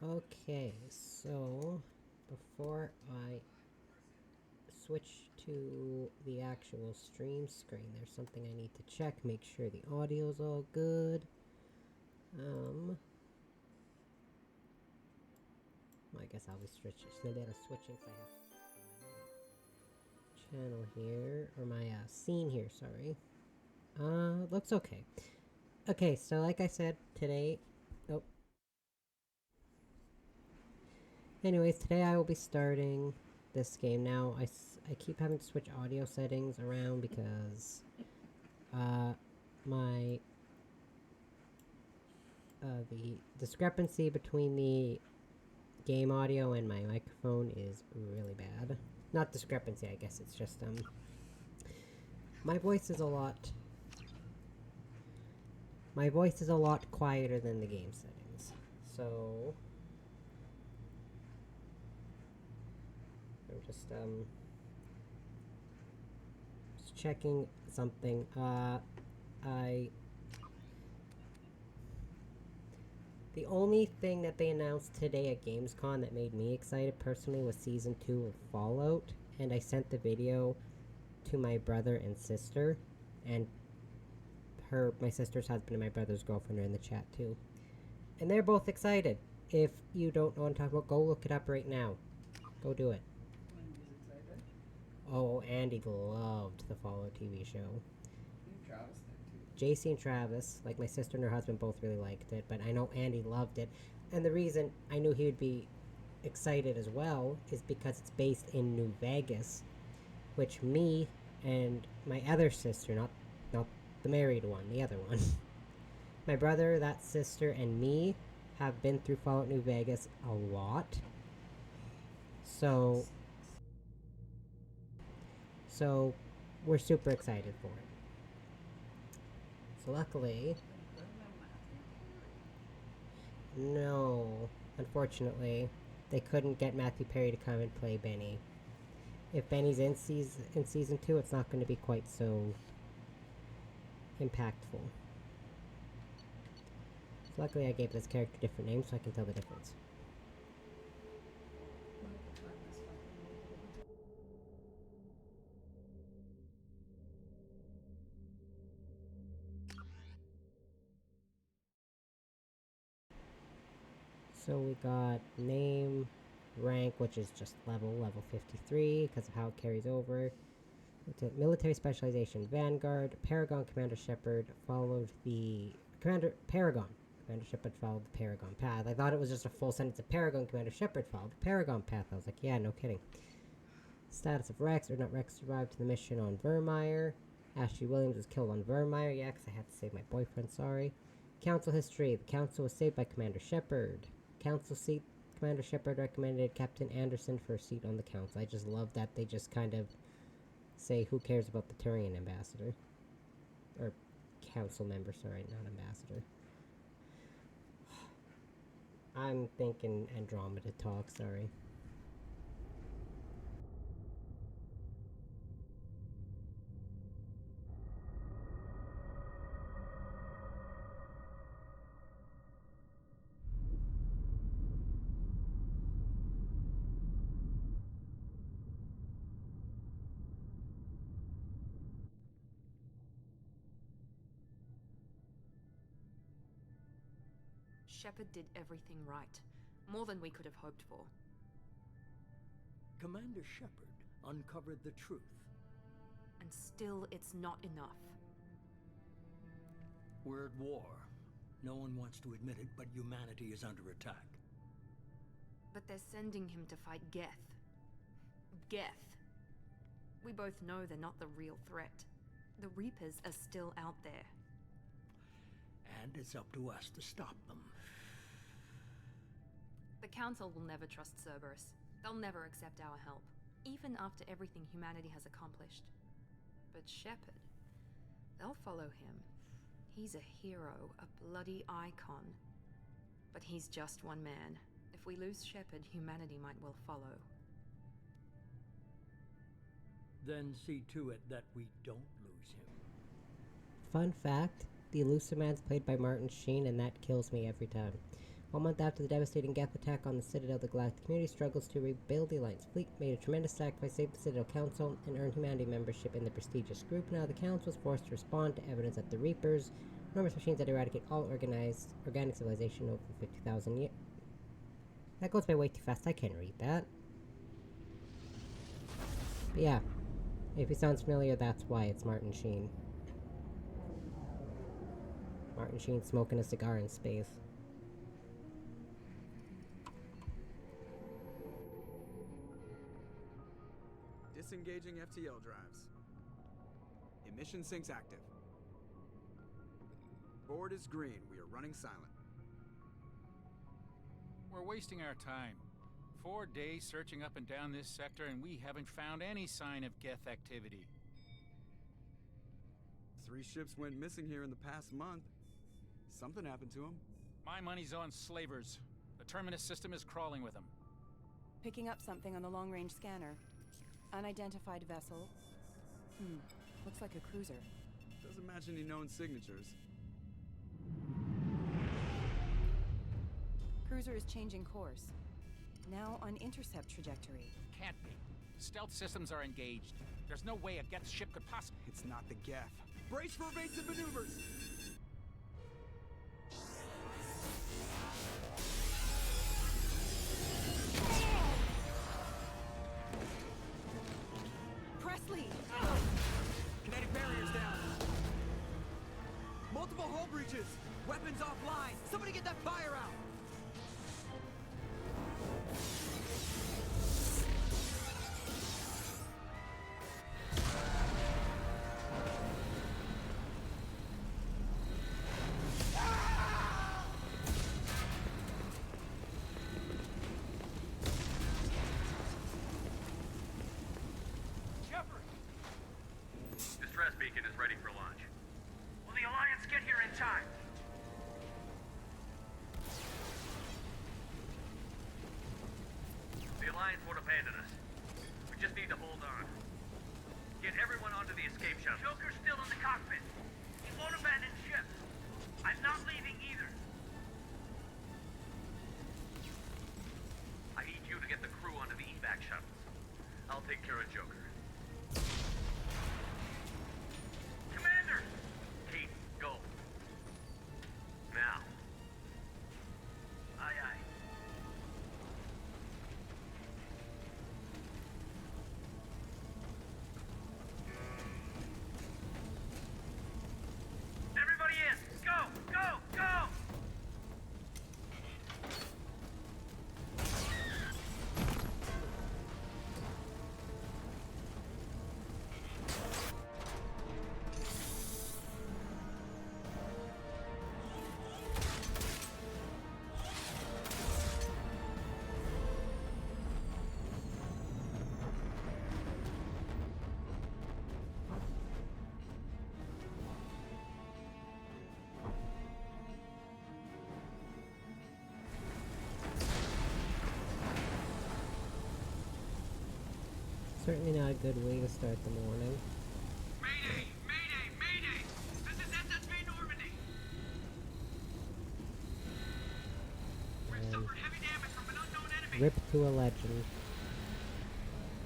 Okay, so before I switch to the actual stream screen, there's something I need to check, make sure the audio's all good. Well, I guess I'll be switching because I have channel here, or my scene here, sorry. Looks okay. Okay, so like I said, today, oh, anyways, today I will be starting this game. Now, I keep having to switch audio settings around because, my, the discrepancy between the game audio and my microphone is really bad. Not discrepancy, I guess, it's just, my voice is a lot... My voice is a lot quieter than the game settings. So... I'm just checking something. The only thing that they announced today at Gamescom that made me excited personally was Season 2 of Fallout, and I sent the video to my brother and sister, and my sister's husband and my brother's girlfriend are in the chat too. And they're both excited. If you don't know what I'm talking about, go look it up right now. Go do it. Oh, Andy loved the Fallout TV show. Travis did too. JC and Travis, like my sister and her husband, both really liked it, but I know Andy loved it. And the reason I knew he would be excited as well is because it's based in New Vegas, which me and my other sister, not the married one, the other one, my brother, that sister, and me have been through Fallout New Vegas a lot. So we're super excited for it. So luckily, no, unfortunately, they couldn't get Matthew Perry to come and play Benny. If Benny's in season 2, it's not going to be quite so impactful. So luckily I gave this character different names so I can tell the difference. So we got name, rank, which is just level 53 because of how it carries over. Military specialization, Vanguard, Paragon, Commander Shepard followed the... Paragon. Commander Shepard followed the Paragon path. I thought it was just a full sentence of Paragon, Commander Shepard followed the Paragon path. I was like, yeah, no kidding. Status of Rex, or not Rex, survived to the mission on Vermeer. Ashley Williams was killed on Vermeer. Yeah, because I had to save my boyfriend, sorry. Council history. The council was saved by Commander Shepard. Council seat. Commander Shepard recommended Captain Anderson for a seat on the council. I just love that they just kind of say who cares about the Turian ambassador. Or council member, sorry, not ambassador. I'm thinking Andromeda talk, sorry. Shepard did everything right. More than we could have hoped for. Commander Shepard uncovered the truth. And still, it's not enough. We're at war. No one wants to admit it, but humanity is under attack. But they're sending him to fight Geth. Geth. We both know they're not the real threat. The Reapers are still out there. And it's up to us to stop them. The Council will never trust Cerberus. They'll never accept our help, even after everything humanity has accomplished. But Shepard, they'll follow him. He's a hero, a bloody icon. But he's just one man. If we lose Shepard, humanity might well follow. Then see to it that we don't lose him. Fun fact, the Illusiman's played by Martin Sheen, and that kills me every time. 1 month after the devastating Geth attack on the Citadel, the Galactic community struggles to rebuild. The Alliance fleet made a tremendous sacrifice, saved the Citadel Council, and earned humanity membership in the prestigious group. Now the Council was forced to respond to evidence that the Reapers, enormous machines that eradicate all organic civilization over 50,000 years. That goes by way too fast. I can't read that. But yeah, if it sounds familiar, that's why it's Martin Sheen. Martin Sheen smoking a cigar in space. Disengaging FTL drives. Emission sinks active. Board is green. We are running silent. We're wasting our time. 4 days searching up and down this sector, and we haven't found any sign of Geth activity. 3 ships went missing here in the past month. Something happened to them. My money's on slavers. The Terminus system is crawling with them. Picking up something on the long-range scanner. Unidentified vessel. Looks like a cruiser. Doesn't match any known signatures. Cruiser is changing course. Now on intercept trajectory. Can't be. Stealth systems are engaged. There's no way a Geth ship could possibly... It's not the Geth. Brace for evasive maneuvers! Presley! Kinetic barriers down. Multiple hull breaches. Weapons offline. Somebody get that fire out. Shepard! Distress beacon is ready for launch. Will the Alliance get here in time? The Alliance won't abandon us. We just need to hold on. Get everyone onto the escape shuttle. Joker's still in the cockpit. He won't abandon ship. I'm not leaving either. I need you to get the crew onto the evac shuttles. I'll take care of Joker. Commander! Kate, go. Now. Aye, aye. Everybody in! Go! Go! Go! Certainly not a good way to start the morning. Mayday! Mayday! Mayday! This is SSB Normandy! We've suffered heavy damage from an unknown enemy! Rip to a legend.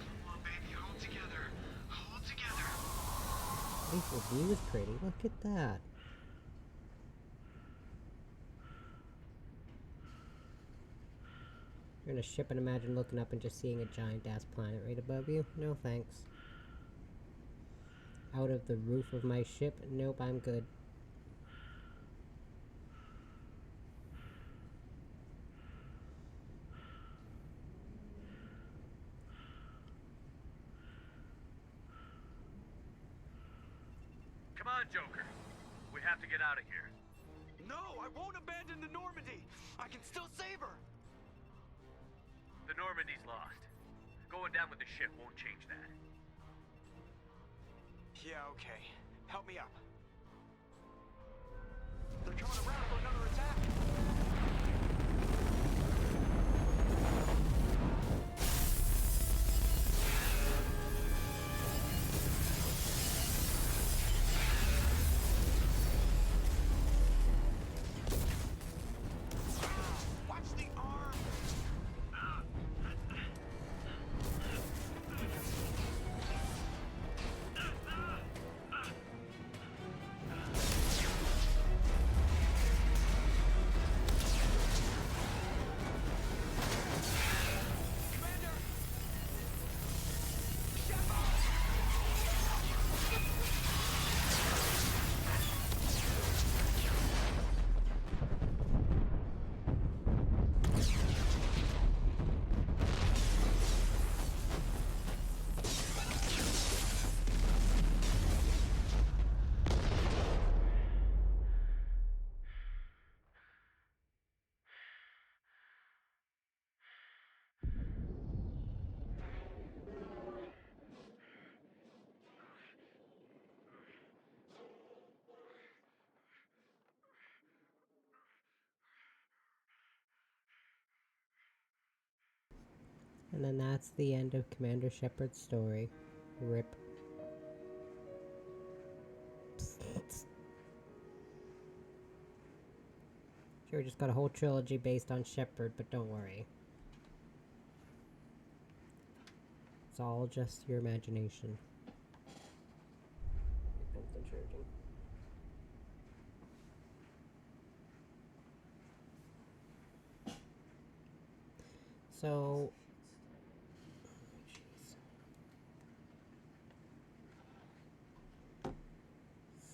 Come on, baby, hold together. Hold together. At least the view is pretty. Look at that. You're in a ship and imagine looking up and just seeing a giant ass planet right above you. No thanks. Out of the roof of my ship? Nope, I'm good. Come on, Joker. We have to get out of here. No, I won't abandon the Normandy. I can still save her. The Normandy's lost. Going down with the ship won't change that. Yeah, okay. Help me up. They're coming around for another attack. And then that's the end of Commander Shepard's story. Rip. Sure, we just got a whole trilogy based on Shepard, but don't worry. It's all just your imagination. Constant charging. So,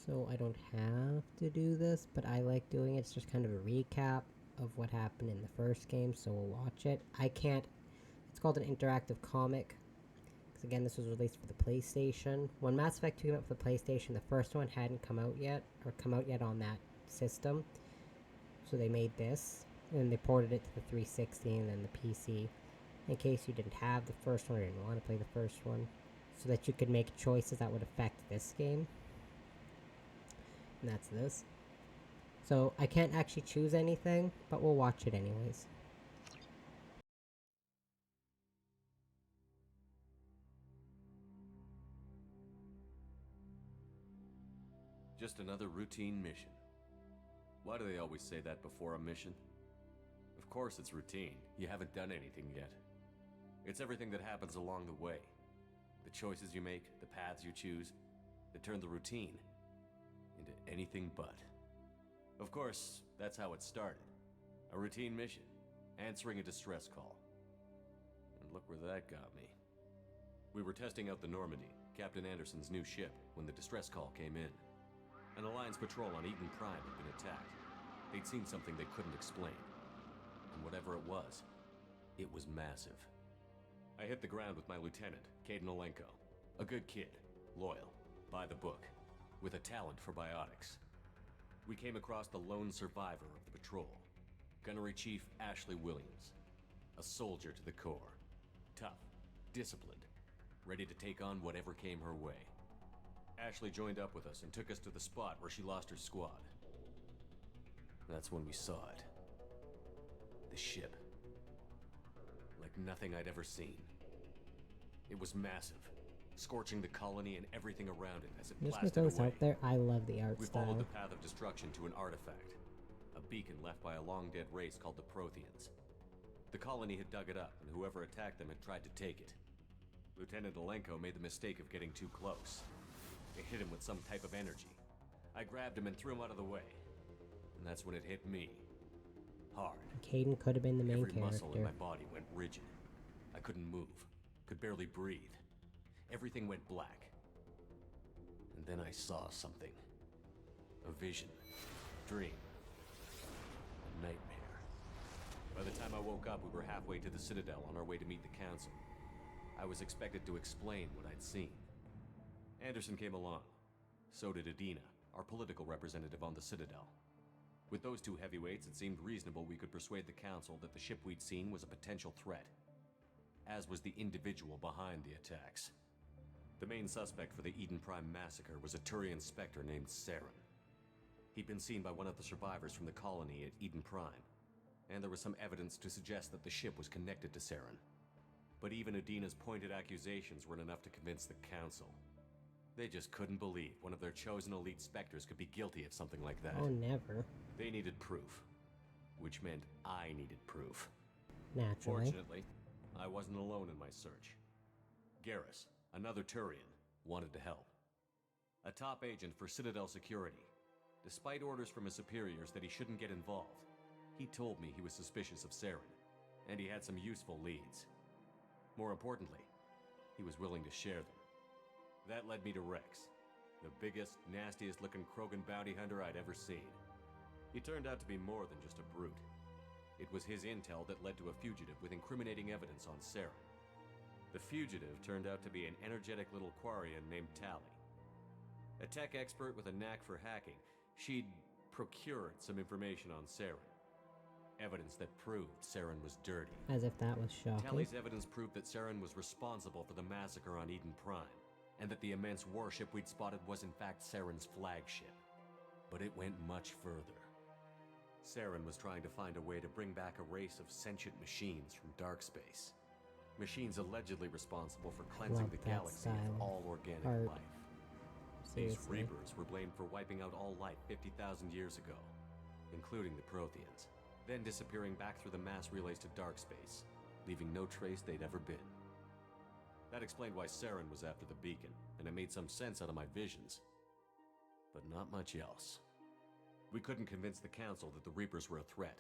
so I don't have to do this, but I like doing it. It's just kind of a recap of what happened in the first game, so we'll watch it. I can't... It's called an interactive comic. Because again, this was released for the PlayStation. When Mass Effect 2 came out for the PlayStation, the first one hadn't come out yet, or come out yet on that system. So they made this, and they ported it to the 360 and then the PC. In case you didn't have the first one or didn't want to play the first one. So that you could make choices that would affect this game. And that's this. So I can't actually choose anything, but we'll watch it anyways. Just another routine mission. Why do they always say that before a mission? Of course it's routine. You haven't done anything yet. It's everything that happens along the way. The choices you make, the paths you choose, that turn the routine into anything but. Of course, that's how it started. A routine mission, answering a distress call. And look where that got me. We were testing out the Normandy, Captain Anderson's new ship, when the distress call came in. An Alliance patrol on Eden Prime had been attacked. They'd seen something they couldn't explain. And whatever it was massive. I hit the ground with my lieutenant, Caden Olenko. A good kid, loyal, by the book, with a talent for biotics. We came across the lone survivor of the patrol, Gunnery Chief Ashley Williams. A soldier to the core. Tough, disciplined, ready to take on whatever came her way. Ashley joined up with us and took us to the spot where she lost her squad. That's when we saw it. The ship. Like nothing I'd ever seen. It was massive, scorching the colony and everything around it as it Just blasted because away. out there, I love the art We style. followed the path of destruction to an artifact. A beacon left by a long-dead race called the Protheans. The colony had dug it up, and whoever attacked them had tried to take it. Lieutenant Olenko made the mistake of getting too close. It hit him with some type of energy. I grabbed him and threw him out of the way. And that's when it hit me. Hard. Caden could have been the main Every muscle in character. my body went rigid. I couldn't move. Could barely breathe. Everything went black. And then I saw something. A vision. Dream. A nightmare. By the time I woke up, we were halfway to the Citadel on our way to meet the Council. I was expected to explain what I'd seen. Anderson came along. So did Adina, our political representative on the Citadel. With those two heavyweights, it seemed reasonable we could persuade the Council that the ship we'd seen was a potential threat. As was the individual behind the attacks. The main suspect for the Eden Prime massacre was a Turian Spectre named Saren. He'd been seen by one of the survivors from the colony at Eden Prime, and there was some evidence to suggest that the ship was connected to Saren. But even Adina's pointed accusations weren't enough to convince the Council. They just couldn't believe one of their chosen elite Spectres could be guilty of something like that. Oh, never. They needed proof, which meant I needed proof. Naturally. Fortunately, I wasn't alone in my search. Garrus, another Turian, wanted to help. A top agent for Citadel Security. Despite orders from his superiors that he shouldn't get involved, he told me he was suspicious of Saren, and he had some useful leads. More importantly, he was willing to share them. That led me to Rex, the biggest, nastiest looking Krogan bounty hunter I'd ever seen. He turned out to be more than just a brute. It was his intel that led to a fugitive with incriminating evidence on Saren. The fugitive turned out to be an energetic little Quarian named Tali. A tech expert with a knack for hacking, she'd procured some information on Saren. Evidence that proved Saren was dirty. As if that was shocking. Tali's evidence proved that Saren was responsible for the massacre on Eden Prime, and that the immense warship we'd spotted was in fact Saren's flagship. But it went much further. Saren was trying to find a way to bring back a race of sentient machines from dark space. Machines allegedly responsible for cleansing Love the that galaxy style of all organic art. life. These Seriously. Reapers were blamed for wiping out all life 50,000 years ago, including the Protheans, then disappearing back through the mass relays to dark space, leaving no trace they'd ever been. That explained why Saren was after the beacon, and it made some sense out of my visions. But not much else. We couldn't convince the Council that the Reapers were a threat,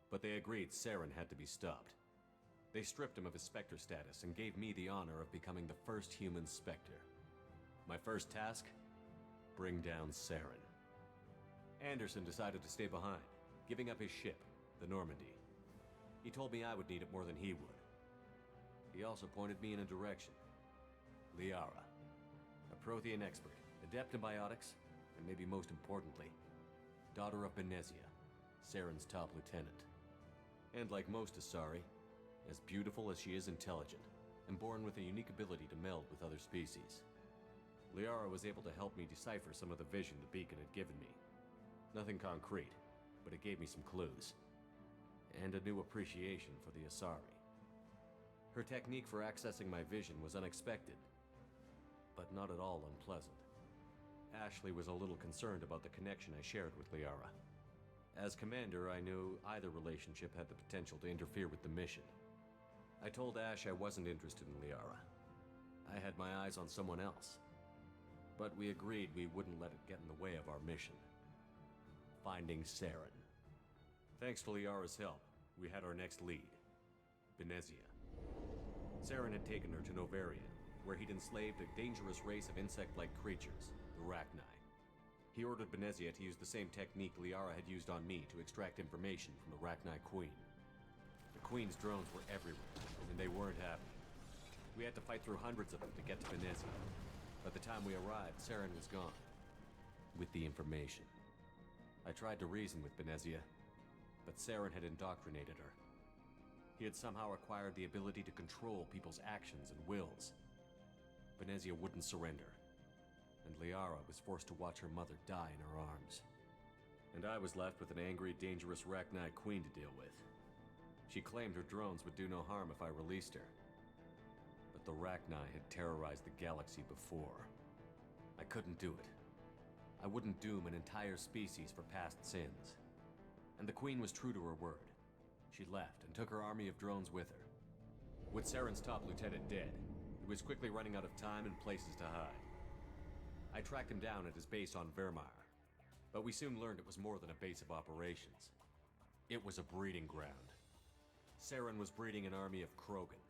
but they agreed Saren had to be stopped. They stripped him of his Spectre status and gave me the honor of becoming the first human Spectre. My first task? Bring down Saren. Anderson decided to stay behind, giving up his ship, the Normandy. He told me I would need it more than he would. He also pointed me in a direction. Liara, a Prothean expert, adept in biotics, and maybe most importantly, daughter of Benezia, Saren's top lieutenant. And like most Asari, as beautiful as she is intelligent, and born with a unique ability to meld with other species. Liara was able to help me decipher some of the vision the beacon had given me. Nothing concrete, but it gave me some clues. And a new appreciation for the Asari. Her technique for accessing my vision was unexpected, but not at all unpleasant. Ashley was a little concerned about the connection I shared with Liara. As commander, I knew either relationship had the potential to interfere with the mission. I told Ash I wasn't interested in Liara. I had my eyes on someone else. But we agreed we wouldn't let it get in the way of our mission. Finding Saren. Thanks to Liara's help, we had our next lead, Benezia. Saren had taken her to Novaria, where he'd enslaved a dangerous race of insect-like creatures, the Rachni. He ordered Benezia to use the same technique Liara had used on me to extract information from the Rachni Queen. The Queen's drones were everywhere, and they weren't happy. We had to fight through hundreds of them to get to Benezia. By the time we arrived, Saren was gone, with the information. I tried to reason with Benezia, but Saren had indoctrinated her. He had somehow acquired the ability to control people's actions and wills. Benezia wouldn't surrender, and Liara was forced to watch her mother die in her arms. And I was left with an angry, dangerous Rachni Queen to deal with. She claimed her drones would do no harm if I released her. But the Rachni had terrorized the galaxy before. I couldn't do it. I wouldn't doom an entire species for past sins. And the Queen was true to her word. She left and took her army of drones with her. With Saren's top lieutenant dead, he was quickly running out of time and places to hide. I tracked him down at his base on Vermeer, but we soon learned it was more than a base of operations. It was a breeding ground. Saren was breeding an army of Krogan.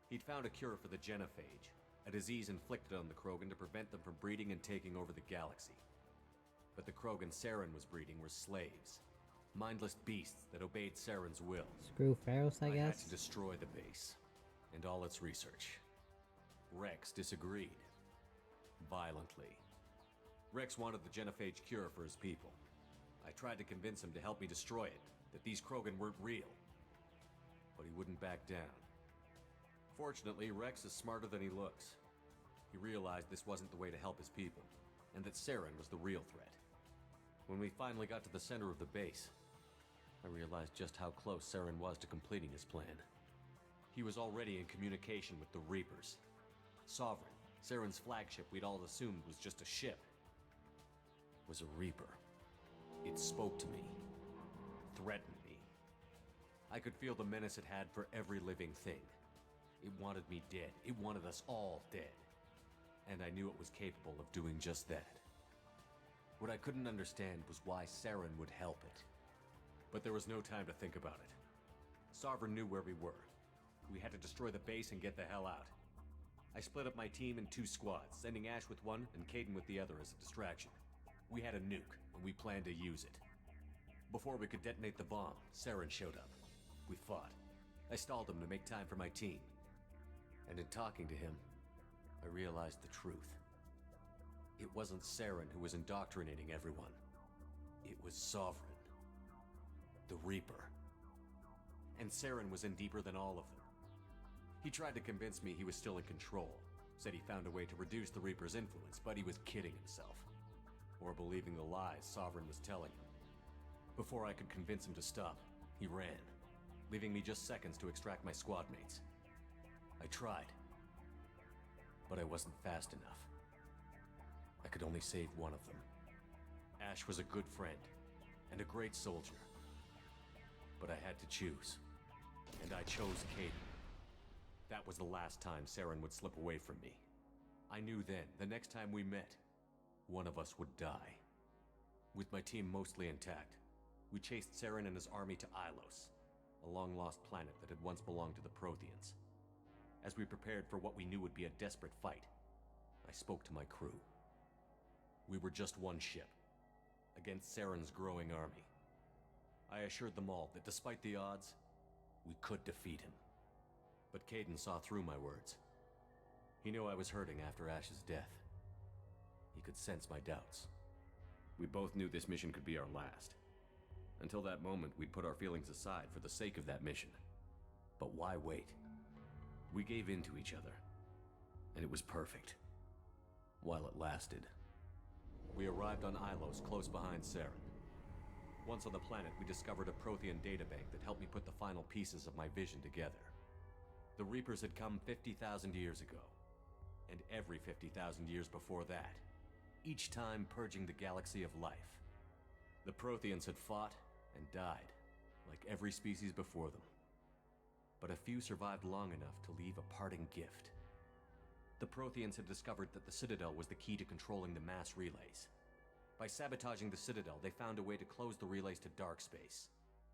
He'd found a cure for the genophage, a disease inflicted on the Krogan to prevent them from breeding and taking over the galaxy. But the Krogan Saren was breeding were slaves. Mindless beasts that obeyed Saren's will. Screw Pharaohs, I I had guess. to destroy the base, and all its research. Rex disagreed. Violently. Rex wanted the genophage cure for his people. I tried to convince him to help me destroy it, that these Krogan weren't real. But he wouldn't back down. Fortunately, Rex is smarter than he looks. He realized this wasn't the way to help his people, and that Saren was the real threat. When we finally got to the center of the base, I realized just how close Saren was to completing his plan. He was already in communication with the Reapers. Sovereign, Saren's flagship we'd all assumed was just a ship, was a Reaper. It spoke to me, threatened me. I could feel the menace it had for every living thing. It wanted me dead. It wanted us all dead. And I knew it was capable of doing just that. What I couldn't understand was why Saren would help it. But there was no time to think about it. Sovereign knew where we were. We had to destroy the base and get the hell out. I split up my team in 2 squads, sending Ash with one and Caden with the other as a distraction. We had a nuke, and we planned to use it. Before we could detonate the bomb, Saren showed up. We fought. I stalled him to make time for my team. And in talking to him, I realized the truth. It wasn't Saren who was indoctrinating everyone. It was Sovereign. The Reaper. And Saren was in deeper than all of them. He tried to convince me he was still in control. Said he found a way to reduce the Reaper's influence, but he was kidding himself. Or believing the lies Sovereign was telling him. Before I could convince him to stop, he ran, leaving me just seconds to extract my squad mates. I tried, but I wasn't fast enough. I could only save one of them. Ash was a good friend and a great soldier, but I had to choose, and I chose Caden. That was the last time Saren would slip away from me. I knew then, the next time we met, one of us would die. With my team mostly intact, we chased Saren and his army to Ilos, a long-lost planet that had once belonged to the Protheans. As we prepared for what we knew would be a desperate fight, I spoke to my crew. We were just one ship, against Saren's growing army. I assured them all that despite the odds, we could defeat him. But Caden saw through my words. He knew I was hurting after Ash's death. He could sense my doubts. We both knew this mission could be our last. Until that moment, we'd put our feelings aside for the sake of that mission. But why wait? We gave in to each other, and it was perfect. While it lasted. We arrived on Ilos, close behind Saren. Once on the planet, we discovered a Prothean databank that helped me put the final pieces of my vision together. The Reapers had come 50,000 years ago, and every 50,000 years before that, each time purging the galaxy of life. The Protheans had fought and died, like every species before them. But a few survived long enough to leave a parting gift. The Protheans had discovered that the Citadel was the key to controlling the mass relays. By sabotaging the Citadel, they found a way to close the relays to dark space,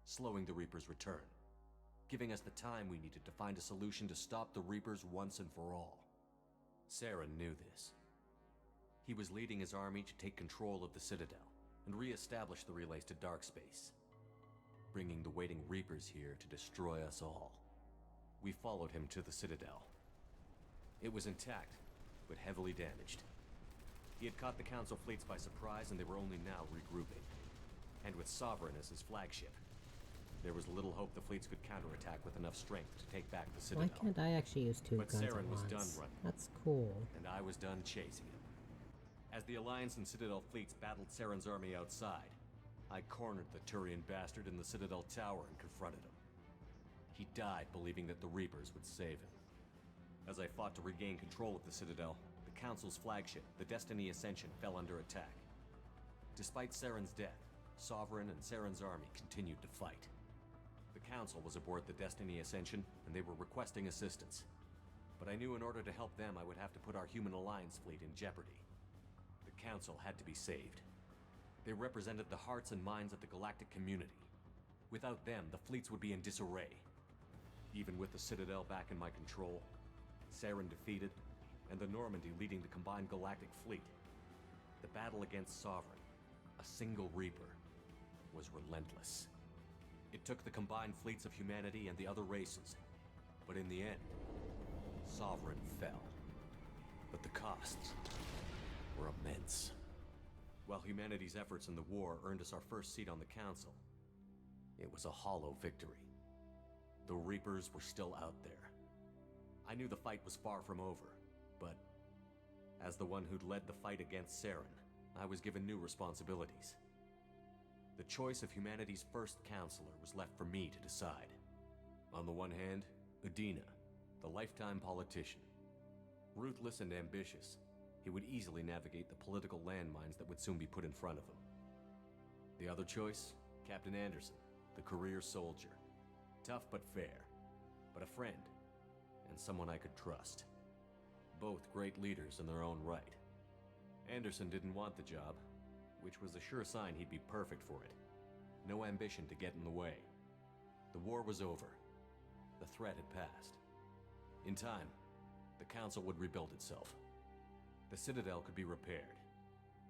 slowing the Reapers' return, giving us the time we needed to find a solution to stop the Reapers once and for all. Saren knew this. He was leading his army to take control of the Citadel and re-establish the relays to dark space, bringing the waiting Reapers here to destroy us all. We followed him to the Citadel. It was intact, but heavily damaged. He had caught the Council fleets by surprise, and they were only now regrouping. And with Sovereign as his flagship, there was little hope the fleets could counterattack with enough strength to take back the Citadel. Why can't I actually use two But guns Saren at was once? done running. That's cool. And I was done chasing him. As the Alliance and Citadel fleets battled Saren's army outside, I cornered the Turian bastard in the Citadel tower and confronted him. He died believing that the Reapers would save him. As I fought to regain control of the Citadel, the Council's flagship, the Destiny Ascension, fell under attack. Despite Saren's death, Sovereign and Saren's army continued to fight. The Council was aboard the Destiny Ascension, and they were requesting assistance. But I knew in order to help them, I would have to put our human alliance fleet in jeopardy. The Council had to be saved. They represented the hearts and minds of the galactic community. Without them, the fleets would be in disarray. Even with the Citadel back in my control, Saren defeated, and the Normandy leading the combined galactic fleet, the battle against Sovereign, a single Reaper, was relentless. It took the combined fleets of humanity and the other races, but in the end, Sovereign fell. But the costs were immense. While humanity's efforts in the war earned us our first seat on the Council, it was a hollow victory. The Reapers were still out there. I knew the fight was far from over, but as the one who'd led the fight against Saren, I was given new responsibilities. The choice of humanity's first counselor was left for me to decide. On the one hand, Udina, the lifetime politician. Ruthless and ambitious, he would easily navigate the political landmines that would soon be put in front of him. The other choice, Captain Anderson, the career soldier. Tough but fair, but a friend, and someone I could trust. Both great leaders in their own right. Anderson didn't want the job, which was a sure sign he'd be perfect for it. No ambition to get in the way. The war was over. The threat had passed. In time, the Council would rebuild itself. The Citadel could be repaired.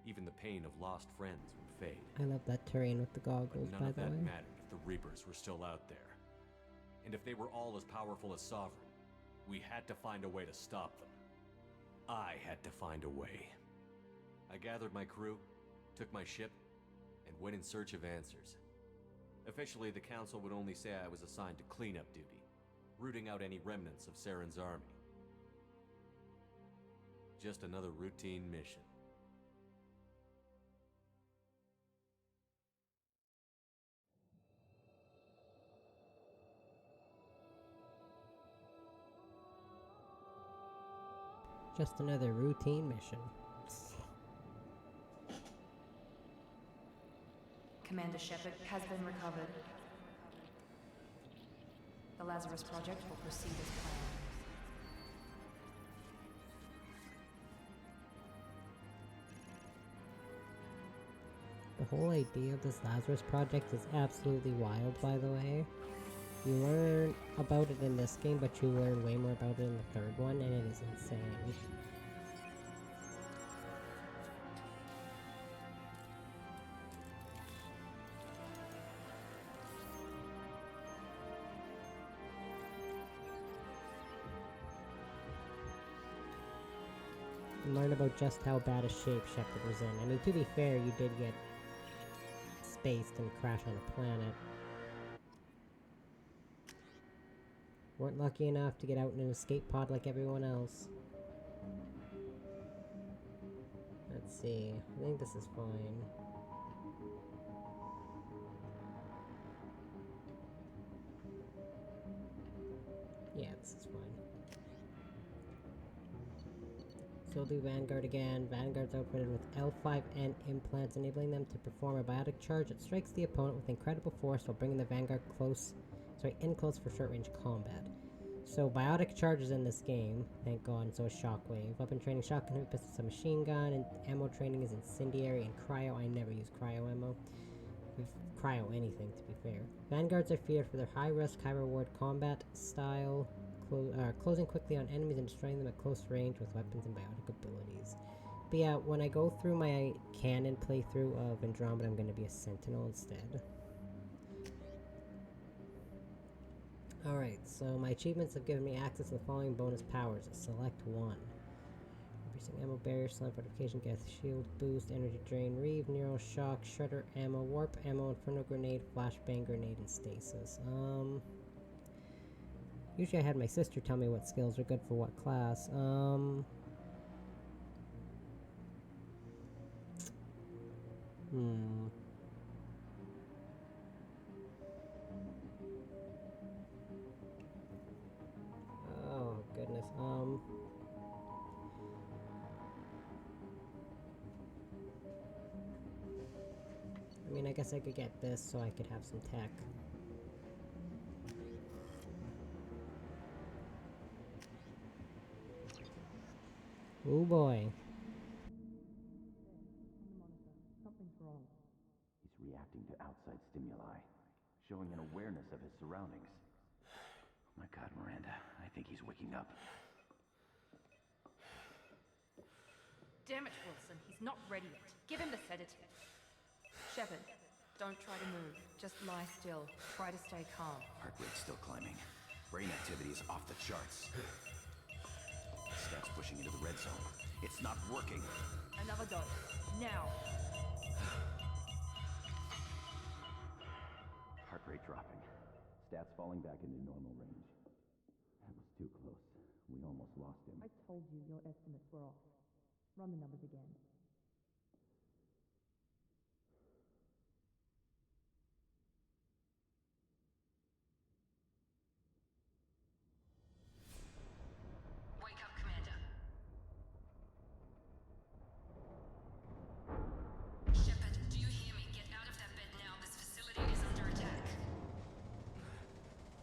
Even the pain of lost friends would fade. I love that terrain with the goggles, But by none of the that way. mattered if the Reapers were still out there. And if they were all as powerful as Sovereign, we had to find a way to stop them. I had to find a way. I gathered my crew, took my ship, and went in search of answers. Officially, the Council would only say I was assigned to cleanup duty, rooting out any remnants of Saren's army. Just another routine mission. Just another routine mission. Commander Shepard has been recovered. The Lazarus Project will proceed as planned. The whole idea of this Lazarus Project is absolutely wild, by the way. You learn about it in this game, but you learn way more about it in the third one, and it is insane. And learn about just how bad a shape Shepard was in. I mean, to be fair, you did get spaced and crash on a planet. Weren't lucky enough to get out in an escape pod like everyone else. Let's see. I think this is fine. Yeah, this is fine. So we'll do Vanguard again. Vanguard's outfitted with L5N implants, enabling them to perform a biotic charge that strikes the opponent with incredible force while bringing the Vanguard in close for short-range combat. So biotic charges in this game, thank god, and so is Shockwave. Weapon training, shotgun, heavy pistol, submachine gun, and ammo training is incendiary and cryo. I never use cryo ammo. Cryo anything, to be fair. Vanguards are feared for their high-risk, high-reward combat style, closing quickly on enemies and destroying them at close range with weapons and biotic abilities. But yeah, when I go through my canon playthrough of Andromeda, I'm going to be a Sentinel instead. Alright, so my achievements have given me access to the following bonus powers. Select one. Increasing ammo barrier, slam fortification, gas shield, boost, energy drain, reeve, neural shock, shredder ammo, warp ammo, inferno grenade, flashbang grenade, and stasis. Usually I had my sister tell me what skills are good for what class. Oh, goodness. I mean, I guess I could get this so I could have some tech. Oh boy. Something's wrong. He's reacting to outside stimuli, showing an awareness of his surroundings. Oh my god, Miranda, I think he's waking up. Damn it, Wilson. He's not ready yet. Give him the sedative. Shepard, don't try to move. Just lie still. Try to stay calm. Heart rate's still climbing. Brain activity is off the charts. Stats pushing into the red zone. It's not working. Another dose. Now. Heart rate dropping. Stats falling back into normal range. That was too close. We almost lost him. I told you your estimates were off. Run the numbers again. Wake up, Commander. Shepard, do you hear me? Get out of that bed now. This facility is under attack.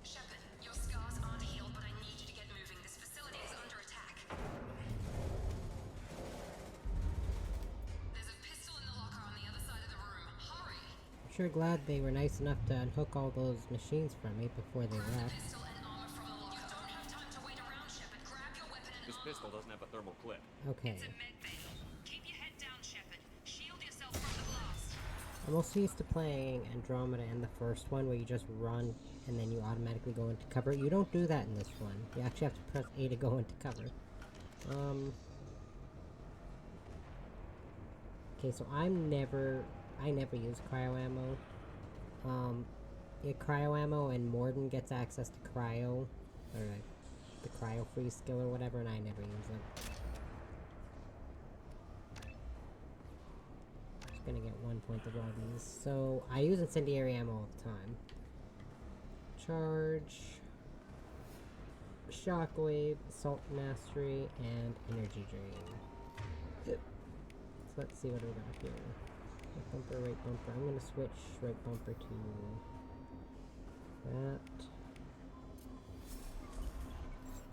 Shepard, your scars aren't healed, but I need you to get moving. This facility is under attack. There's a pistol in the locker on the other side of the room. Hurry! I'm sure glad they were nice enough to unhook all those machines from me before they left. Pistol and armor from the locker. You don't have time to wait around, Shepard. Grab your weapon and This pistol doesn't have a thermal clip. Okay. It's a med bay. Keep your head down, Shepard. Shield yourself from the blast. I'm also used to playing Andromeda in the first one where you just run and then you automatically go into cover. You don't do that in this one. You actually have to press A to go into cover. Okay, so I never use cryo ammo. Yeah, cryo ammo, and Morden gets access to cryo, or the cryo freeze skill or whatever, and I never use it. Just gonna get 1 point of all these. So I use incendiary ammo all the time. Charge. Shockwave, Assault Mastery, and Energy Drain. So let's see what we got here. Right bumper, right bumper. I'm gonna switch right bumper to that.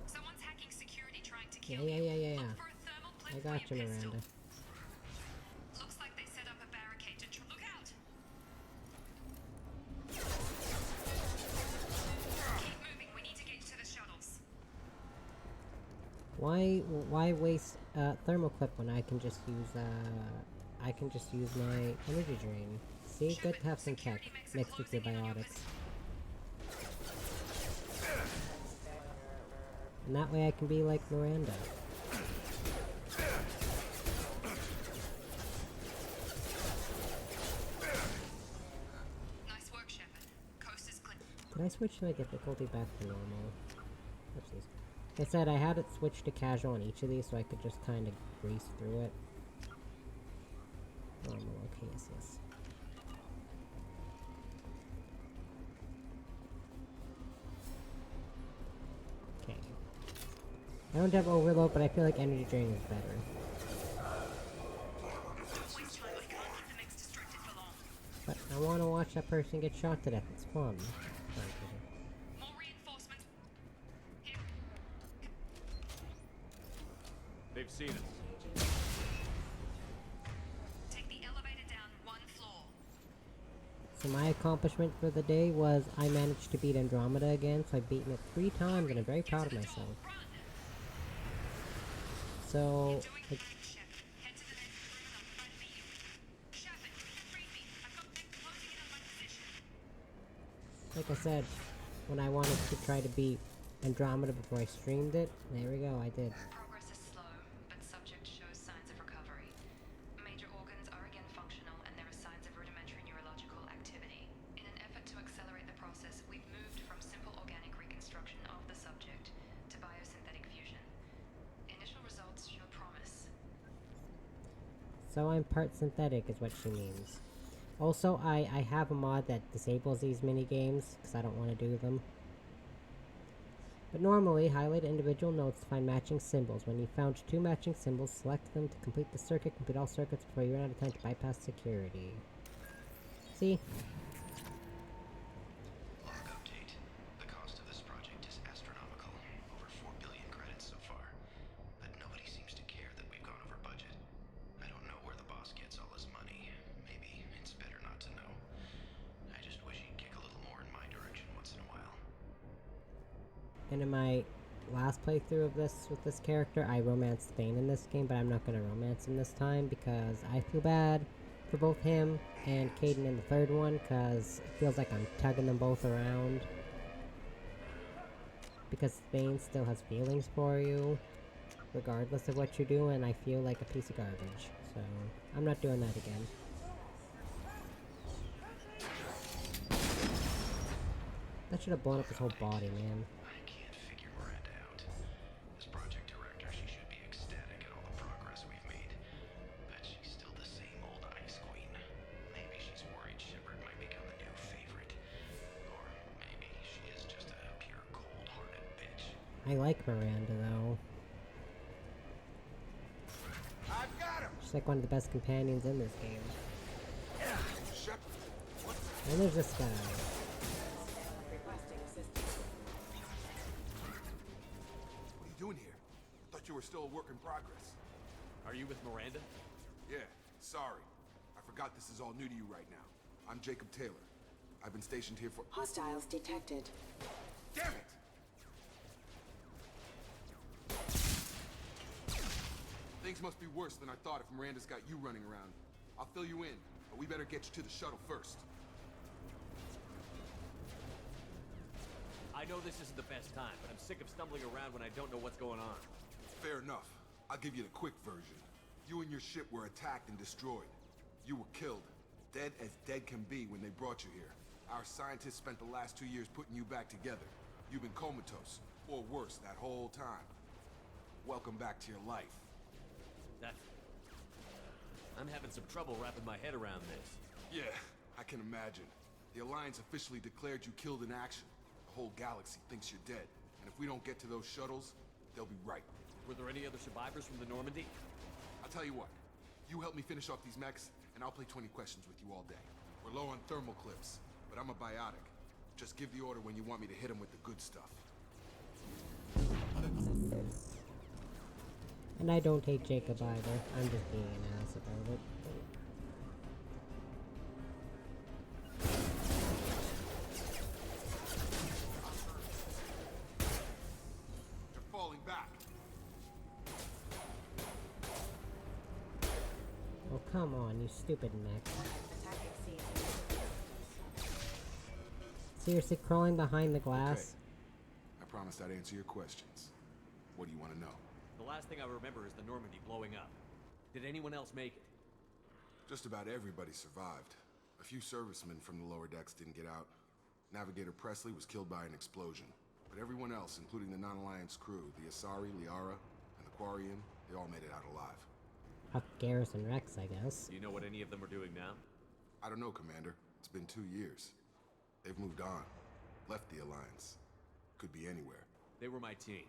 Someone's hacking security trying to Yeah, kill yeah, you. yeah, yeah, yeah. Look for a thermal I clip got for you, your pistol. Miranda. Looks like they set up a barricade to look out. Keep moving. We need to get to the shuttles. Why waste thermal clip when I can just use my energy drain? See, good to have some tech mixed with your biotics. And that way I can be like Miranda. Nice work, Shepard. Coast is clear. Did I switch my difficulty back to normal? Oopsies. Like I said, I had it switched to casual on each of these so I could just kind of breeze through it. Normal, okay, yes. Okay. I don't have overload, but I feel like energy drain is better. But I want to watch that person get shot to death. It's fun. More reinforcements. They've seen us. Take the elevator down one floor. So my accomplishment for the day was I managed to beat Andromeda again, so I've beaten it 3 times and I'm very proud of myself. So, like, like I said, when I wanted to try to beat Andromeda before I streamed it, there we go, I did. Progress is slow, but subject shows signs of recovery. Major organs are again functional, and there are signs of rudimentary neurological activity. In an effort to accelerate the process, we've moved from simple organic reconstruction of the subject to biosynthetic fusion. Initial results show promise. So I'm part synthetic is what she means. Also, I have a mod that disables these mini games because I don't want to do them. But normally, highlight individual nodes to find matching symbols. When you've found 2 matching symbols, select them to complete the circuit. Complete all circuits before you run out of time to bypass security. See? Log update. The cost of this project is astronomical. Over 4 billion credits so far. But nobody seems to care that we've gone over budget. I don't know where the boss gets all his money. Maybe it's better not to know. I just wish he'd kick a little more in my direction once in a while. And in my last playthrough of this with this character, I romanced Thane in this game, but I'm not going to romance him this time because I feel bad for both him and Caden in the third one because it feels like I'm tugging them both around. Because Thane still has feelings for you, regardless of what you're doing. I feel like a piece of garbage, so I'm not doing that again. That should have blown up his whole body, man. I can't figure Miranda out. As project director, she should be ecstatic at all the progress we've made. But she's still the same old ice queen. Maybe she's worried Shepard might become the new favorite. Or maybe she is just a pure cold-hearted bitch. I like Miranda, though. I've got him! She's like one of the best companions in this game. Shepard, And there's this guy. Requesting assistance. what are you doing here? I thought you were still a work in progress. Are you with Miranda? Yeah, sorry. I forgot this is all new to you right now. I'm Jacob Taylor. I've been stationed here for— Hostiles detected. Damn it! Things must be worse than I thought if Miranda's got you running around. I'll fill you in, but we better get you to the shuttle first. I know this isn't the best time, but I'm sick of stumbling around when I don't know what's going on. Fair enough. I'll give you the quick version. You and your ship were attacked and destroyed. You were killed. Dead as dead can be when they brought you here. Our scientists spent the last 2 years putting you back together. You've been comatose, or worse, that whole time. Welcome back to your life. I'm having some trouble wrapping my head around this. Yeah, I can imagine. The Alliance officially declared you killed in action. The whole galaxy thinks you're dead, and And if we don't get to those shuttles, they'll be right. Were there any other survivors from the Normandy? I'll tell you what. You help me finish off these mechs, and I'll play 20 questions with you all day. We're low on thermal clips, but I'm a biotic. Just give the order when you want me to hit them with the good stuff. And I don't hate Jacob either. I'm just being an ass about it. They're falling back. Oh, come on, you stupid mech. Attack exceeds. Seriously, crawling behind the glass? I promised I'd answer your questions. What do you want to know? The last thing I remember is the Normandy blowing up. Did anyone else make it? Just about everybody survived. A few servicemen from the lower decks didn't get out. Navigator Presley was killed by an explosion. But everyone else, including the non-Alliance crew, the Asari, Liara, and the Quarian, they all made it out alive. Fuck Garrison Rex, I guess. Do you know what any of them are doing now? I don't know, Commander. It's been 2 years. They've moved on. Left the Alliance. Could be anywhere. They were my team.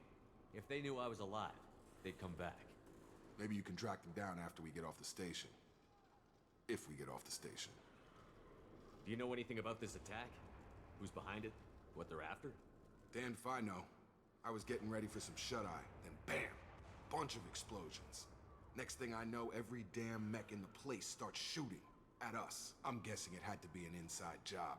If they knew I was alive, they'd come back. Maybe you can track them down after we get off the station. If we get off the station. Do you know anything about this attack? Who's behind it? What they're after? Damned if I know. I was getting ready for some shut-eye, then bam! Bunch of explosions. Next thing I know, every damn mech in the place starts shooting at us. I'm guessing it had to be an inside job.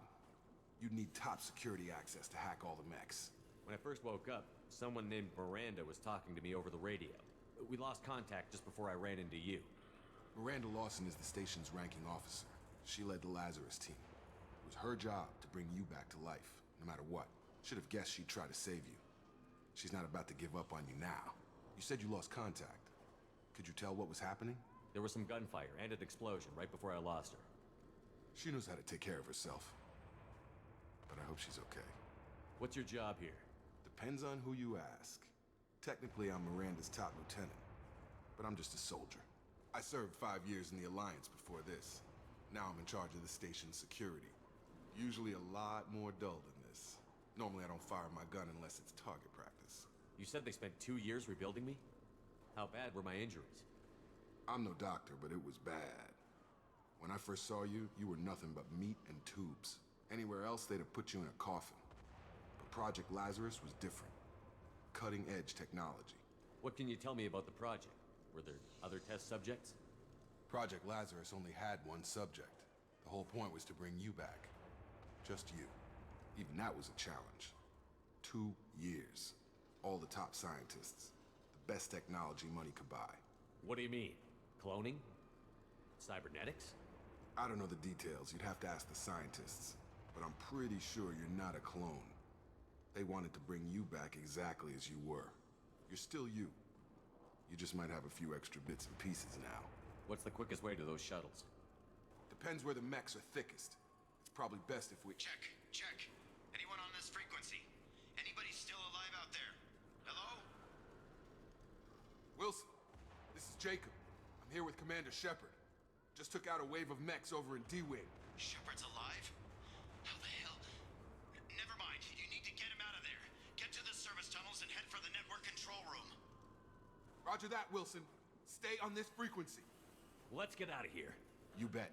You'd need top security access to hack all the mechs. When I first woke up, someone named Miranda was talking to me over the radio. We lost contact just before I ran into you. Miranda Lawson is the station's ranking officer. She led the Lazarus team. It was her job to bring you back to life, no matter what. Should have guessed she'd try to save you. She's not about to give up on you now. You said you lost contact. Could you tell what was happening? There was some gunfire and an explosion right before I lost her. She knows how to take care of herself. But I hope she's okay. What's your job here? Depends on who you ask. Technically, I'm Miranda's top lieutenant. But I'm just a soldier. I served 5 years in the Alliance before this. Now I'm in charge of the station's security. Usually a lot more dull than this. Normally I don't fire my gun unless it's target practice. You said they spent 2 years rebuilding me? How bad were my injuries? I'm no doctor, but it was bad. When I first saw you, you were nothing but meat and tubes. Anywhere else, they'd have put you in a coffin. But Project Lazarus was different. Cutting-edge technology. What can you tell me about the project? Were there other test subjects? Project Lazarus only had one subject. The whole point was to bring you back. Just you. Even that was a challenge. 2 years. All the top scientists. The best technology money could buy. What do you mean? Cloning? Cybernetics? I don't know the details. You'd have to ask the scientists. But I'm pretty sure you're not a clone. They wanted to bring you back exactly as you were. You're still you. You just might have a few extra bits and pieces now. What's the quickest way to those shuttles? Depends where the mechs are thickest. It's probably best if we... Check. Anyone on this frequency? Anybody still alive out there? Hello? Wilson, this is Jacob. I'm here with Commander Shepard. Just took out a wave of mechs over in D-Wing. Shepard's alive? How the hell? Never mind. You need to get him out of there. Get to the service tunnels and head for the network control room. Roger that, Wilson. Stay on this frequency. Let's get out of here. You bet.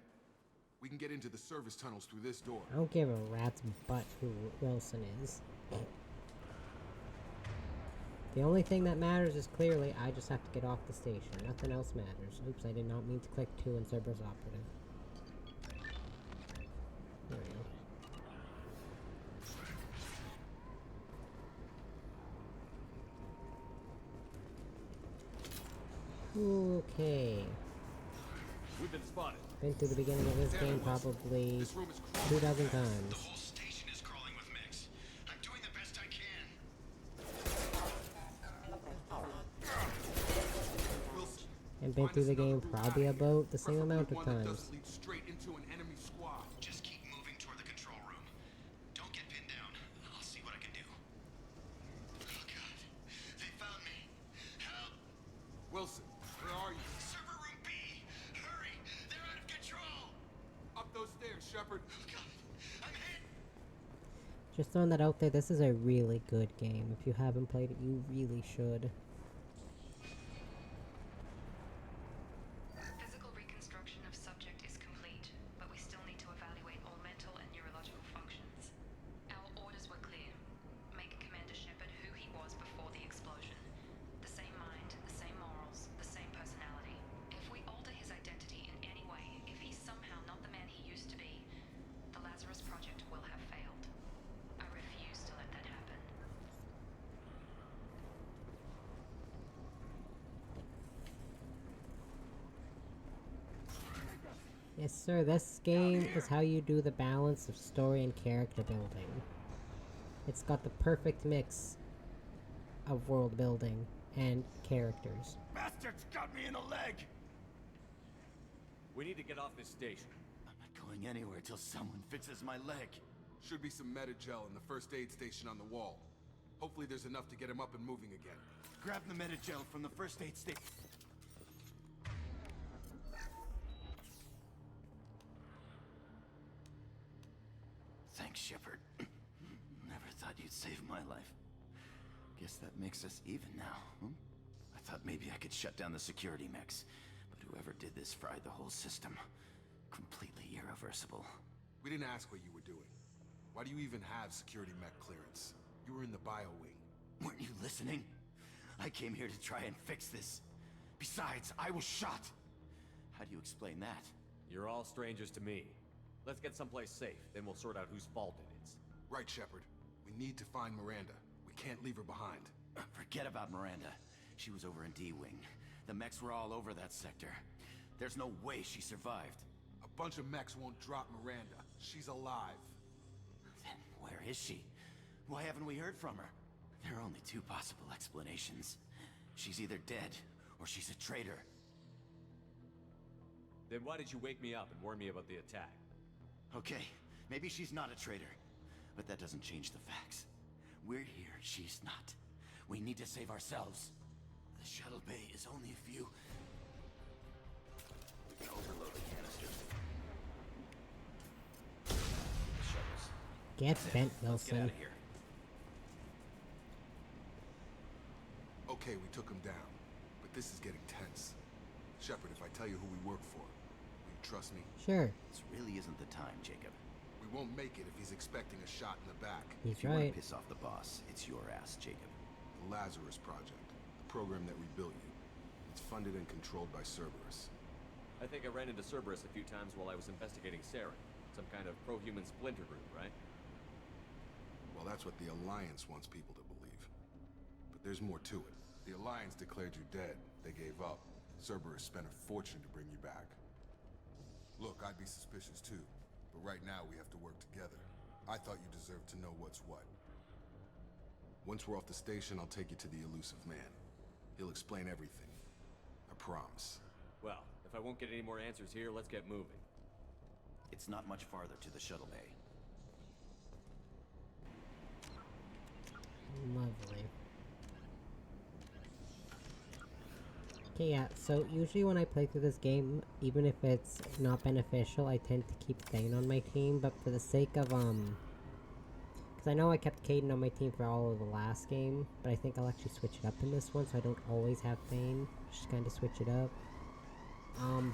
We can get into the service tunnels through this door. I don't give a rat's butt who Wilson is. The only thing that matters is clearly I just have to get off the station. Nothing else matters. Oops, I did not mean to click 2 in Cerberus Operative. There we go. Okay. We've been spotted. Been through the beginning of this game probably 2,000 times. The whole station is crawling with mechs. I'm doing the best I can. Wilson, And been through the game probably about the same amount of one that times. doesn't lead straight into an enemy squad. Just keep moving toward the control room. Don't get pinned down. I'll see what I can do. Oh god. They found me. Help! Wilson, where are you? Server room B! Hurry! They're out of control! Up those stairs, Shepard. Oh god. I'm hit! Just throwing that out there, this is a really good game. If you haven't played it, you really should. Physical reconstruction of subject is complete, but we still need to evaluate all mental and neurological functions. Our orders were clear. Make Commander Shepard who he was before the explosion. The same mind, the same morals, the same personality. If we alter his identity in any way, if he's somehow not the man he used to be, the Lazarus Project will have failed. I refuse to let that happen. Yes, sir, this game is how you do the balance of story and character building. It's got the perfect mix of world building and characters. Bastards got me in the leg! We need to get off this station. I'm not going anywhere till someone fixes my leg. Should be some medi-gel in the first aid station on the wall. Hopefully there's enough to get him up and moving again. Grab the medi-gel from the first aid station. Thanks, Shepard. Never thought you'd save my life. Guess that makes us even now, hmm? I thought maybe I could shut down the security mechs, but whoever did this fried the whole system. Completely irreversible. We didn't ask what you were doing. Why do you even have security mech clearance? You were in the bio wing. Weren't you listening? I came here to try and fix this. Besides, I was shot. How do you explain that? You're all strangers to me. Let's get someplace safe, then we'll sort out whose fault it is. Right, Shepard. We need to find Miranda. We can't leave her behind. Forget about Miranda. She was over in D-Wing. The mechs were all over that sector. There's no way she survived. A bunch of mechs won't drop Miranda. She's alive. Then where is she? Why haven't we heard from her? There are only two possible explanations. She's either dead, or she's a traitor. Then why did you wake me up and warn me about the attack? Okay, maybe she's not a traitor, but that doesn't change the facts. We're here, she's not. We need to save ourselves. The shuttle bay is only a few... We can overload the canisters. The shuttles. Get bent, Let's get out Wilson. of here. Okay, we took him down. But this is getting tense. Shepard, if I tell you who we work for, will you trust me? Sure, This really isn't the time, Jacob. We won't make it if he's expecting a shot in the back. he's If you want right. to piss off the boss, it's your ass, Jacob. The Lazarus Project, the program that rebuilt you. It's funded and controlled by Cerberus. I think I ran into Cerberus a few times while I was investigating Saren. Some kind of pro-human splinter group, right? Well, that's what the Alliance wants people to believe. But there's more to it. The Alliance declared you dead. They gave up. Cerberus spent a fortune to bring you back. Look, I'd be suspicious too. But right now we have to work together. I thought you deserved to know what's what. Once we're off the station, I'll take you to the elusive man. He'll explain everything. I promise. Well, if I won't get any more answers here, let's get moving. It's not much farther to the shuttle bay. Lovely. Okay, yeah, so usually when I play through this game, even if it's not beneficial, I tend to keep Thane on my team, but for the sake of, because I know I kept Caden on my team for all of the last game, but I think I'll actually switch it up in this one, so I don't always have Thane, just kind of switch it up.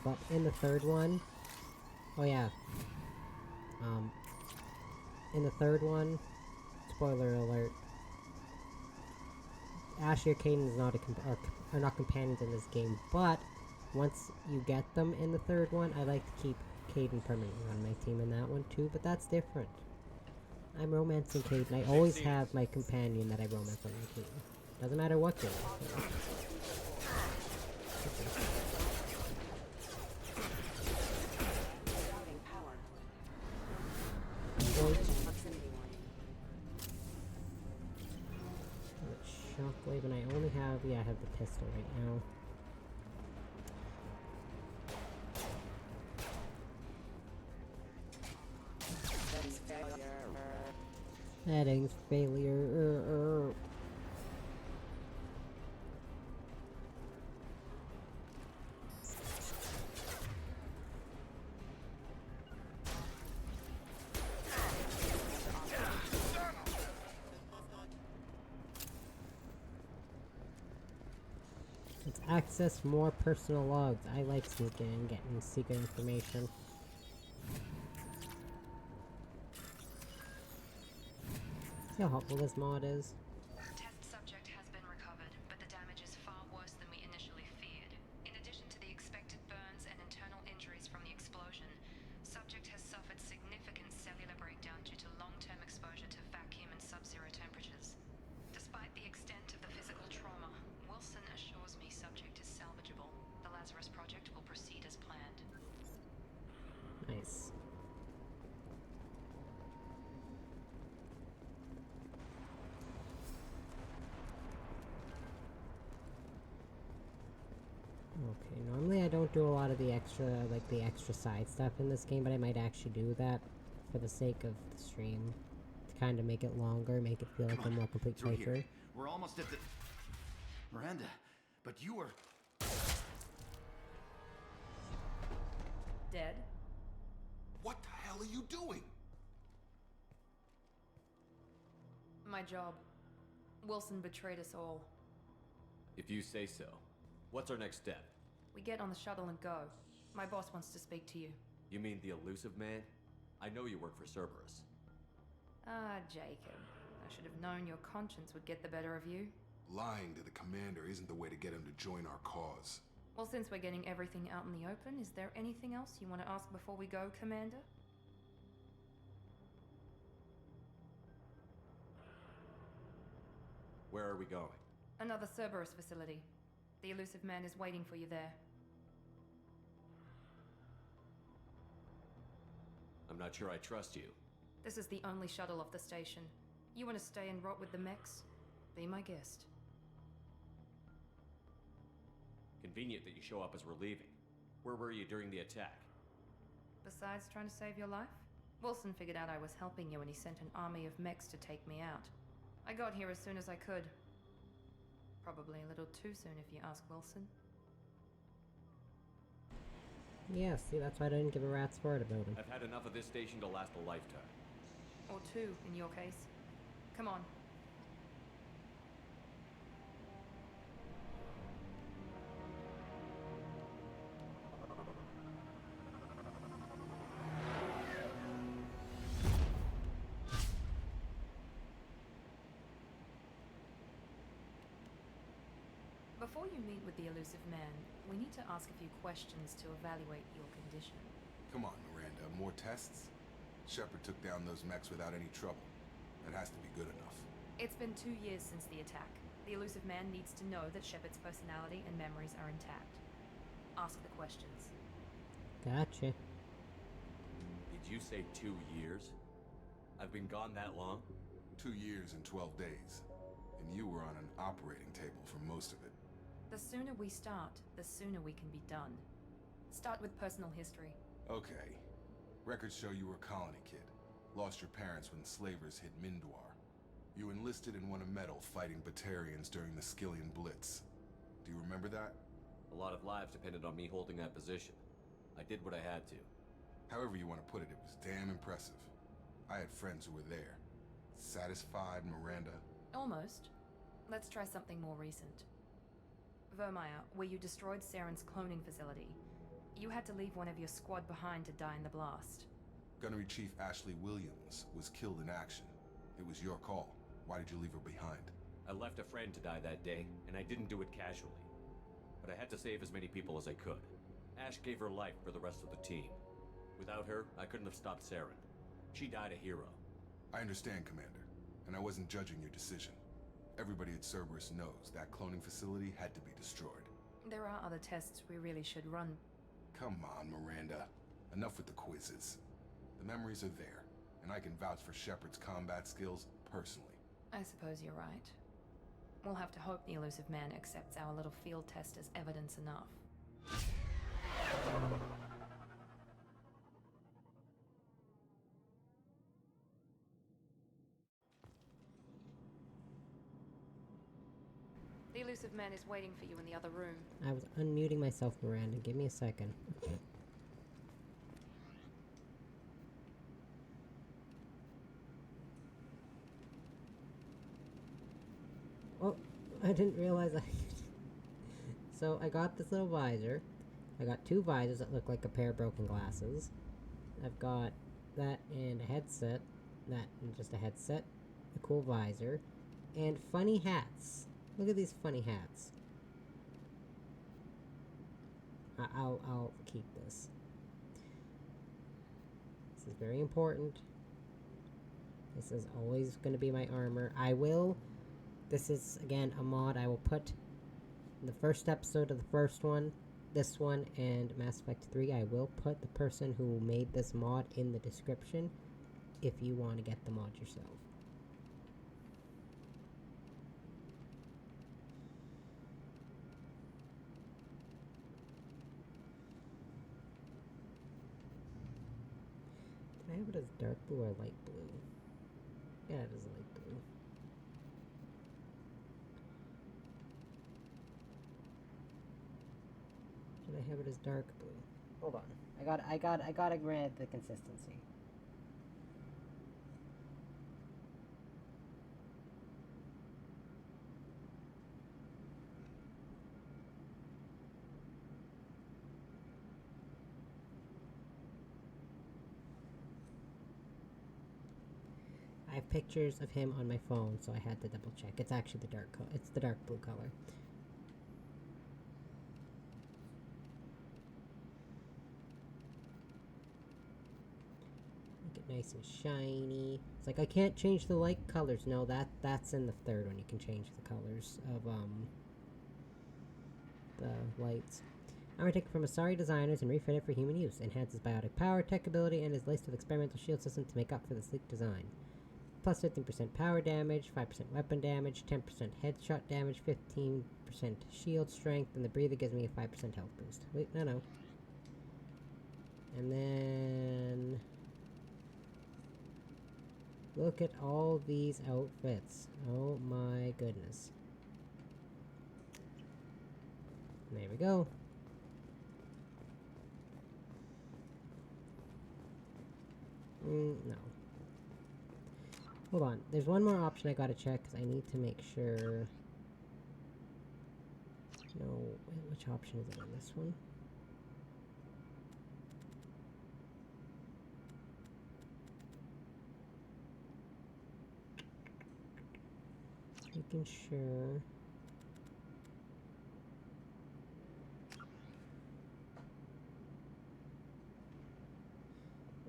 But in the third one, oh yeah, in the third one, spoiler alert, Ashley or Caden is not are not companions in this game, but once you get them in the third one, I like to keep Caden permanently on my team in that one too, but that's different. I'm romancing Caden. I always have my companion that I romance on my team. Doesn't matter what game. Shockwave, and I only have, yeah, I have the pistol right now. Settings failure. Let's access more personal logs. I like sneaking and getting secret information. See how helpful this mod is? Test subject has been recovered, but the damage is far worse than we initially feared. In addition to the expected burns and internal injuries from the explosion, subject has suffered significant cellular breakdown due to long-term exposure to vacuum and sub-zero temperatures. Despite the extent of the physical trauma, Wilson assures me subject is salvageable. The Lazarus project will proceed as planned. Nice. Okay, normally I don't do a lot of the extra, like the extra side stuff in this game, but I might actually do that for the sake of the stream. To kind of make it longer, make it feel like a more complete Through here. playthrough. We're almost at the... Miranda, but you were... Dead? What the hell are you doing? My job. Wilson betrayed us all. If you say so. What's our next step? We get on the shuttle and go. My boss wants to speak to you. You mean the elusive man? I know you work for Cerberus. Ah, Jacob. I should have known your conscience would get the better of you. Lying to the commander isn't the way to get him to join our cause. Well, since we're getting everything out in the open, is there anything else you want to ask before we go, Commander? Where are we going? Another Cerberus facility. The elusive man is waiting for you there. I'm not sure I trust you. This is the only shuttle off the station. You want to stay and rot with the mechs? Be my guest. Convenient that you show up as we're leaving. Where were you during the attack? Besides trying to save your life, Wilson figured out I was helping you and he sent an army of mechs to take me out. I got here as soon as I could. Probably a little too soon if you ask Wilson. Yeah, see, that's why I didn't give a rat's word about him. I've had enough of this station to last a lifetime. Or two, in your case. Come on. Before you meet with the elusive man, we need to ask a few questions to evaluate your condition. Come on, Miranda, more tests? Shepard took down those mechs without any trouble. That has to be good enough. It's been 2 years since the attack. The elusive man needs to know that Shepard's personality and memories are intact. Ask the questions. Gotcha. Did you say 2 years? I've been gone that long? 2 years and 12 days. And you were on an operating table for most of it. The sooner we start, the sooner we can be done. Start with personal history. Okay. Records show you were a colony kid. Lost your parents when slavers hit Mindwar. You enlisted and won a medal fighting Batarians during the Skillian Blitz. Do you remember that? A lot of lives depended on me holding that position. I did what I had to. However you want to put it, it was damn impressive. I had friends who were there. Satisfied, Miranda? Almost. Let's try something more recent. Vermeer, where you destroyed Saren's cloning facility. You had to leave one of your squad behind to die in the blast. Gunnery Chief Ashley Williams was killed in action. It was your call. Why did you leave her behind? I left a friend to die that day, and I didn't do it casually. But I had to save as many people as I could. Ash gave her life for the rest of the team. Without her, I couldn't have stopped Saren. She died a hero. I understand, Commander, and I wasn't judging your decision. Everybody at Cerberus knows that cloning facility had to be destroyed. There are other tests we really should run. Come on, Miranda. Enough with the quizzes. The memories are there, and I can vouch for Shepard's combat skills personally. I suppose you're right. We'll have to hope the elusive man accepts our little field test as evidence enough. The elusive man is waiting for you in the other room. I was unmuting myself, Miranda. Give me a second. Oh, I didn't realize I... So I got this little visor. I got 2 visors that look like a pair of broken glasses. I've got that and a headset. That and just a headset. A cool visor. And funny hats. Look at these funny hats. I'll keep this. This is very important. This is always going to be my armor. This is, again, a mod. I will put in the first episode of the first one, this one, and Mass Effect 3. I will put the person who made this mod in the description if you want to get the mod yourself. Did I have it as dark blue or light blue? Yeah, it is light blue. Did I have it as dark blue? Hold on. I gotta grant the consistency. I have pictures of him on my phone, so I had to double check. It's actually the it's the dark blue color. Make it nice and shiny. It's like I can't change the light colors. No, that's in the third one. You can change the colors of the lights. I'm taken from Asari designers and refit it for human use. Enhances biotic power, tech ability, and is laced with experimental shield system to make up for the sleek design. Plus 15% power damage, 5% weapon damage, 10% headshot damage, 15% shield strength, and the breather gives me a 5% health boost. Wait, no. And then... look at all these outfits. Oh my goodness. There we go. No. Hold on. There's one more option I gotta check, because I need to make sure... no, which option is it on this one? Making sure...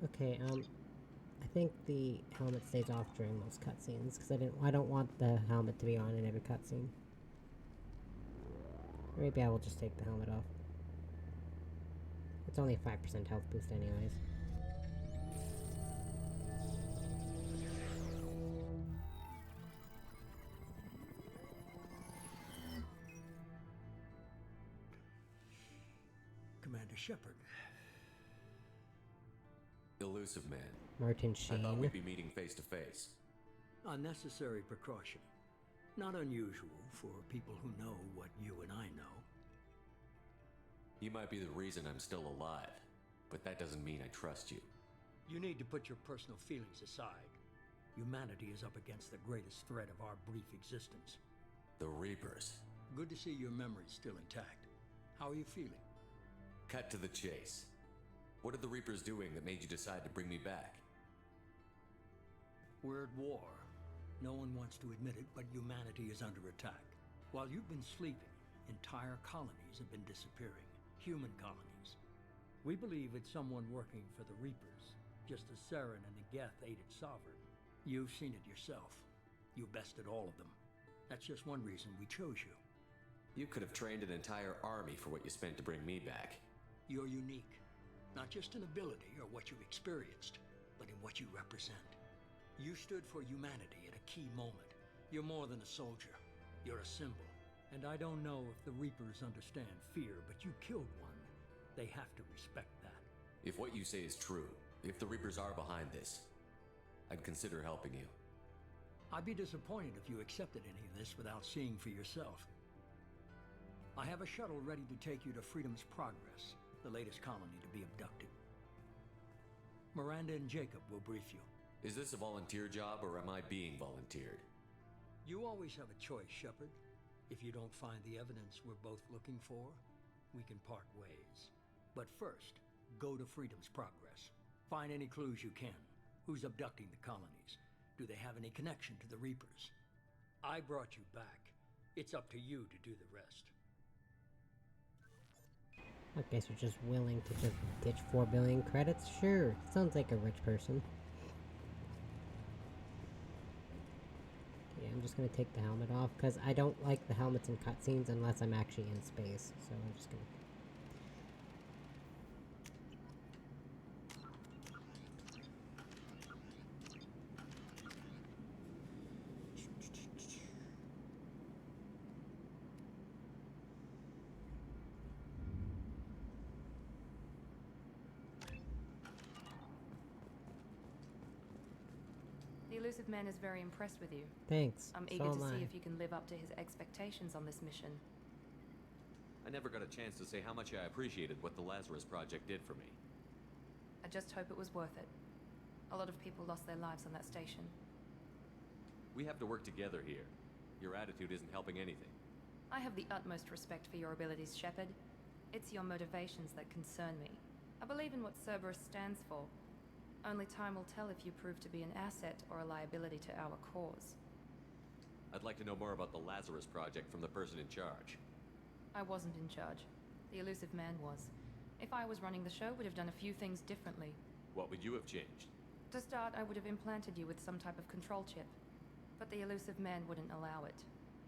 okay, I think the helmet stays off during most cutscenes, because I don't want the helmet to be on in every cutscene. Or maybe I will just take the helmet off. It's only a 5% health boost anyways. Commander Shepard. Elusive man. Martin I thought Sheen. we'd be meeting face to face. Unnecessary precaution. Not unusual for people who know what you and I know. You might be the reason I'm still alive, but that doesn't mean I trust you. You need to put your personal feelings aside. Humanity is up against the greatest threat of our brief existence. The Reapers. Good to see your memory's still intact. How are you feeling? Cut to the chase. What are the Reapers doing that made you decide to bring me back? We're at war. No one wants to admit it, but humanity is under attack. While you've been sleeping, entire colonies have been disappearing. Human colonies. We believe it's someone working for the Reapers, just as Saren and the Geth aided Sovereign. You've seen it yourself. You bested all of them. That's just one reason we chose you. You could have trained an entire army for what you spent to bring me back. You're unique. Not just in ability or what you've experienced, but in what you represent. You stood for humanity at a key moment. You're more than a soldier. You're a symbol. And I don't know if the Reapers understand fear, but you killed one. They have to respect that. If what you say is true, if the Reapers are behind this, I'd consider helping you. I'd be disappointed if you accepted any of this without seeing for yourself. I have a shuttle ready to take you to Freedom's Progress, the latest colony to be abducted. Miranda and Jacob will brief you. Is this a volunteer job, or am I being volunteered? You always have a choice, Shepard. If you don't find the evidence we're both looking for, we can part ways. But first, go to Freedom's Progress. Find any clues you can. Who's abducting the colonies? Do they have any connection to the Reapers? I brought you back. It's up to you to do the rest. Okay, so just willing to just ditch 4 billion credits? Sure, sounds like a rich person. Yeah, I'm just gonna take the helmet off, because I don't like the helmets in cutscenes unless I'm actually in space, so I'm just gonna... The elusive man is very impressed with you. Thanks. I'm so eager to am I. see if you can live up to his expectations on this mission. I never got a chance to say how much I appreciated what the Lazarus Project did for me. I just hope it was worth it. A lot of people lost their lives on that station. We have to work together here. Your attitude isn't helping anything. I have the utmost respect for your abilities, Shepard. It's your motivations that concern me. I believe in what Cerberus stands for. Only time will tell if you prove to be an asset or a liability to our cause. I'd like to know more about the Lazarus Project from the person in charge. I wasn't in charge. The elusive man was. If I was running the show, would have done a few things differently. What would you have changed? To start, I would have implanted you with some type of control chip. But the elusive man wouldn't allow it.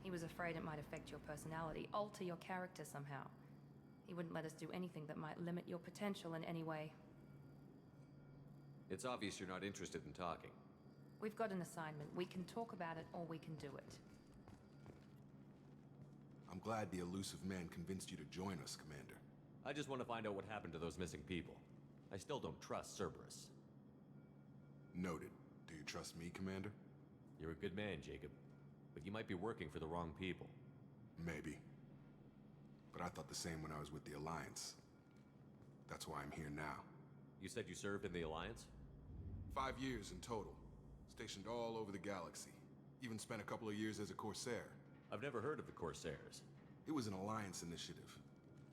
He was afraid it might affect your personality, alter your character somehow. He wouldn't let us do anything that might limit your potential in any way. It's obvious you're not interested in talking. We've got an assignment. We can talk about it, or we can do it. I'm glad the elusive man convinced you to join us, Commander. I just want to find out what happened to those missing people. I still don't trust Cerberus. Noted. Do you trust me, Commander? You're a good man, Jacob. But you might be working for the wrong people. Maybe. But I thought the same when I was with the Alliance. That's why I'm here now. You said you served in the Alliance? 5 years in total. Stationed all over the galaxy. Even spent a couple of years as a Corsair. I've never heard of the Corsairs. It was an Alliance initiative.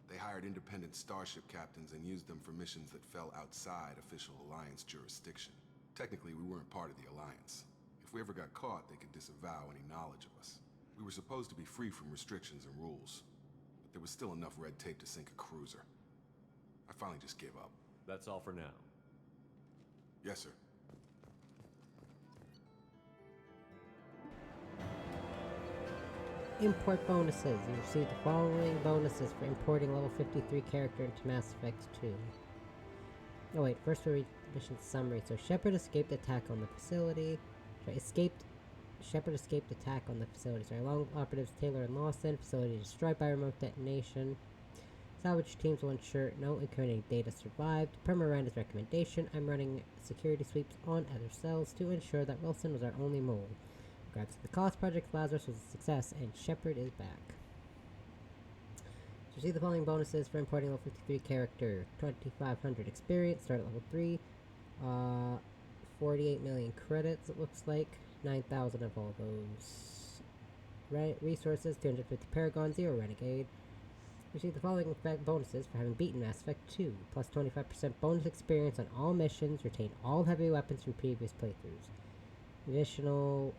They hired independent starship captains and used them for missions that fell outside official Alliance jurisdiction. Technically, we weren't part of the Alliance. If we ever got caught, they could disavow any knowledge of us. We were supposed to be free from restrictions and rules. But there was still enough red tape to sink a cruiser. I finally just gave up. That's all for now. Yes, sir. Import bonuses. You receive the following bonuses for importing level 53 character into Mass Effect 2. Oh wait, first we read mission summary. So Shepard escaped attack on the facility. Shepard escaped attack on the facility. Sorry, along with operatives Taylor and Lawson. Facility destroyed by remote detonation. Salvage teams will ensure no incriminating data survived. Per Miranda's recommendation, I'm running security sweeps on other cells to ensure that Wilson was our only mole. Regards to the cost, Project Lazarus was a success, and Shepard is back. So see the following bonuses for importing level 53 character. 2,500 experience, start at level 3. 48 million credits, it looks like. 9,000 of all those resources. 250 Paragon, 0 Renegade. Receive the following bonuses for having beaten Mass Effect 2. Plus 25% bonus experience on all missions. Retain all heavy weapons from previous playthroughs. Additional...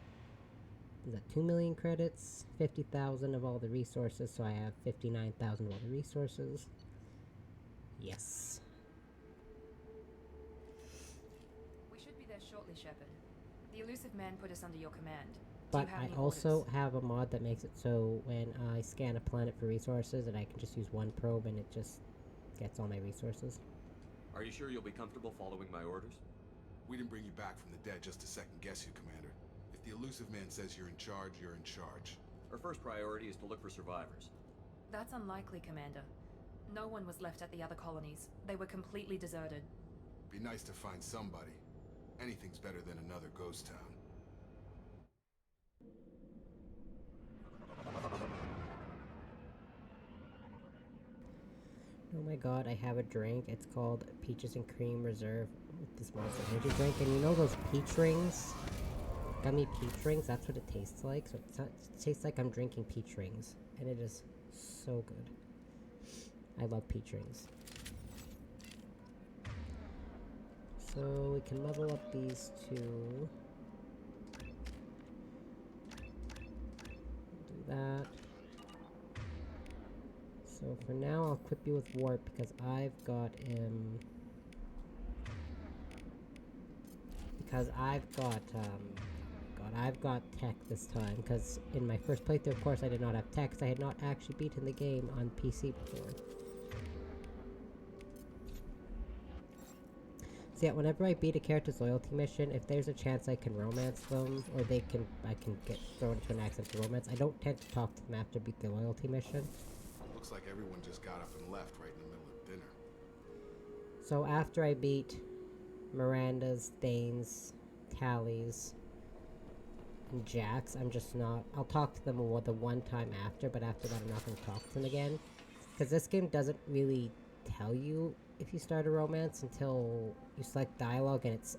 is that 2 million credits? 50,000 of all the resources, so I have 59,000 of all the resources. Yes. We should be there shortly, Shepard. The elusive man put us under your command. But I also have a mod that makes it so when I scan a planet for resources that I can just use one probe and it just gets all my resources. Are you sure you'll be comfortable following my orders? We didn't bring you back from the dead just to second guess you, Commander. If the elusive man says you're in charge, you're in charge. Our first priority is to look for survivors. That's unlikely, Commander. No one was left at the other colonies. They were completely deserted. Be nice to find somebody. Anything's better than another ghost town. Oh my god, I have a drink. It's called Peaches and Cream Reserve with this monster energy drink. And you know those peach rings? gummy peach rings. That's what it tastes like. So it tastes like I'm drinking peach rings. And it is so good. I love peach rings. So we can level up these two. Do that. So for now, I'll equip you with warp because I've got I've got tech this time, because in my first playthrough, of course, I did not have tech, because I had not actually beaten the game on PC before. So yeah, whenever I beat a character's loyalty mission, if there's a chance I can romance them, or I can get thrown into an accidental romance, I don't tend to talk to them after I beat their loyalty mission. Looks like everyone just got up and left right in the middle of dinner. So after I beat Miranda's, Dane's, Tally's, and Jack's, I'll talk to them the one time after, but after that I'm not going to talk to them again. Because this game doesn't really tell you if you start a romance until you select dialogue and it's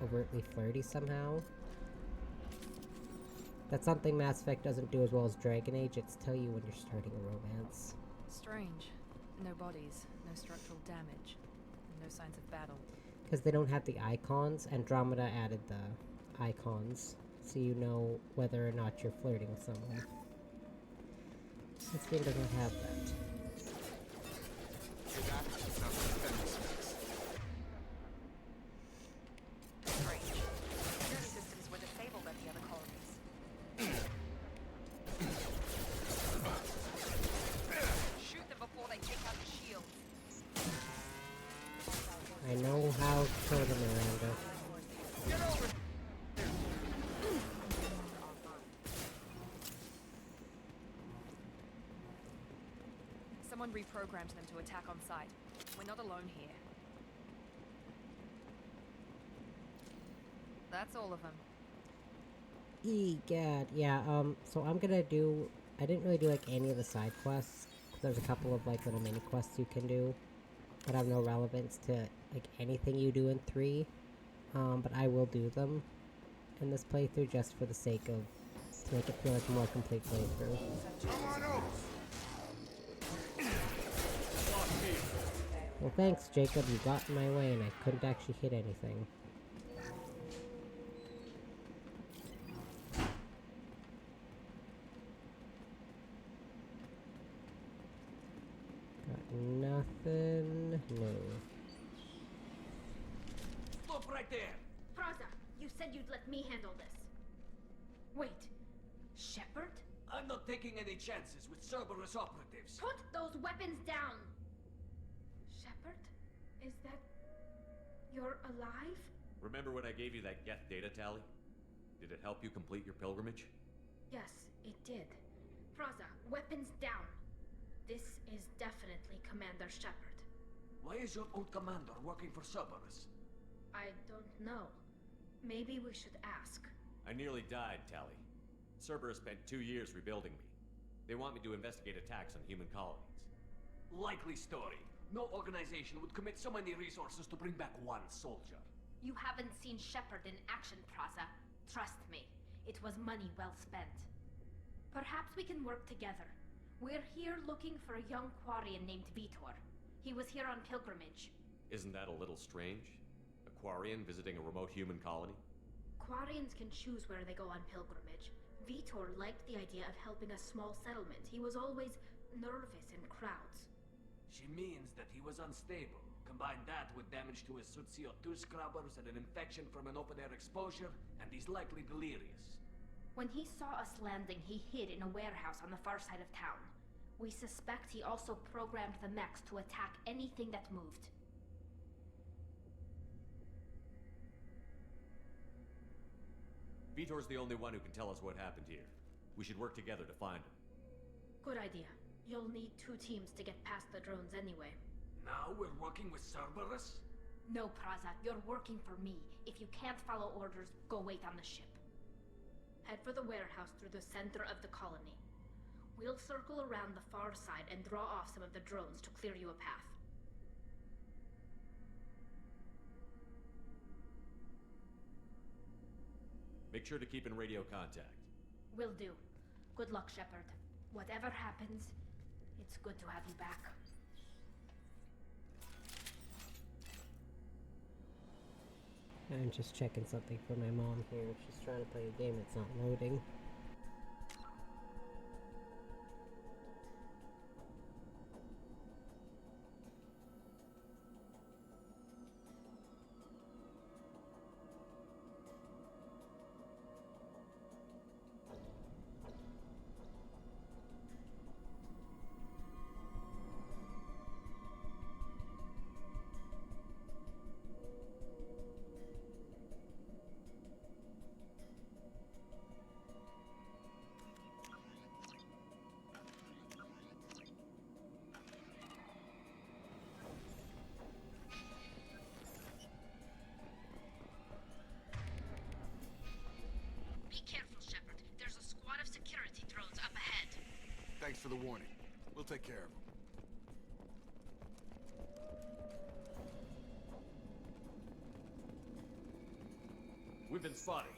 overtly flirty somehow. That's something Mass Effect doesn't do as well as Dragon Age, it's tell you when you're starting a romance. Strange. No bodies, no structural damage, no signs of battle. Because they don't have the icons, Andromeda added the icons, so you know whether or not you're flirting with someone. This game doesn't have that. Strange. Security systems were disabled at the other colonies. Shoot them before they take out the shields. I know how to kill them, Miranda. Get over! Someone reprogrammed them to attack on sight. We're not alone here. That's all of them. Egad, yeah, so I'm gonna do, I didn't really do, like, any of the side quests. There's a couple of, like, little mini quests you can do that have no relevance to, like, anything you do in 3. But I will do them in this playthrough just for the sake of, to make it feel like a more complete playthrough. Come on over. Well, thanks, Jacob. You got in my way and I couldn't actually hit anything. Got nothing new. Stop right there! Praza, you said you'd let me handle this. Wait, Shepard? I'm not taking any chances with Cerberus operatives. Put those weapons down! Shepard? Is that... you're alive? Remember when I gave you that Geth data tally? Did it help you complete your pilgrimage? Yes, it did. Praza, weapons down. This is definitely Commander Shepard. Why is your old commander working for Cerberus? I don't know. Maybe we should ask. I nearly died, Tally. Cerberus spent 2 years rebuilding me. They want me to investigate attacks on human colonies. Likely story. No organization would commit so many resources to bring back one soldier. You haven't seen Shepard in action, Praza. Trust me, it was money well spent. Perhaps we can work together. We're here looking for a young Quarian named Vitor. He was here on pilgrimage. Isn't that a little strange? A Quarian visiting a remote human colony? Quarians can choose where they go on pilgrimage. Vitor liked the idea of helping a small settlement. He was always nervous in crowds. She means that he was unstable. Combine that with damage to his CO2 scrubbers and an infection from an open-air exposure, and he's likely delirious. When he saw us landing, he hid in a warehouse on the far side of town. We suspect he also programmed the mechs to attack anything that moved. Vitor's the only one who can tell us what happened here. We should work together to find him. Good idea. You'll need 2 teams to get past the drones anyway. Now we're working with Cerberus? No, Praza, you're working for me. If you can't follow orders, go wait on the ship. Head for the warehouse through the center of the colony. We'll circle around the far side and draw off some of the drones to clear you a path. Make sure to keep in radio contact. Will do. Good luck, Shepard. Whatever happens, it's good to have you back. I'm just checking something for my mom here. She's trying to play a game that's not loading. Be careful, Shepard. There's a squad of security drones up ahead. Thanks for the warning. We'll take care of them. We've been spotted.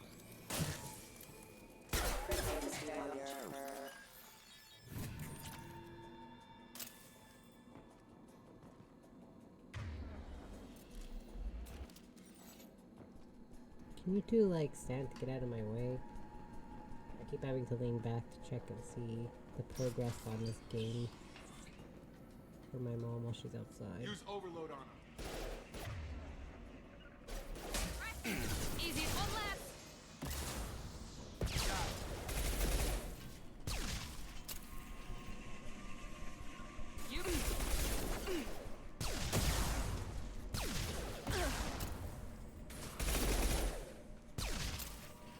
Can you two, like, stand to get out of my way? I keep having to lean back to check and see the progress on this game for my mom while she's outside. Use overload on them. Easy, one left. You.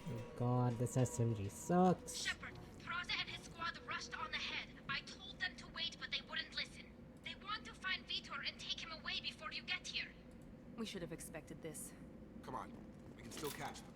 Oh god, this SMG sucks. Shepard, Praza and his squad rushed on ahead. I told them to wait, but they wouldn't listen. They want to find Vitor and take him away before you get here. We should have expected this. Come on. We can still catch them.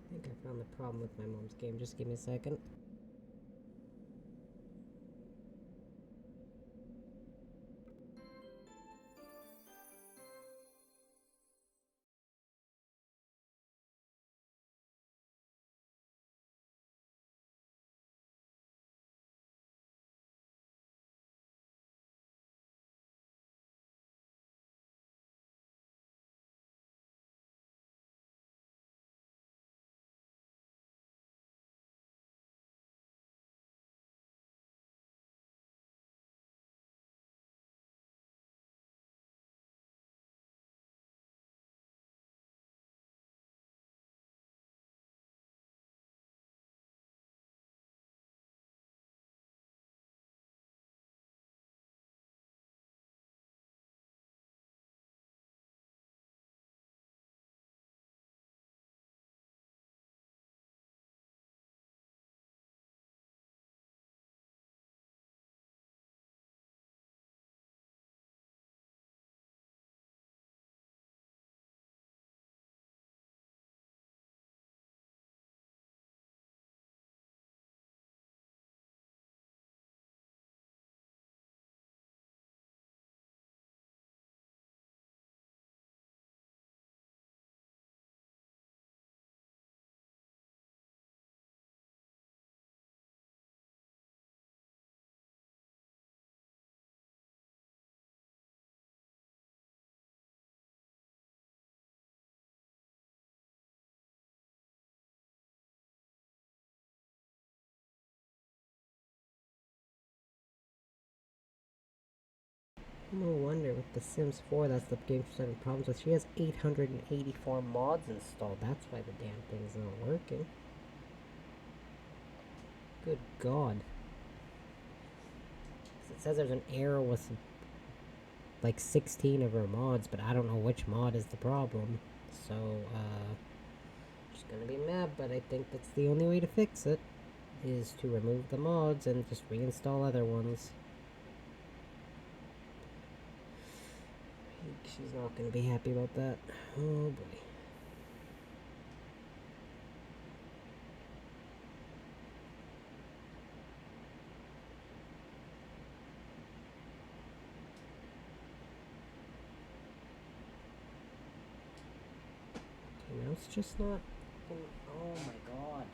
I think I found the problem with my mom's game. Just give me a second. No wonder with The Sims 4, that's the game she's having problems with. She has 884 mods installed. That's why the damn thing's not working. Good God. It says there's an error with like 16 of her mods, but I don't know which mod is the problem. So, just gonna be mad, but I think that's the only way to fix it, is to remove the mods and just reinstall other ones. She's not gonna be happy about that. Oh boy. Okay, now it's just not... Oh my God.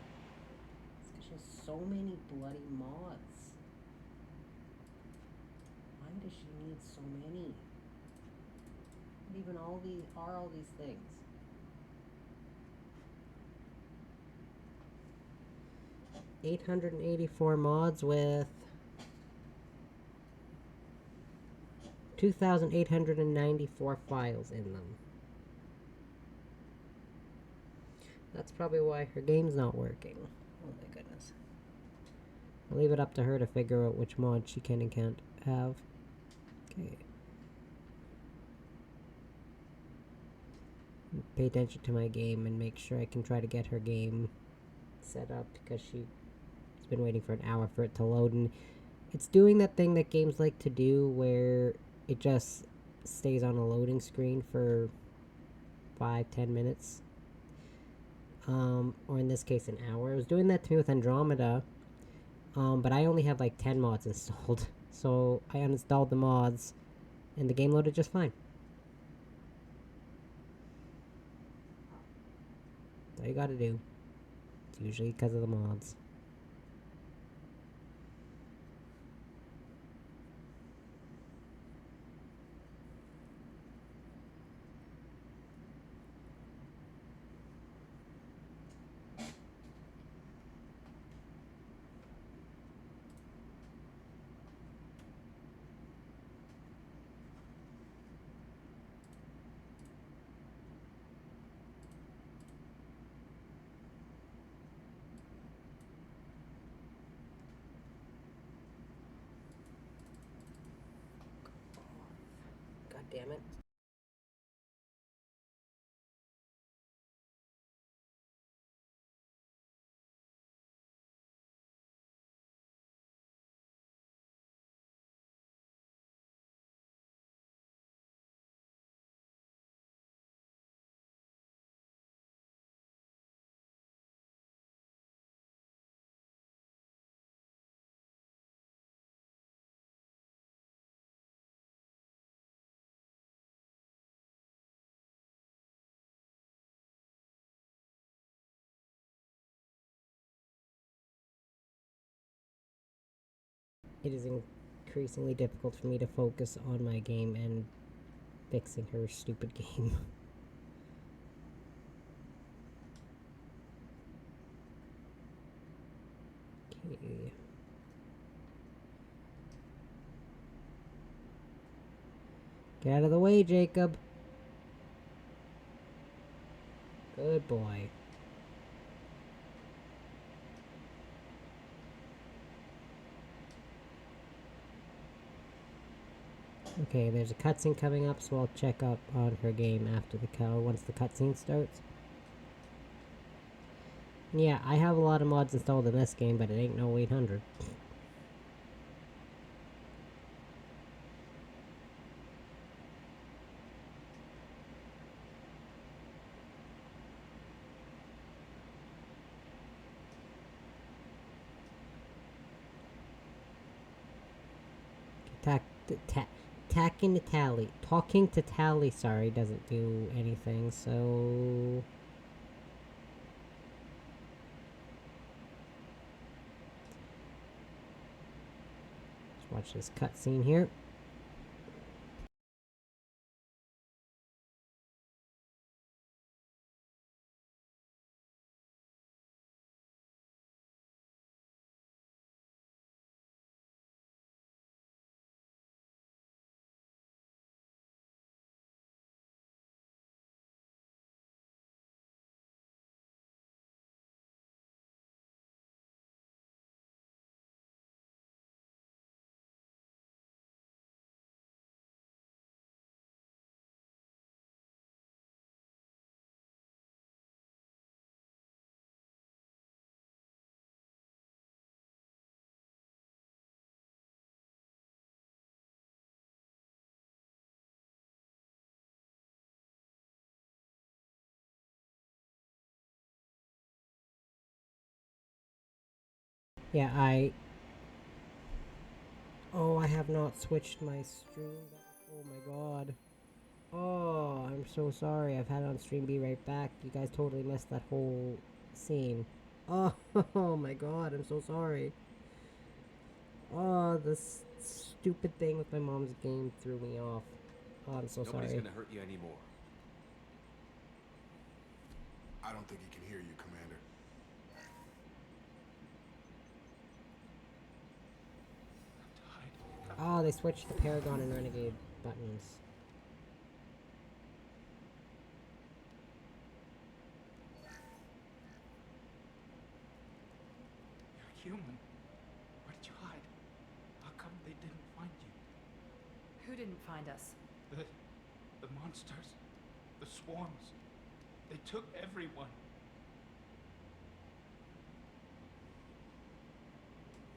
It's because she has so many bloody mods. Why does she need so many? What even all these things? $884 mods with 2,894 files in them. That's probably why her game's not working. Oh my goodness. I'll leave it up to her to figure out which mod she can and can't have. Okay. Pay attention to my game and make sure I can try to get her game set up, because she's been waiting for an hour for it to load, and it's doing that thing that games like to do where it just stays on a loading screen for 5-10 minutes. Or in this case an hour. It was doing that to me with Andromeda, but I only have like 10 mods installed. So I uninstalled the mods and the game loaded just fine. That's all you gotta do. It's usually because of the mods. God damn it. It is increasingly difficult for me to focus on my game and fixing her stupid game. Okay. Get out of the way, Jacob. Good boy. Okay, there's a cutscene coming up, so I'll check up on her game after once the cutscene starts. Yeah, I have a lot of mods installed in this game, but it ain't no 800. Talking to Tally, sorry, doesn't do anything, so... Let's watch this cutscene here. Yeah, Oh, I have not switched my stream back. Oh my god. Oh, I'm so sorry. I've had it on stream. Be right back. You guys totally missed that whole scene. Oh, oh my god. I'm so sorry. Oh, this stupid thing with my mom's game threw me off. Oh, I'm so Nobody's sorry. gonna hurt you anymore. I don't think he can hear you, Commander. Oh, they switched the Paragon and Renegade buttons. You're human. Where did you hide? How come they didn't find you? Who didn't find us? The monsters. The swarms. They took everyone.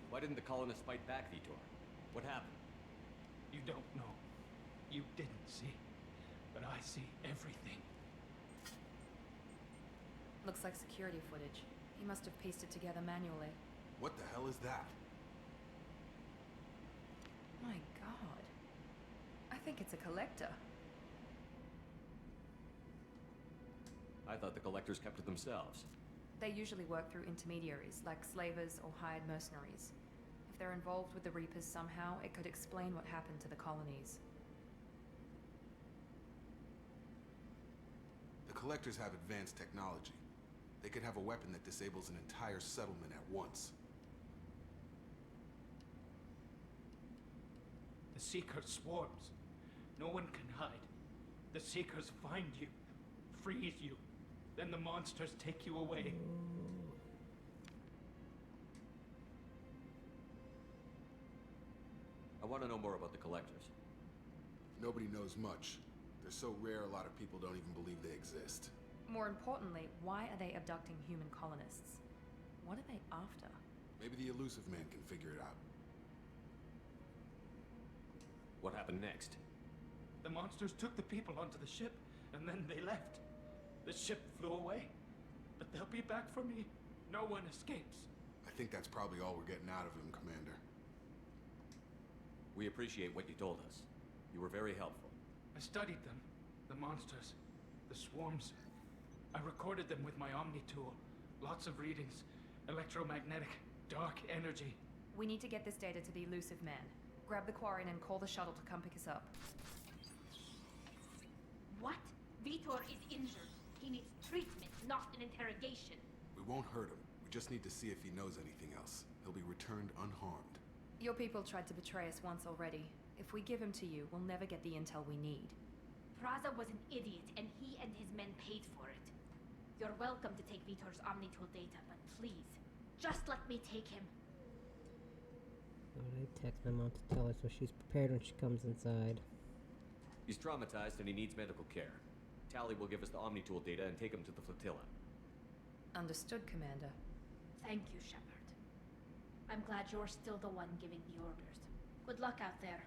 Why didn't the colonists fight back, Vitor? What happened? You don't know. You didn't see. But I see everything. Looks like security footage. He must have pieced it together manually. What the hell is that? My god. I think it's a collector. I thought the collectors kept it themselves. They usually work through intermediaries, like slavers or hired mercenaries. If they're involved with the Reapers somehow, it could explain what happened to the colonies. The collectors have advanced technology. They could have a weapon that disables an entire settlement at once. The Seeker swarms. No one can hide. The Seekers find you, freeze you. Then the monsters take you away. I want to know more about the collectors. Nobody knows much. They're so rare, a lot of people don't even believe they exist. More importantly, why are they abducting human colonists? What are they after? Maybe the elusive man can figure it out. What happened next? The monsters took the people onto the ship, and then they left. The ship flew away. But they'll be back for me. No one escapes. I think that's probably all we're getting out of him, Commander. We appreciate what you told us. You were very helpful. I studied them. The monsters. The swarms. I recorded them with my Omni tool. Lots of readings. Electromagnetic. Dark energy. We need to get this data to the elusive man. Grab the Quarren and call the shuttle to come pick us up. What? Vitor is injured. He needs treatment, not an interrogation. We won't hurt him. We just need to see if he knows anything else. He'll be returned unharmed. Your people tried to betray us once already. If we give him to you, we'll never get the intel we need. Praza was an idiot, and he and his men paid for it. You're welcome to take Vitor's Omnitool data, but please, just let me take him. I text my mom to tell her so she's prepared when she comes inside. He's traumatized and he needs medical care. Tally will give us the Omnitool data and take him to the flotilla. Understood, Commander. Thank you, Shepard. I'm glad you're still the one giving the orders. Good luck out there.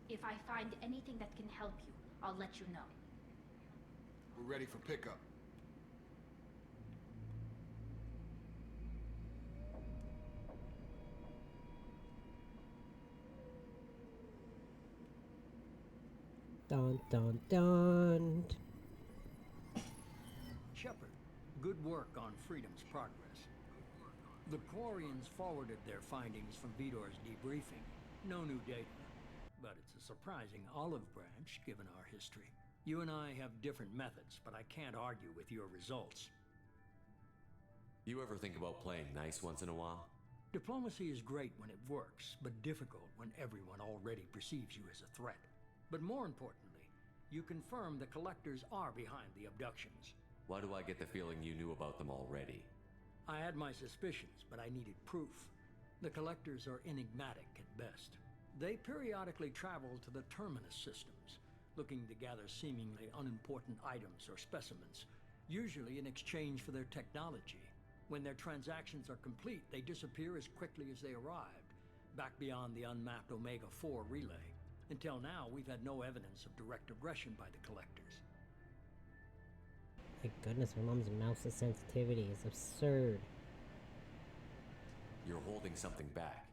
If I find anything that can help you, I'll let you know. We're ready for pickup. Dun dun dun. Shepard, good work on Freedom's progress. The Quarians forwarded their findings from Vitor's debriefing. No new data, but it's a surprising olive branch given our history. You and I have different methods, but I can't argue with your results. You ever think about playing nice once in a while? Diplomacy is great when it works, but difficult when everyone already perceives you as a threat. But more importantly, you confirm the collectors are behind the abductions. Why do I get the feeling you knew about them already? I had my suspicions, but I needed proof. The collectors are enigmatic at best. They periodically travel to the terminus systems, looking to gather seemingly unimportant items or specimens, usually in exchange for their technology. When their transactions are complete, they disappear as quickly as they arrived, back beyond the unmapped Omega-4 relay. Until now, we've had no evidence of direct aggression by the collectors. My goodness, my mom's mouse's sensitivity is absurd. You're holding something back.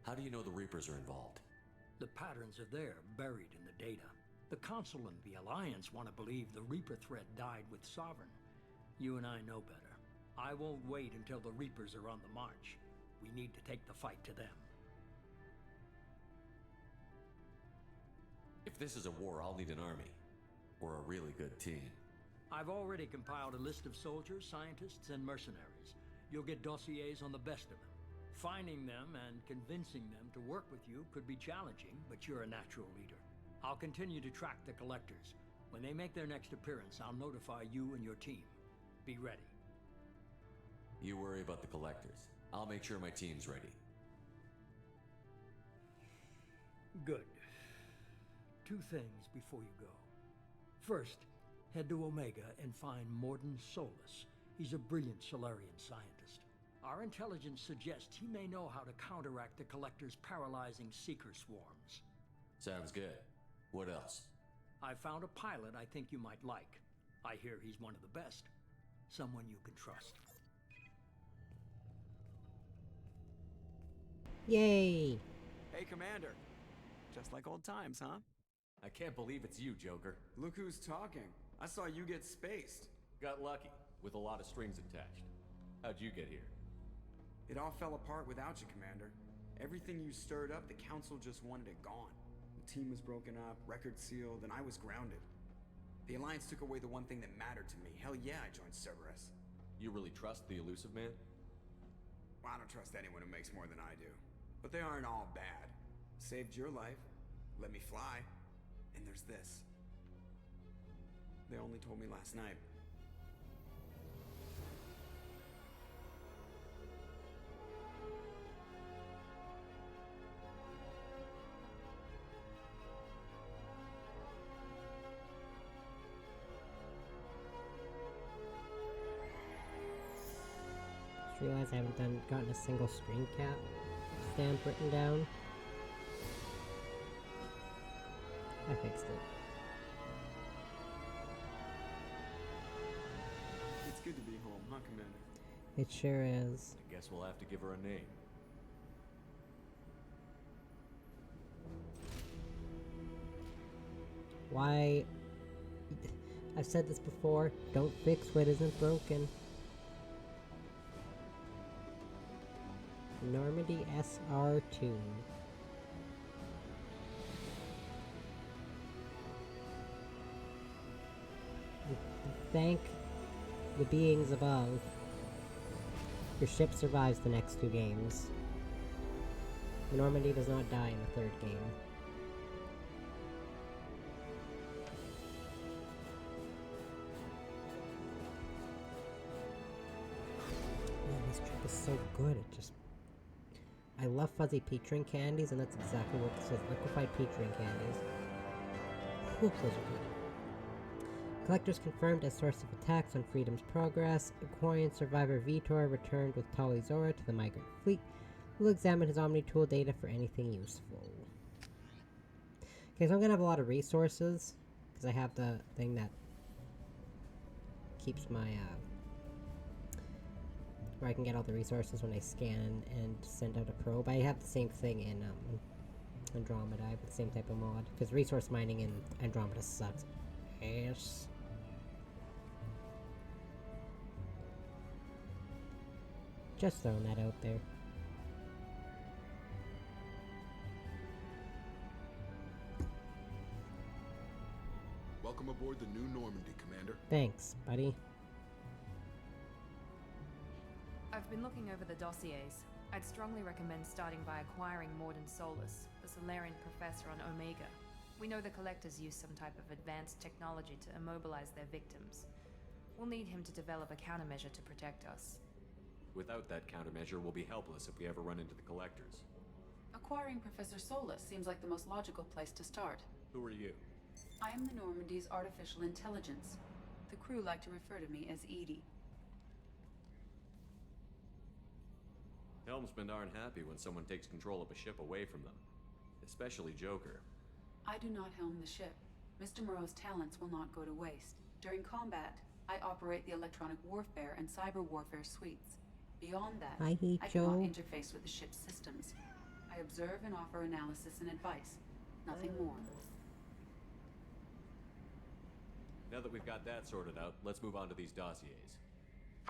How do you know the Reapers are involved? The patterns are there, buried in the data. The Council and the Alliance want to believe the Reaper threat died with Sovereign. You and I know better. I won't wait until the Reapers are on the march. We need to take the fight to them. If this is a war, I'll need an army. Or a really good team. I've already compiled a list of soldiers, scientists, and mercenaries. You'll get dossiers on the best of them. Finding them and convincing them to work with you could be challenging, but you're a natural leader. I'll continue to track the collectors. When they make their next appearance, I'll notify you and your team. Be ready. You worry about the collectors. I'll make sure my team's ready. Good. 2 things before you go. First, head to Omega and find Morden Solus. He's a brilliant Solarian scientist. Our intelligence suggests he may know how to counteract the Collector's paralyzing Seeker swarms. Sounds good. What else? I found a pilot I think you might like. I hear he's one of the best. Someone you can trust. Yay! Hey, Commander. Just like old times, huh? I can't believe it's you, Joker. Look who's talking. I saw you get spaced. Got lucky, with a lot of strings attached. How'd you get here? It all fell apart without you, Commander. Everything you stirred up, the Council just wanted it gone. The team was broken up, record sealed, and I was grounded. The Alliance took away the one thing that mattered to me. Hell yeah, I joined Cerberus. You really trust the Elusive Man? Well, I don't trust anyone who makes more than I do. But they aren't all bad. Saved your life, let me fly, and there's this. They only told me last night. Just realized I haven't gotten a single screen cap stamp written down. I fixed it. It's good to be home, huh, Commander? It sure is. I guess we'll have to give her a name. Why? I've said this before, don't fix what isn't broken. Normandy SR2. Thank the beings above. Your ship survives the next 2 games. Normandy does not die in the 3rd game. Man, this trip is so good. It just... I love fuzzy peach ring candies, and that's exactly what this is. Liquefied peach ring candies. Oops, those are good. Collectors confirmed as source of attacks on Freedom's Progress. Aquarian survivor Vitor returned with Tali Zora to the migrant fleet. We'll examine his Omni tool data for anything useful. Okay, so I'm gonna have a lot of resources because I have the thing that keeps my where I can get all the resources when I scan and send out a probe. I have the same thing in Andromeda. I have the same type of mod because resource mining in Andromeda sucks. Yes. Just throwing that out there. Welcome aboard the new Normandy, Commander. Thanks, buddy. I've been looking over the dossiers. I'd strongly recommend starting by acquiring Morden Solus, the Solarian professor on Omega. We know the Collectors use some type of advanced technology to immobilize their victims. We'll need him to develop a countermeasure to protect us. Without that countermeasure, we'll be helpless if we ever run into the Collectors. Acquiring Professor Solus seems like the most logical place to start. Who are you? I am the Normandy's artificial intelligence. The crew like to refer to me as Edie. Helmsmen aren't happy when someone takes control of a ship away from them. Especially Joker. I do not helm the ship. Mr. Moreau's talents will not go to waste. During combat, I operate the electronic warfare and cyber warfare suites. Beyond that, Hi, I cannot Hicho. interface with the ship's systems. I observe and offer analysis and advice. Nothing more. Now that we've got that sorted out, let's move on to these dossiers.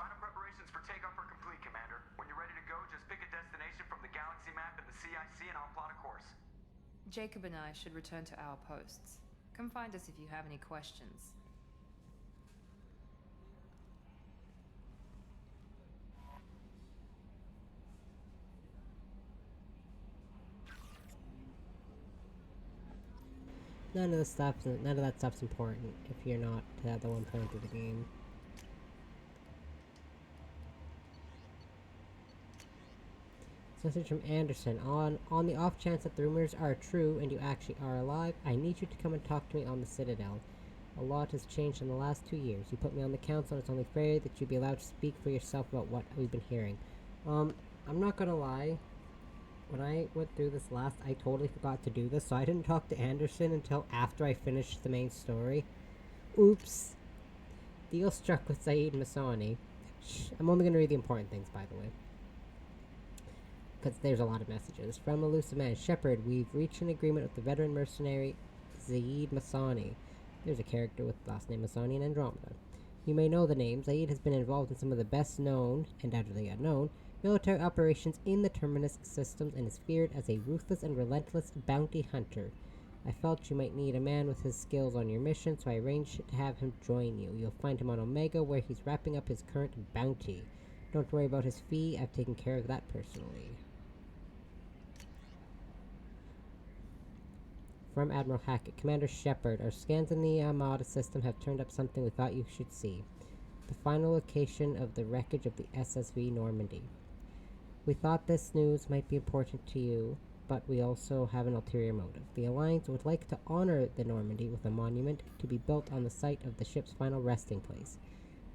Final preparations for takeoff are complete, Commander. When you're ready to go, just pick a destination from the galaxy map and the CIC and I'll plot a course. Jacob and I should return to our posts. Come find us if you have any questions. None of that stuff's important if you're not the one playing through the game. Message from Anderson. On the off chance that the rumors are true and you actually are alive, I need you to come and talk to me on the Citadel. A lot has changed in the last 2 years. You put me on the council and it's only fair that you be allowed to speak for yourself about what we've been hearing. I'm not gonna lie. When I went through this last, I totally forgot to do this, so I didn't talk to Anderson until after I finished the main story. Oops. Deal struck with Saeed Masani. I'm only gonna read the important things, by the way, because there's a lot of messages. From Elusive Man, Shepard, we've reached an agreement with the veteran mercenary Zaid Masani. There's a character with the last name Masani in Andromeda. You may know the name. Zaid has been involved in some of the best known, undoubtedly unknown, military operations in the Terminus systems and is feared as a ruthless and relentless bounty hunter. I felt you might need a man with his skills on your mission, so I arranged to have him join you. You'll find him on Omega, where he's wrapping up his current bounty. Don't worry about his fee. I've taken care of that personally. From Admiral Hackett, Commander Shepard, our scans in the Armada system have turned up something we thought you should see. The final location of the wreckage of the SSV Normandy. We thought this news might be important to you, but we also have an ulterior motive. The Alliance would like to honor the Normandy with a monument to be built on the site of the ship's final resting place.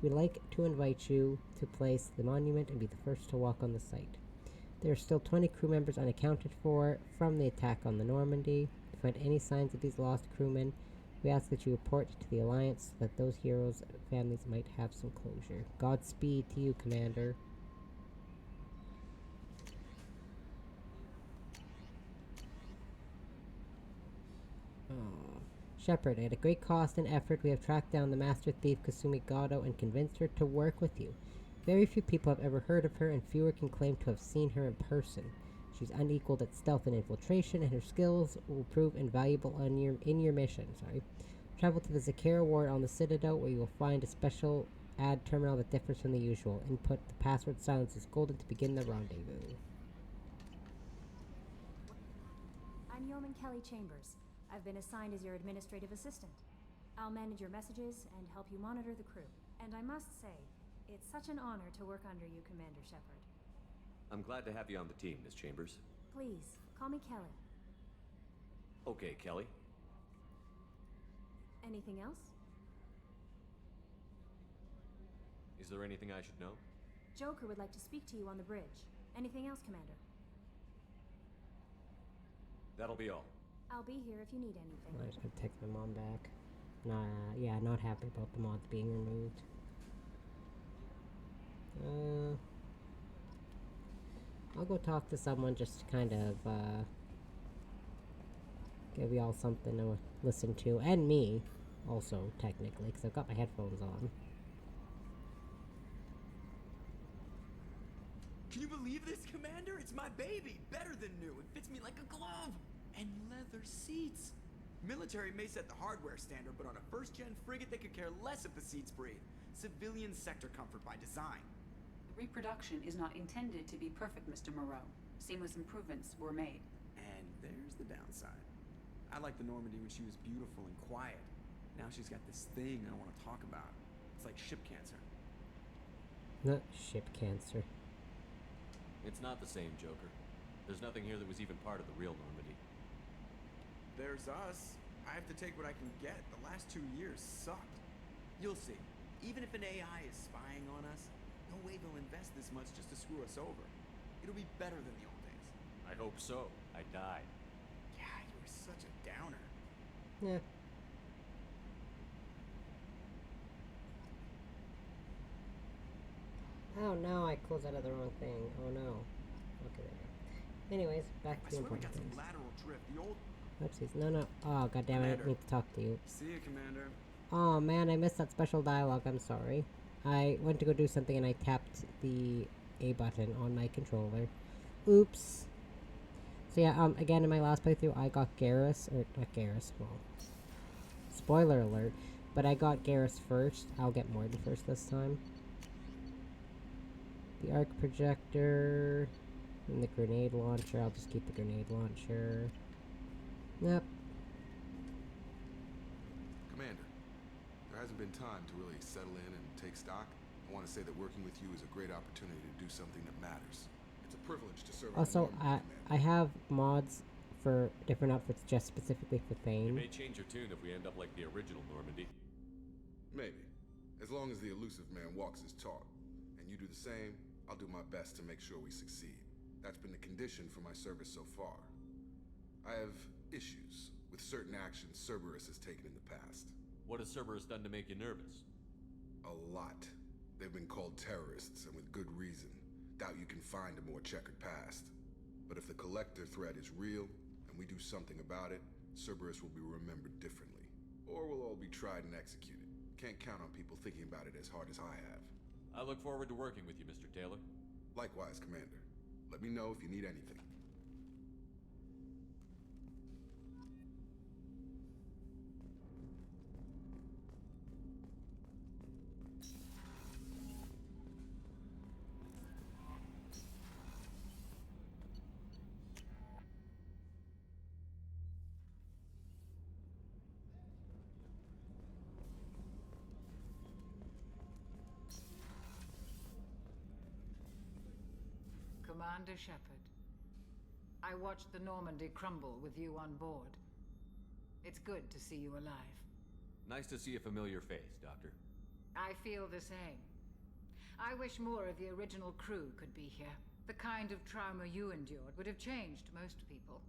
We'd like to invite you to place the monument and be the first to walk on the site. There are still 20 crew members unaccounted for from the attack on the Normandy. If you find any signs of these lost crewmen, we ask that you report to the Alliance so that those heroes' families might have some closure. Godspeed to you, Commander. Shepard, at a great cost and effort, we have tracked down the master thief Kasumi Gado and convinced her to work with you. Very few people have ever heard of her, and fewer can claim to have seen her in person. She's unequaled at stealth and infiltration, and her skills will prove invaluable in your mission. Travel to the Zakera ward on the Citadel, where you will find a special ad terminal that differs from the usual. Input the password Silence Golden to begin the rendezvous. I'm Yeoman Kelly Chambers. I've been assigned as your administrative assistant. I'll manage your messages and help you monitor the crew. And I must say, it's such an honor to work under you, Commander Shepard. I'm glad to have you on the team, Miss Chambers. Please, call me Kelly. Okay, Kelly. Anything else? Is there anything I should know? Joker would like to speak to you on the bridge. Anything else, Commander? That'll be all. I'll be here if you need anything. I just gotta text my mom back. Yeah, not happy about the mods being removed. I'll go talk to someone just to kind of, give y'all something to listen to. And me, also, technically, because I've got my headphones on. Can you believe this, Commander? It's my baby! Better than new. It fits me like a glove! And leather seats! Military may set the hardware standard, but on a first-gen frigate, they could care less if the seats breathe. Civilian sector comfort by design. The reproduction is not intended to be perfect, Mr. Moreau. Seamless improvements were made. And there's the downside. I liked the Normandy when she was beautiful and quiet. Now she's got this thing I don't want to talk about. It's like ship cancer. Not ship cancer. It's not the same, Joker. There's nothing here that was even part of the real Normandy. There's us. I have to take what I can get. The last 2 years sucked. You'll see. Even if an AI is spying on us, no way they'll invest this much just to screw us over. It'll be better than the old days. I hope so. I died. Yeah, you were such a downer. Yeah. Oh no, I closed out of the wrong thing. Oh no. Okay, there we go. Anyways, back to the important things. Lateral drift. The old. Oopsies. No, no. Oh, goddammit, I didn't need to talk to you. See you, Commander. Oh man, I missed that special dialogue. I'm sorry. I went to go do something and I tapped the A button on my controller. Oops. So yeah, again, in my last playthrough, I got Garrus, or not Garrus, well, spoiler alert, but I got Garrus first. I'll get Morty first this time. The arc projector, and the grenade launcher. I'll just keep the grenade launcher. Yep. Commander, there hasn't been time to really settle in and take stock. I want to say that working with you is a great opportunity to do something that matters. It's a privilege to serve. Also, I have mods for different outfits just specifically for Thane. You may change your tune if we end up like the original Normandy. Maybe. As long as the elusive man walks his talk, and you do the same, I'll do my best to make sure we succeed. That's been the condition for my service so far. I have issues with certain actions Cerberus has taken in the past. What has Cerberus done to make you nervous? A lot. They've been called terrorists, and with good reason. Doubt you can find a more checkered past. But if the Collector threat is real, and we do something about it, Cerberus will be remembered differently. Or we'll all be tried and executed. Can't count on people thinking about it as hard as I have. I look forward to working with you, Mr. Taylor. Likewise, Commander. Let me know if you need anything. Commander Shepard, I watched the Normandy crumble with you on board. It's good to see you alive. Nice to see a familiar face, Doctor. I feel the same. I wish more of the original crew could be here. The kind of trauma you endured would have changed most people.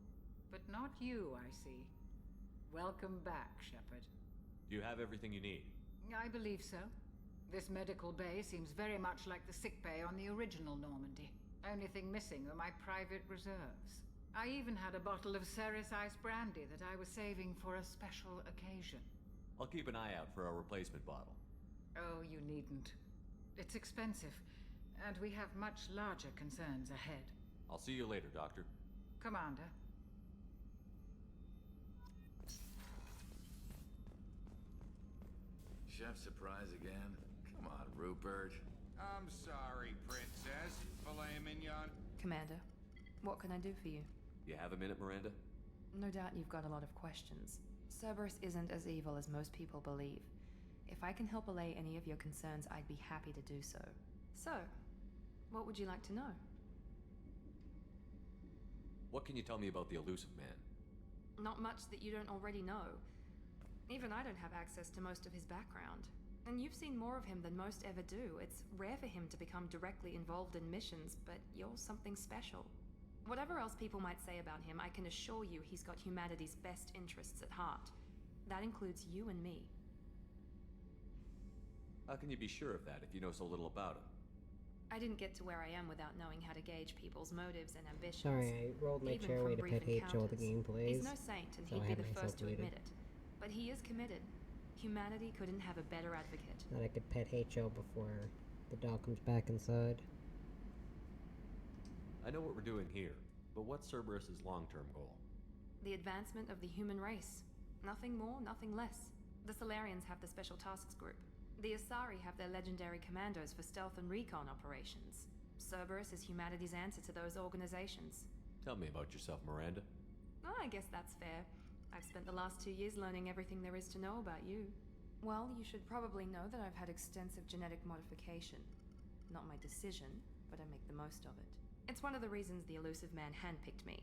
But not you, I see. Welcome back, Shepard. Do you have everything you need? I believe so. This medical bay seems very much like the sick bay on the original Normandy. Only thing missing were my private reserves. I even had a bottle of Ceres Ice brandy that I was saving for a special occasion. I'll keep an eye out for a replacement bottle. Oh, you needn't. It's expensive, and we have much larger concerns ahead. I'll see you later, Doctor. Commander. Chef surprise again? Come on, Rupert. I'm sorry, Princess. Filet mignon. Commander, what can I do for you? You have a minute, Miranda? No doubt you've got a lot of questions. Cerberus isn't as evil as most people believe. If I can help allay any of your concerns, I'd be happy to do so. So, what would you like to know? What can you tell me about the elusive man? Not much that you don't already know. Even I don't have access to most of his background. And you've seen more of him than most ever do. It's rare for him to become directly involved in missions, but you're something special. Whatever else people might say about him, I can assure you he's got humanity's best interests at heart. That includes you and me. How can you be sure of that if you know so little about him? I didn't get to where I am without knowing how to gauge people's motives and ambitions. Sorry, I rolled my chair away to pet H.O. the game plays. He's no saint, and he'd be the first to admit it. But he is committed. Humanity couldn't have a better advocate. That I could pet H.O. before the dog comes back inside. I know what we're doing here, but what's Cerberus' long-term goal? The advancement of the human race. Nothing more, nothing less. The Solarians have the Special Tasks Group. The Asari have their legendary commandos for stealth and recon operations. Cerberus is humanity's answer to those organizations. Tell me about yourself, Miranda. Oh, I guess that's fair. I've spent the last 2 years learning everything there is to know about you. Well, you should probably know that I've had extensive genetic modification. Not my decision, but I make the most of it. It's one of the reasons the elusive man handpicked me.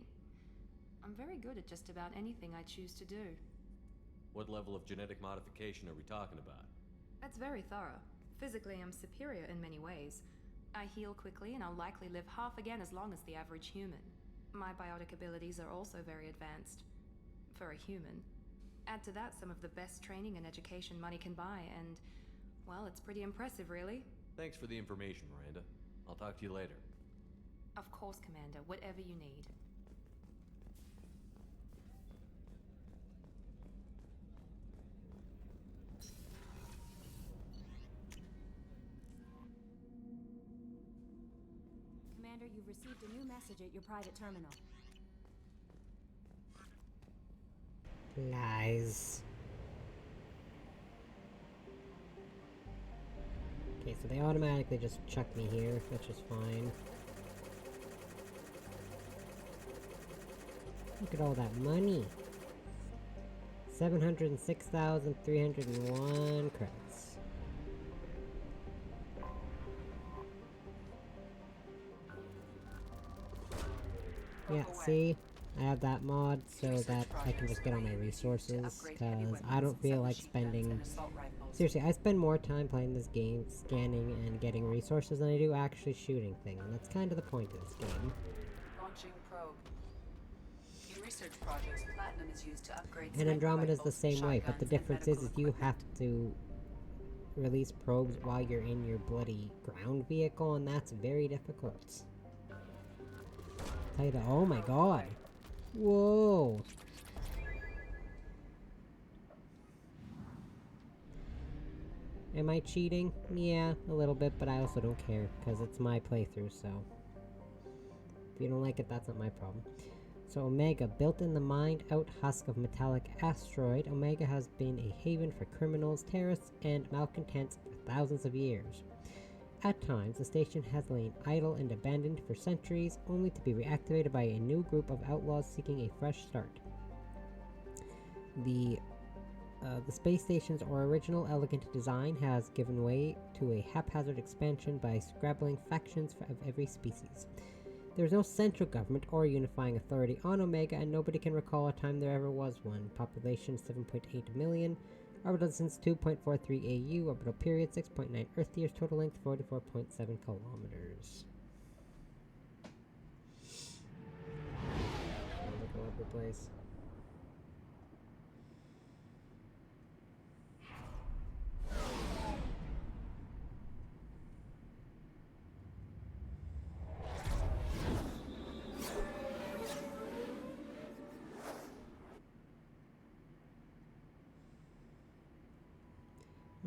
I'm very good at just about anything I choose to do. What level of genetic modification are we talking about? That's very thorough. Physically, I'm superior in many ways. I heal quickly, and I'll likely live half again as long as the average human. My biotic abilities are also very advanced. For a human. Add to that some of the best training and education money can buy, and, well, it's pretty impressive, really. Thanks for the information, Miranda. I'll talk to you later. Of course, Commander. Whatever you need. Commander, you've received a new message at your private terminal. Lies. Okay, so they automatically just chuck me here, which is fine. Look at all that money. 706,301 credits. Yeah, see? I have that mod so that I can just get all my resources, because I don't feel like spending... Seriously, I spend more time playing this game, scanning and getting resources than I do actually shooting things, and that's kind of the point of this game. Launching probe. In research projects, platinum is used to upgrade And Andromeda's the same way, but the difference is you have to release probes while you're in your bloody ground vehicle, and that's very difficult. Tell you that, oh my god. Whoa. Am I cheating? Yeah, a little bit, but I also don't care, because it's my playthrough, so... If you don't like it, that's not my problem. So Omega, built in the mined-out husk of metallic asteroid, Omega has been a haven for criminals, terrorists, and malcontents for thousands of years. At times, the station has lain idle and abandoned for centuries, only to be reactivated by a new group of outlaws seeking a fresh start. The space station's original elegant design has given way to a haphazard expansion by scrabbling factions of every species. There is no central government or unifying authority on Omega, and nobody can recall a time there ever was one. Population 7.8 million. Orbital distance 2.43 AU. Orbital period 6.9 Earth years. Total length 44.7 kilometers. Look all over the place.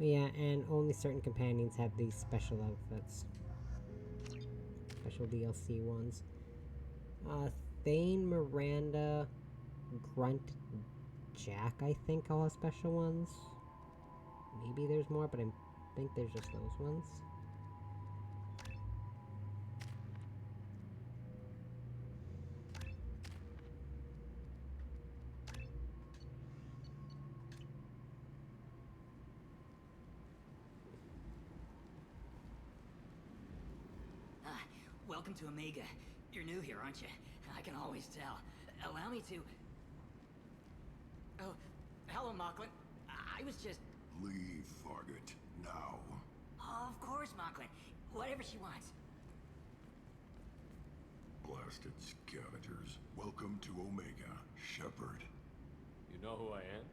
Yeah, and only certain companions have these special outfits. Special DLC ones. Thane, Miranda, Grunt, Jack, I think all have special ones. Maybe there's more, but I think there's just those ones. Welcome to Omega. You're new here, aren't you? I can always tell. Allow me to... Oh, hello, Mocklin. I was just... Leave, Fargate. Now. Oh, of course, Mocklin. Whatever she wants. Blasted scavengers. Welcome to Omega, Shepard. You know who I am?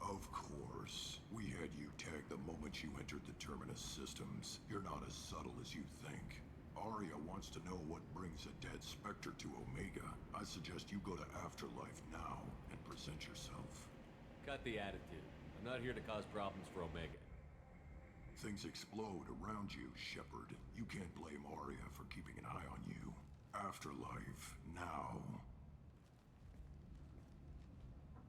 Of course. We had you tagged the moment you entered the Terminus systems. You're not as subtle as you think. Arya wants to know what brings a dead Spectre to Omega. I suggest you go to Afterlife now and present yourself. Cut the attitude. I'm not here to cause problems for Omega. Things explode around you, Shepard. You can't blame Arya for keeping an eye on you. Afterlife now.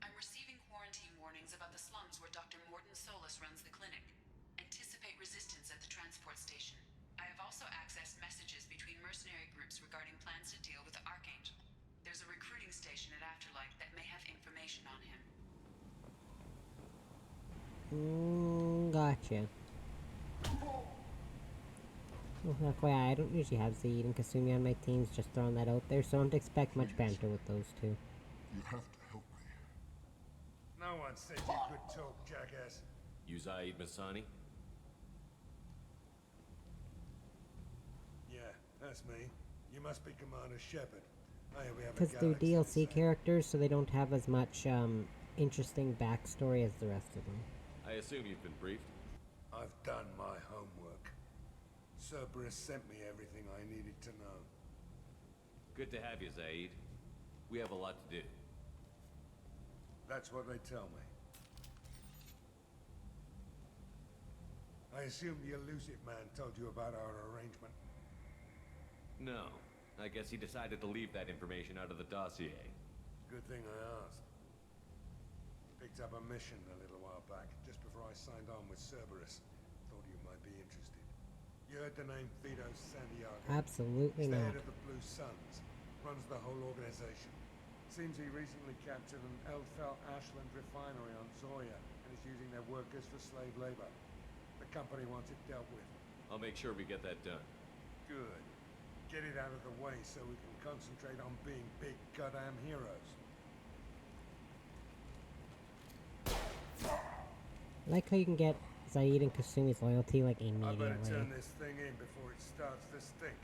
I'm receiving quarantine warnings about the slums where Dr. Morton Solus runs the clinic. Anticipate resistance at the transport station. I have also accessed messages between mercenary groups regarding plans to deal with the Archangel. There's a recruiting station at Afterlife that may have information on him. Gotcha. Well, FYI, I don't usually have Zed and Kasumi on my teams, just throwing that out there, so don't expect much banter with those two. You have to help me. No one said you could talk, jackass. You Zaid Masani? Yeah, that's me. You must be Commander Shepard. Hey, we have a Because they're galaxy DLC characters, so they don't have as much interesting backstory as the rest of them. I assume you've been briefed. I've done my homework. Cerberus sent me everything I needed to know. Good to have you, Zaid. We have a lot to do. That's what they tell me. I assume the elusive man told you about our arrangement. No. I guess he decided to leave that information out of the dossier. Good thing I asked. Picked up a mission a little while back, just before I signed on with Cerberus. Thought you might be interested. You heard the name Vito Santiago? Absolutely He's the not. head of the Blue Suns. Runs the whole organization. Seems he recently captured an Eldfell Ashland refinery on Zoya and is using their workers for slave labor. The company wants it dealt with. I'll make sure we get that done. Good. Get it out of the way so we can concentrate on being big goddamn heroes. I like how you can get Zaid and Kasumi's loyalty like I better immediately. turn this thing in before it starts to stink.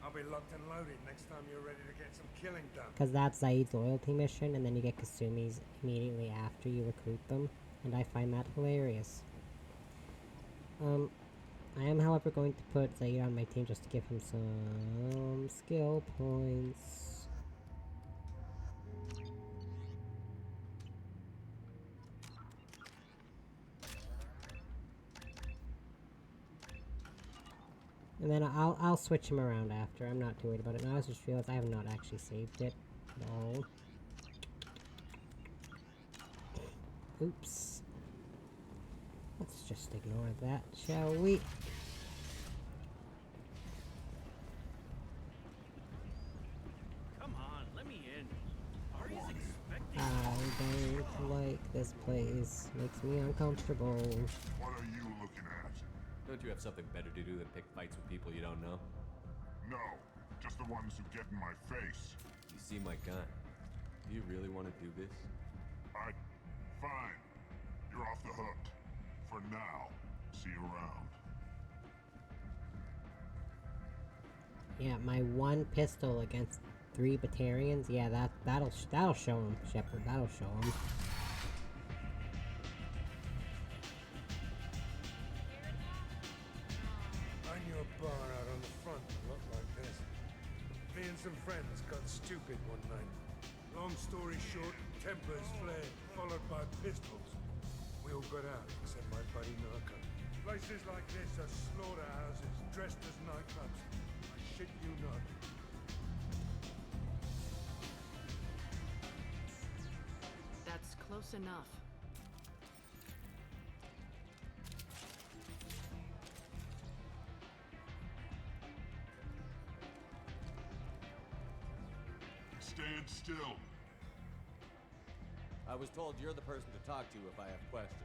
I'll be locked and loaded next time you're ready to get some killing done. Because that's Zaid's loyalty mission, and then you get Kasumi's immediately after you recruit them, and I find that hilarious. I am, however, going to put Zaid on my team just to give him some skill points. And then I'll switch him around after. I'm not too worried about it now. I just realized I have not actually saved it at all. Oops. Let's just ignore that, shall we? Come on, let me in. Aria's expecting. I don't like this place. Makes me uncomfortable. What are you looking at? Don't you have something better to do than pick fights with people you don't know? No, just the ones who get in my face. You see my gun. Do you really want to do this? Fine. You're off the hook. For now. See you around. Yeah, my one pistol against 3 Batarians. Yeah, that'll show him, Shepard. That'll show him. I knew a bar out on the front that looked like this. Me and some friends got stupid one night. Long story short, tempers flared, followed by pistols. We all got out, except my buddy Narco. Places like this are slaughterhouses, dressed as nightclubs. I shit you not. That's close enough. Stand still. I was told you're the person to talk to if I have questions.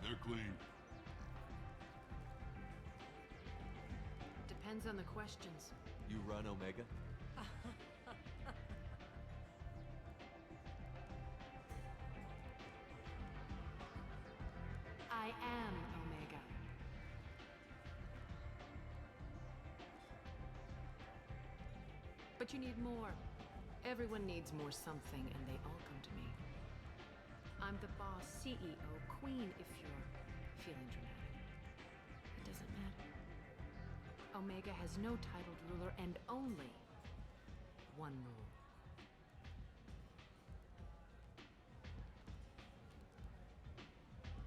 They're clean. Depends on the questions. You run Omega? I am Omega. But you need more. Everyone needs more something, and they all come to me. I'm the boss, CEO, queen, if you're feeling dramatic. It doesn't matter. Omega has no titled ruler and only one rule.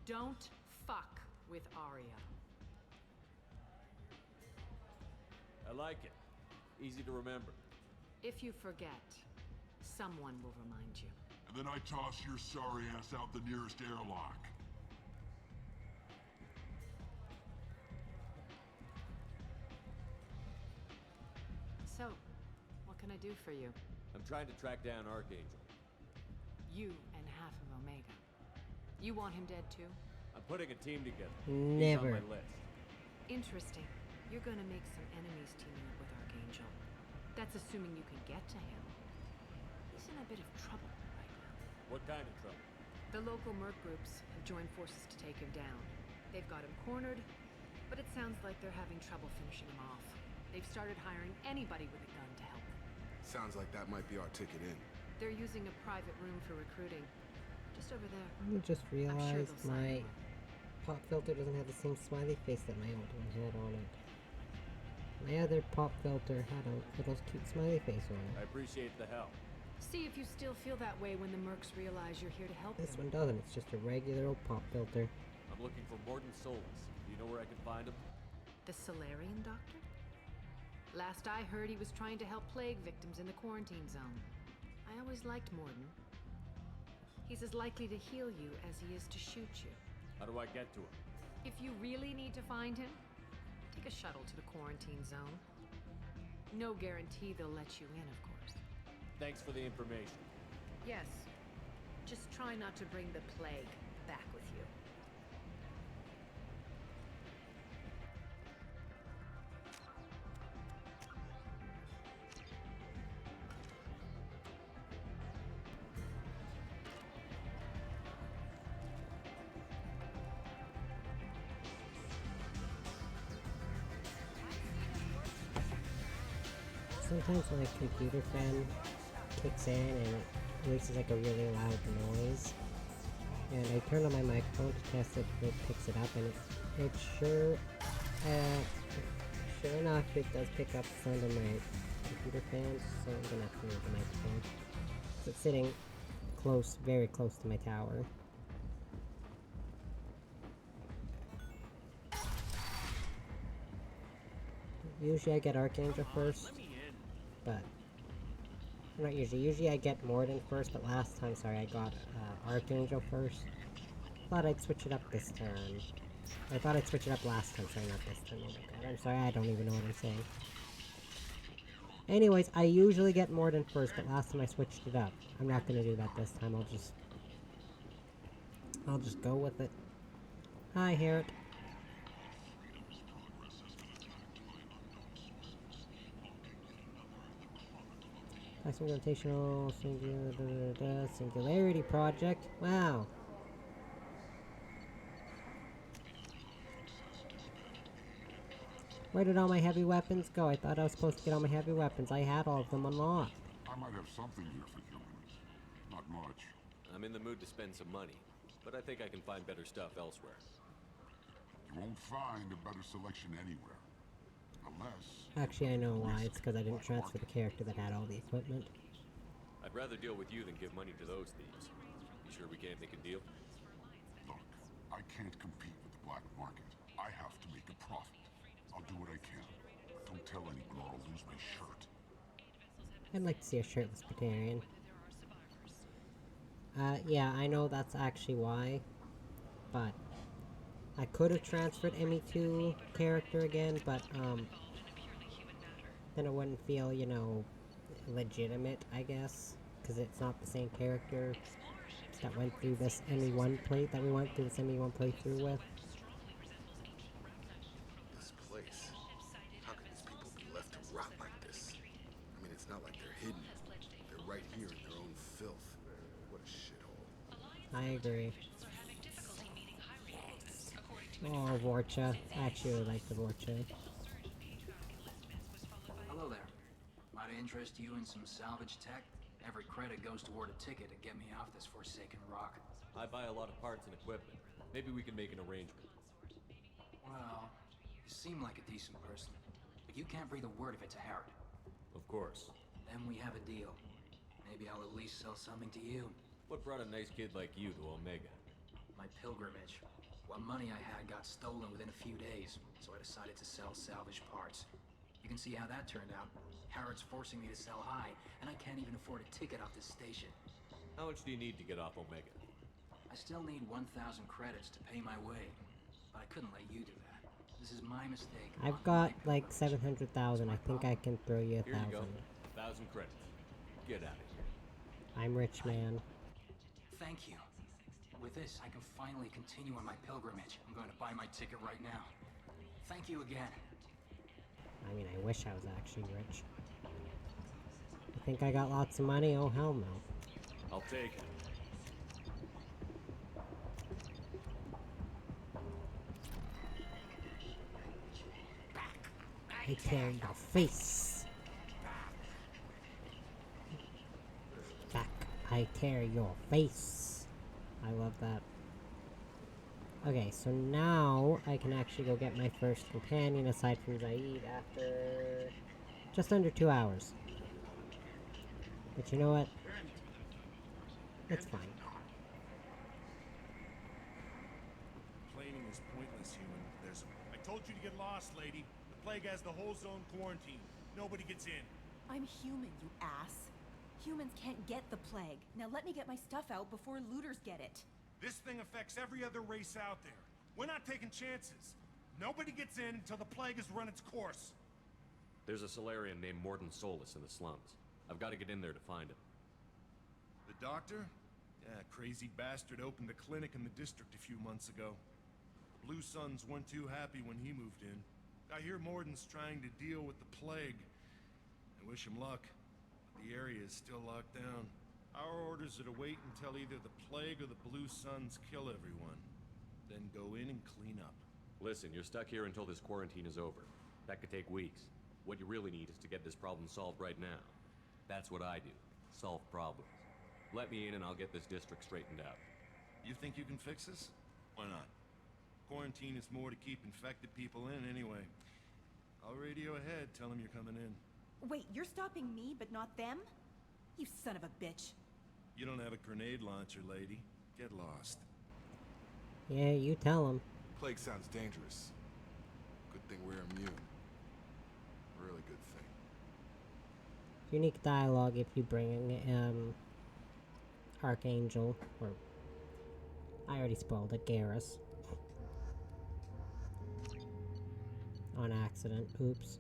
Don't fuck with Arya. I like it. Easy to remember. If you forget, someone will remind you. And then I toss your sorry ass out the nearest airlock. So, what can I do for you? I'm trying to track down Archangel. You and half of Omega. You want him dead too? I'm putting a team together. Never. He's on my list. Interesting. You're gonna make some enemies teaming up with Archangel. That's assuming you can get to him. He's in a bit of trouble right now. What kind of trouble? The local merc groups have joined forces to take him down. They've got him cornered, but it sounds like they're having trouble finishing him off. They've started hiring anybody with a gun to help them. Sounds like that might be our ticket in. They're using a private room for recruiting. Just over there. I just realized they'll sign my pop filter doesn't have the same smiley face that my old one had on it. My other pop filter had a little cute smiley face on I it. appreciate the help. See if you still feel that way when the mercs realize you're here to help This them. one doesn't, it's just a regular old pop filter. I'm looking for Morton Solus. Do you know where I can find him? The Solarian doctor? Last I heard, he was trying to help plague victims in the quarantine zone. I always liked Morden. He's as likely to heal you as he is to shoot you. How do I get to him? If you really need to find him, take a shuttle to the quarantine zone. No guarantee they'll let you in, of course. Thanks for the information. Yes. Just try not to bring the plague back with you. Sometimes my computer fan kicks in and it releases like a really loud noise. And I turn on my microphone to test it if it picks it up, and it sure enough, it does pick up the sound of my computer fan, so I'm gonna have to move the microphone. So it's sitting close, very close to my tower. Usually I get Archangel first, but not usually. Usually I get Morden first, but last time, sorry, I got Archangel first. Thought I'd switch it up this time. I thought I'd switch it up last time, sorry, not this time. Oh my god, I'm sorry, I don't even know what I'm saying. Anyways, I usually get Morden first, but last time I switched it up. I'm not gonna do that this time, I'll just go with it. Hi, Harriet. Passing gravitational singularity project. Wow. Where did all my heavy weapons go? I thought I was supposed to get all my heavy weapons. I had all of them unlocked. I might have something here for humans. Not much. I'm in the mood to spend some money, but I think I can find better stuff elsewhere. You won't find a better selection anywhere. Unless... Actually, I know why. It's because I didn't transfer the character that had all the equipment. I'd rather deal with you than give money to those thieves. You sure we can't make a deal? Look, I can't compete with the black market. I have to make a profit. I'll do what I can. Don't tell anyone or I'll lose my shirt. I'd like to see a shirtless Batarian. Yeah, I know that's actually why. But I could have transferred ME2 character again, but then it wouldn't feel, you know, legitimate, I guess, because it's not the same character that went through this ME1 plate that we went through this ME1 playthrough with. This place. How can these people be left to rot like this? I mean, it's not like they're hidden. They're right here in their own filth. What a shithole. I agree. Oh, Vorcha. I actually really like the Vorcha. Hello there. Might I interest you in some salvage tech? Every credit goes toward a ticket to get me off this forsaken rock. I buy a lot of parts and equipment. Maybe we can make an arrangement. Well, you seem like a decent person, but you can't breathe a word of it to Harrod. Of course. Then we have a deal. Maybe I'll at least sell something to you. What brought a nice kid like you to Omega? My pilgrimage. What money I had got stolen within a few days, so I decided to sell salvage parts. You can see how that turned out. Harrod's forcing me to sell high, and I can't even afford a ticket off this station. How much do you need to get off Omega? I still need 1,000 credits to pay my way, but I couldn't let you do that. This is my mistake. I've got like 700,000. I think I can throw you 1,000. Here you go. 1,000 credits. Get out of here. I'm rich, man. Thank you. With this, I can finally continue on my pilgrimage. I'm going to buy my ticket right now. Thank you again. I mean, I wish I was actually rich. I think I got lots of money? Oh, hell no. I'll take it. I tear your face. Back, I tear your face. I love that. Okay, so now I can actually go get my first companion aside from Zaid after just under 2 hours. But you know what? It's fine. Complaining is pointless, human. I told you to get lost, lady. The plague has the whole zone quarantined. Nobody gets in. I'm human, you ass. Humans can't get the plague. Now let me get my stuff out before looters get it. This thing affects every other race out there. We're not taking chances. Nobody gets in until the plague has run its course. There's a Solarian named Morden Solus in the slums. I've got to get in there to find him. The doctor? Yeah, crazy bastard opened a clinic in the district a few months ago. The Blue Suns weren't too happy when he moved in. I hear Morden's trying to deal with the plague. I wish him luck, but the area is still locked down. Our orders are to wait until either the plague or the Blue Suns kill everyone. Then go in and clean up. Listen, you're stuck here until this quarantine is over. That could take weeks. What you really need is to get this problem solved right now. That's what I do. Solve problems. Let me in and I'll get this district straightened out. You think you can fix this? Why not? Quarantine is more to keep infected people in anyway. I'll radio ahead, tell them you're coming in. Wait, you're stopping me, but not them? You son of a bitch. You don't have a grenade launcher, lady. Get lost. Yeah, you tell him. Plague sounds dangerous. Good thing we're immune. Really good thing. Unique dialogue if you bring Archangel, or I already spoiled it, Garrus. On accident. Oops.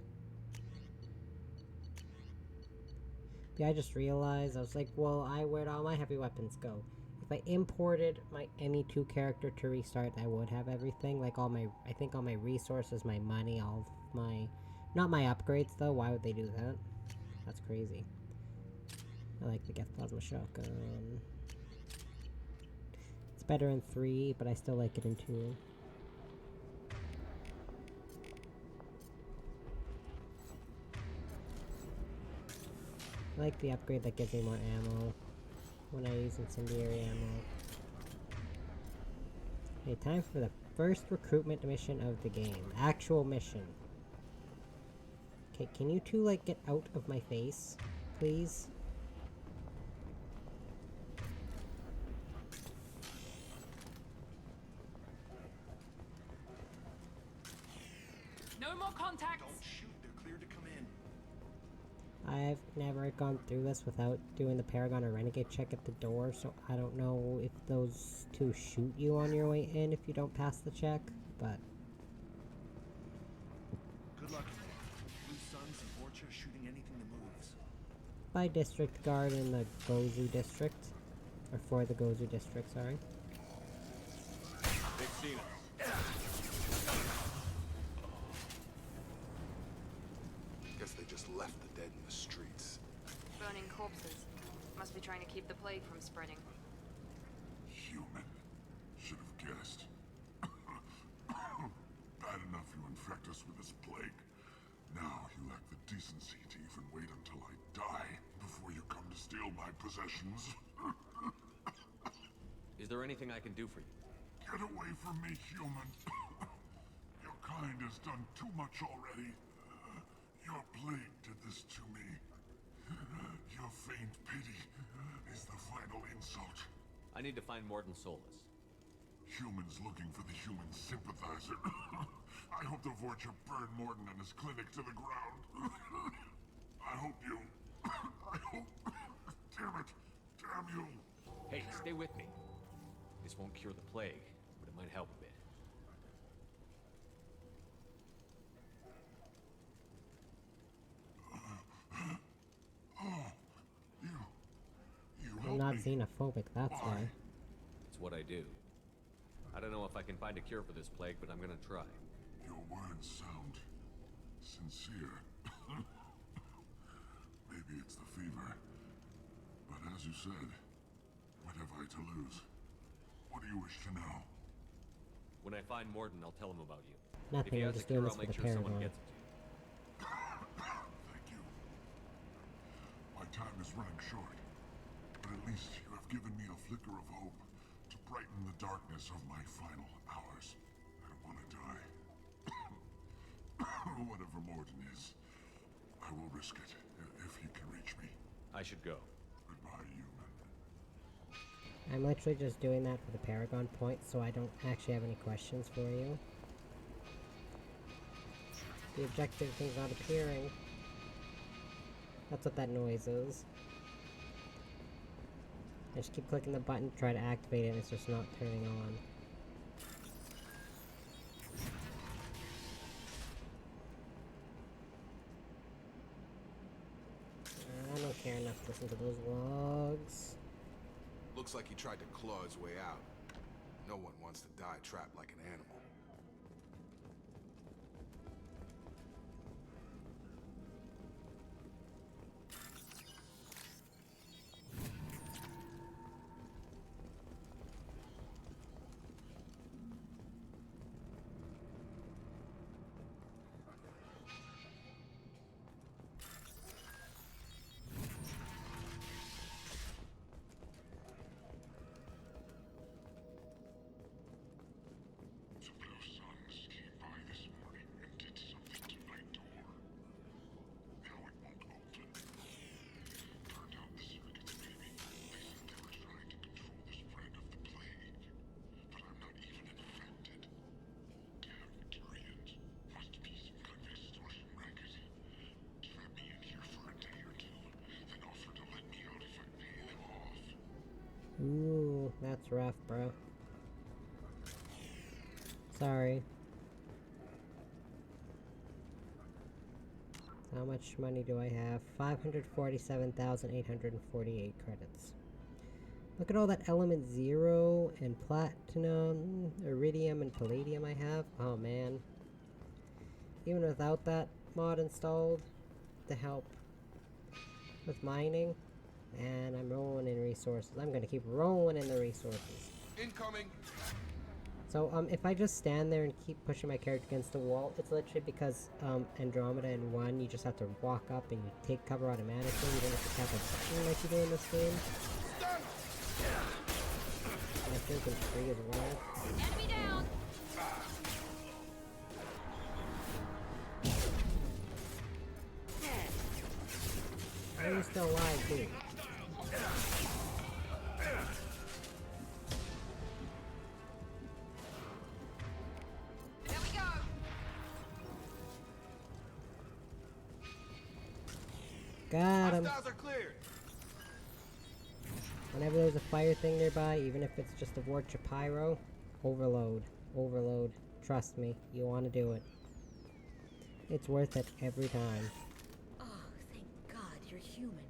Yeah, I just realized, I was like, well, where'd all my heavy weapons go? If I imported my ME2 character to restart, I would have everything. Like I think all my resources, my money, all of my... Not my upgrades, though. Why would they do that? That's crazy. I like the Geth Plasma Shotgun. It's better in 3, but I still like it in 2. I like the upgrade that gives me more ammo when I use incendiary ammo. Okay, time for the first recruitment mission of the game. Actual mission. Okay, can you two, like, get out of my face, please? No more contacts! Don't shoot, they're cleared to come in. I've never gone through this without doing the Paragon or Renegade check at the door, so I don't know if those two shoot you on your way in if you don't pass the check, but... Good luck. Blue Suns and Orcha shooting anything that moves. By District Guard in the Gozu District. Or for the Gozu District, sorry. They've seen us. Guess they just left the dead in the streets. Burning corpses. Must be trying to keep the plague from spreading. Human. Should have guessed. Bad enough you infect us with this plague. Now you lack the decency to even wait until I die before you come to steal my possessions. Is there anything I can do for you? Get away from me, human. Your kind has done too much already. Your plague did this to me. Your faint pity is the final insult. I need to find Morden Solus. Humans looking for the human sympathizer. I hope the Vorcha burn Morden and his clinic to the ground. I hope you... I hope... Damn it. Damn you. Hey, stay with me. This won't cure the plague, but it might help a bit. I'm not xenophobic, that's why. It's what I do. I don't know if I can find a cure for this plague, but I'm gonna try. Your words sound sincere. Maybe it's the fever. But as you said, what have I to lose? What do you wish to know? When I find Morden, I'll tell him about you. Nothing, if he I'm has just a cure, doing I'll this make for sure the someone Paragon. gets it to you. Thank you. My time is running short, but at least you have given me a flicker of hope to brighten the darkness of my final hours. I don't want to die. Whatever Morden is, I will risk it if he can reach me. I should go. Goodbye, human. I'm literally just doing that for the Paragon point, so I don't actually have any questions for you. The objective thing's not appearing. That's what that noise is. I just keep clicking the button to try to activate it and it's just not turning on. I don't care enough to listen to those logs. Looks like he tried to claw his way out. No one wants to die trapped like an animal. Ooh, that's rough, bro. Sorry. How much money do I have? 547,848 credits. Look at all that element 0 and platinum, iridium, and palladium I have. Oh man. Even without that mod installed to help with mining, and I'm rolling in resources. I'm gonna keep rolling in the resources. Incoming! So, if I just stand there and keep pushing my character against the wall, it's literally because, Andromeda in 1, you just have to walk up and you take cover automatically. You don't have to tap a button like you do in this game. And I think in 3 as well. Enemy down! Why are you still alive, dude? There we go! Got him! Hostiles are cleared! Whenever there's a fire thing nearby, even if it's just a Vorcha Pyro, overload. Overload. Trust me, you want to do it. It's worth it every time. Oh, thank God you're human.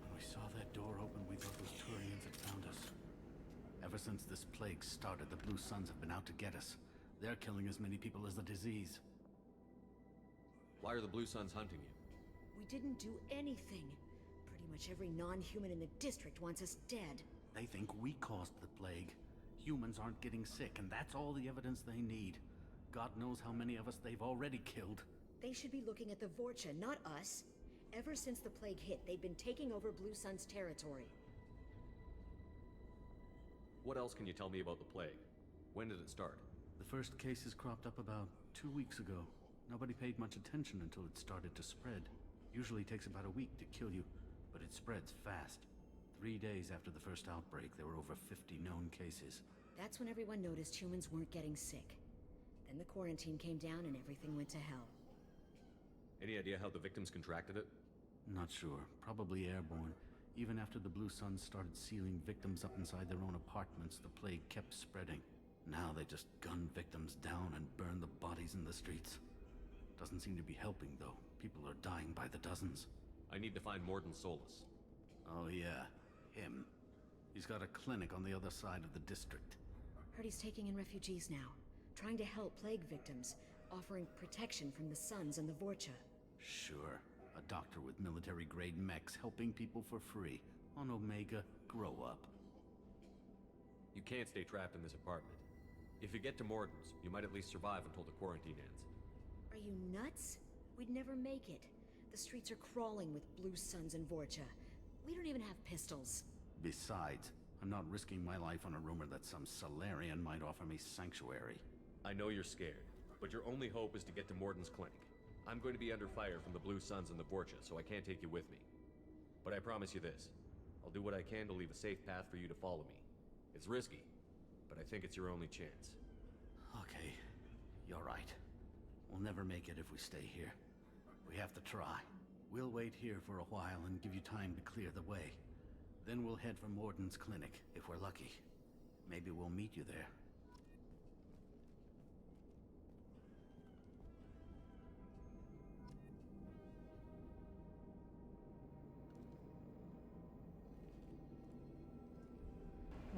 When we saw that door open, we thought those Turians had found us. Ever since this plague started, the Blue Suns have been out to get us. They're killing as many people as the disease. Why are the Blue Suns hunting you? We didn't do anything. Pretty much every non-human in the district wants us dead. They think we caused the plague. Humans aren't getting sick, and that's all the evidence they need. God knows how many of us they've already killed. They should be looking at the Vorcha, not us. Ever since the plague hit, they've been taking over Blue Sun's territory. What else can you tell me about the plague? When did it start? The first cases cropped up about 2 weeks ago. Nobody paid much attention until it started to spread. Usually takes about a week to kill you, but it spreads fast. 3 days after the first outbreak, there were over 50 known cases. That's when everyone noticed humans weren't getting sick. Then the quarantine came down and everything went to hell. Any idea how the victims contracted it? Not sure. Probably airborne. Even after the Blue Suns started sealing victims up inside their own apartments, the plague kept spreading. Now they just gun victims down and burn the bodies in the streets. Doesn't seem to be helping, though. People are dying by the dozens. I need to find Morden Solus. Oh yeah, him. He's got a clinic on the other side of the district. Heard he's taking in refugees now. Trying to help plague victims. Offering protection from the Suns and the Vorcha. Sure. A doctor with military-grade mechs helping people for free. On Omega, grow up. You can't stay trapped in this apartment. If you get to Morden's, you might at least survive until the quarantine ends. Are you nuts? We'd never make it. The streets are crawling with Blue Suns and Vorcha. We don't even have pistols. Besides, I'm not risking my life on a rumor that some Solarian might offer me sanctuary. I know you're scared, but your only hope is to get to Morden's clinic. I'm going to be under fire from the Blue Suns and the Borgia, so I can't take you with me. But I promise you this. I'll do what I can to leave a safe path for you to follow me. It's risky, but I think it's your only chance. Okay, you're right. We'll never make it if we stay here. We have to try. We'll wait here for a while and give you time to clear the way. Then we'll head for Morden's clinic, if we're lucky. Maybe we'll meet you there.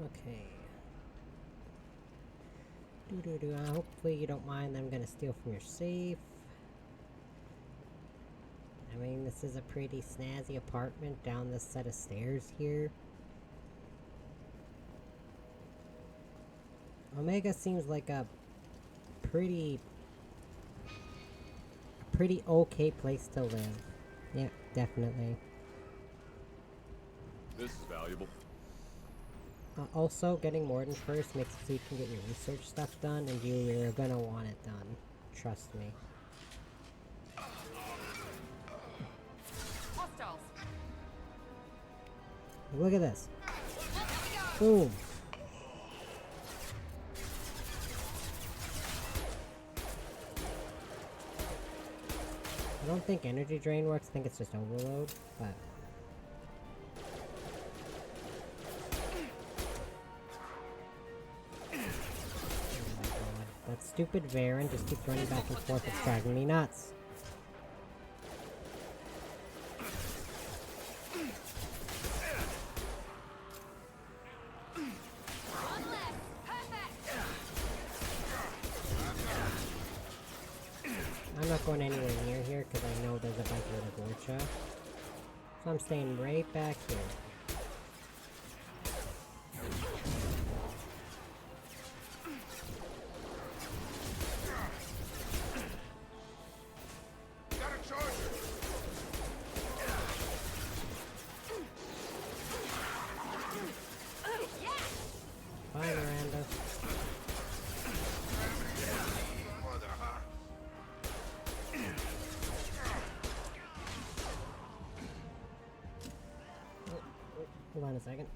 Okay. Hopefully you don't mind that I'm gonna steal from your safe. I mean, this is a pretty snazzy apartment down this set of stairs here. Omega seems like a pretty okay place to live. Yeah, definitely. This is valuable. Also, getting Morden first makes it so you can get your research stuff done, and you're gonna want it done. Trust me. Hostiles. Look at this. Boom. I don't think energy drain works, I think it's just overload, but... That stupid Varen just keeps running back and forth, it's driving me nuts. I'm not going anywhere near here because I know there's a bunch of little Gorcha. So I'm staying right back here. Bye, Miranda. Hold on a second.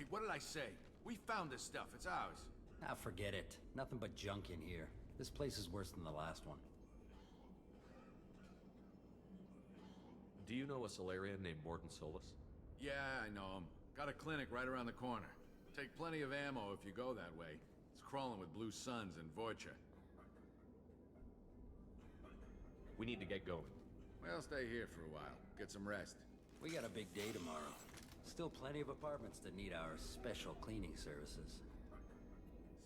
Hey, what did I say? We found this stuff. It's ours. Ah, forget it. Nothing but junk in here. This place is worse than the last one. Do you know a Solarian named Morden Solus? Yeah, I know him. Got a clinic right around the corner. Take plenty of ammo if you go that way. It's crawling with Blue Suns and Vorcha. We need to get going. Well, stay here for a while. Get some rest. We got a big day tomorrow. Still plenty of apartments that need our special cleaning services.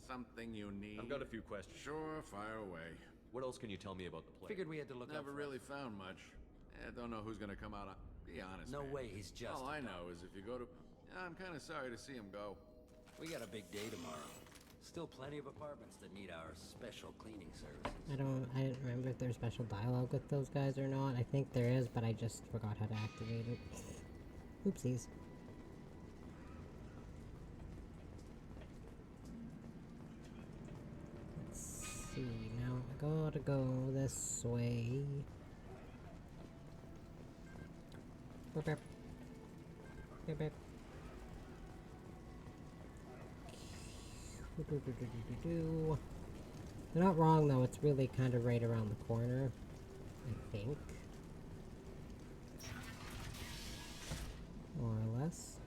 Something you need? I've got a few questions. Sure, fire away. What else can you tell me about the plague? Figured we had to look Never up really found much. Don't know who's gonna come out on... Be honest, No man. way, he's just... All I know is if you go to... I'm kinda sorry to see him go. We got a big day tomorrow. Still plenty of apartments that need our special cleaning services. I didn't remember if there's special dialogue with those guys or not. I think there is, but I just forgot how to activate it. Oopsies. Let's see, now I gotta go this way. Beep, beep. Beep, beep. They're not wrong though, it's really kind of right around the corner, I think. More or less.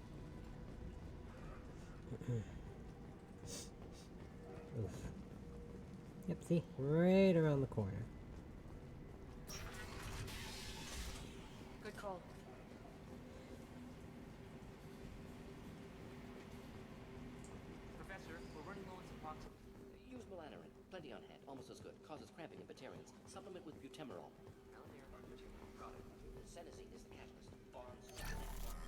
Oof. Yep, see? Right around the corner. Good call. Professor, we're running low on Suboxone. Use melanorin. Plenty on hand. Almost as good. Causes cramping in Batarians. Supplement with butemerol. Product. Senesine is the catalyst. Bonds. Hard to find.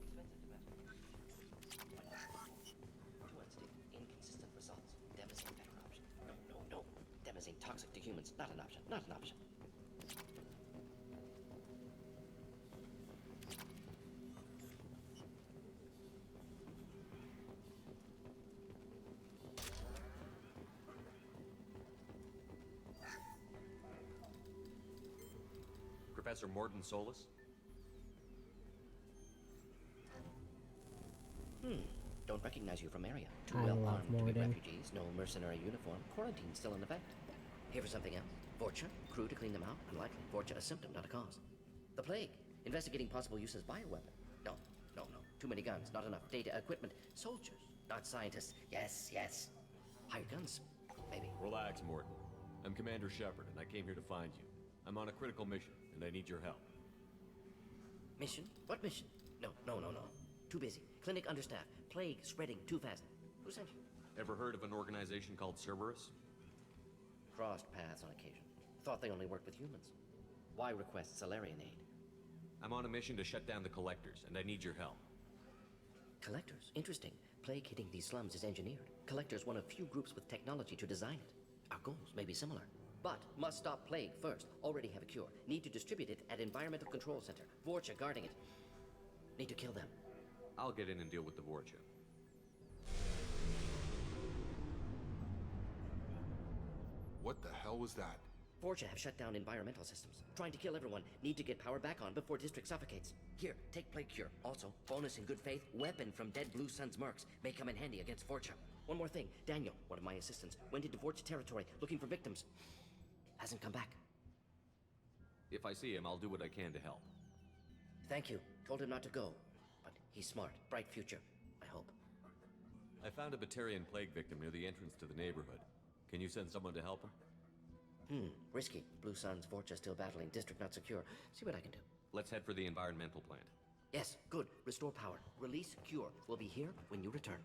Expensive to master. Two-unstick. Inconsistent results. Demazine better option. No. Demazine toxic to humans. Not an option. Not an option. Professor Morden Solus? Don't recognize you from area. Too I well love armed to be Morden. refugees. No mercenary uniform. Quarantine still in effect. Here for something else? Vorcha? Crew to clean them out? Unlikely. Vorcha a symptom, not a cause. The plague. Investigating possible use as bioweapon. No. Too many guns, not enough data, equipment. Soldiers, not scientists. Yes. Hired guns, maybe. Relax, Morden. I'm Commander Shepard, and I came here to find you. I'm on a critical mission, and I need your help. Mission? What mission? No. Too busy. Clinic understaffed. Plague spreading too fast. Who sent you? Ever heard of an organization called Cerberus? Crossed paths on occasion. Thought they only worked with humans. Why request Solarian aid? I'm on a mission to shut down the Collectors, and I need your help. Collectors? Interesting. Plague hitting these slums is engineered. Collectors one of few groups with technology to design it. Our goals may be similar. But must stop plague first. Already have a cure. Need to distribute it at Environmental Control Center. Vorcha guarding it. Need to kill them. I'll get in and deal with the Vorcha. What the hell was that? Vorcha have shut down environmental systems. Trying to kill everyone. Need to get power back on before district suffocates. Here, take plague cure. Also, bonus in good faith, weapon from dead Blue Sun's mercs. May come in handy against Vorcha. One more thing. Daniel, one of my assistants, went into Vorcha territory looking for victims. Hasn't come back. If I see him, I'll do what I can to help. Thank you. Told him not to go. But he's smart. Bright future. I hope. I found a Batarian plague victim near the entrance to the neighborhood. Can you send someone to help him? Risky. Blue Sun's Vorcha still battling. District not secure. See what I can do. Let's head for the environmental plant. Yes, good. Restore power. Release cure. We'll be here when you return.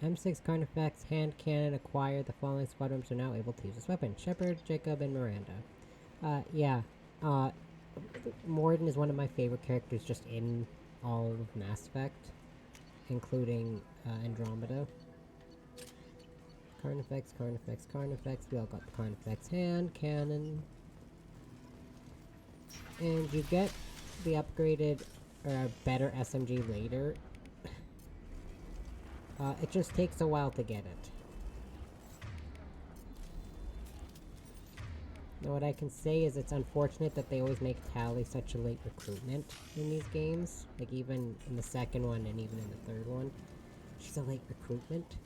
M6 Carnifex hand cannon acquired. The following squadrons are now able to use this weapon. Shepard, Jacob, and Miranda. Morden is one of my favorite characters just in all of Mass Effect, including Andromeda. Carnifex. We all got the Carnifex hand cannon. And you get the upgraded, or better SMG later. It just takes a while to get it. Now what I can say is it's unfortunate that they always make Tally such a late recruitment in these games. Like even in the second one and even in the third one. She's a late recruitment.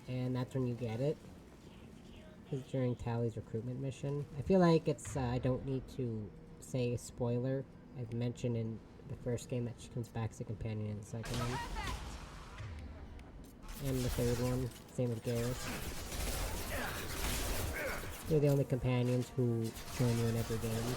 And that's when you get it. Is during Tally's recruitment mission. I feel like it's, I don't need to say a spoiler. I've mentioned in the first game that she comes back as a companion in the second one. And the third one. Same with Garrus. They're the only companions who join you in every game.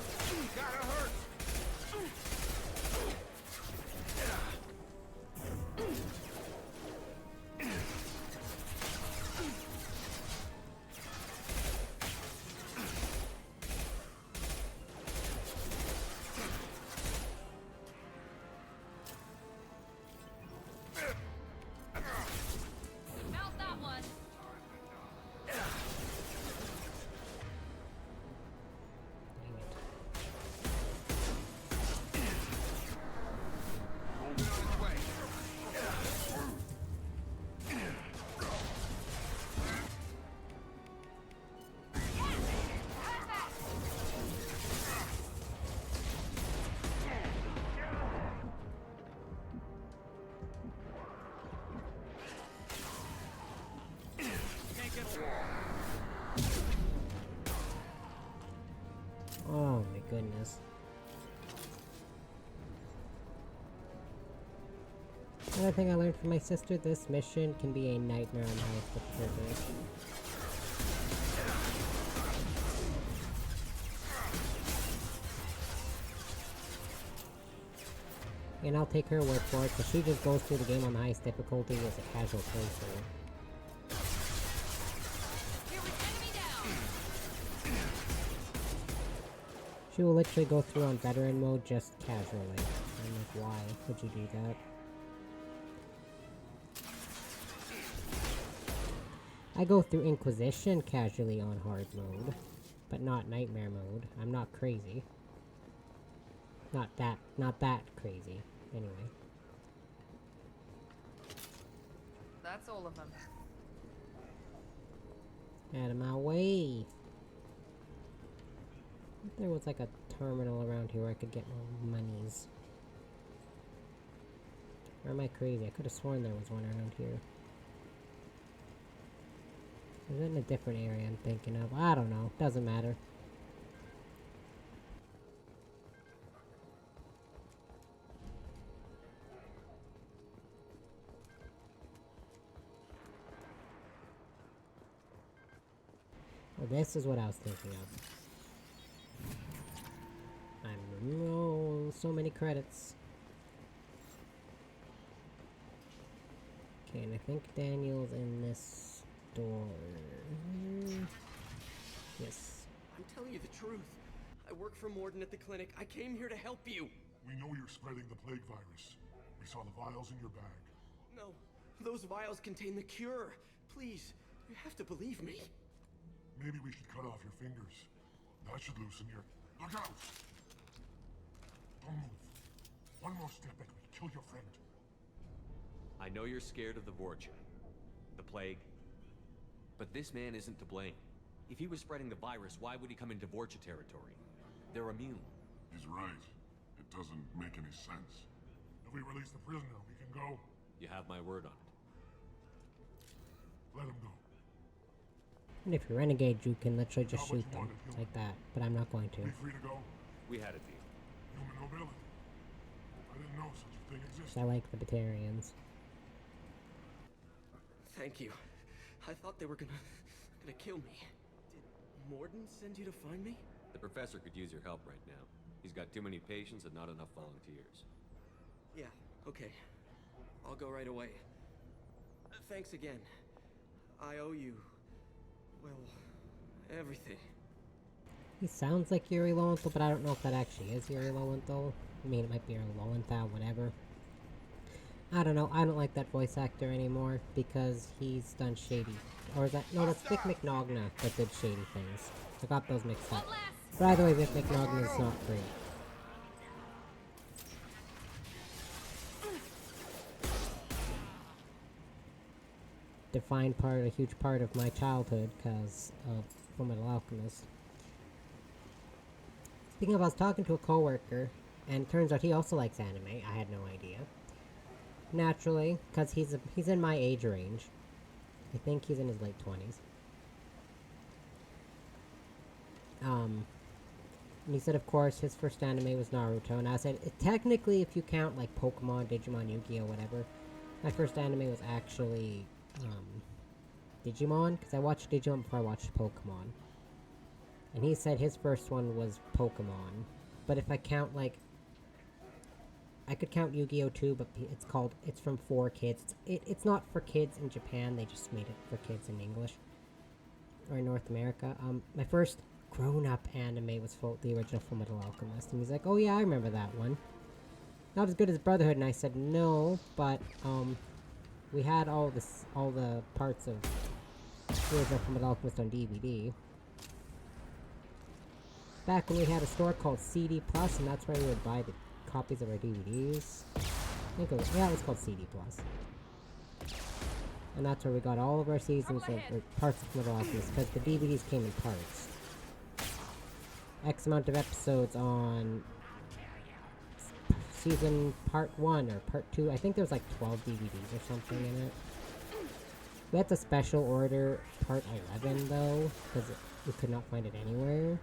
Oh my goodness. Another thing I learned from my sister, this mission can be a nightmare on highest difficulty. And I'll take her word for it, because she just goes through the game on the highest difficulty as a casual playthrough. She will literally go through on veteran mode just casually. I'm like, why would you do that? I go through Inquisition casually on hard mode, but not nightmare mode. I'm not crazy. Not that crazy. Anyway. That's all of them. Out of my way. If there was like a terminal around here where I could get more monies. Or am I crazy? I could have sworn there was one around here. Is it in a different area I'm thinking of? I don't know. Doesn't matter. Well, this is what I was thinking of. Oh, so many credits. Okay, and I think Daniel's in this door. Yes. I'm telling you the truth. I work for Morden at the clinic. I came here to help you. We know you're spreading the plague virus. We saw the vials in your bag. No, those vials contain the cure. Please, you have to believe me. Maybe we should cut off your fingers. That should loosen your... Look out! Don't move. One more step and we kill your friend. I know you're scared of the Vorcha, the plague, but this man isn't to blame. If he was spreading the virus, why would he come into Vorcha territory? They're immune. He's right. It doesn't make any sense. If we release the prisoner, we can go. You have my word on it. Let him go. And if you're renegade, you can literally just shoot them like that, but I'm not going to. Be free to go. We had a deal. Human nobility. I didn't know such a thing existed. I like libertarians. Thank you. I thought they were gonna kill me. Did Morden send you to find me? The professor could use your help right now. He's got too many patients and not enough volunteers. Yeah, okay. I'll go right away. Thanks again. I owe you... well, everything. He sounds like Yuri Lowenthal, but I don't know if that actually is Yuri Lowenthal. I mean, it might be Yuri Lowenthal, whatever. I don't know. I don't like that voice actor anymore because he's done shady. Or is that... no, that's Vic Mignogna that did shady things. I got those mixed up. But either way, Vic Mignogna is not great. Defined part, a huge part of my childhood because of Fullmetal Alchemist. Speaking of, I was talking to a coworker, and turns out he also likes anime. I had no idea. Naturally, because he's in my age range. I think he's in his late 20s. And he said, of course, his first anime was Naruto, and I said, technically, if you count, like, Pokemon, Digimon, Yu-Gi-Oh!, whatever, my first anime was actually, Digimon, because I watched Digimon before I watched Pokemon. And he said his first one was Pokemon. But if I count, like, I could count Yu-Gi-Oh! Too, but it's from 4Kids. It's not for kids in Japan, they just made it for kids in English. Or in North America. My first grown-up anime was the original Fullmetal Alchemist. And he's like, oh yeah, I remember that one. Not as good as Brotherhood, and I said, no, but, we had all the parts of the original Fullmetal Alchemist on DVD. Back when we had a store called CD Plus, and that's where we would buy the copies of our DVDs. I think it was called CD Plus. And that's where we got all of our seasons of parts of Fullmetal Alchemist, because the DVDs came in parts. X amount of episodes on season part 1 or part 2. I think there was like 12 DVDs or something in it. We had to special order part 11 though, because we could not find it anywhere.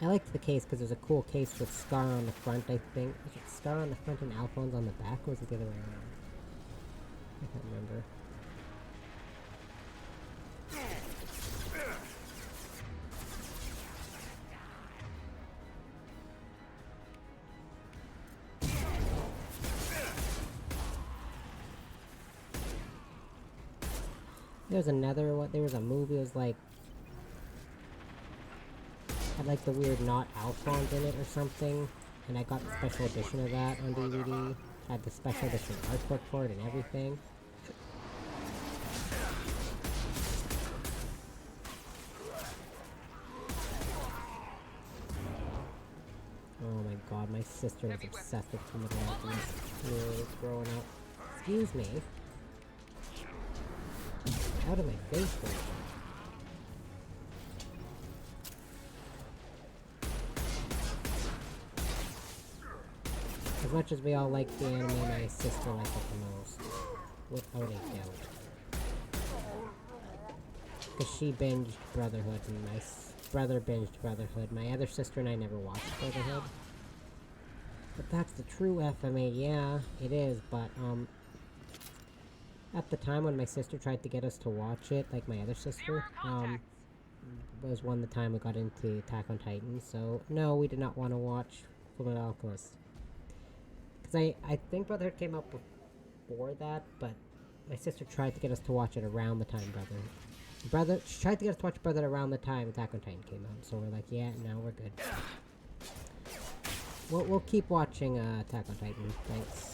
I liked the case because there's a cool case with Scar on the front, I think. Was it Scar on the front and Alphonse on the back, or was it the other way around? I can't remember. There's another one. There was a movie. It was like had like the weird not Alphonse in it or something, and I got the special edition of that on DVD. Had the special edition artwork for it and everything. Oh my god, my sister was obsessed with Fullmetal Alchemist when we were growing up. Excuse me. Out of my face, right? As much as we all like the anime, my sister liked it the most. Without a doubt. Because she binged Brotherhood, and my brother binged Brotherhood. My other sister and I never watched Brotherhood. But that's the true FMA, yeah, it is, but, at the time when my sister tried to get us to watch it, like my other sister, was the time we got into Attack on Titan, so no, we did not want to watch Fullmetal Alchemist. Because I think Brotherhood came out before that, but my sister tried to get us to watch it around the time she tried to get us to watch Brotherhood around the time Attack on Titan came out, so we're like, yeah, no, we're good. We'll keep watching Attack on Titan, thanks.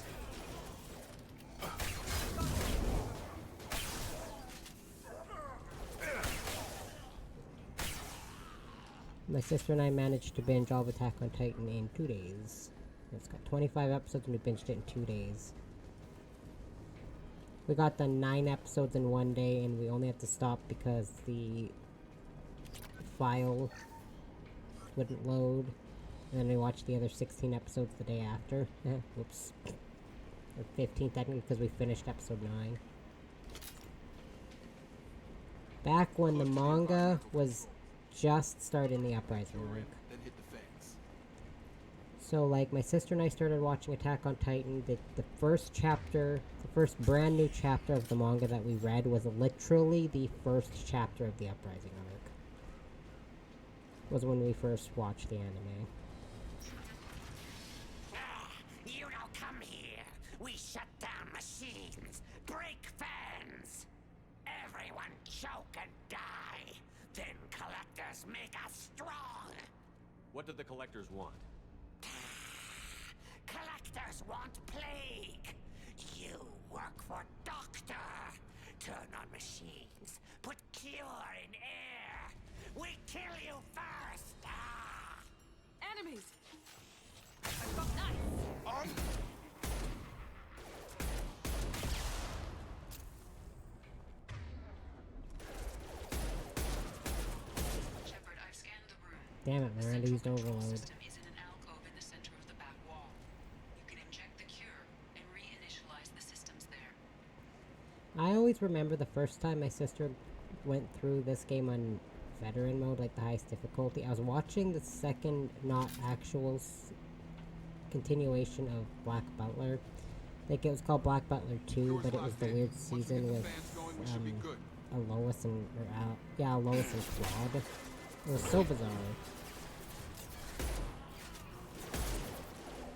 My sister and I managed to binge all of Attack on Titan in 2 days. It's got 25 episodes and we binged it in 2 days. We got the 9 episodes in 1 day and we only had to stop because the file wouldn't load. And then we watched the other 16 episodes the day after. Whoops. Or 15 technically because we finished episode 9. Back when the manga was just starting the Uprising arc. So, like, my sister and I started watching Attack on Titan. The first chapter, the first brand new chapter of the manga that we read was literally the first chapter of the Uprising arc. Was when we first watched the anime. You don't come here. We shut down machines, break fans. Everyone choke and die. Then collectors make us strong. What did the collectors want? Collectors want plague. You work for Doctor. Turn on machines. Put cure in air. We kill you first. Enemies! I've got knives! Damn it, Miranda used overload. System is in an alcove in the center of the back wall. You can inject the cure and reinitialize the systems there. I always remember the first time my sister went through this game on veteran mode, like the highest difficulty. I was watching the second, not actual continuation of Black Butler. I think it was called Black Butler 2, but it was the weird season with Lois and Lois and Claude. It was so bizarre.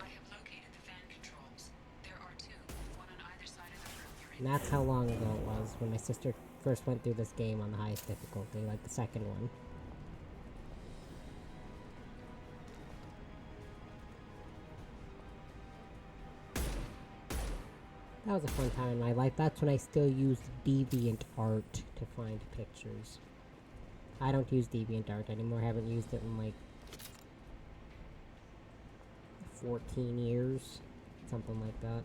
I have located the fan controls. There are two, one on either side of the room you're in. And that's how long ago it was when my sister first went through this game on the highest difficulty, like the second one. That was a fun time in my life. That's when I still used DeviantArt to find pictures. I don't use DeviantArt anymore. I haven't used it in like 14 years. Something like that.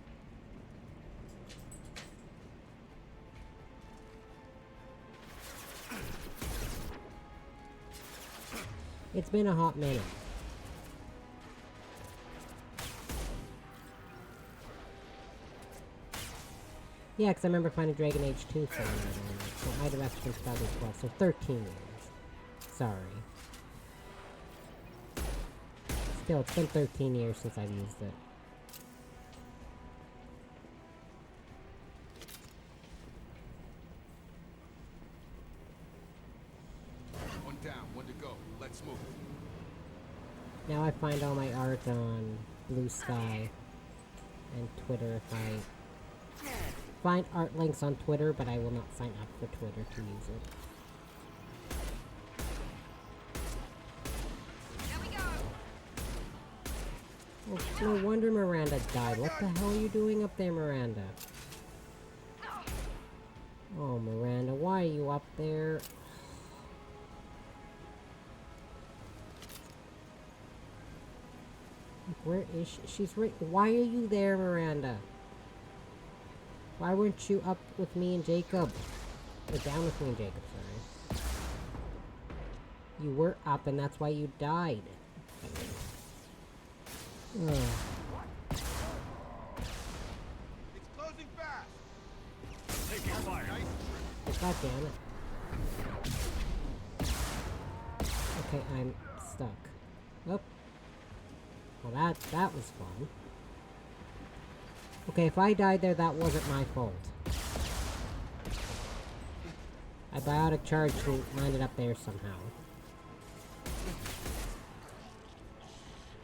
It's been a hot minute. Yeah, because I remember finding Dragon Age 2 somewhere around there. So I had from 2012, so 13 years. Sorry. Still, it's been 13 years since I've used it. One down, one to go. Let's move. Now I find all my art on BlueSky and Twitter if I find art links on Twitter, but I will not sign up for Twitter to use it. Oh, no wonder Miranda died. What the hell are you doing up there, Miranda? Oh, Miranda, why are you up there? Where is she? She's right. Why are you there, Miranda? Why weren't you up with me and Jacob? Or down with me and Jacob, sorry. You were up and that's why you died. Ugh. It's closing fast. Taking fire. God damn it. Okay, I'm stuck. Oh. Well, that was fun. Okay, if I died there, that wasn't my fault. I biotic charged and landed up there somehow.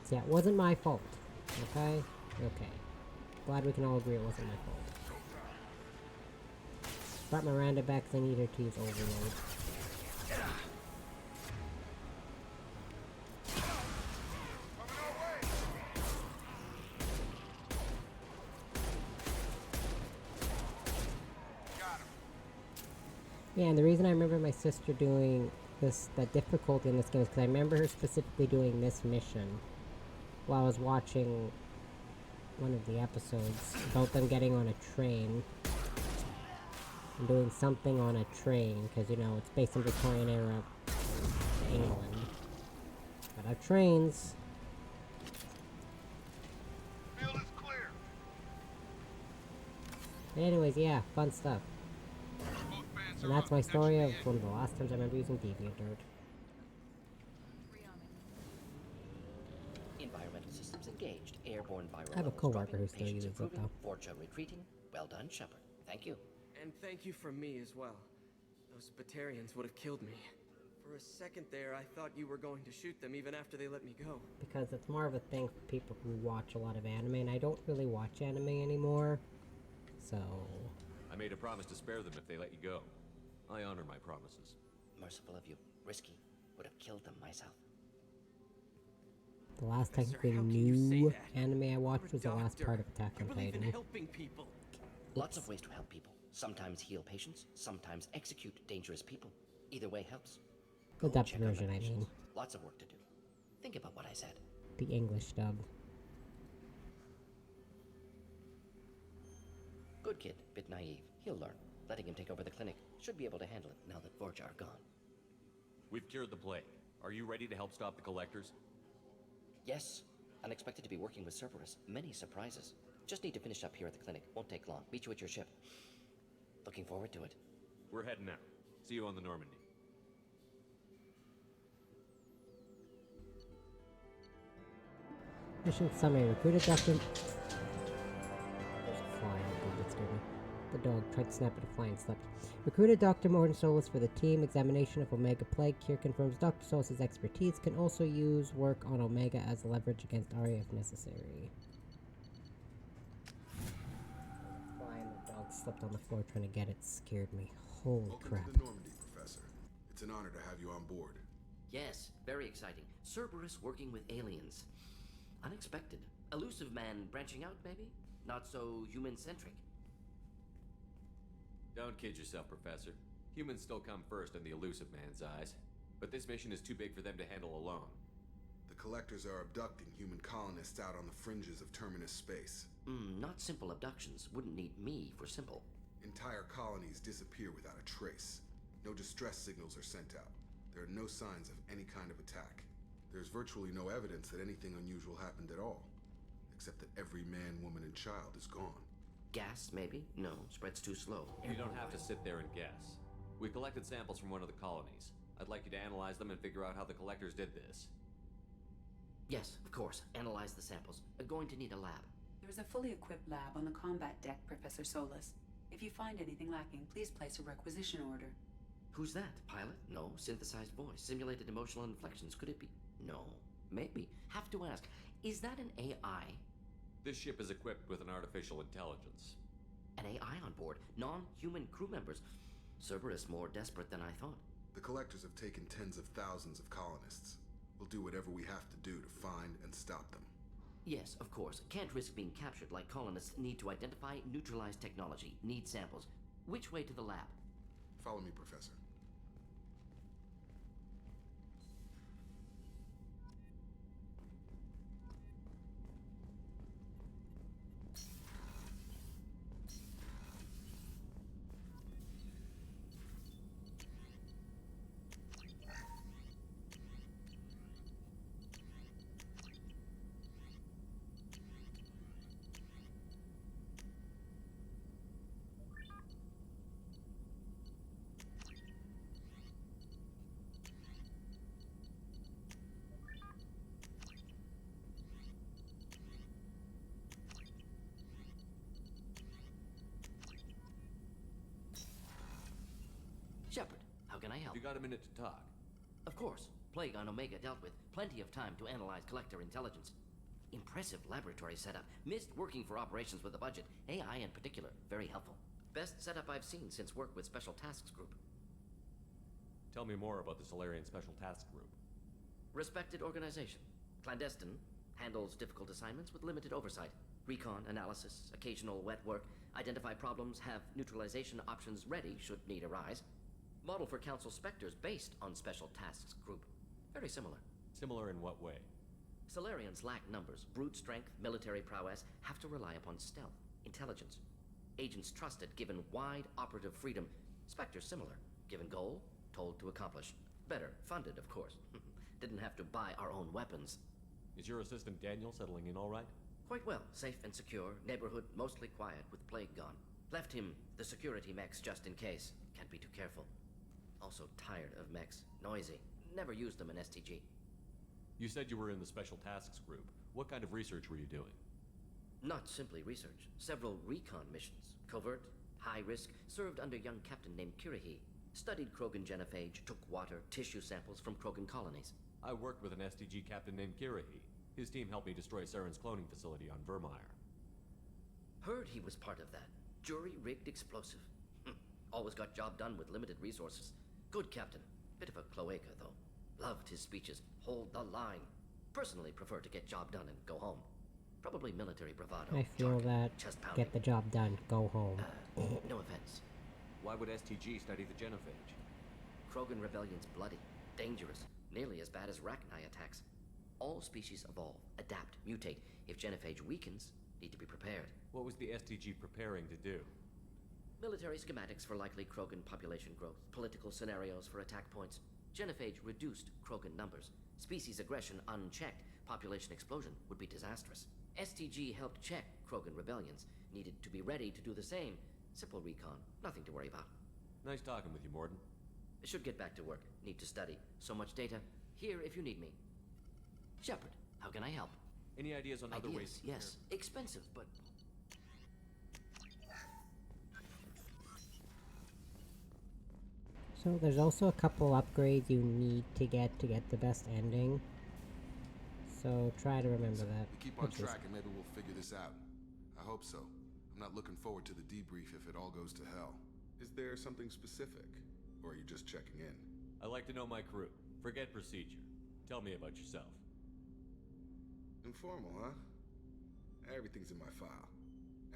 So yeah, it wasn't my fault. Okay? Okay. Glad we can all agree it wasn't my fault. Brought Miranda back because I need her to use overload. Yeah, and the reason I remember my sister doing that difficulty in this game is because I remember her specifically doing this mission while I was watching one of the episodes about them getting on a train and doing something on a train, because, you know, it's based in Victorian era England. But our trains. Field is clear. Anyways, yeah, fun stuff. And that's my story of one of the last times I remember using DeviantArt. Environmental systems engaged. Airborne viral I have a levels coworker dropping, who still patients uses it, improving, though. Forja retreating. Well done, Shepard. Thank you. And thank you from me as well. Those Batarians would have killed me. For a second there, I thought you were going to shoot them even after they let me go. Because it's more of a thing for people who watch a lot of anime, and I don't really watch anime anymore. So... I made a promise to spare them if they let you go. I honor my promises. Merciful of you. Risky. Would have killed them myself. The last technically new anime I watched was the last part of Attack on Titan. Helping people. Lots of ways to help people. Sometimes heal patients, sometimes execute dangerous people. Either way helps. The dubbed version, I mean. Lots of work to do. Think about what I said. The English dub. Good kid, bit naive. He'll learn. Letting him take over the clinic. Should be able to handle it now that Forja are gone. We've cured the plague. Are you ready to help stop the Collectors? Yes. I'm expected to be working with Cerberus. Many surprises. Just need to finish up here at the clinic. Won't take long. Meet you at your ship. Looking forward to it. We're heading out. See you on the Normandy. Mission summary. Recruited Dr. There's a fly. Oh god, that scared me. The dog tried to snap at a fly and slept. Recruited Dr. Morton Solus for the team. Examination of Omega Plague. Cure confirms Dr. Solus's expertise. Can also use work on Omega as leverage against Arya if necessary. Fly and the dog slept on the floor trying to get it. Scared me. Holy crap. Welcome to the Normandy, Professor. It's an honor to have you on board. Yes, very exciting. Cerberus working with aliens. Unexpected. Elusive man branching out, maybe? Not so human-centric. Don't kid yourself, Professor. Humans still come first in the elusive man's eyes. But this mission is too big for them to handle alone. The Collectors are abducting human colonists out on the fringes of Terminus space. Not simple abductions. Wouldn't need me for simple. Entire colonies disappear without a trace. No distress signals are sent out. There are no signs of any kind of attack. There's virtually no evidence that anything unusual happened at all. Except that every man, woman, and child is gone. Gas, maybe? No, spreads too slow. You don't have to sit there and guess. We collected samples from one of the colonies. I'd like you to analyze them and figure out how the Collectors did this. Yes, of course. Analyze the samples. Going to need a lab. There is a fully equipped lab on the combat deck, Professor Solus. If you find anything lacking, please place a requisition order. Who's that? Pilot? No. Synthesized voice. Simulated emotional inflections. Could it be? No. Maybe. Have to ask. Is that an AI? This ship is equipped with an artificial intelligence. An AI on board? Non-human crew members? Cerberus more desperate than I thought. The Collectors have taken tens of thousands of colonists. We'll do whatever we have to do to find and stop them. Yes, of course. Can't risk being captured like colonists. Need to identify, neutralize technology. Need samples. Which way to the lab? Follow me, Professor. Shepard, how can I help? You got a minute to talk? Of course. Plague on Omega dealt with. Plenty of time to analyze Collector intelligence. Impressive laboratory setup. Missed working for operations with a budget. AI in particular. Very helpful. Best setup I've seen since work with Special Tasks Group. Tell me more about the Solarian Special Task Group. Respected organization. Clandestine. Handles difficult assignments with limited oversight. Recon, analysis, occasional wet work. Identify problems, have neutralization options ready should need arise. Model for Council Spectres based on Special Tasks Group. Very similar. Similar in what way? Solarians lack numbers, brute strength, military prowess, have to rely upon stealth, intelligence. Agents trusted, given wide operative freedom. Spectres similar, given goal, told to accomplish. Better, funded, of course. Didn't have to buy our own weapons. Is your assistant Daniel settling in all right? Quite well, safe and secure, neighborhood mostly quiet with plague gone. Left him the security mechs just in case. Can't be too careful. Also tired of mechs. Noisy. Never used them in STG. You said you were in the Special Tasks Group. What kind of research were you doing? Not simply research. Several recon missions. Covert, high risk, served under young captain named Kirihi. Studied Krogan genophage, took water, tissue samples from Krogan colonies. I worked with an STG captain named Kirihi. His team helped me destroy Saren's cloning facility on Vermeer. Heard he was part of that. Jury-rigged explosive. Always got job done with limited resources. Good captain. Bit of a cloaca, though. Loved his speeches. Hold the line. Personally prefer to get job done and go home. Probably military bravado. I feel jargon, that. chest pounding. Get the job done. Go home. No offense. Why would STG study the genophage? Krogan rebellion's bloody. Dangerous. Nearly as bad as Rachni attacks. All species evolve, adapt, mutate. If genophage weakens, need to be prepared. What was the STG preparing to do? Military schematics for likely Krogan population growth, political scenarios for attack points. Genophage reduced Krogan numbers. Species aggression unchecked, population explosion would be disastrous. STG helped check Krogan rebellions. Needed to be ready to do the same. Simple recon, nothing to worry about. Nice talking with you, Morden. Should get back to work. Need to study. So much data. Here if you need me. Shepard, how can I help? Any ideas on other ways? Yes. Expensive, but... So there's also a couple upgrades you need to get the best ending. So try to remember that. We keep on track and maybe we'll figure this out. I hope so. I'm not looking forward to the debrief if it all goes to hell. Is there something specific? Or are you just checking in? I like to know my crew. Forget procedure. Tell me about yourself. Informal, huh? Everything's in my file.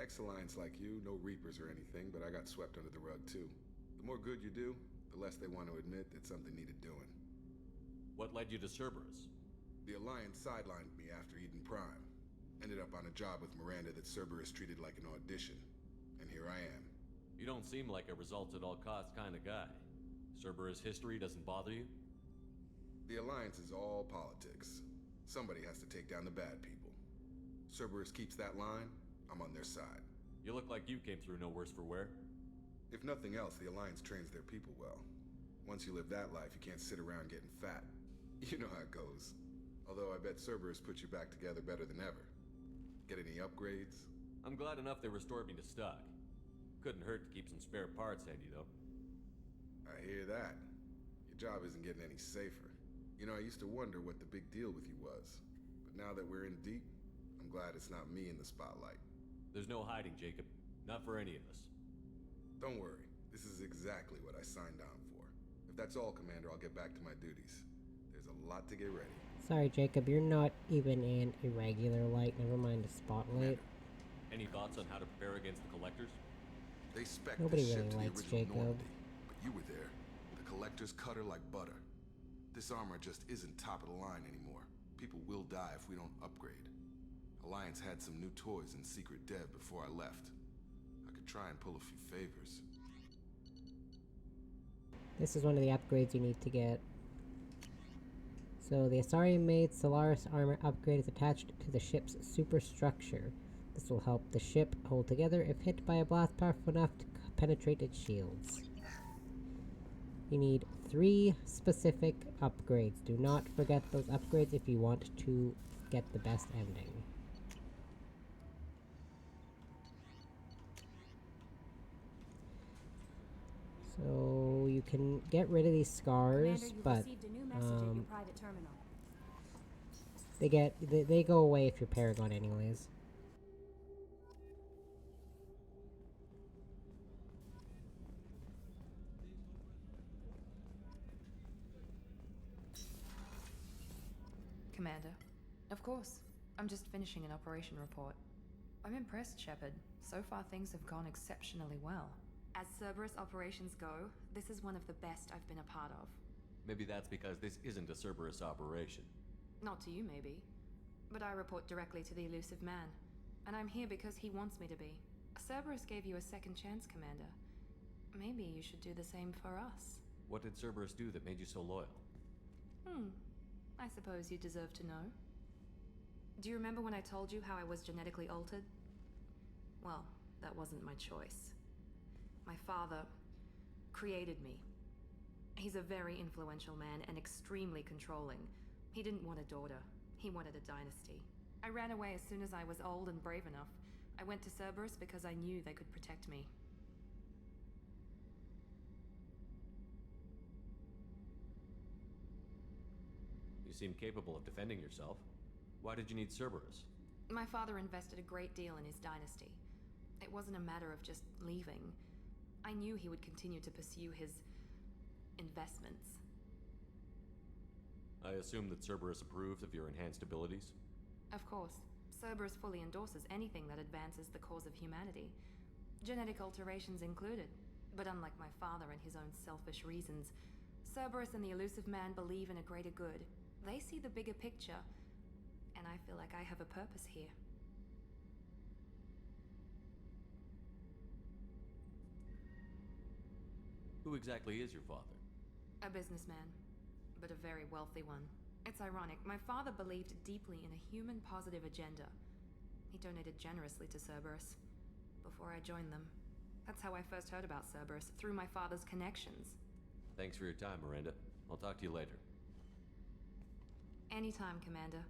Ex-Alliance like you, no Reapers or anything, but I got swept under the rug too. The more good you do, the less they want to admit that something needed doing. What led you to Cerberus? The Alliance sidelined me after Eden Prime. Ended up on a job with Miranda that Cerberus treated like an audition. And here I am. You don't seem like a results-at-all-costs kind of guy. Cerberus history doesn't bother you? The Alliance is all politics. Somebody has to take down the bad people. Cerberus keeps that line, I'm on their side. You look like you came through no worse for wear. If nothing else, the Alliance trains their people well. Once you live that life, you can't sit around getting fat. You know how it goes. Although I bet Cerberus puts you back together better than ever. Get any upgrades? I'm glad enough they restored me to stock. Couldn't hurt to keep some spare parts handy, though. I hear that. Your job isn't getting any safer. You know, I used to wonder what the big deal with you was. But now that we're in deep, I'm glad it's not me in the spotlight. There's no hiding, Jacob. Not for any of us. Don't worry. This is exactly what I signed on for. If that's all, Commander, I'll get back to my duties. There's a lot to get ready. Sorry, Jacob, you're not even in irregular light. Never mind the spotlight. Any thoughts on how to prepare against the Collectors? They spec Nobody the ship really to the likes original Jacob. Normandy, but you were there. The Collectors cut her like butter. This armor just isn't top of the line anymore. People will die if we don't upgrade. Alliance had some new toys in secret dev before I left. I could try and pull a few favors. This is one of the upgrades you need to get. So the Asari-made Solaris armor upgrade is attached to the ship's superstructure. This will help the ship hold together if hit by a blast powerful enough to penetrate its shields. You need 3 specific upgrades. Do not forget those upgrades if you want to get the best ending. So you can get rid of these scars, Commander, but received a new message at your private terminal. they go away if you're Paragon anyways. Commander. Of course. I'm just finishing an operation report. I'm impressed, Shepard. So far things have gone exceptionally well. As Cerberus operations go, this is one of the best I've been a part of. Maybe that's because this isn't a Cerberus operation. Not to you, maybe. But I report directly to the elusive man. And I'm here because he wants me to be. Cerberus gave you a second chance, Commander. Maybe you should do the same for us. What did Cerberus do that made you so loyal? I suppose you deserve to know. Do you remember when I told you how I was genetically altered? Well, that wasn't my choice. My father created me. He's a very influential man and extremely controlling. He didn't want a daughter. He wanted a dynasty. I ran away as soon as I was old and brave enough. I went to Cerberus because I knew they could protect me. You seem capable of defending yourself. Why did you need Cerberus? My father invested a great deal in his dynasty. It wasn't a matter of just leaving. I knew he would continue to pursue his investments. I assume that Cerberus approves of your enhanced abilities? Of course. Cerberus fully endorses anything that advances the cause of humanity. Genetic alterations included. But unlike my father and his own selfish reasons, Cerberus and the elusive man believe in a greater good. They see the bigger picture, and I feel like I have a purpose here. Who exactly is your father? A businessman. but a very wealthy one. It's ironic, my father believed deeply in a human-positive agenda. He donated generously to Cerberus before I joined them. That's how I first heard about Cerberus, through my father's connections. Thanks for your time, Miranda. I'll talk to you later. Anytime, Commander.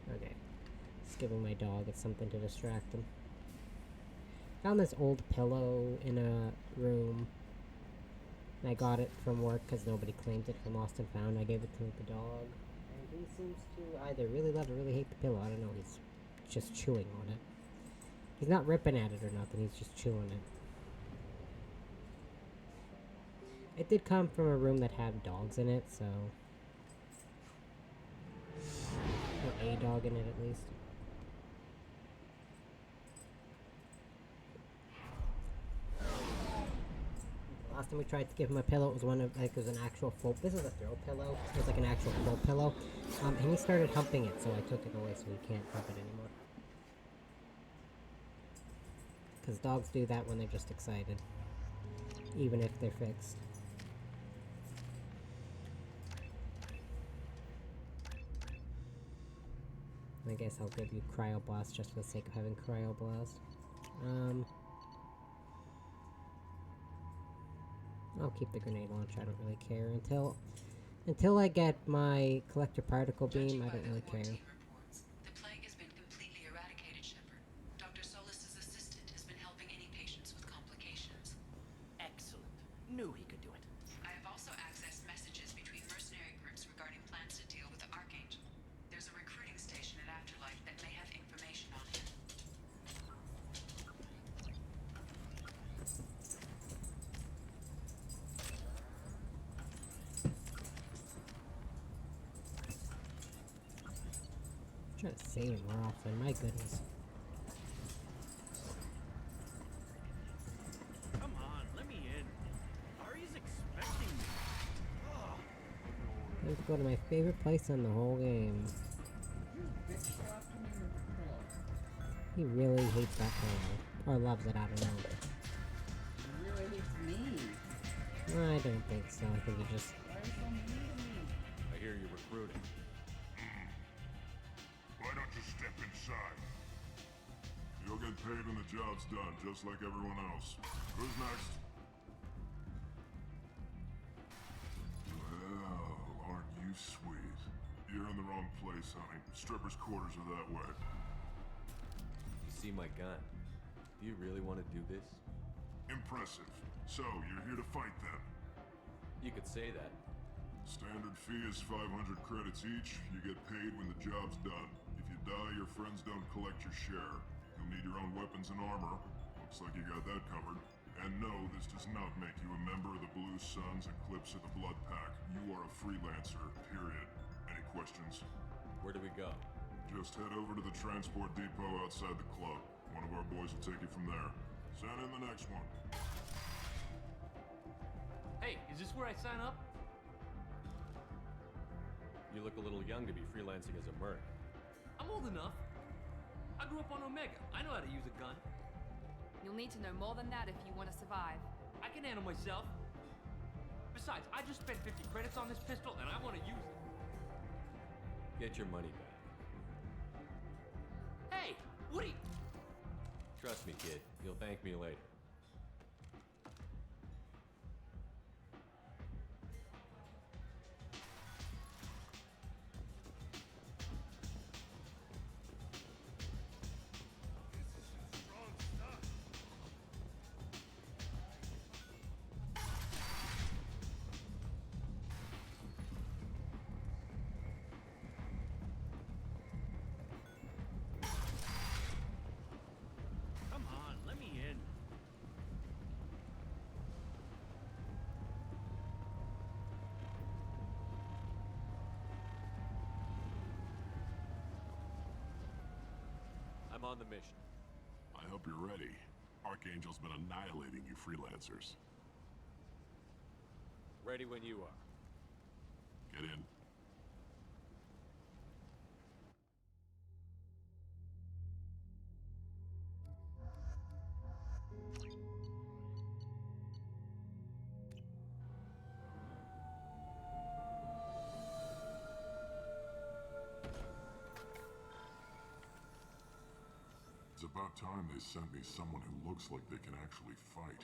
Okay. Just giving my dog something to distract him. Found this old pillow in a room. I got it from work because nobody claimed it from Lost and Found. I gave it to the dog. And he seems to either really love or really hate the pillow. I don't know. He's just chewing on it. He's not ripping at it or nothing. He's just chewing it. It did come from a room that had dogs in it, so... or a dog in it, at least. Last time we tried to give him a pillow, it was one of, like, it was an actual full... This is a throw pillow. It was like an actual full pillow. And he started humping it, so I took it away so he can't hump it anymore. Because dogs do that when they're just excited. Even if they're fixed. I guess I'll give you Cryoblast just for the sake of having Cryoblast. I'll keep the grenade launcher, I don't really care. Until I get my collector particle beam, I don't really care. The plague has been completely eradicated, Shepard. Dr. Solis's assistant has been helping any patients with complications. Excellent. Knew he could do it. I have also accessed messages between mercenary groups regarding plans to deal with the Archangel. There's a recruiting station at Afterlife that may have information on him. I'm trying to save it more often, my goodness. Come on, let me in. Ari's expecting me. I have to go to my favorite place in the whole game. He really hates that pillow. Or loves it, I don't know. He really hates me. I don't think so. I think he just... I hear you're recruiting. Why don't you step inside? You'll get paid when the job's done, just like everyone else. Who's next? Well, aren't you sweet? You're in the wrong place, honey. Strippers' quarters are that way. You see my gun. Do you really want to do this? Impressive. So, you're here to fight them? You could say that. Standard fee is 500 credits each. You get paid when the job's done. If you die, your friends don't collect your share. You'll need your own weapons and armor. Looks like you got that covered. And no, this does not make you a member of the Blue Suns, Eclipse, or the Blood Pack. You are a freelancer, period. Any questions? Where do we go? Just head over to the transport depot outside the club. One of our boys will take you from there. Send in the next one. Hey, is this where I sign up? You look a little young to be freelancing as a merc. I'm old enough. I grew up on Omega. I know how to use a gun. You'll need to know more than that if you want to survive. I can handle myself. Besides, I just spent 50 credits on this pistol and I want to use it. Get your money back. Hey, Woody! Trust me, kid. You'll thank me later. on the mission. I hope you're ready. Archangel's been annihilating you freelancers. Ready when you are. Get in. It's about time they sent me someone who looks like they can actually fight.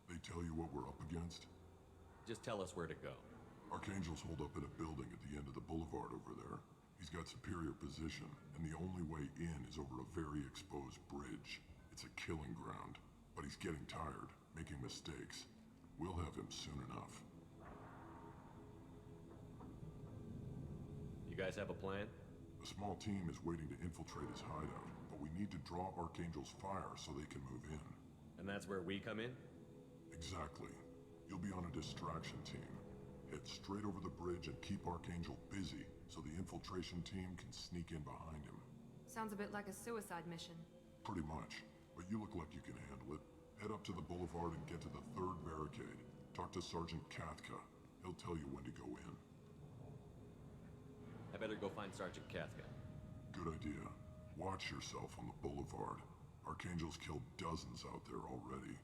They tell you what we're up against? Just tell us where to go. Archangel's holed up in a building at the end of the boulevard over there. He's got superior position, and the only way in is over a very exposed bridge. It's a killing ground, but he's getting tired, making mistakes. We'll have him soon enough. You guys have a plan? A small team is waiting to infiltrate his hideout, but we need to draw Archangel's fire so they can move in. And that's where we come in? Exactly. You'll be on a distraction team. Head straight over the bridge and keep Archangel busy so the infiltration team can sneak in behind him. Sounds a bit like a suicide mission. Pretty much, but you look like you can handle it. Head up to the boulevard and get to the 3rd barricade. Talk to Sergeant Kathka. He'll tell you when to go in. I better go find Sergeant Kathka. Good idea. Watch yourself on the boulevard. Archangel's killed dozens out there already.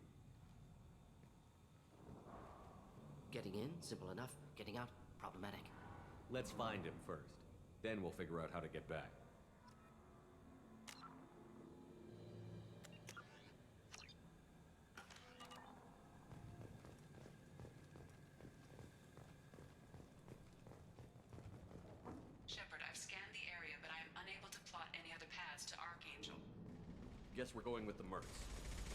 Getting in, simple enough. Getting out, problematic. Let's find him first. Then we'll figure out how to get back. Shepard, I've scanned the area, but I am unable to plot any other paths to Archangel. Guess we're going with the Mercs.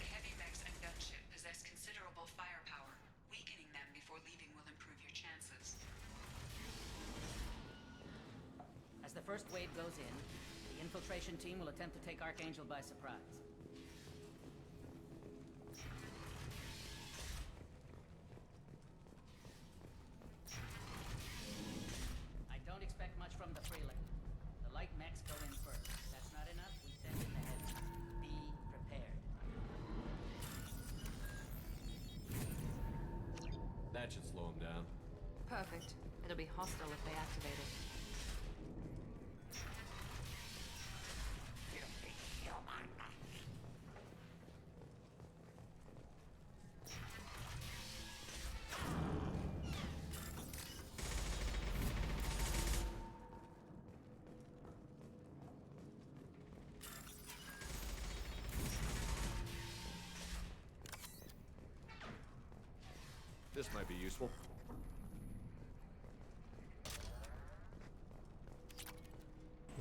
The heavy mechs and gunship possess considerable firepower. Weakening them before leaving will improve your chances. As the first wave goes in, the infiltration team will attempt to take Archangel by surprise. I don't expect much from the prelim. The light mechs go in first. If that's not enough, we send in the heavy. Be prepared. That should slow him down. Perfect. It'll be hostile if they activate it. This might be useful.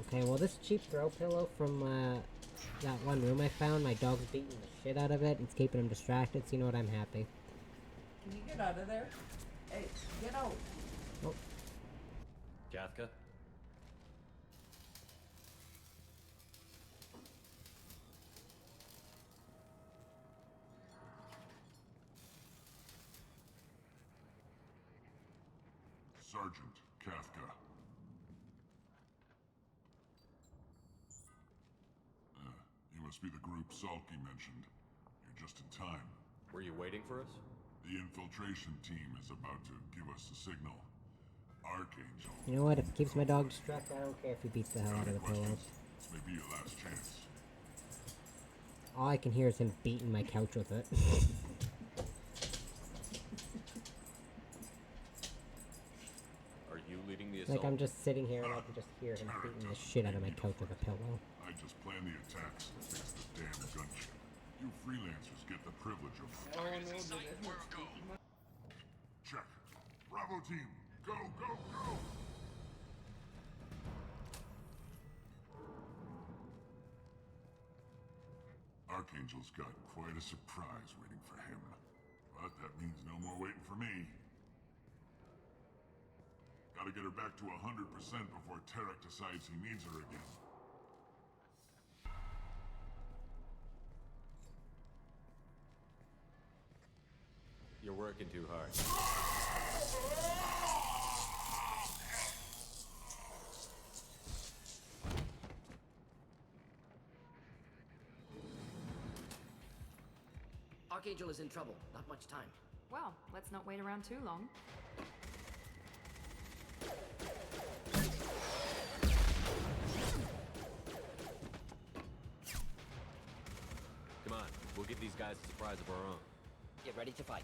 Okay, well this cheap throw pillow from that one room I found, my dog's beating the shit out of it. It's keeping him distracted, so you know what, I'm happy. Can you get out of there? Hey, get out! Oh. Kathka? Sergeant Kathka. You must be the group Salky mentioned. You're just in time. Were you waiting for us? The infiltration team is about to give us a signal. Archangel. You know what, if it keeps my dog distracted, I don't care if he beats the hell out of the pillow. This may be your last chance. All I can hear is him beating my couch with it. Are you leading the assault? Like I'm just sitting here and I can just hear him beating the shit out of my couch with a pillow. I just plan the attacks and fix the damn gunship. You freelancers get the privilege of... Check. Bravo team, go, go, go! Archangel's got quite a surprise waiting for him. But that means no more waiting for me. Gotta get her back to 100% before Tarek decides he needs her again. You're working too hard. Archangel is in trouble. Not much time. Well, let's not wait around too long. Come on, we'll give these guys a surprise of our own. Get ready to fight.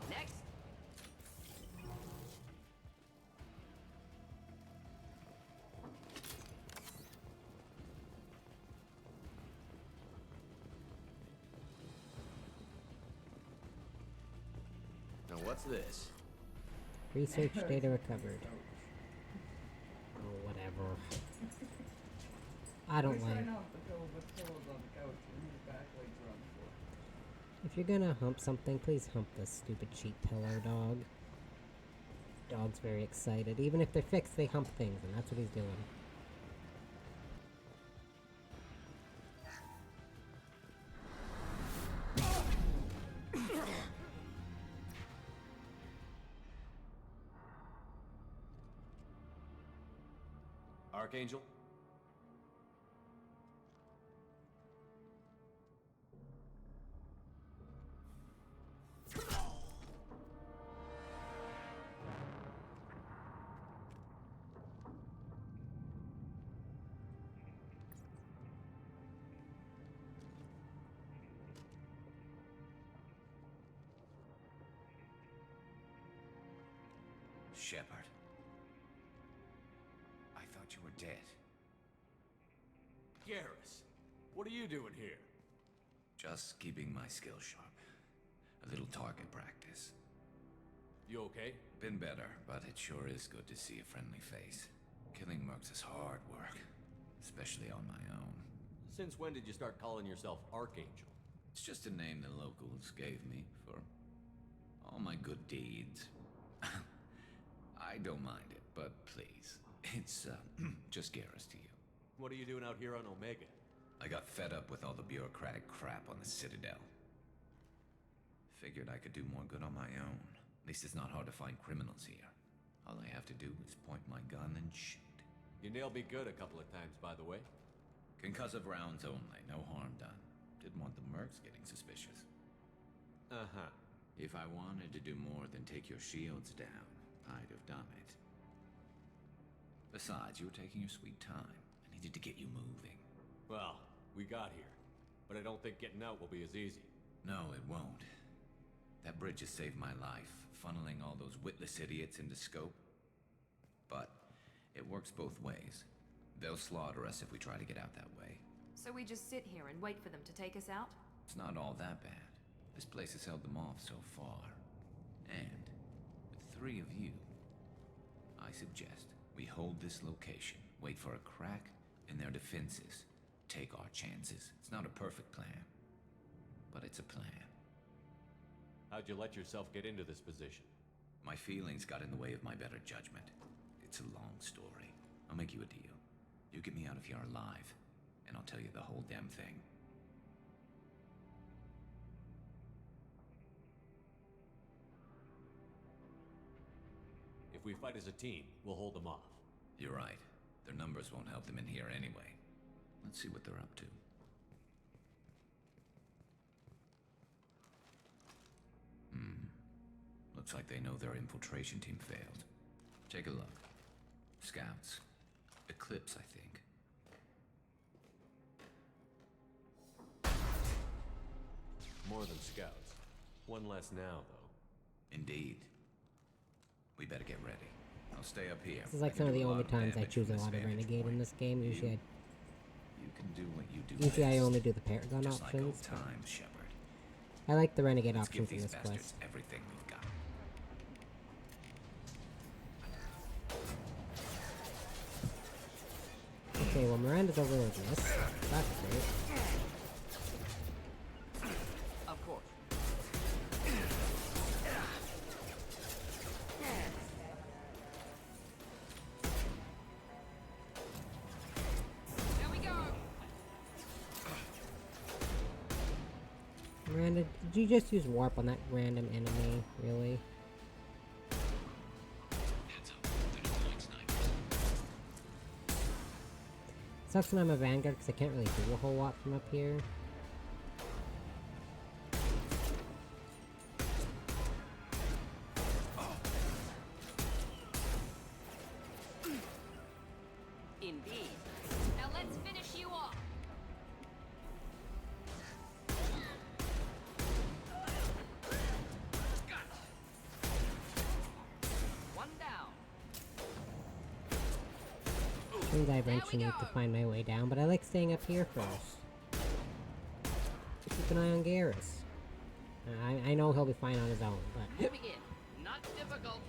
Next. Now what's this? Research data recovered. Oh, whatever. I don't like. If you're gonna hump something, please hump the stupid cheap pillow, dog. Dog's very excited. Even if they're fixed, they hump things, and that's what he's doing. Archangel? Shepard. I thought you were dead. Garrus, what are you doing here? Just keeping my skills sharp. A little target practice. You okay? Been better, but it sure is good to see a friendly face. Killing mercs is hard work, especially on my own. Since when did you start calling yourself Archangel? It's just a name the locals gave me for all my good deeds. I don't mind it, but please, it's just Garrus to you. What are you doing out here on Omega? I got fed up with all the bureaucratic crap on the Citadel. Figured I could do more good on my own. At least it's not hard to find criminals here. All I have to do is point my gun and shoot. You nailed me good a couple of times, by the way. Concussive rounds only, no harm done. Didn't want the mercs getting suspicious. Uh-huh. If I wanted to do more than take your shields down, I'd have done it. Besides, you were taking your sweet time. I needed to get you moving. Well, we got here. But I don't think getting out will be as easy. No, it won't. That bridge has saved my life, funneling all those witless idiots into scope. But it works both ways. They'll slaughter us if we try to get out that way. So we just sit here and wait for them to take us out? It's not all that bad. This place has held them off so far. And with 3 of you, I suggest we hold this location, wait for a crack in their defenses, take our chances. It's not a perfect plan, but it's a plan. How'd you let yourself get into this position? My feelings got in the way of my better judgment. It's a long story. I'll make you a deal. You get me out of here alive, and I'll tell you the whole damn thing. If we fight as a team, we'll hold them off. You're right. Their numbers won't help them in here anyway. Let's see what they're up to. Looks like they know their infiltration team failed. Take a look. Scouts. Eclipse, I think. More than scouts. One less now, though. Indeed. We better get ready. I'll stay up here. This is like some of the only times I choose a lot of Renegade in this game. Usually You can do what you do Usually I best. only do the Paragon Just like old options. times, Shepard. I like the Renegade Let's give options in these this bastards quest. everything we've got. Okay, well Miranda's over with this. That's great. Of course. Miranda, did you just use warp on that random enemy? Really? Sucks when I'm a Vanguard because I can't really do a whole lot from up here. Indeed. Now let's finish you off. One down. I think I eventually need to find my way down, but I like staying up here first. Keep an eye on Garrus. I know he'll be fine on his own, but... Moving in. Not difficult.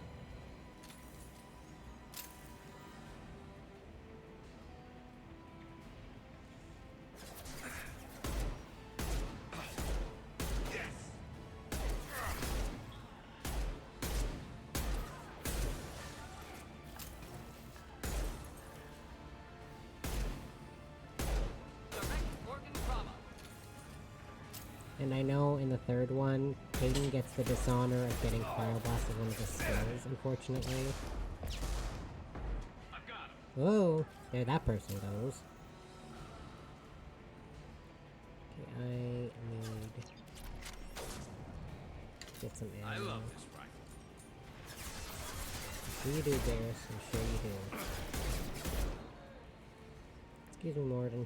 And I know in the third one, Hayden gets the dishonor of getting Fire Blast as one of his skills, unfortunately. Whoa! There that person goes. Okay, I need... get some ammo. I love this rifle. I'm sure you do, Garrus. I'm sure you do. Excuse me, Morden.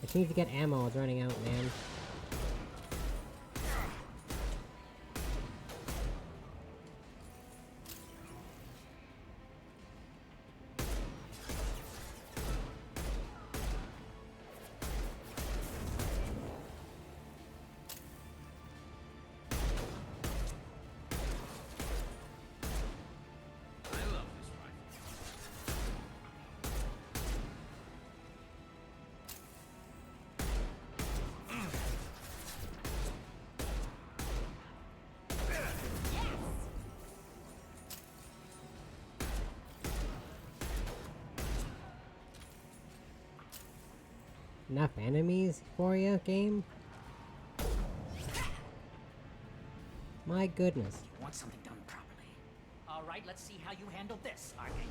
I just need to get ammo. I was running out, man. Enough enemies for you, game? My goodness. You want something done properly. All right, let's see how you handle this, Archangel.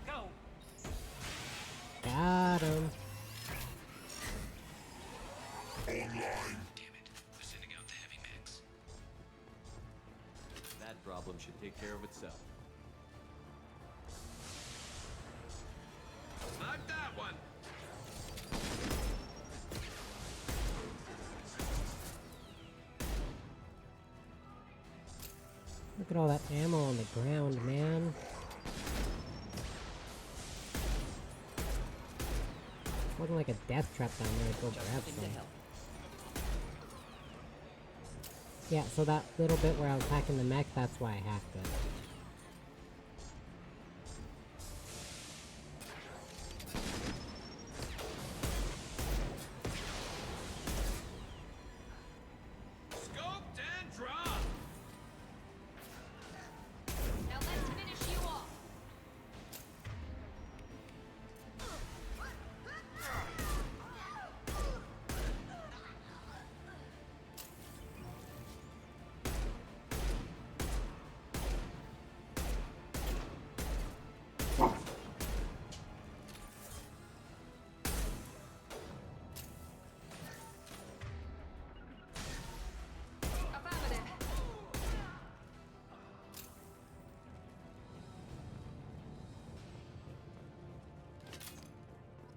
Go. Got him. Damn it. We're sending out the heavy mix. That problem should take care of itself. Not that one! Look at all that ammo on the ground, man. Wasn't like a death trap down there to go grab some. Yeah, so that little bit where I was hacking the mech, that's why I hacked it. Now let's finish you off.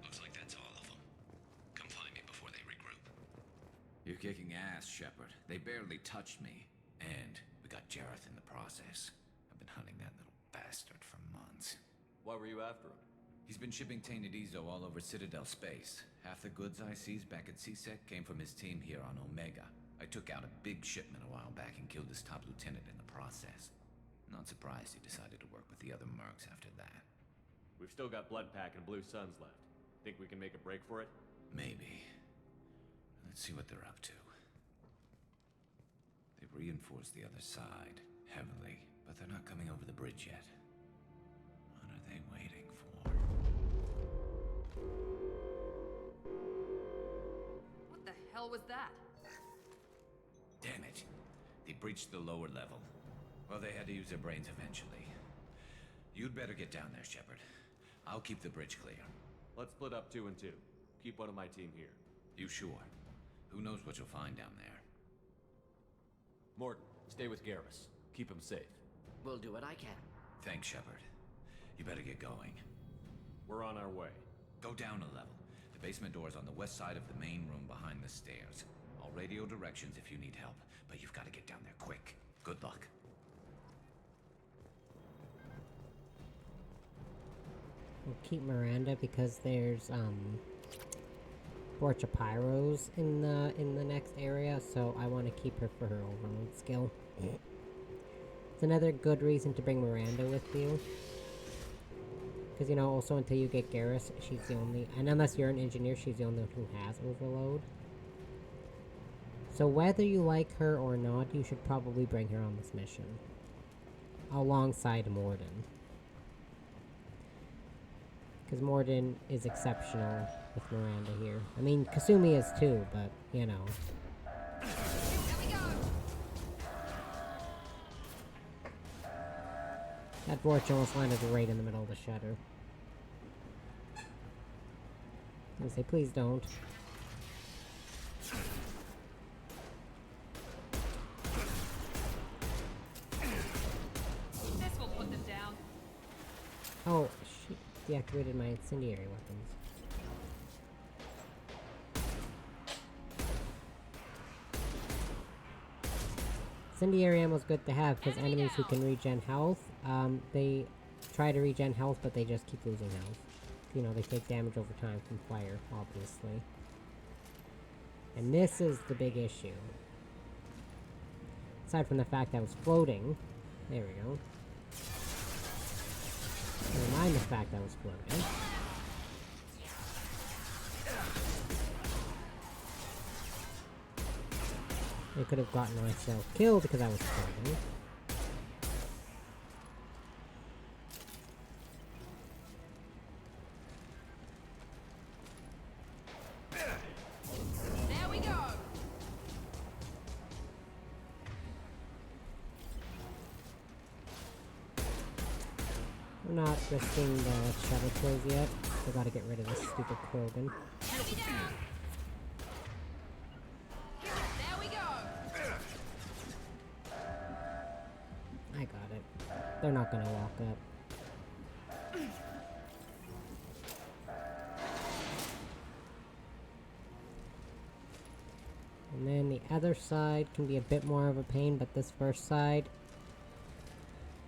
Looks like that's all of them. Come find me before they regroup. You're kicking ass, Shepard. They barely touched me. And we got Jareth in the process. I've been hunting that little bastard for months. Why were you after him? He's been shipping tainted Ezo all over Citadel space. Half the goods I seized back at CSEC came from his team here on Omega. I took out a big shipment a while back and killed his top lieutenant in the process. Not surprised he decided to work with the other mercs after that. We've still got Bloodpack and Blue Suns left. Think we can make a break for it? Maybe. Let's see what they're up to. They've reinforced the other side, heavily, but they're not coming over the bridge yet. What are they waiting for? hell was that? Damn it. They breached the lower level. Well, they had to use their brains eventually. You'd better get down there, Shepard. I'll keep the bridge clear. Let's split up 2 and 2. Keep one of my team here. You sure? Who knows what you'll find down there? Morton, stay with Garrus. Keep him safe. We'll do what I can. Thanks, Shepard. You better get going. We're on our way. Go down a level. The basement door's on the west side of the main room behind the stairs. I'll radio directions if you need help, but you've got to get down there quick. Good luck. We'll keep Miranda because there's Torch of Pyros in the next area, so I want to keep her for her overload skill. It's another good reason to bring Miranda with you. Because, you know, also until you get Garrus, she's the only... And unless you're an engineer, she's the only one who has overload. So whether you like her or not, you should probably bring her on this mission. Alongside Morden. Because Morden is exceptional with Miranda here. I mean, Kasumi is too, but, you know. That Vorch almost landed right in the middle of the shutter. I'm gonna say, please don't. This will put them down. Oh, shit. Deactivated my incendiary weapons. Incendiary ammo is good to have because enemies who can regen health, they try to regen health, but they just keep losing health. You know, they take damage over time from fire, obviously. And this is the big issue. Aside from the fact that I was floating. There we go. Never mind the fact that I was floating. I could have gotten myself killed because I was floating. There we go. I'm not risking the shuttle kills yet. I gotta get rid of this stupid Krogan. There we go. I got it. They're not gonna walk up. And then the other side can be a bit more of a pain, but this first side,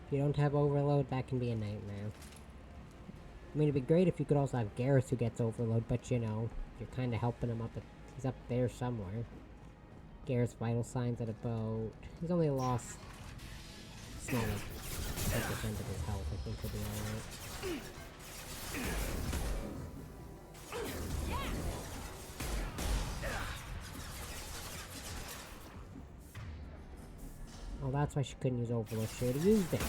if you don't have overload, that can be a nightmare. I mean, it'd be great if you could also have Garrus who gets overload, but you know, you're kind of helping him up. He's up there somewhere. Garrus vital signs at about... He's only lost... Small, like, 10% of his health. I think he'll be alright. Oh, that's why she couldn't use overload. She would've used it.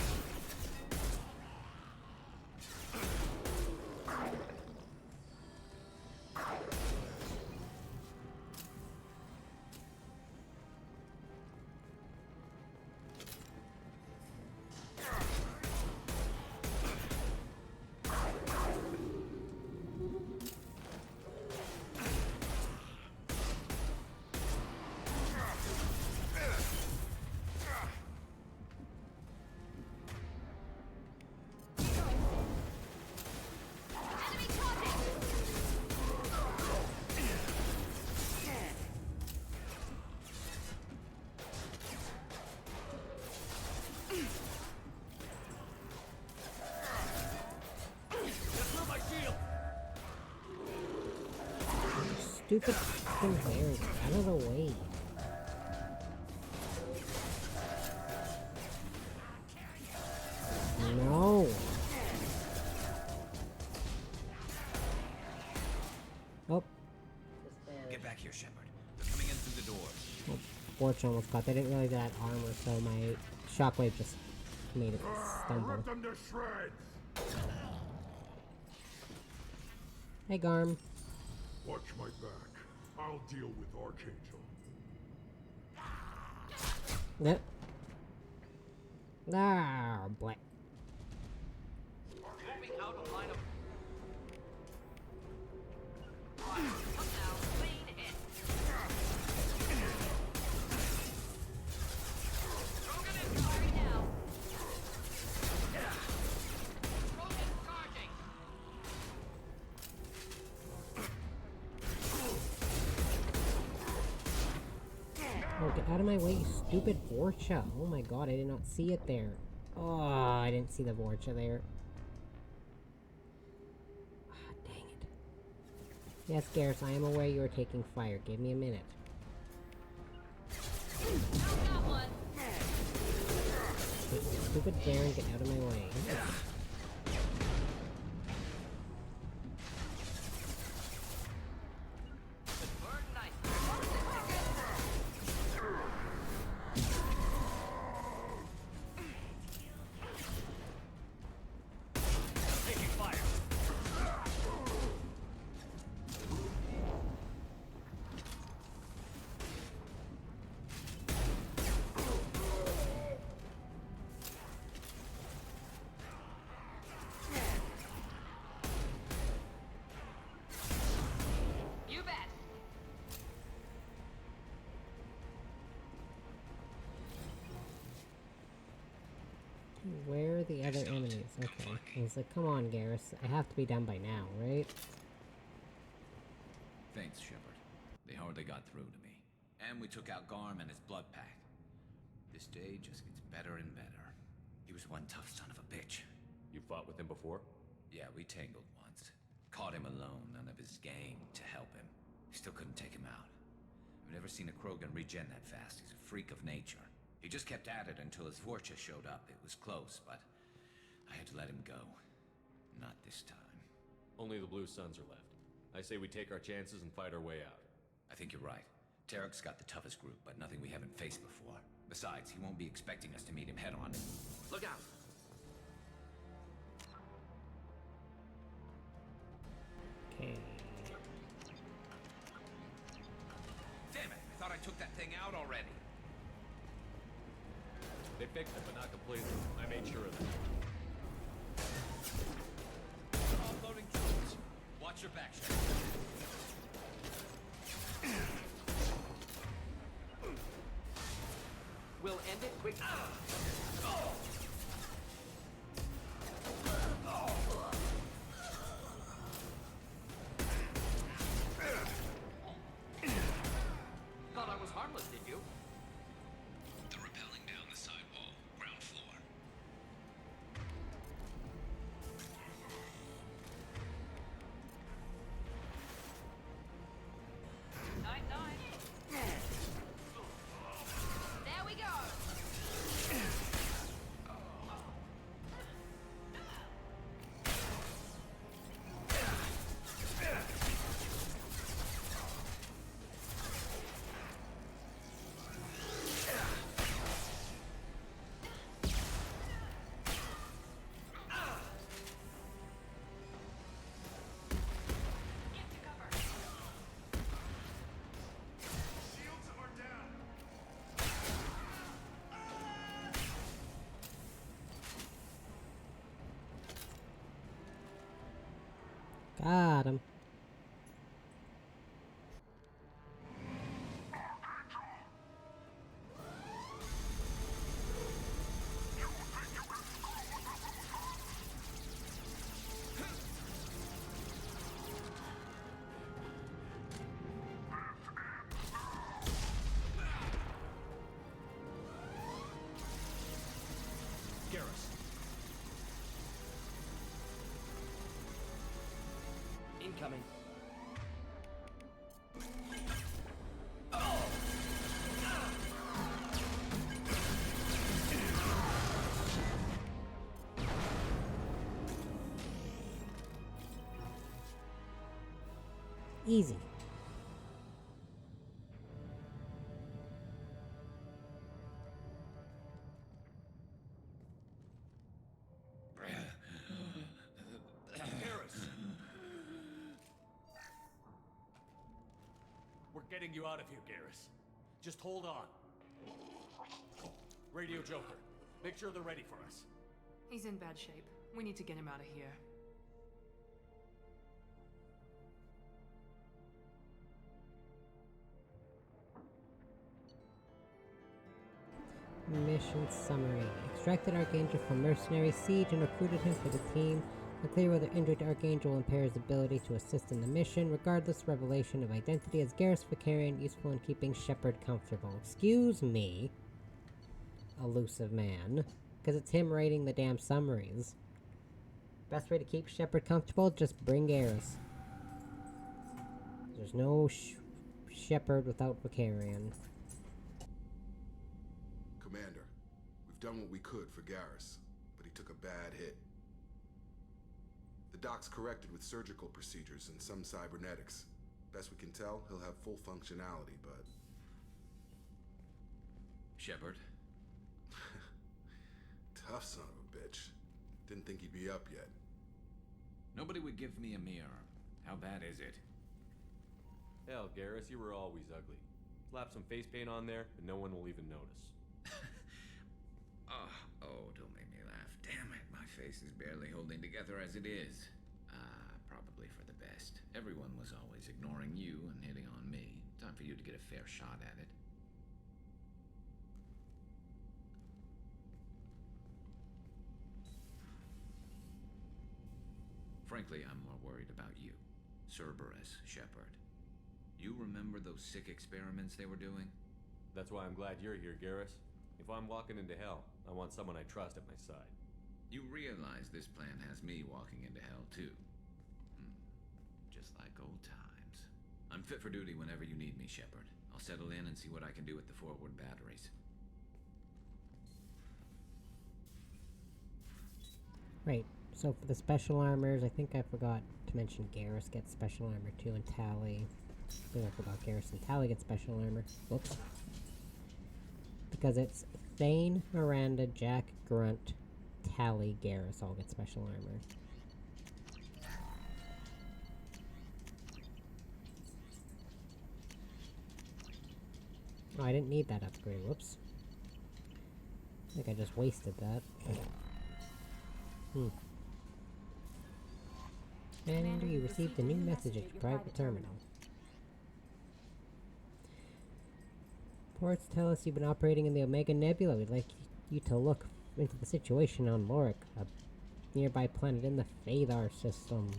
Stupid fucking bears, out of the way. No. Oh. Get back here, Shepard. They're coming in through the doors. Oh, Borch almost got. They didn't realize that armor, so my shockwave just made it stumble. Rip them to shreds! Hey, Garm. Watch my back. I'll deal with Archangel. Yep. Ah, boy. Moving out of line of fire. Come now, lean in. Rogan is firing now. Rogan charging. Oh, get out of my way, you stupid Vorcha. Oh my god, I did not see it there. Oh, I didn't see the Vorcha there. Ah, dang it. Yes, Garrus, I am aware you are taking fire. Give me a minute. Got one. Stupid Baron, get out of my way. You bet. Where are the other enemies? Okay. He's like, come on, Garrus. I have to be done by now, right? Thanks, Shepard. They hardly got through to me. And we took out Garm and his blood pack. This day just gets better and better. He was one tough son of a bitch. You fought with him before? Yeah, we tangled once. Caught him alone, none of his gang to help him. Still couldn't take him out. I've never seen a Krogan regen that fast. He's a freak of nature. He just kept at it until his Vorcha showed up. It was close, but I had to let him go. Not this time. Only the Blue Suns are left. I say we take our chances and fight our way out. I think you're right. Tarek's got the toughest group, but nothing we haven't faced before. Besides, he won't be expecting us to meet him head-on. Look out! Okay. Damn it! I thought I took that thing out already. They fixed it, but not completely. I made sure of that. Offloading troops. Watch your back, Shepard. We'll end it quick. Thought I was harmless, did you? They're rappelling down the side wall, ground floor. Nine. There we go. Got him. Garrus. Incoming. Easy. We're getting you out of here, Garrus. Just hold on. Radio Joker, make sure they're ready for us. He's in bad shape. We need to get him out of here. Mission summary. Extracted Archangel from mercenary siege and recruited him for the team. Unclear whether injured Archangel impairs ability to assist in the mission. Regardless, revelation of identity as Garrus Vicarian, useful in keeping Shepard comfortable. Excuse me, elusive man. Because it's him writing the damn summaries. Best way to keep Shepard comfortable, just bring Garrus. There's no Shepard without Vicarian. Commander, we've done what we could for Garrus, but he took a bad hit. The doc's corrected with surgical procedures and some cybernetics. Best we can tell, he'll have full functionality, but... Shepard? Tough son of a bitch. Didn't think he'd be up yet. Nobody would give me a mirror. How bad is it? Hell, Garrus, you were always ugly. Slap some face paint on there, and no one will even notice. Oh, don't make me laugh. Damn it, my face is barely holding together as it is. Probably for the best. Everyone was always ignoring you and hitting on me. Time for you to get a fair shot at it. Frankly, I'm more worried about you. Cerberus, Shepard. You remember those sick experiments they were doing? That's why I'm glad you're here, Garrus. If I'm walking into hell, I want someone I trust at my side. You realize this plan has me walking into hell, too. Just like old times. I'm fit for duty whenever you need me, Shepard. I'll settle in and see what I can do with the forward batteries. Right, so for the special armors, I think I forgot to mention Garrus gets special armor too, and Tally. I think I forgot Garrus and Tally get special armor. Whoops. Because it's Thane, Miranda, Jack, Grunt, Tally, Garrus all get special armor. Oh, I didn't need that upgrade. Whoops. I think I just wasted that. And you received a new message at your private terminal. Reports tell us you've been operating in the Omega Nebula. We'd like you to look into the situation on Lorik, a nearby planet in the Phaethar system.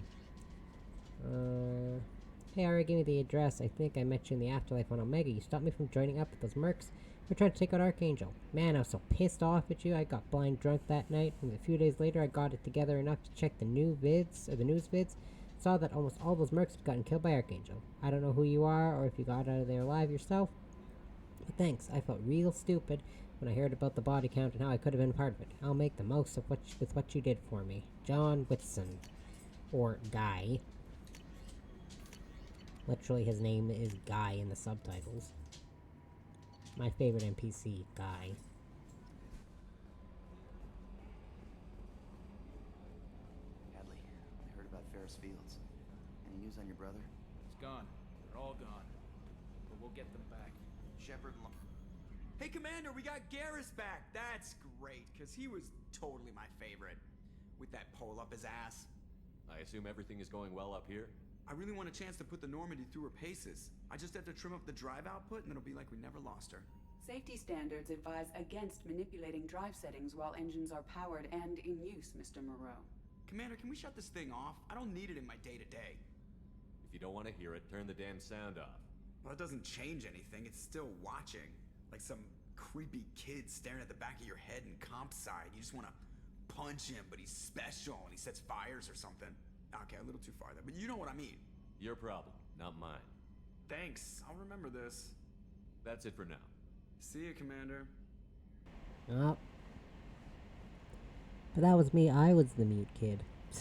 Hey, Ari, give me the address. I think I met you in the afterlife on Omega. You stopped me from joining up with those mercs. We're trying to take out Archangel. Man, I was so pissed off at you. I got blind drunk that night, and a few days later I got it together enough to check the news vids. Saw that almost all those mercs had gotten killed by Archangel. I don't know who you are, or if you got out of there alive yourself. But thanks, I felt real stupid when I heard about the body count and how I could have been part of it. I'll make the most of what you did for me. John Whitson. Or Guy. Literally, his name is Guy in the subtitles. My favorite NPC, Guy. Hadley, I heard about Ferris Fields. Any news on your brother? He's gone. They're all gone. But we'll get them back. Shepard. Hey, Commander, we got Garrus back. That's great, because he was totally my favorite. With that pole up his ass. I assume everything is going well up here? I really want a chance to put the Normandy through her paces. I just have to trim up the drive output, and it'll be like we never lost her. Safety standards advise against manipulating drive settings while engines are powered and in use, Mr. Moreau. Commander, can we shut this thing off? I don't need it in my day-to-day. If you don't want to hear it, turn the damn sound off. Well, it doesn't change anything. It's still watching. Like some creepy kid staring at the back of your head in comp side. You just want to punch him, but he's special and he sets fires or something. Okay, a little too far there, but you know what I mean. Your problem, not mine. Thanks, I'll remember this. That's it for now. See you, Commander. Oh. But that was me, I was the mute kid. I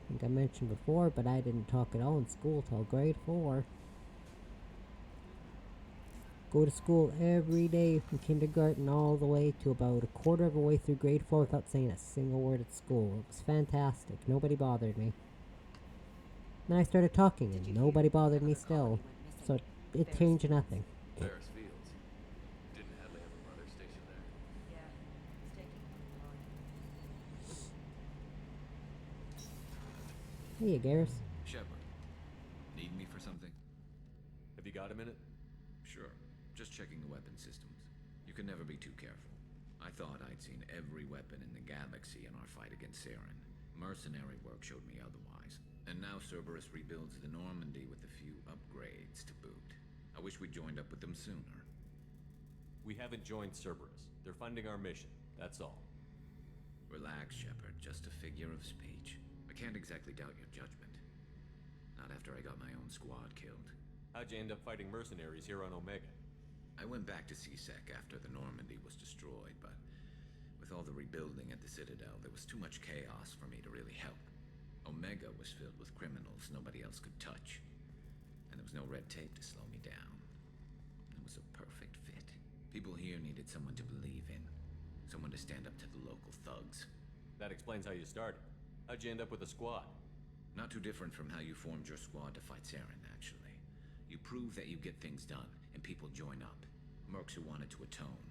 think I mentioned before, but I didn't talk at all in school till grade 4. Go to school every day from kindergarten all the way to about a quarter of a way through grade 4 without saying a single word at school. It was fantastic. Nobody bothered me. Then I started talking, and nobody bothered me still. So it changed nothing. Ferris Fields. Didn't Hadley have a brother stationed there? Yeah, he's taking Hey, Garrus. Shepard, need me for something? Have you got a minute? Sure. Just checking the weapon systems. You can never be too careful. I thought I'd seen every weapon in the galaxy in our fight against Saren. Mercenary work showed me otherwise. And now Cerberus rebuilds the Normandy with a few upgrades to boot. I wish we'd joined up with them sooner. We haven't joined Cerberus. They're funding our mission, that's all. Relax, Shepard. Just a figure of speech. I can't exactly doubt your judgment. Not after I got my own squad killed. How'd you end up fighting mercenaries here on Omega? I went back to C-Sec after the Normandy was destroyed, but with all the rebuilding at the Citadel, there was too much chaos for me to really help. Omega was filled with criminals nobody else could touch, and there was no red tape to slow me down. It was a perfect fit. People here needed someone to believe in, someone to stand up to the local thugs. That explains how you started. How'd you end up with a squad? Not too different from how you formed your squad to fight Saren, actually. You prove that you get things done, and people join up. Mercs who wanted to atone.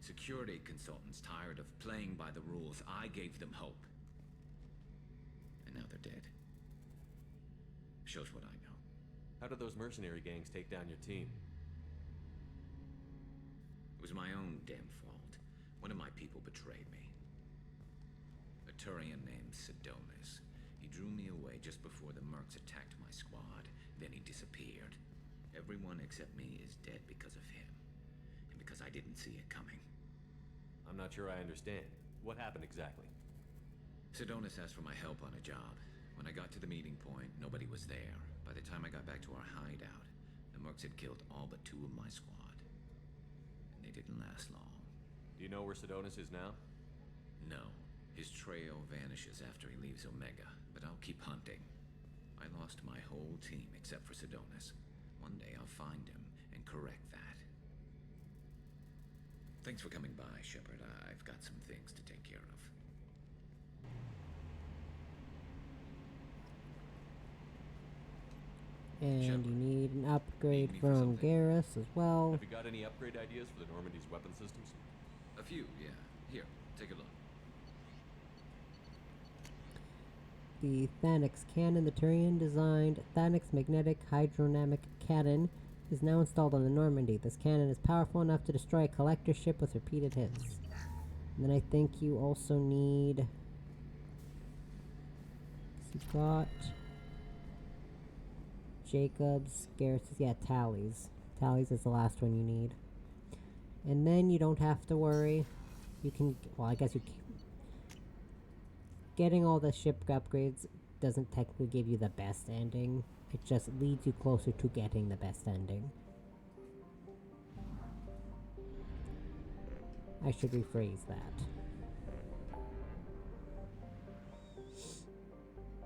Security consultants tired of playing by the rules. I gave them hope. And now they're dead. Shows what I know. How did those mercenary gangs take down your team? It was my own damn fault. One of my people betrayed me. A Turian named Sidonis. He drew me away just before the Mercs attacked my squad. Then he disappeared. Everyone except me is dead because of him. And because I didn't see it coming. I'm not sure I understand. What happened exactly? Sidonis asked for my help on a job. When I got to the meeting point, nobody was there. By the time I got back to our hideout, the Mercs had killed all but 2 of my squad. And they didn't last long. Do you know where Sidonis is now? No. His trail vanishes after he leaves Omega, but I'll keep hunting. I lost my whole team except for Sidonis. One day I'll find him and correct that. Thanks for coming by, Shepard. I've got some things to take care of. And Shepard, you need an upgrade need me for from Garrus as well. Have you got any upgrade ideas for the Normandy's weapon systems? A few, yeah. Here, take a look. The Thanix cannon, the Turian-designed Thanix magnetic hydrodynamic cannon, is now installed on the Normandy. This cannon is powerful enough to destroy a collector ship with repeated hits. And then I think you also need... You got... Jacobs, Garrus, yeah, Tallies. Tallies is the last one you need. And then you don't have to worry. You can, well, I guess you can. Getting all the ship upgrades doesn't technically give you the best ending. It just leads you closer to getting the best ending. I should rephrase that.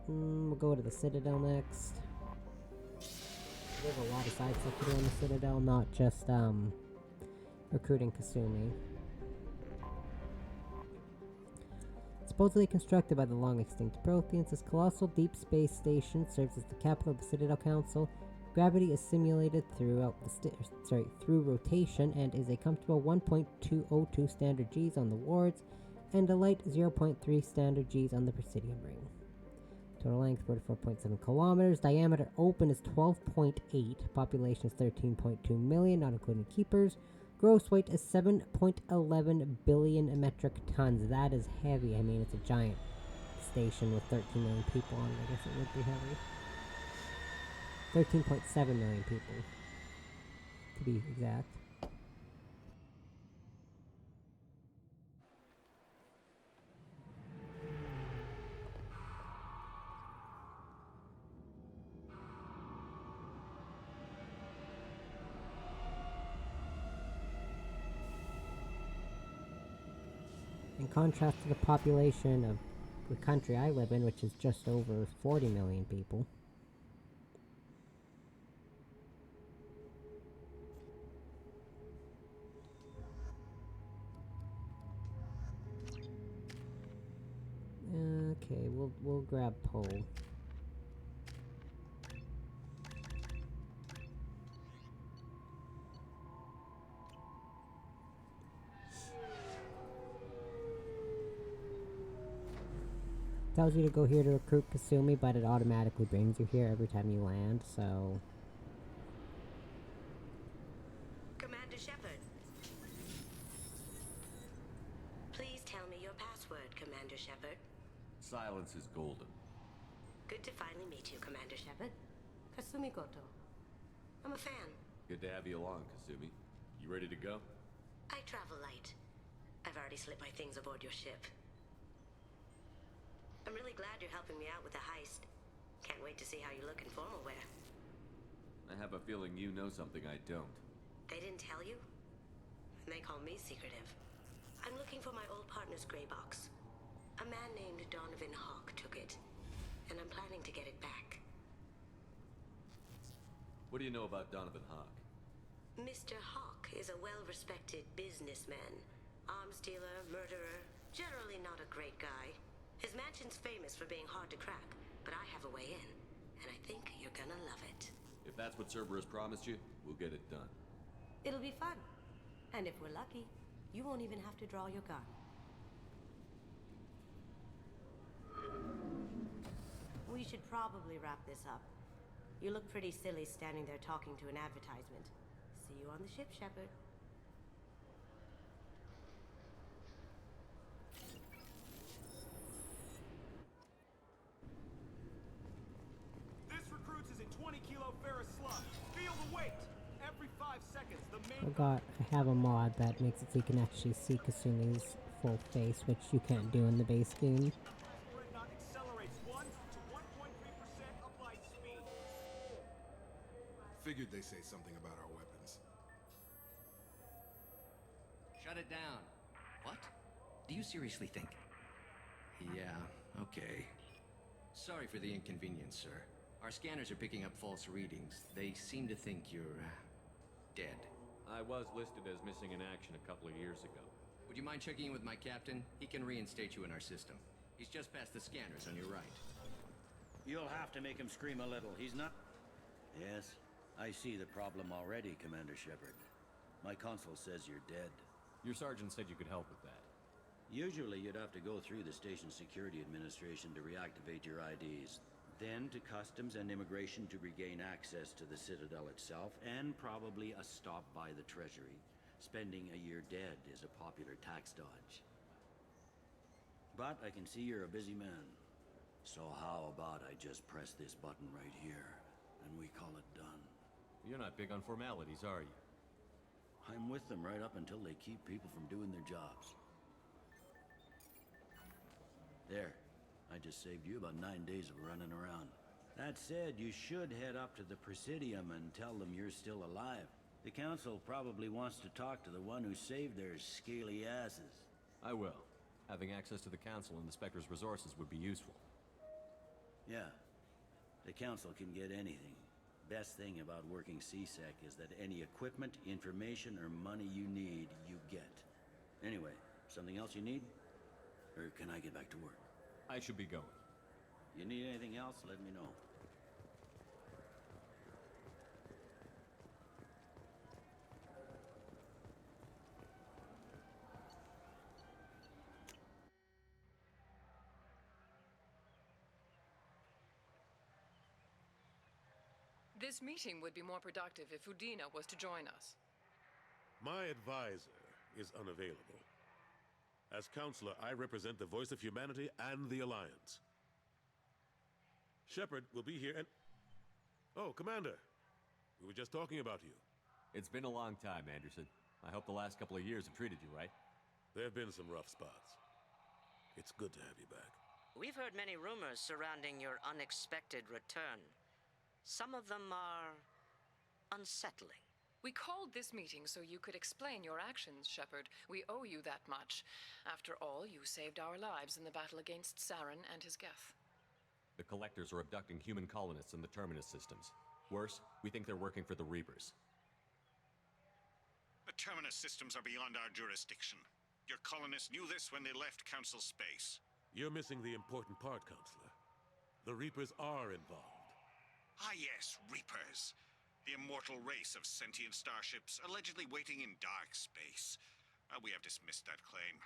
We'll go to the Citadel next. There's a lot of side stuff to do on the Citadel, not just, recruiting Kasumi. Supposedly constructed by the long-extinct Protheans, this colossal deep space station serves as the capital of the Citadel Council. Gravity is simulated throughout the through rotation and is a comfortable 1.202 standard Gs on the wards and a light 0.3 standard Gs on the Presidium ring. Total length 44.7 kilometers. Diameter open is 12.8. Population is 13.2 million, not including keepers. Gross weight is 7.11 billion metric tons. That is heavy. I mean, it's a giant station with 13 million people on it. I guess it would be heavy. 13.7 million people, to be exact. In contrast to the population of the country I live in, which is just over 40 million people. Okay, we'll grab Poe. tells you to go here to recruit Kasumi, but it automatically brings you here every time you land, so... Commander Shepard. Please tell me your password, Commander Shepard. Silence is golden. Good to finally meet you, Commander Shepard. Kasumi Goto. I'm a fan. Good to have you along, Kasumi. You ready to go? I travel light. I've already slipped my things aboard your ship. I'm really glad you're helping me out with the heist. Can't wait to see how you look in formal wear. I have a feeling you know something I don't. They didn't tell you? And they call me secretive. I'm looking for my old partner's gray box. A man named Donovan Hawk took it, and I'm planning to get it back. What do you know about Donovan Hawk? Mr. Hawk is a well-respected businessman. Arms dealer, murderer, generally not a great guy. His mansion's famous for being hard to crack, but I have a way in, and I think you're gonna love it. If that's what Cerberus promised you, we'll get it done. It'll be fun. And if we're lucky, you won't even have to draw your gun. We should probably wrap this up. You look pretty silly standing there talking to an advertisement. See you on the ship, Shepard. This recruits is a 20 kilo ferrous slug. Feel the weight. Every 5 seconds, the main... I have a mod that makes it so you can actually see Kasumi's full face, which you can't do in the base game. accelerates 1 to 1.3% of light speed. Figured they say something about our weapons. Shut it down. What? Do you seriously think? Yeah, okay. Sorry for the inconvenience, sir. Our scanners are picking up false readings. They seem to think you're, dead. I was listed as missing in action a couple of years ago. Would you mind checking in with my captain? He can reinstate you in our system. He's just past the scanners on your right. You'll have to make him scream a little. He's not... Yes, I see the problem already, Commander Shepard. My console says you're dead. Your sergeant said you could help with that. Usually you'd have to go through the station security administration to reactivate your IDs. Then to customs and immigration to regain access to the Citadel itself, and probably a stop by the Treasury. Spending a year dead is a popular tax dodge. But I can see you're a busy man. So how about I just press this button right here, and we call it done? You're not big on formalities, are you? I'm with them right up until they keep people from doing their jobs. There. I just saved you about 9 days of running around. That said, you should head up to the Presidium and tell them you're still alive. The Council probably wants to talk to the one who saved their scaly asses. I will. Having access to the Council and the Spectre's resources would be useful. Yeah. The Council can get anything. Best thing about working CSEC is that any equipment, information, or money you need, you get. Anyway, something else you need? Or can I get back to work? I should be going. You need anything else, let me know. This meeting would be more productive if Udina was to join us. My advisor is unavailable. As counselor, I represent the voice of humanity and the Alliance. Shepard will be here and... Oh, Commander. We were just talking about you. It's been a long time, Anderson. I hope the last couple of years have treated you right. There have been some rough spots. It's good to have you back. We've heard many rumors surrounding your unexpected return. Some of them are... unsettling. We called this meeting so you could explain your actions, Shepard. We owe you that much. After all, you saved our lives in the battle against Saren and his Geth. The Collectors are abducting human colonists in the Terminus systems. Worse, we think they're working for the Reapers. The Terminus systems are beyond our jurisdiction. Your colonists knew this when they left Council space. You're missing the important part, Counselor. The Reapers are involved. Ah yes, Reapers. The immortal race of sentient starships allegedly waiting in dark space. We have dismissed that claim.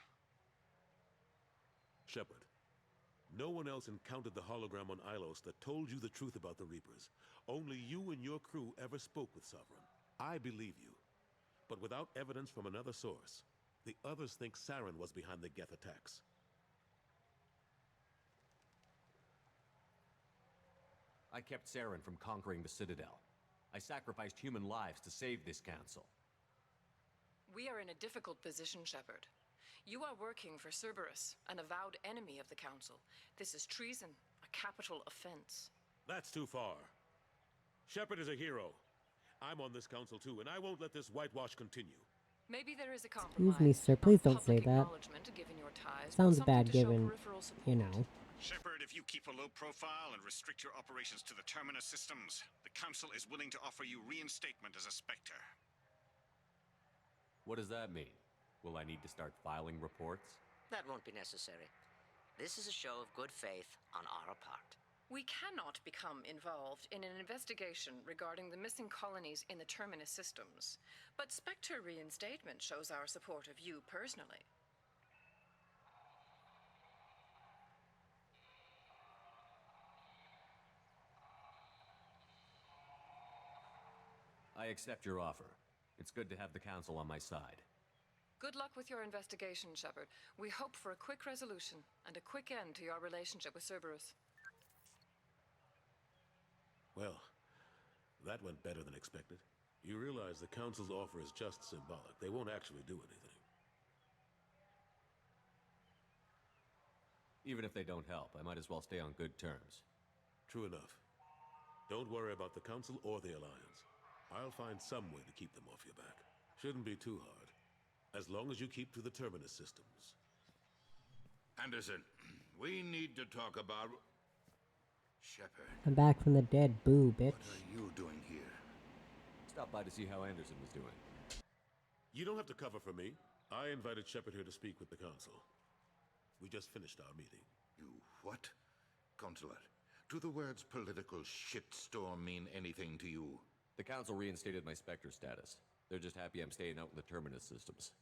Shepard, No one else encountered the hologram on Ilos that told you the truth about the Reapers. Only you and your crew ever spoke with Sovereign. I believe you. But without evidence from another source, the others think Saren was behind the Geth attacks. I kept Saren from conquering the Citadel. I sacrificed human lives to save this council. We are in a difficult position, Shepard. You are working for Cerberus, an avowed enemy of the Council. This is treason, a capital offense. That's too far. Shepard is a hero. I'm on this council too, and I won't let this whitewash continue. Maybe there is a compromise. Excuse me, sir. Please don't say Public that. acknowledgement, given your ties, Sounds but something bad to show given, peripheral support. you know. Shepard, if you keep a low profile and restrict your operations to the Terminus systems, the Council is willing to offer you reinstatement as a Spectre. What does that mean? Will I need to start filing reports? That won't be necessary. This is a show of good faith on our part. We cannot become involved in an investigation regarding the missing colonies in the Terminus systems, but Spectre reinstatement shows our support of you personally. I accept your offer. It's good to have the Council on my side. Good luck with your investigation, Shepard. We hope for a quick resolution and a quick end to your relationship with Cerberus. Well, that went better than expected. You realize the Council's offer is just symbolic. They won't actually do anything. Even if they don't help, I might as well stay on good terms. True enough. Don't worry about the Council or the Alliance. I'll find some way to keep them off your back. Shouldn't be too hard. As long as you keep to the Terminus systems. Anderson, we need to talk about... Shepard. I'm back from the dead. Boo, bitch. What are you doing here? Stop by to see how Anderson was doing. You don't have to cover for me. I invited Shepard here to speak with the Council. We just finished our meeting. You what? Consular, do the words political shitstorm mean anything to you? The Council reinstated my Spectre status. They're just happy I'm staying out in the Terminus systems.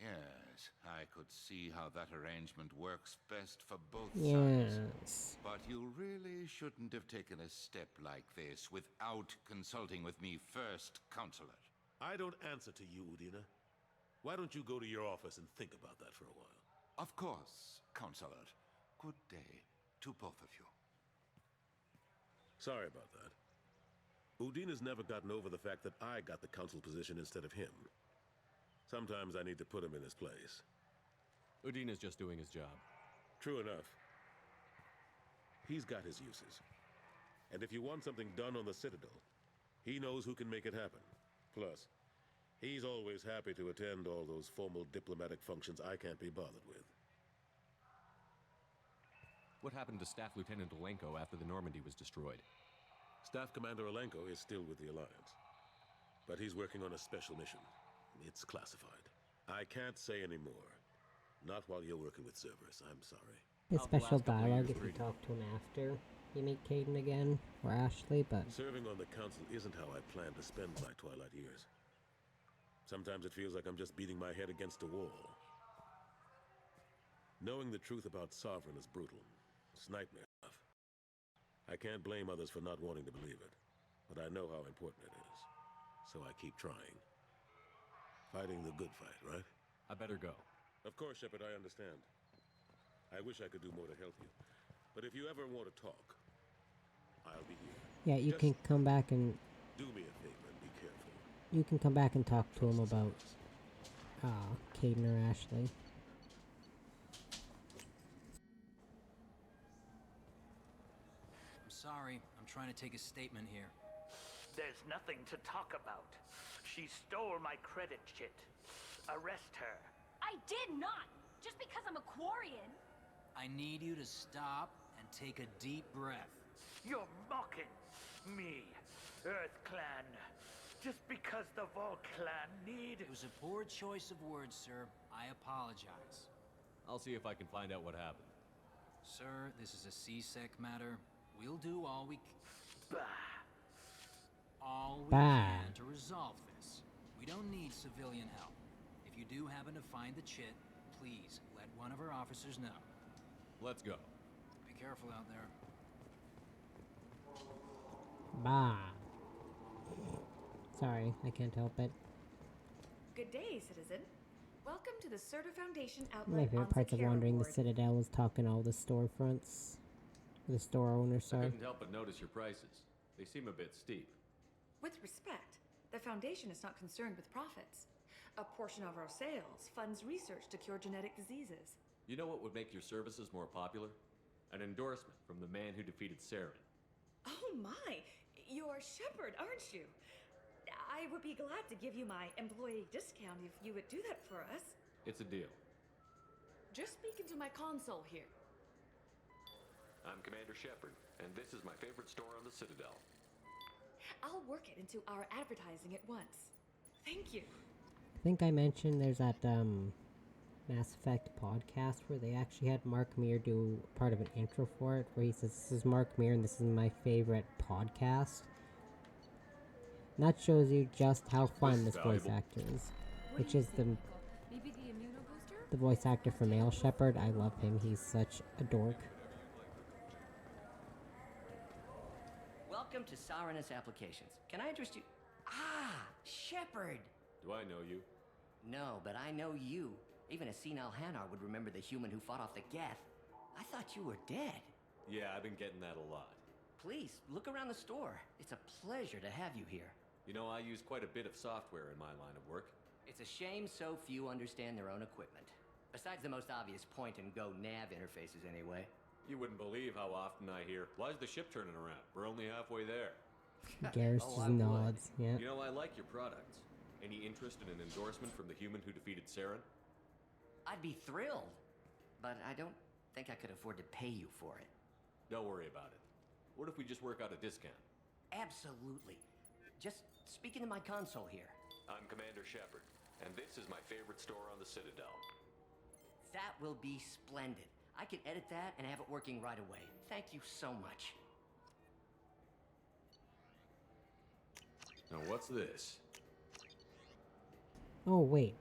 Yes, I could see how that arrangement works best for both yes. sides. But you really shouldn't have taken a step like this without consulting with me first, Counselor. I don't answer to you, Udina. Why don't you go to your office and think about that for a while? Of course, Counselor. Good day to both of you. Sorry about that. Udina's never gotten over the fact that I got the Council position instead of him. Sometimes I need to put him in his place. Udina's just doing his job. True enough. He's got his uses. And if you want something done on the Citadel, he knows who can make it happen. Plus, he's always happy to attend all those formal diplomatic functions I can't be bothered with. What happened to Staff Lieutenant Alenko after the Normandy was destroyed? Staff Commander Alenko is still with the Alliance. But he's working on a special mission. It's classified. I can't say any more. Not while you're working with Cerberus, I'm sorry. His special dialogue if you talk to him after you meet Caden again, or Ashley, but... Serving on the Council isn't how I plan to spend my twilight years. Sometimes it feels like I'm just beating my head against a wall. Knowing the truth about Sovereign is brutal. It's nightmare stuff. I can't blame others for not wanting to believe it, but I know how important it is. So I keep trying. Fighting the good fight, right? I better go. Of course, Shepard, I understand. I wish I could do more to help you. But if you ever want to talk, I'll be here. Yeah, you can come back and... Do me a favor and be careful. You can come back and talk to him about... Caden or Ashley. I'm sorry. I'm trying to take a statement here. There's nothing to talk about. She stole my credit chit. Arrest her. I did not! Just because I'm a Quarian! I need you to stop and take a deep breath. You're mocking me, Earth Clan. Just because the Vol Clan need... It was a poor choice of words, sir. I apologize. I'll see if I can find out what happened. Sir, this is a C-Sec matter. We'll do all we can to resolve this. We don't need civilian help. If you do happen to find the chit, please let one of our officers know. Let's go. Be careful out there. Bah. Sorry, I can't help it. Good day, citizen. Welcome to the Certa Foundation My outlet favorite on parts of Secure wandering the Board. Citadel was talking to all the storefronts. The store owners, I sorry. couldn't help but notice your prices. They seem a bit steep. With respect, the Foundation is not concerned with profits. A portion of our sales funds research to cure genetic diseases. You know what would make your services more popular? An endorsement from the man who defeated Saren. Oh my! You're Shepard, aren't you? I would be glad to give you my employee discount if you would do that for us. It's a deal. Just speak into my console here. I'm Commander Shepard, and this is my favorite store on the Citadel. I'll work it into our advertising at once. Thank you. I think I mentioned there's that Mass Effect podcast where they actually had Mark Meer do part of an intro for it, where he says, "This is Mark Meer and this is my favorite podcast." And that shows you just how fun this voice actor is, which is the voice actor for male Shepard. I love him. He's such a dork. Welcome to Sarenus Applications. Can I interest you? Ah, Shepard! Do I know you? No, but I know you. Even a senile Hanar would remember the human who fought off the Geth. I thought you were dead. Yeah, I've been getting that a lot. Please, look around the store. It's a pleasure to have you here. You know, I use quite a bit of software in my line of work. It's a shame so few understand their own equipment. Besides the most obvious point-and-go nav interfaces, anyway. You wouldn't believe how often I hear, "Why's the ship turning around? We're only halfway there." Garrus just nods, yeah. You know, I like your products. Any interest in an endorsement from the human who defeated Saren? I'd be thrilled, but I don't think I could afford to pay you for it. Don't worry about it. What if we just work out a discount? Absolutely. Just speak into my console here. I'm Commander Shepard, and this is my favorite store on the Citadel. That will be splendid. I can edit that and have it working right away. Thank you so much. Now what's this? Oh, wait.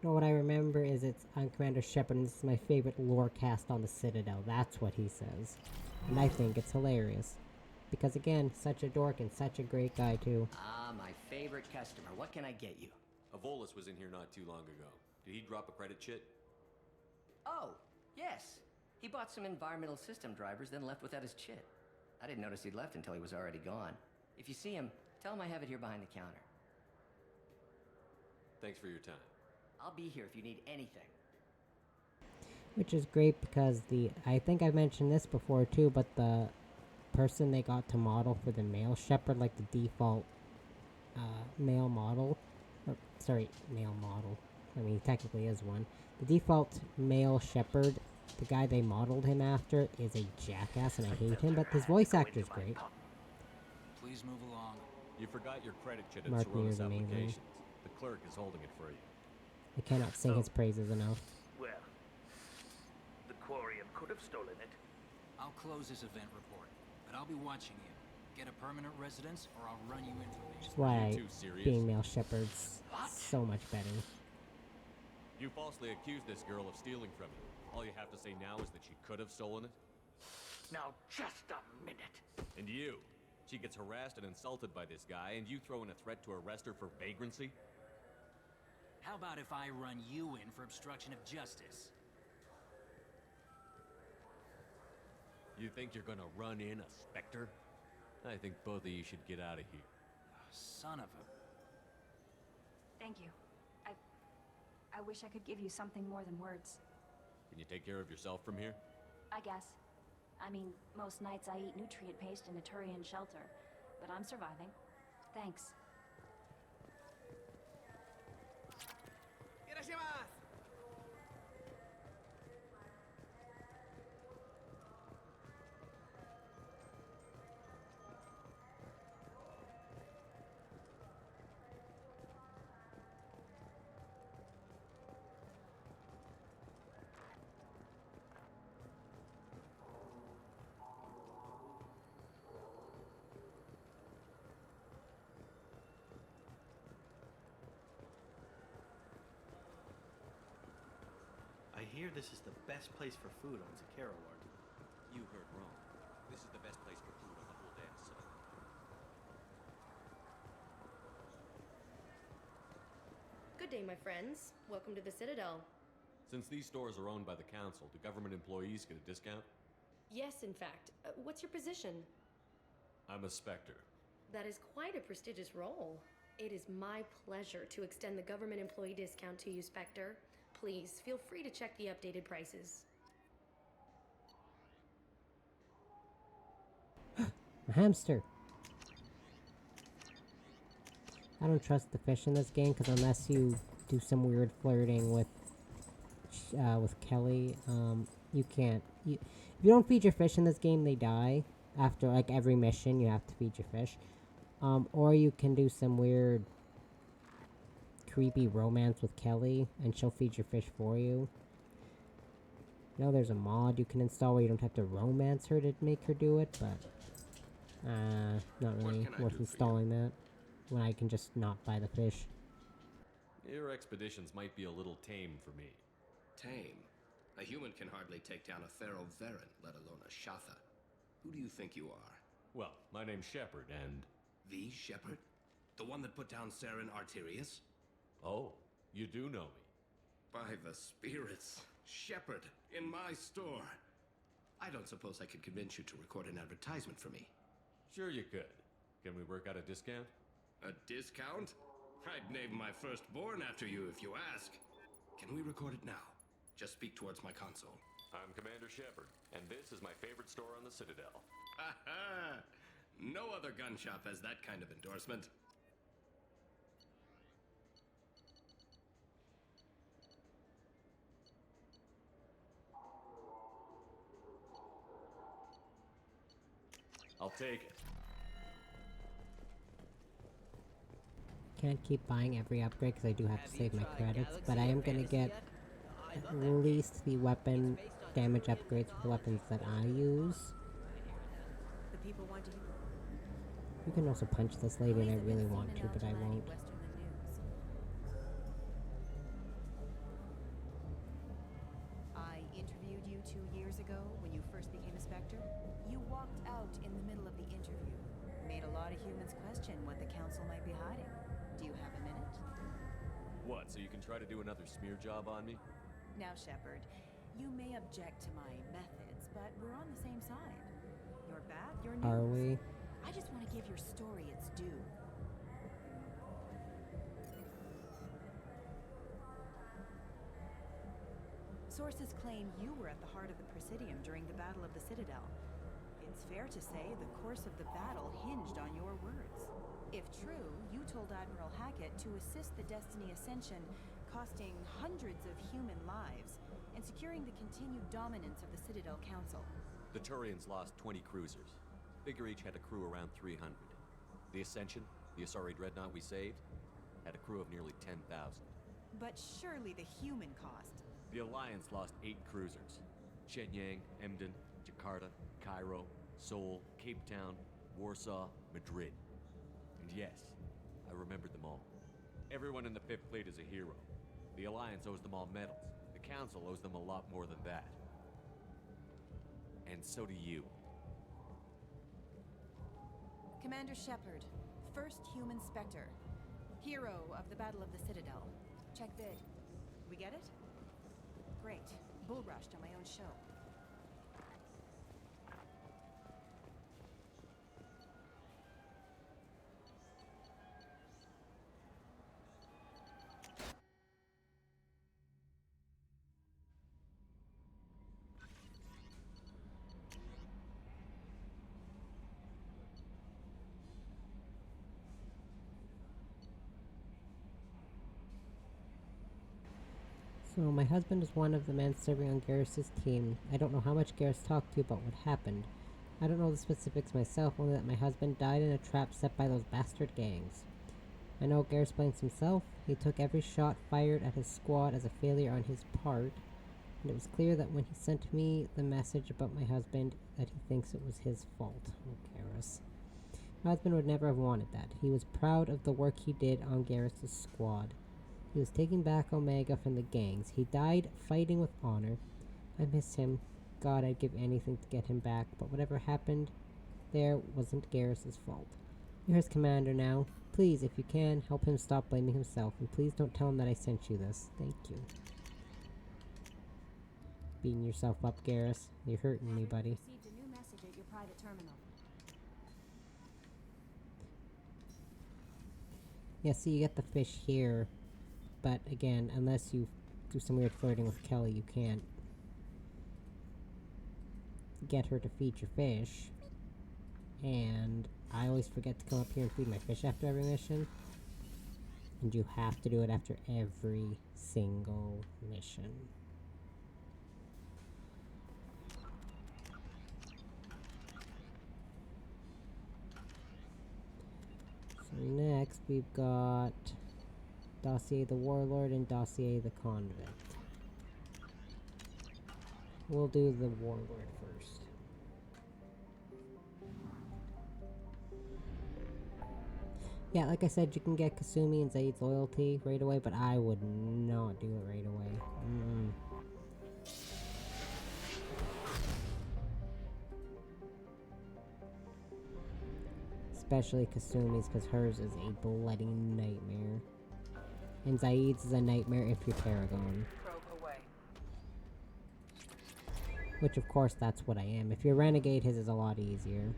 No, what I remember is I'm Commander Shepard and this is my favorite lore cast on the Citadel. That's what he says. And I think it's hilarious. Because again, such a dork and such a great guy too. Ah, my favorite customer. What can I get you? Avolis was in here not too long ago. Did he drop a credit chit? Oh, yes. He bought some environmental system drivers, then left without his chit. I didn't notice he'd left until he was already gone. If you see him, tell him I have it here behind the counter. Thanks for your time. I'll be here if you need anything. Which is great because I think I mentioned this before too, but the person they got to model for the male Shepard, like the default male model, male model. I mean, he technically is one. The default male Shepard, the guy they modeled him after, is a jackass, and I hate him. But his voice actor is great. Please move along. You forgot your credit chit at Mark Meer's Sarenus amazing. Applications. The clerk is holding it for you. I cannot sing his praises enough. Well, the Quarium could have stolen it. I'll close this event report, but I'll be watching you. Get a permanent residence, or I'll run you into me. That's why being male Shepard's so much better. You falsely accused this girl of stealing from you. All you have to say now is that she could have stolen it. Now, just a minute. And you. She gets harassed and insulted by this guy, and you throw in a threat to arrest her for vagrancy? How about if I run you in for obstruction of justice? You think you're gonna run in a Spectre? I think both of you should get out of here. Son of a... Thank you. I wish I could give you something more than words. Can you take care of yourself from here? I guess. I mean, most nights I eat nutrient paste in a Turian shelter, but I'm surviving. Thanks. hear this is the best place for food on Zakara Ward. You heard wrong. This is the best place for food on the whole damn site. Good day, my friends. Welcome to the Citadel. Since these stores are owned by the council, do government employees get a discount? Yes, in fact. What's your position? I'm a Spectre. That is quite a prestigious role. It is my pleasure to extend the government employee discount to you, Spectre. Please, feel free to check the updated prices. A hamster. I don't trust the fish in this game because unless you do some weird flirting with Kelly, you can't. If you don't feed your fish in this game, they die. After like every mission, you have to feed your fish. Or you can do some weird, creepy romance with Kelly, and she'll feed your fish for you. You know, there's a mod you can install where you don't have to romance her to make her do it, but not really worth installing that when I can just not buy the fish. Your expeditions might be a little tame for me. Tame? A human can hardly take down a Pharaoh Varen, let alone a Shatha. Who do you think you are? Well, my name's Shepard, and... The Shepard? The one that put down Saren Arterius? Oh, you do know me. By the spirits. Shepard, in my store. I don't suppose I could convince you to record an advertisement for me. Sure you could. Can we work out a discount? A discount? I'd name my firstborn after you if you ask. Can we record it now? Just speak towards my console. I'm Commander Shepard, and this is my favorite store on the Citadel. Ha ha! No other gun shop has that kind of endorsement. I'll take it. Can't keep buying every upgrade because I do have to save my credits, but I am going to get at least the weapon damage upgrades for the weapons that I use. The people want to... You can also punch this lady and I really want to, but I won't. I interviewed you 2 years ago when you first became a Spectre. You walked out in the middle of the interview. Made a lot of humans question what the council might be hiding. Do you have a minute? What, so you can try to do another smear job on me? Now, Shepard, you may object to my methods, but we're on the same side. You're bad, you're news. Are we? I just want to give your story its due. Sources claim you were at the heart of the Presidium during the Battle of the Citadel. It's fair to say the course of the battle hinged on your words. If true, you told Admiral Hackett to assist the Destiny Ascension, costing hundreds of human lives, and securing the continued dominance of the Citadel Council. The Turians lost 20 cruisers. Figure each had a crew around 300. The Ascension, the Asari dreadnought we saved, had a crew of nearly 10,000. But surely the human cost. The Alliance lost 8 cruisers. Shenyang, Emden, Jakarta, Cairo, Seoul, Cape Town, Warsaw, Madrid. And yes, I remembered them all. Everyone in the 5th Fleet is a hero. The Alliance owes them all medals. The Council owes them a lot more than that. And so do you. Commander Shepard, first human Spectre. Hero of the Battle of the Citadel. Check vid. We get it? Great. Bull rushed on my own show. So, my husband is one of the men serving on Garrus's team. I don't know how much Garrus talked to you about what happened. I don't know the specifics myself, only that my husband died in a trap set by those bastard gangs. I know Garrus blames himself. He took every shot fired at his squad as a failure on his part, and it was clear that when he sent me the message about my husband, that he thinks it was his fault. Oh, Garrus. My husband would never have wanted that. He was proud of the work he did on Garrus's squad. He was taking back Omega from the gangs. He died fighting with honor. I miss him. God, I'd give anything to get him back, but whatever happened there wasn't Garrus's fault. You're his commander now. Please, if you can, help him stop blaming himself, and please don't tell him that I sent you this. Thank you. Beating yourself up, Garrus. You're hurting me, buddy. Received a new message at your private terminal. Yeah, see, you get the fish here, but again, unless you do some weird flirting with Kelly, you can't get her to feed your fish. And I always forget to come up here and feed my fish after every mission. And you have to do it after every single mission. So next we've got Dossier the Warlord and Dossier the Convict. We'll do the Warlord first. Yeah, like I said, you can get Kasumi and Zaid's loyalty right away, but I would not do it right away. Especially Kasumi's, because hers is a bloody nightmare. And Zaid's is a nightmare if you're Paragon. Which, of course, that's what I am. If you're Renegade, his is a lot easier.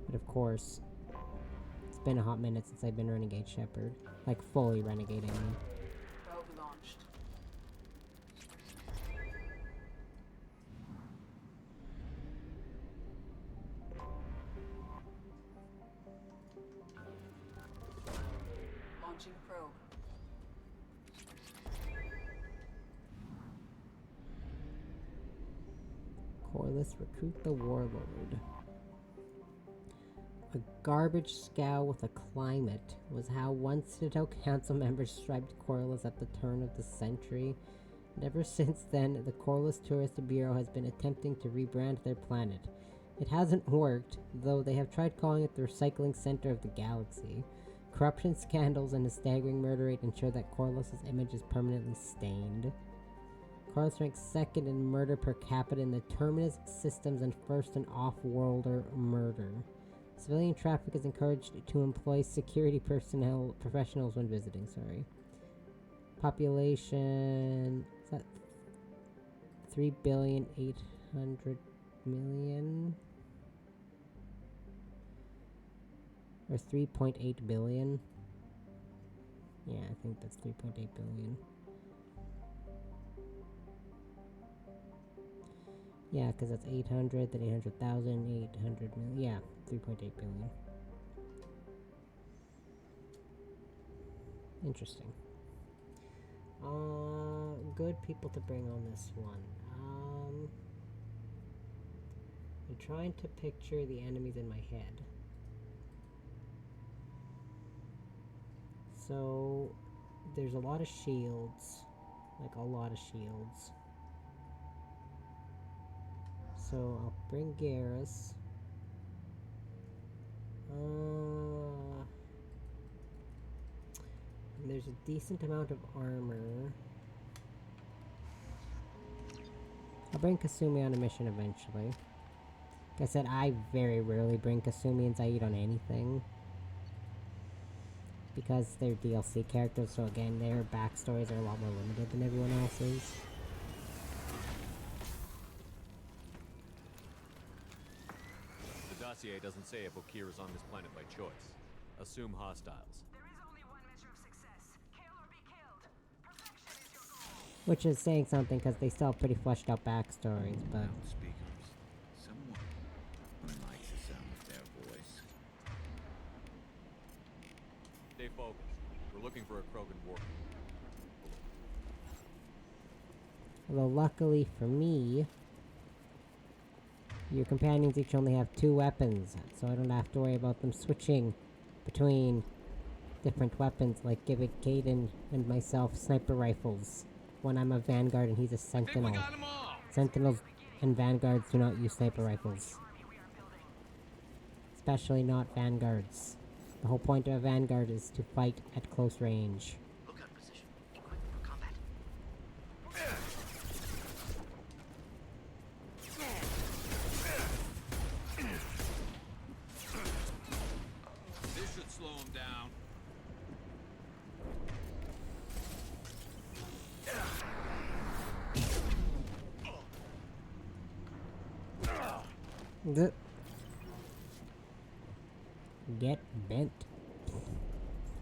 But, of course, it's been a hot minute since I've been Renegade Shepard. Like, fully Renegade, I mean. Probe launched. Launching probe. Corliss, recruit the Warlord. A garbage scow with a climate was how one Citadel Council member striped Corliss at the turn of the century. And ever since then, the Corliss Tourist Bureau has been attempting to rebrand their planet. It hasn't worked, though they have tried calling it the recycling center of the galaxy. Corruption scandals and a staggering murder rate ensure that Corliss's image is permanently stained. Corliss ranks second in murder per capita in the Terminus systems and first in off-worlder murder. Civilian traffic is encouraged to employ security professionals when visiting, Population, is that 3,800,000,000? Or 3.8 billion? Yeah, I think that's 3.8 billion. Yeah, because that's 800, then 800,000, 800 million. Yeah, 3.8 billion. Interesting. Good people to bring on this one. I'm trying to picture the enemies in my head. So, there's a lot of shields. Like, a lot of shields. So, I'll bring Garrus. And there's a decent amount of armor. I'll bring Kasumi on a mission eventually. Like I said, I very rarely bring Kasumi and Zaid on anything. Because they're DLC characters, so again, their backstories are a lot more limited than everyone else's. The dossier doesn't say if Okir is on this planet by choice. Assume hostiles. Which is saying something, because they still have pretty fleshed out backstories, but... Speakers. Someone likes the sound of their voice. Stay focused. We're looking for a Krogan warrior. Although luckily for me, your companions each only have 2 weapons, so I don't have to worry about them switching between different weapons, like giving Caden and myself sniper rifles when I'm a Vanguard and he's a Sentinel. Sentinels and Vanguards do not use sniper rifles. Especially not Vanguards. The whole point of a vanguard is to fight at close range. Lookout position. Equipped for combat. This should slow him down. Get bent.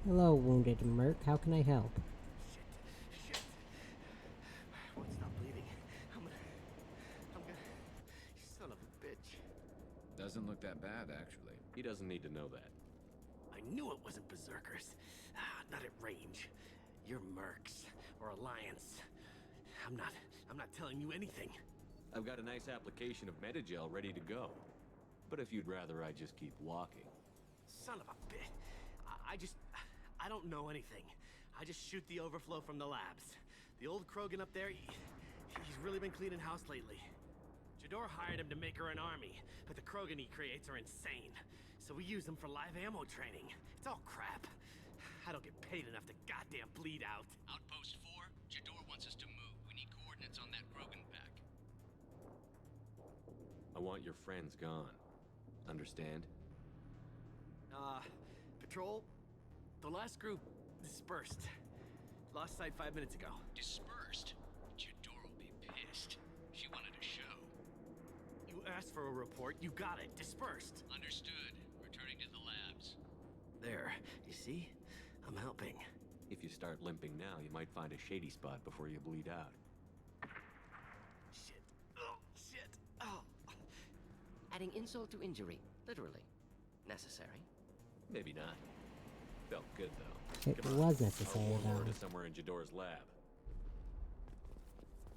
Hello, wounded merc. How can I help? Shit. Won't stop bleeding. I'm gonna... You son of a bitch. Doesn't look that bad, actually. He doesn't need to know that. I knew it wasn't berserkers. Not at range. You're mercs. Or Alliance. I'm not telling you anything. I've got a nice application of Metagel ready to go. But if you'd rather I just keep walking... Son of a bitch. I don't know anything. I just shoot the overflow from the labs. The old Krogan up there, he's really been cleaning house lately. Jador hired him to make her an army, but the Krogan he creates are insane. So we use them for live ammo training. It's all crap. I don't get paid enough to goddamn bleed out. Outpost 4, Jador wants us to move. We need coordinates on that Krogan pack. I want your friends gone. Understand? Patrol, the last group dispersed. Lost sight 5 minutes ago. Dispersed? Jador will be pissed. She wanted a show. You asked for a report, you got it. Dispersed. Understood. Returning to the labs. There, you see? I'm helping. If you start limping now, you might find a shady spot before you bleed out. Shit. Oh, shit. Oh. Adding insult to injury. Literally. Necessary? Maybe not. Felt good, though. It was necessary, Our warlord though. is somewhere in Jador's lab.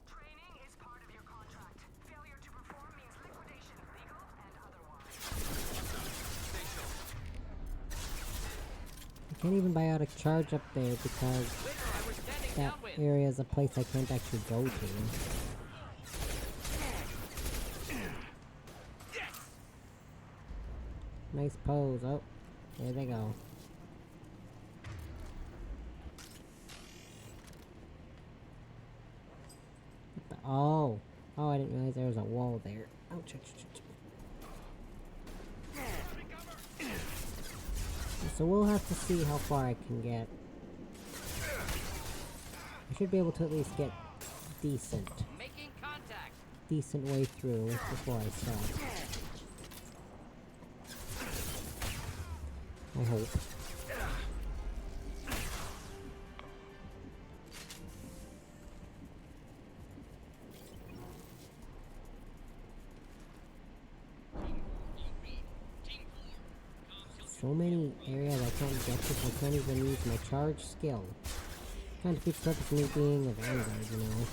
Training is part of your contract. Failure to perform means liquidation, legal and otherwise. I can't even buy out a charge up there because that area is a place I can't actually go to. Nice pose. Oh, there they go. Oh, I didn't realize there was a wall there. Ouch, ouch, ouch. So we'll have to see how far I can get. I should be able to at least get decent way through before I stop. I hope. So many areas I can't get to, I can't even use my charge skill. Kind of defeats the purpose of me being a vanguard, you know.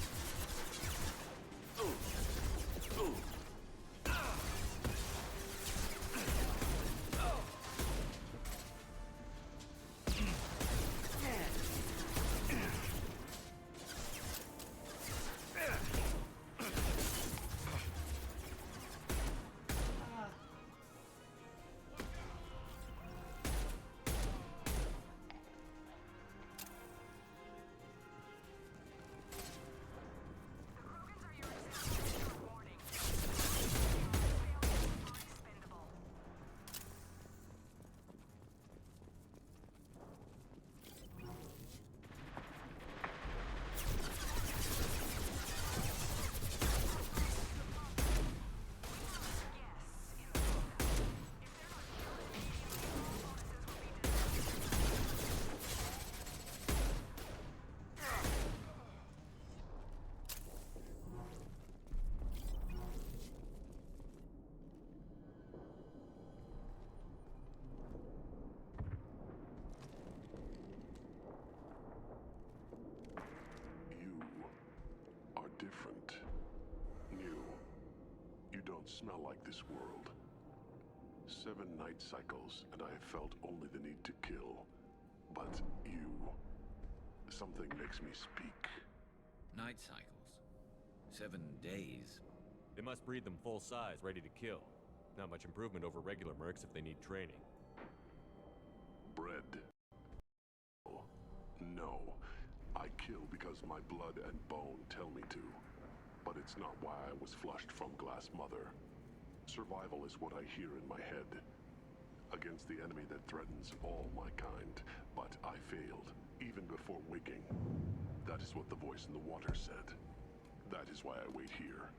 Different. New. You don't smell like this world. 7 night cycles, and I have felt only the need to kill. But you... something makes me speak. Night cycles. 7 days. They must breed them full size, ready to kill. Not much improvement over regular mercs if they need training. Bread. No. I kill because my blood and bone tell me to. But it's not why I was flushed from Glass Mother. Survival is what I hear in my head. Against the enemy that threatens all my kind. But I failed, even before waking. That is what the voice in the water said. That is why I wait here.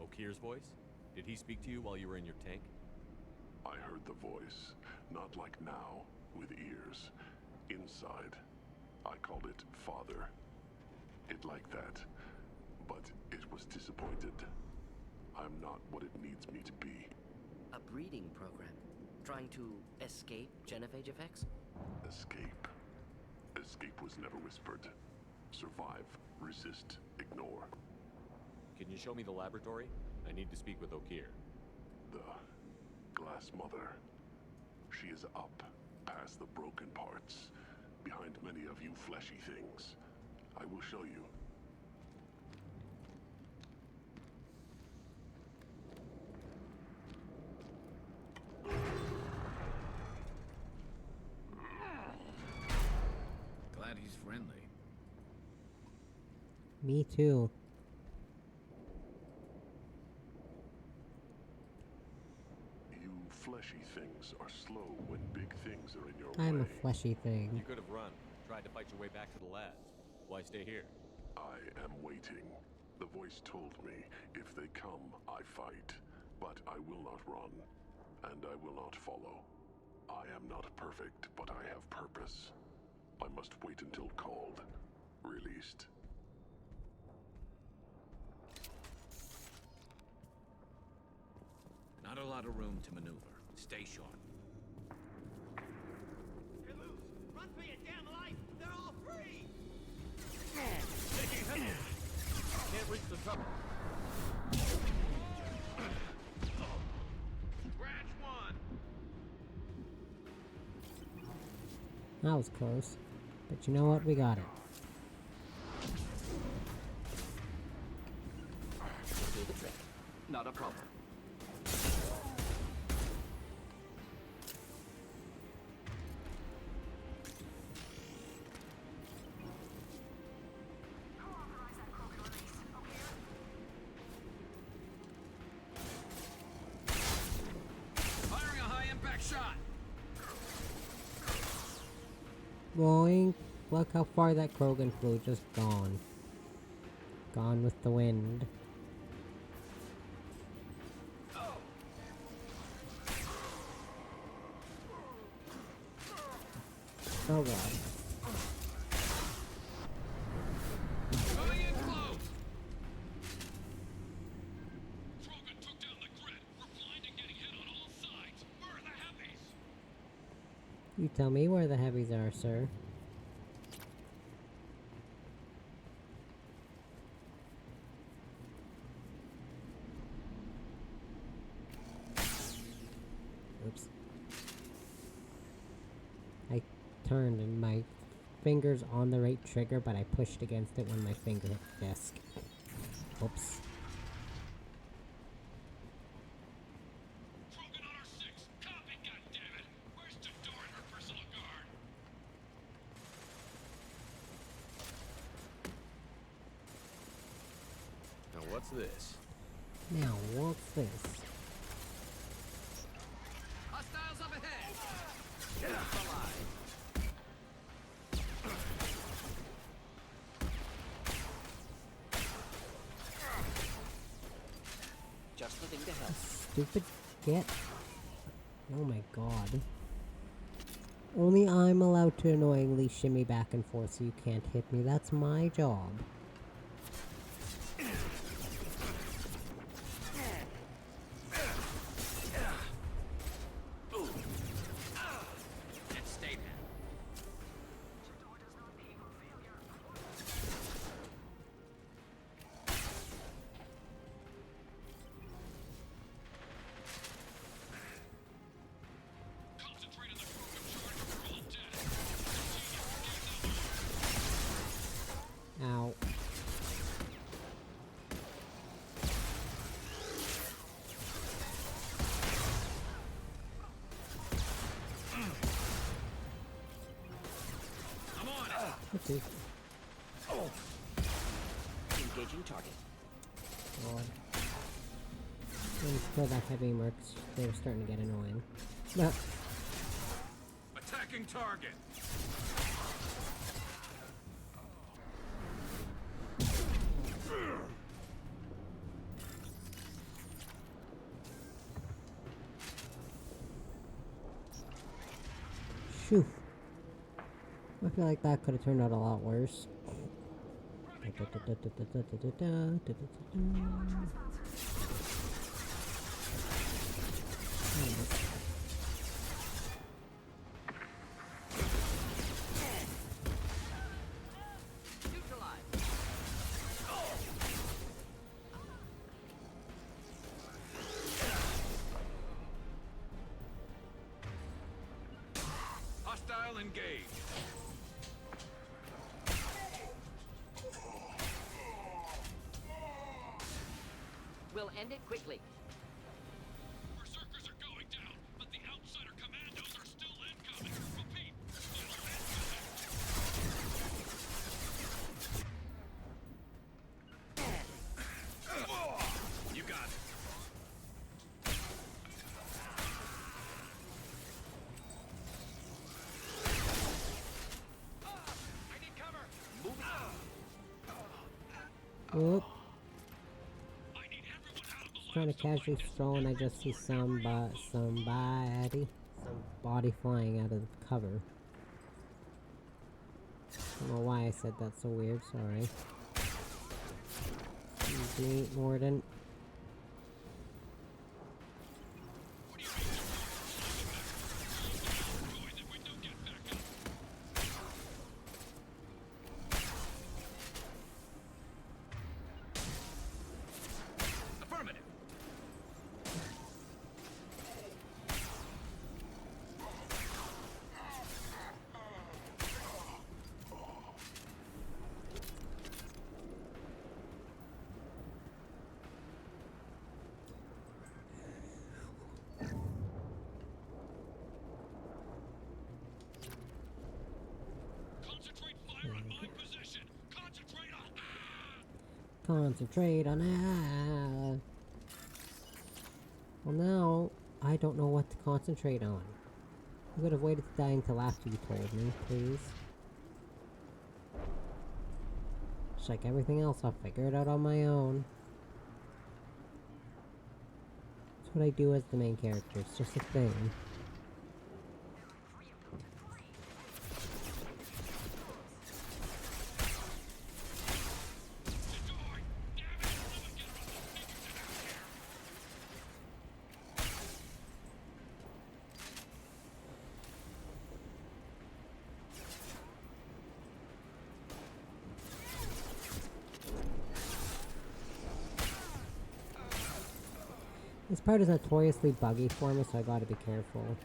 Okir's voice? Did he speak to you while you were in your tank? I heard the voice. Not like now, with ears. Inside. I called it Father. It like that. But it was disappointed. I'm not what it needs me to be. A breeding program? Trying to escape genophage effects? Escape. Escape was never whispered. Survive, resist, ignore. Can you show me the laboratory? I need to speak with Okir. The Glass Mother. She is up, past the broken parts, behind many of you fleshy things. I will show you. Glad he's friendly. Me too. You fleshy things are slow when big things are in your I'm way. a fleshy thing. You could have run, tried to fight your way back to the labs. Why stay here? I am waiting. The voice told me, if they come, I fight. But I will not run, and I will not follow. I am not perfect, but I have purpose. I must wait until called, released. Not a lot of room to maneuver. Stay short. You're loose! Run for your damn life! They're all free! Can't reach the top. Scratch one! That was close. But you know what? We got it. Do the trick. Not a problem. Firing a high-impact shot! Boing. Look how far that Krogan flew. Just gone. Gone with the wind. Oh god. Coming in close! Krogan took down the grid. We're blind and getting hit on all sides. Where are the heavies? You tell me where the heavies are, sir. Oops. I turned and my finger's on the right trigger, but I pushed against it when my finger hit the desk. Oops. Krogan on our 6. Copy, goddammit. Where's Jador and her personal guard? Now what's this? Now, what's this? Hostiles up ahead! Get up alive. Just the thing to help. Stupid get. Oh my god. Only I'm allowed to annoyingly shimmy back and forth so you can't hit me. That's my job. And stay there. Concentrate on the Krogan charge or we're all dead. Ow. to. Engaging target. God. Let's kill that heavy mercs. They're starting to get annoying. No. Attacking target. Phew. I feel like that could have turned out a lot worse. Hostile engaged. We'll end it quickly. Berserkers are going down, but the outsider commandos are still incoming. Repeat. You got it. I need cover. Whoop. Trying to casually stroll and I just see some body flying out of the cover. Don't know why I said that so weird, sorry. Delete Mordant. Affirmative. Concentrate fire on my position. Concentrate on. Concentrate on that. Well, now I don't know what to concentrate on. You would have waited to die until after you told me, please. Just like everything else, I'll figure it out on my own. That's what I do as the main character. It's just a thing. This part is notoriously buggy for me, so I gotta be careful.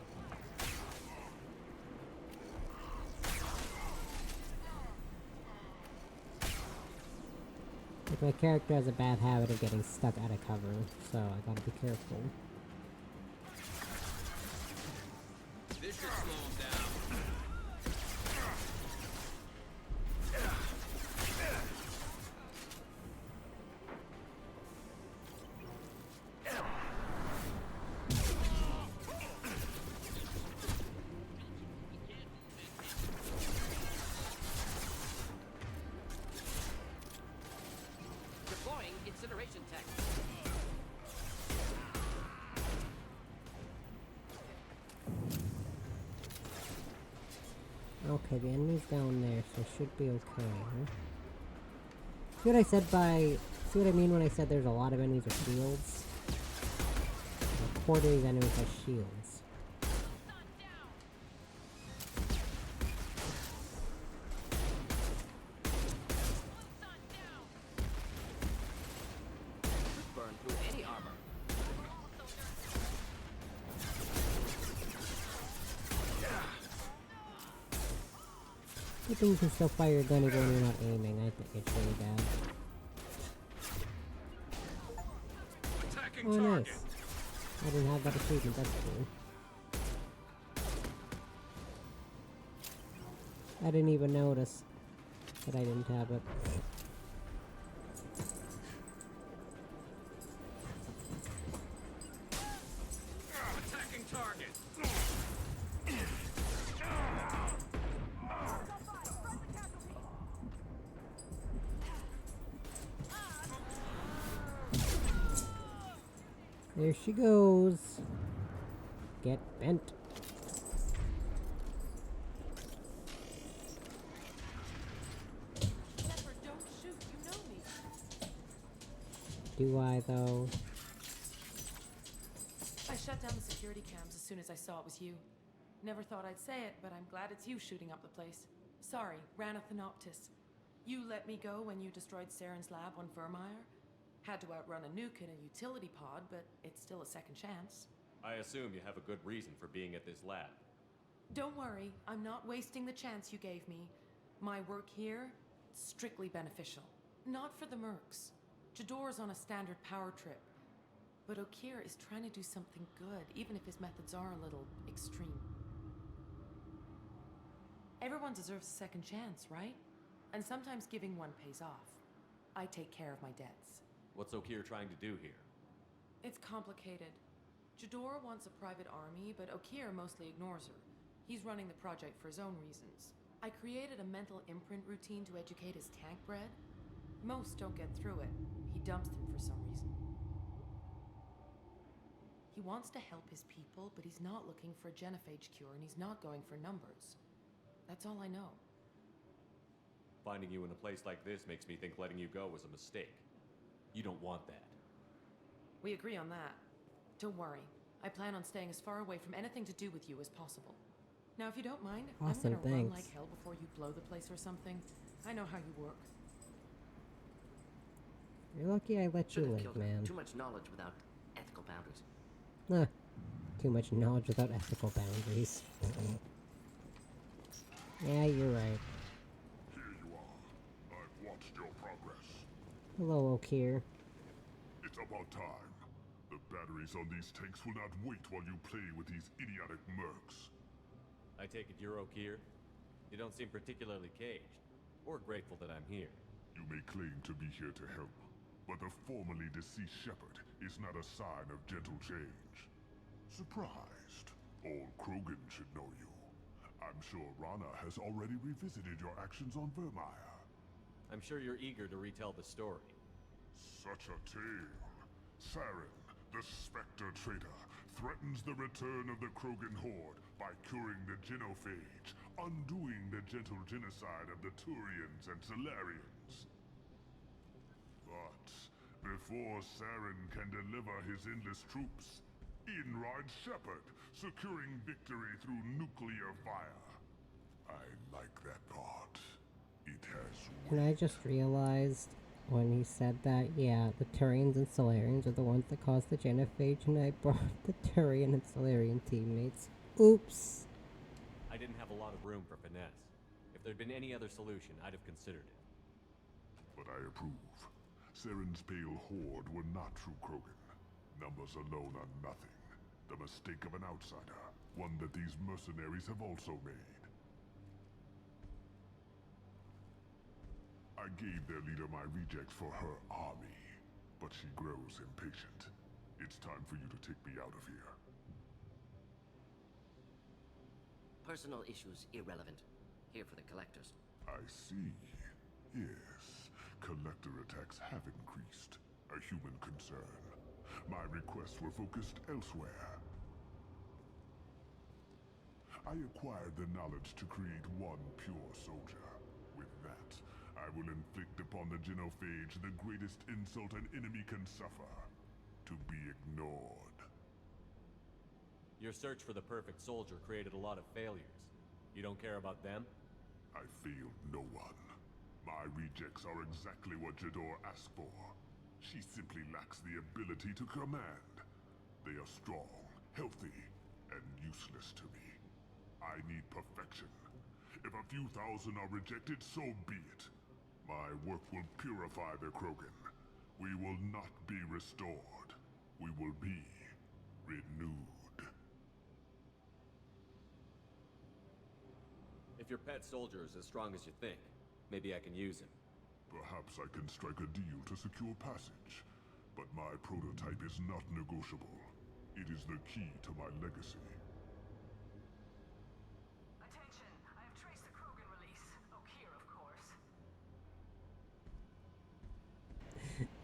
Like, my character has a bad habit of getting stuck out of cover, so I gotta be careful. This should slow him down. Deploying incineration tech. Okay, the enemy's down there, so it should be okay. See what I said by... See what I mean when I said there's a lot of enemies with shields? A quarter of these enemies have shields. Burn through any armor. Good thing you can still fire your gun even when you're not aiming. I think it's really bad. Attacking Oh, target. nice. I didn't have that achievement, that's cool. I didn't even notice. But I didn't have it. Attacking target! There she goes. Get bent. Shepard, don't shoot. You know me. Do I, though? I shut down the security cams as soon as I saw it was you. Never thought I'd say it, but I'm glad it's you shooting up the place. Sorry, ran a Thanoptis. You let me go when you destroyed Saren's lab on Vermeer. Had to outrun a nuke in a utility pod, but it's still a second chance. I assume you have a good reason for being at this lab. Don't worry, I'm not wasting the chance you gave me. My work here, strictly beneficial. Not for the mercs. Jador's on a standard power trip. But Okir is trying to do something good, even if his methods are a little extreme. Everyone deserves a second chance, right? And sometimes giving one pays off. I take care of my debts. What's Okir trying to do here? It's complicated. Jador wants a private army, but Okir mostly ignores her. He's running the project for his own reasons. I created a mental imprint routine to educate his tank bred. Most don't get through it. He dumps them for some reason. He wants to help his people, but he's not looking for a genophage cure, and he's not going for numbers. That's all I know. Finding you in a place like this makes me think letting you go was a mistake. You don't want that. We agree on that. Don't worry. I plan on staying as far away from anything to do with you as possible. Now, if you don't mind, Awesome, I'm gonna run thanks. like hell before you blow the place or something. I know how you work. You're lucky I let you Should have live, killed her. man. Too much knowledge without ethical boundaries. Nah. Too much knowledge without ethical boundaries. Yeah, you're right. Here you are. I've watched your progress. Hello, Okir. It's about time. The batteries on these tanks will not wait while you play with these idiotic mercs. I take it you're Okir? You don't seem particularly caged, or grateful that I'm here. You may claim to be here to help, but the formerly deceased Shepard is not a sign of gentle change. Surprised? All Krogan should know you. I'm sure Rana has already revisited your actions on Vermeer. I'm sure you're eager to retell the story. Such a tale. Saren, the Spectre traitor, threatens the return of the Krogan horde by curing the genophage, undoing the gentle genocide of the Turians and Solarians. But before Saren can deliver his endless troops, in rides Shepard, securing victory through nuclear fire. I like that part. It has And I just realized when he said that, yeah, the Turians and Solarians are the ones that caused the genophage, and I brought the Turian and Solarian teammates. Oops. I didn't have a lot of room for finesse. If there'd been any other solution, I'd have considered it. But I approve. Saren's pale horde were not true Krogan. Numbers alone are nothing. The mistake of an outsider, one that these mercenaries have also made. I gave their leader my rejects for her army, but she grows impatient. It's time for you to take me out of here. Personal issues irrelevant. Here for the collectors. I see. Yes, collector attacks have increased. A human concern. My requests were focused elsewhere. I acquired the knowledge to create one pure soldier. With that, I will inflict upon the genophage the greatest insult an enemy can suffer. To be ignored. Your search for the perfect soldier created a lot of failures. You don't care about them? I failed no one. My rejects are exactly what Jador asked for. She simply lacks the ability to command. They are strong, healthy, and useless to me. I need perfection. If a few thousand are rejected, so be it. My work will purify the Krogan. We will not be restored. We will be renewed. If your pet soldier is as strong as you think, Maybe I can use him. Perhaps I can strike a deal to secure passage. But my prototype is not negotiable. It is the key to my legacy. Attention! I have traced the Krogan release. Okeer, of course.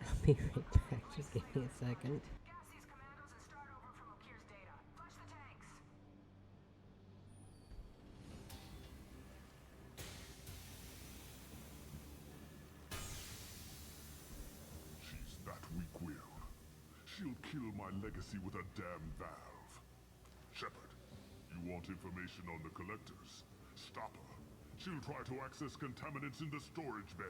I'll be right back. Just give me a second. Gas these commandos and start over from Okeer's data. Flush the tanks. She's that weak-willed. She'll kill my legacy with a damn valve. Shepard, you want information on the collectors? Stop her. She'll try to access contaminants in the storage bay.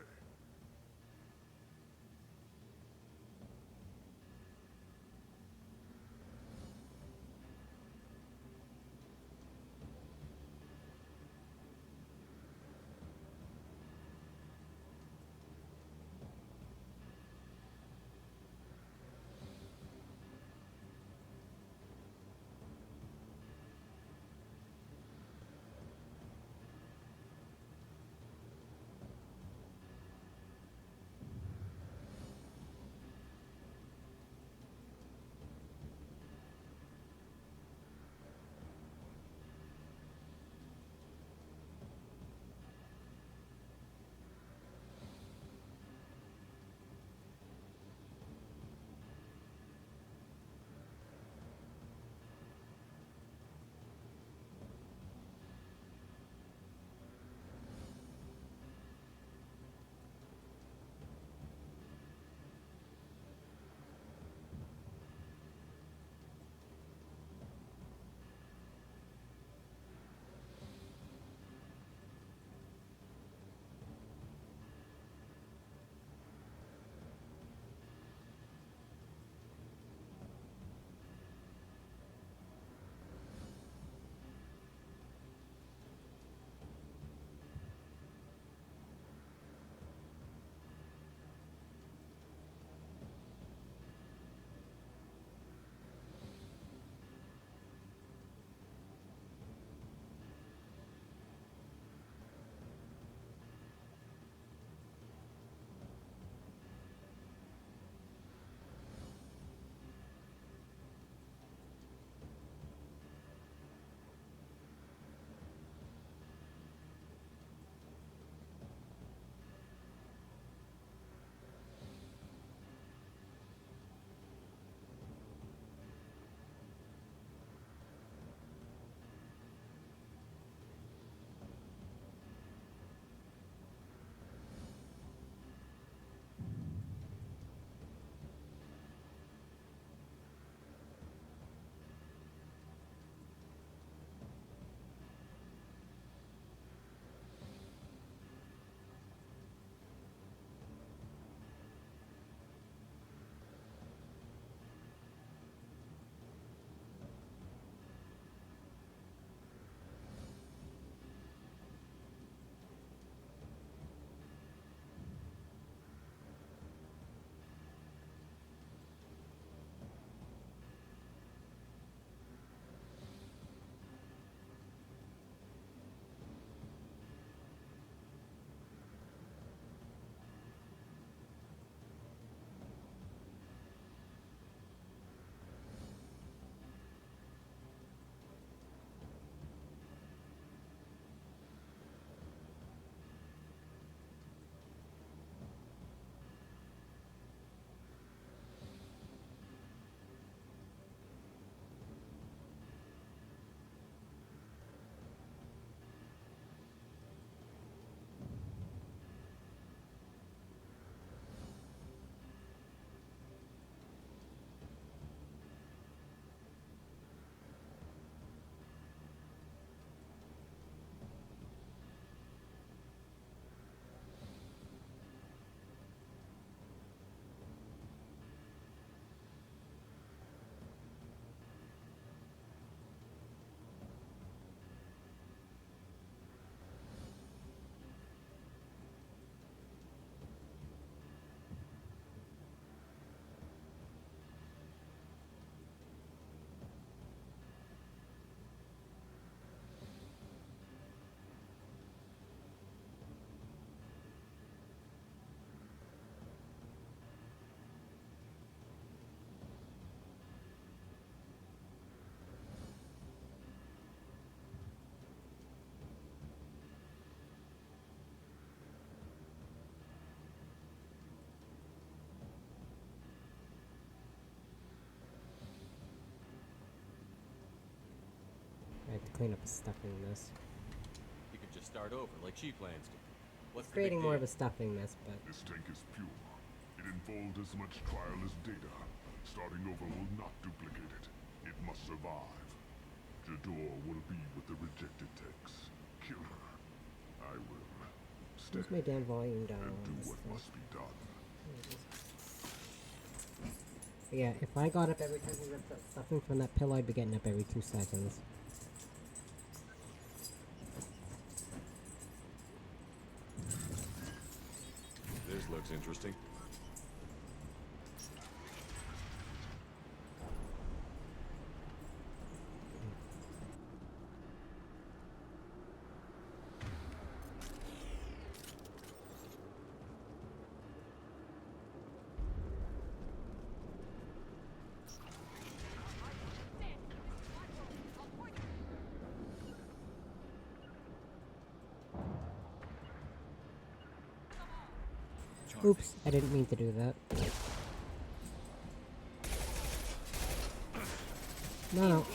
clean up a stuffing mess. You could just start over, like she plans to. What's the Creating big more deal? of a stuffing mess, but... This tank is pure. It involved as much trial as data. Starting over will not duplicate it. It must survive. Jador will be with the rejected tanks. Kill her. I will. Stay Where's my damn volume down and on do this what thing? must be done. Yeah, if I got up every time we ripped that stuffing from that pillow, I'd be getting up every 2 seconds. This looks interesting. Oops, I didn't mean to do that. No.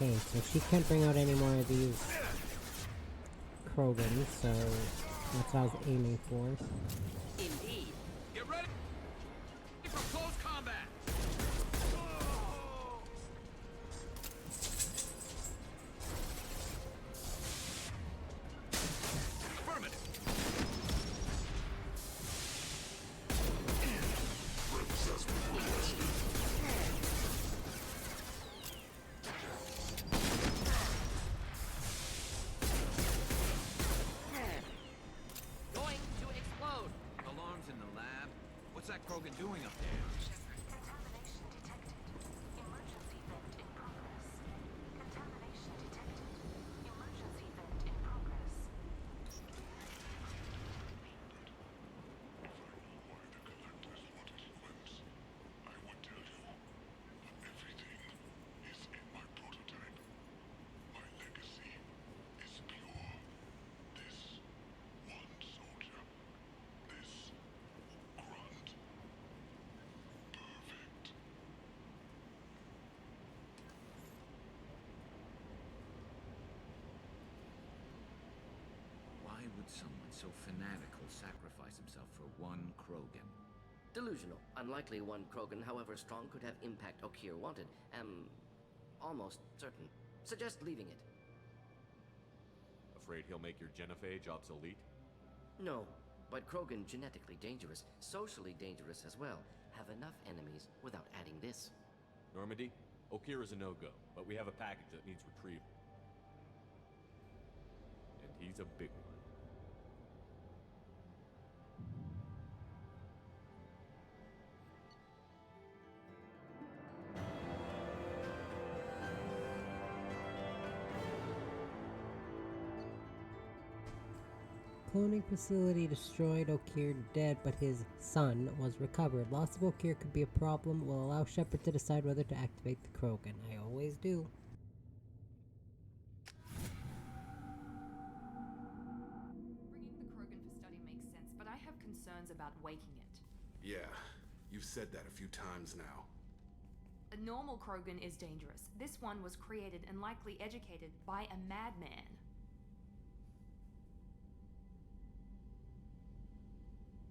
Okay, so she can't bring out any more of these Krogans, so that's what I was aiming for. Indeed. Get ready for close combat. Affirmative. Going to explode. Alarms in the lab. What's that Krogan doing up there? Contamination detected. Emergency vent in progress. Contamination detected. Emergency vent in progress. I would tell you, but everything is in my prototype. My legacy is pure. This one soldier, this grunt, perfect. Why would someone so fanatical sacrifice himself for one Krogan? Delusional. Unlikely one Krogan, however strong, could have impact Okier wanted. Am almost certain. Suggest leaving it. Afraid he'll make your genophage obsolete? No, but Krogan genetically dangerous, socially dangerous as well. Have enough enemies without adding this. Normandy, Okier is a no-go, but we have a package that needs retrieval. And he's a big one. Cloning facility destroyed, Okier dead, but his son was recovered. Loss of Okier could be a problem. Will allow Shepard to decide whether to activate the Krogan. I always do. Bringing the Krogan for study makes sense, but I have concerns about waking it. Yeah, you've said that a few times now. A normal Krogan is dangerous. This one was created and likely educated by a madman.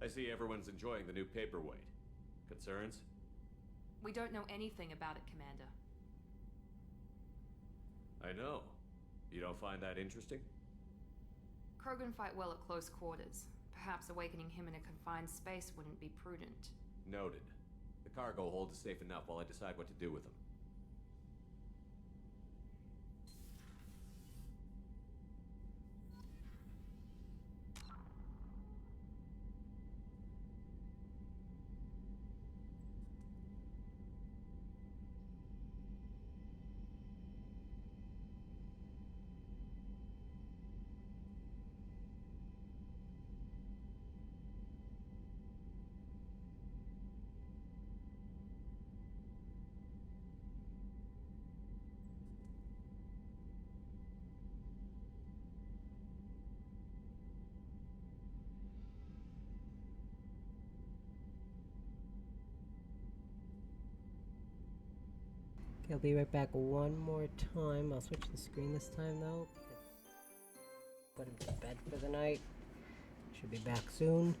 I see everyone's enjoying the new paperweight. Concerns? We don't know anything about it, Commander. I know. You don't find that interesting? Krogan fight well at close quarters. Perhaps awakening him in a confined space wouldn't be prudent. Noted. The cargo hold is safe enough while I decide what to do with them. I'll be right back one more time. I'll switch the screen this time though. Put him to bed for the night. Should be back soon.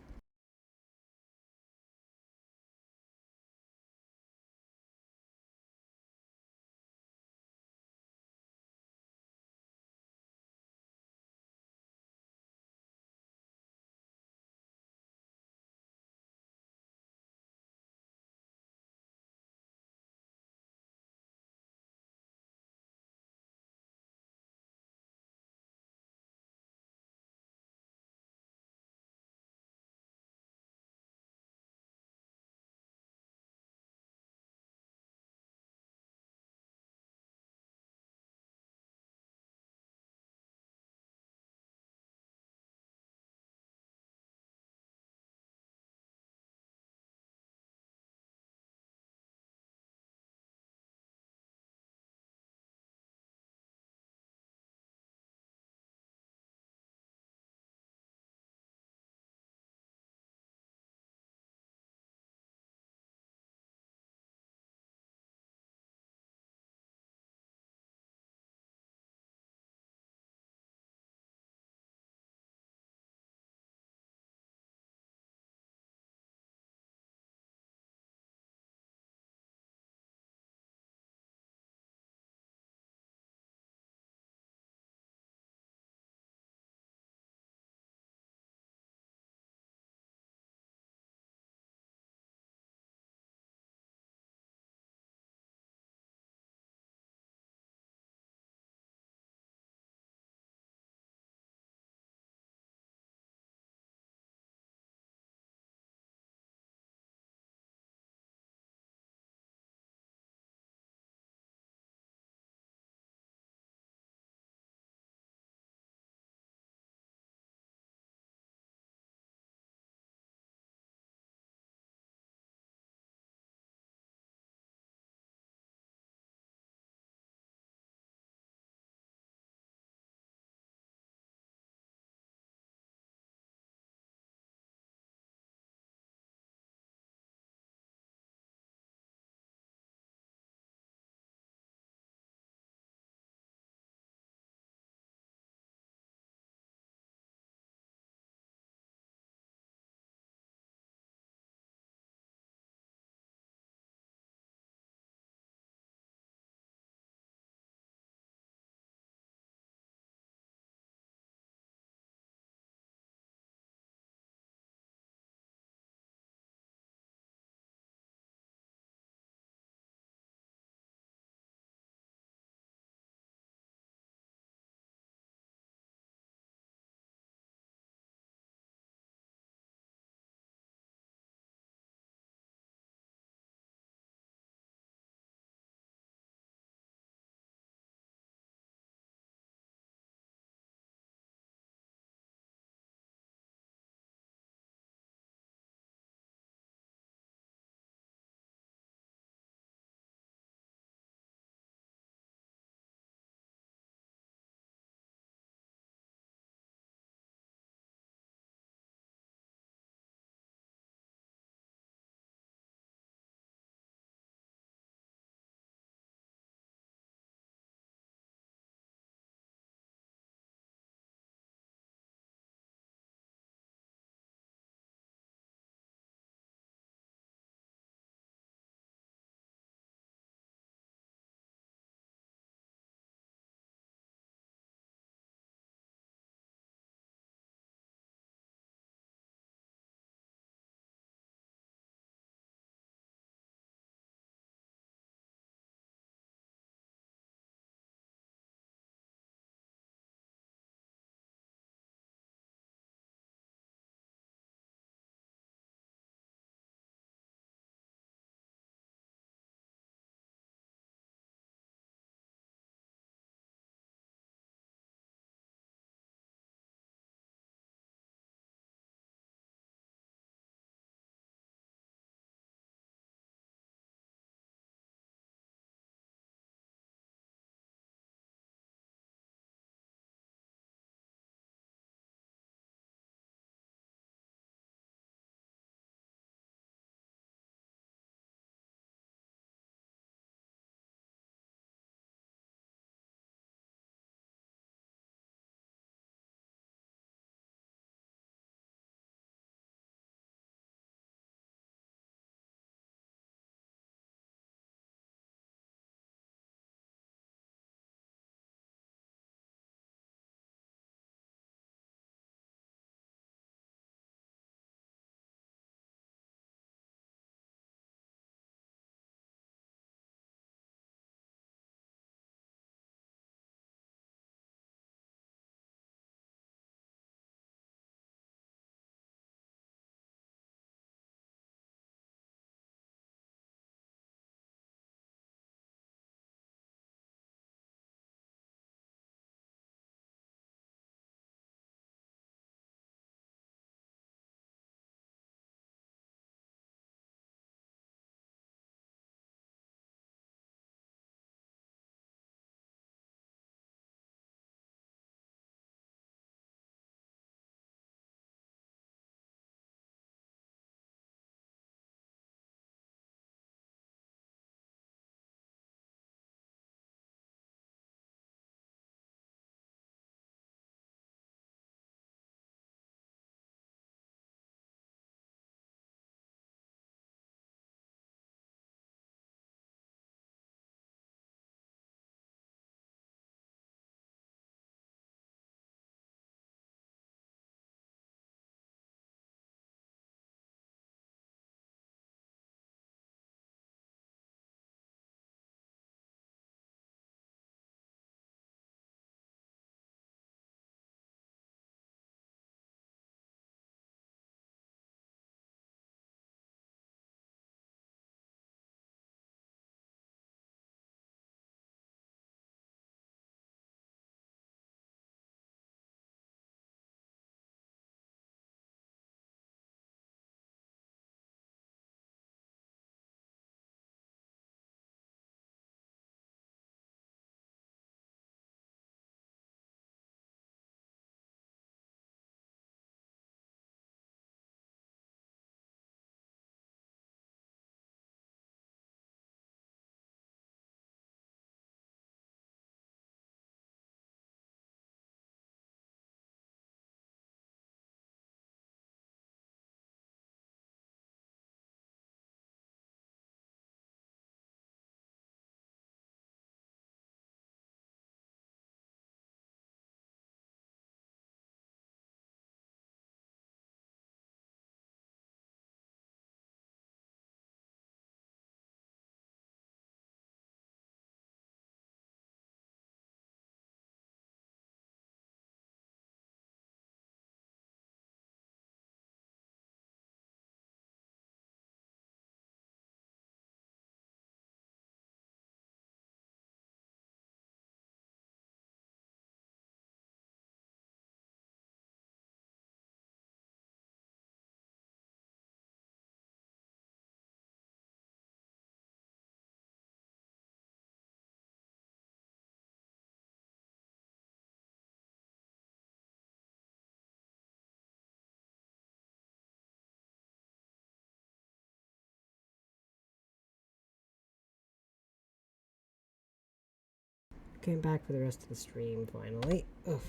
Came back for the rest of the stream finally. Oof.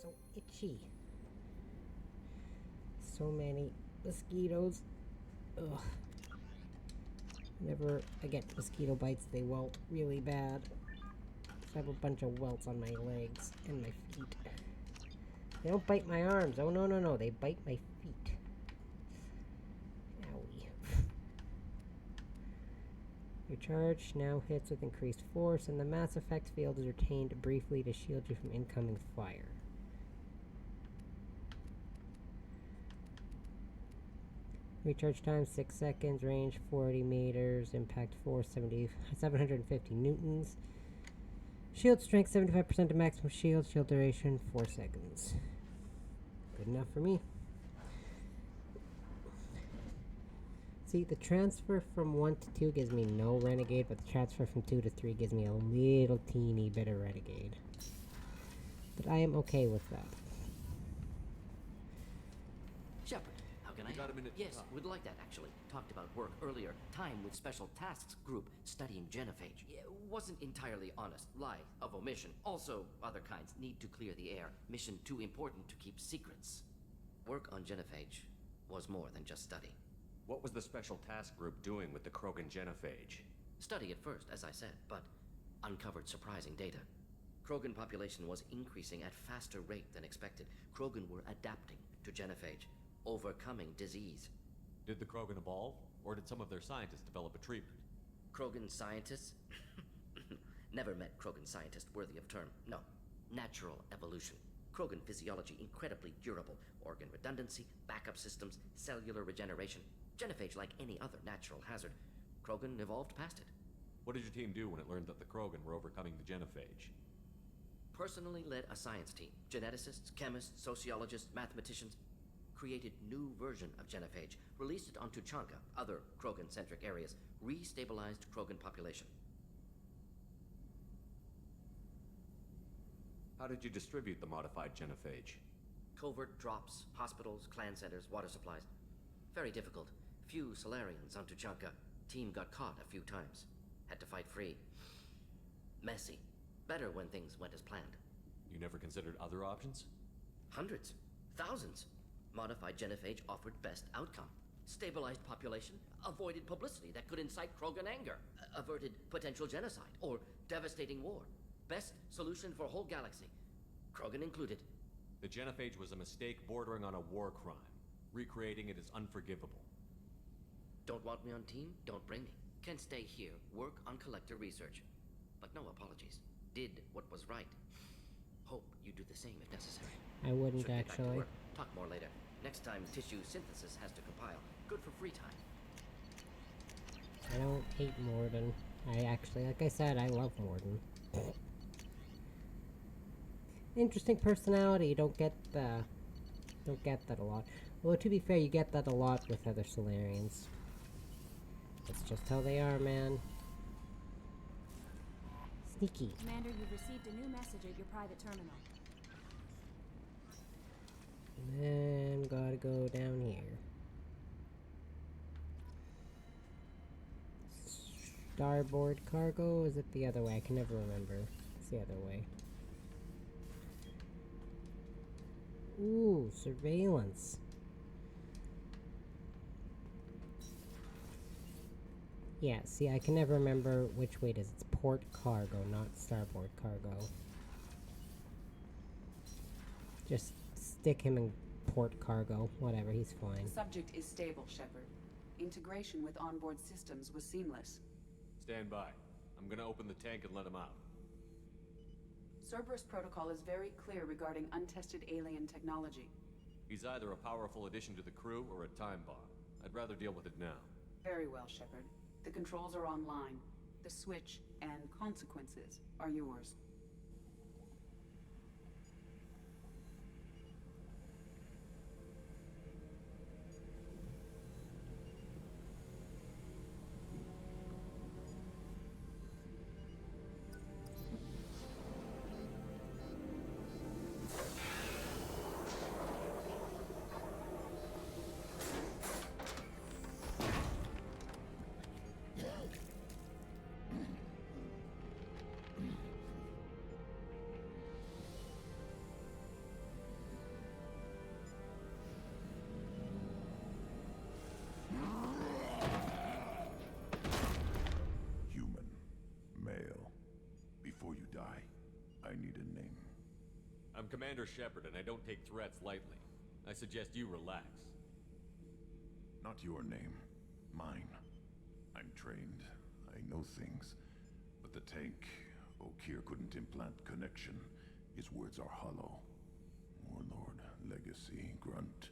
So itchy. So many mosquitoes. Ugh. Whenever I get mosquito bites, they welt really bad. I have a bunch of welts on my legs and my feet. They don't bite my arms. Oh, no, no, no. They bite my feet. Owie. Your charge now hits with increased force, and the mass effect field is retained briefly to shield you from incoming fire. Recharge time 6 seconds, range 40 meters, impact force 750 newtons. Shield strength 75% to maximum shield, shield duration 4 seconds. Good enough for me. See, the transfer from 1 to 2 gives me no renegade, but the transfer from 2 to 3 gives me a little teeny bit of renegade. But I am okay with that. Shepard, how can I help? Yes, would like that actually. Talked about work earlier. Time with Special Tasks Group studying genophage. Wasn't entirely honest. Lie of omission. Also, other kinds need to clear the air. Mission too important to keep secrets. Work on genophage was more than just study. What was the Special Task Group doing with the Krogan genophage? Study at first, as I said, but uncovered surprising data. Krogan population was increasing at faster rate than expected. Krogan were adapting to genophage, overcoming disease. Did the Krogan evolve, or did some of their scientists develop a treatment? Krogan scientists? Never met Krogan scientist worthy of term. No. Natural evolution. Krogan physiology incredibly durable. Organ redundancy, backup systems, cellular regeneration. Genophage like any other natural hazard. Krogan evolved past it. What did your team do when it learned that the Krogan were overcoming the genophage? Personally led a science team. Geneticists, chemists, sociologists, mathematicians. Created new version of genophage. Released it onto Chanka, other Krogan-centric areas. Restabilized Krogan population. How did you distribute the modified genophage? Covert drops, hospitals, clan centers, water supplies. Very difficult. Few Solarians onto Chanka. Team got caught a few times. Had to fight free. Messy. Better when things went as planned. You never considered other options? Hundreds. Thousands. Modified genophage offered best outcome. Stabilized population, avoided publicity that could incite Krogan anger, averted potential genocide, or devastating war. Best solution for whole galaxy. Krogan included. The genophage was a mistake bordering on a war crime. Recreating it is unforgivable. Don't want me on team? Don't bring me. Can stay here, work on collector research. But no apologies. Did what was right. Hope you do the same if necessary. I wouldn't Should get back to actually. work. Talk more later. Next time tissue synthesis has to compile. Good for free time. I don't hate Morden. I actually, like I said, I love Morden. Interesting personality. You don't get that a lot. Well, to be fair, you get that a lot with other Solarians. That's just how they are, man. Sneaky. Commander, you've received a new message at your private terminal. And then gotta go down here. Starboard cargo? Is it the other way? I can never remember. It's the other way. Ooh, surveillance. Yeah, see, I can never remember which way it is. It's port cargo, not starboard cargo. Just stick him in port cargo. Whatever, he's fine. Subject is stable, Shepard. Integration with onboard systems was seamless. Stand by. I'm gonna open the tank and let him out. Cerberus protocol is very clear regarding untested alien technology. He's either a powerful addition to the crew or a time bomb. I'd rather deal with it now. Very well, Shepard. The controls are online. The switch and consequences are yours. need a name. I'm Commander Shepard, and I don't take threats lightly. I suggest you relax. Not your name. Mine. I'm trained. I know things. But the tank, Okeer couldn't implant connection. His words are hollow. Warlord, Legacy, Grunt.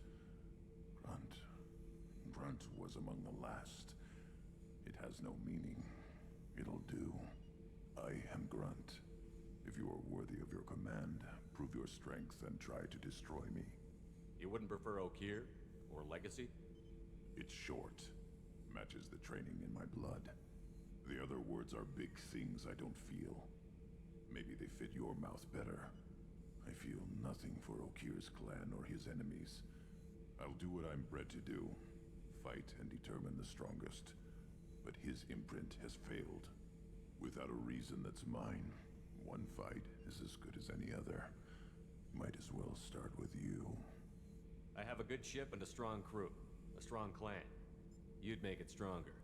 Grunt was among the last. It has no meaning. It'll do. I am Grunt. If you are worthy of your command, prove your strength and try to destroy me. You wouldn't prefer Okeer? Or Legacy? It's short. Matches the training in my blood. The other words are big things I don't feel. Maybe they fit your mouth better. I feel nothing for Okeer's clan or his enemies. I'll do what I'm bred to do. Fight and determine the strongest. But his imprint has failed. Without a reason that's mine, one fight is as good as any other. Might as well start with you. I have a good ship and a strong crew. A strong clan. You'd make it stronger.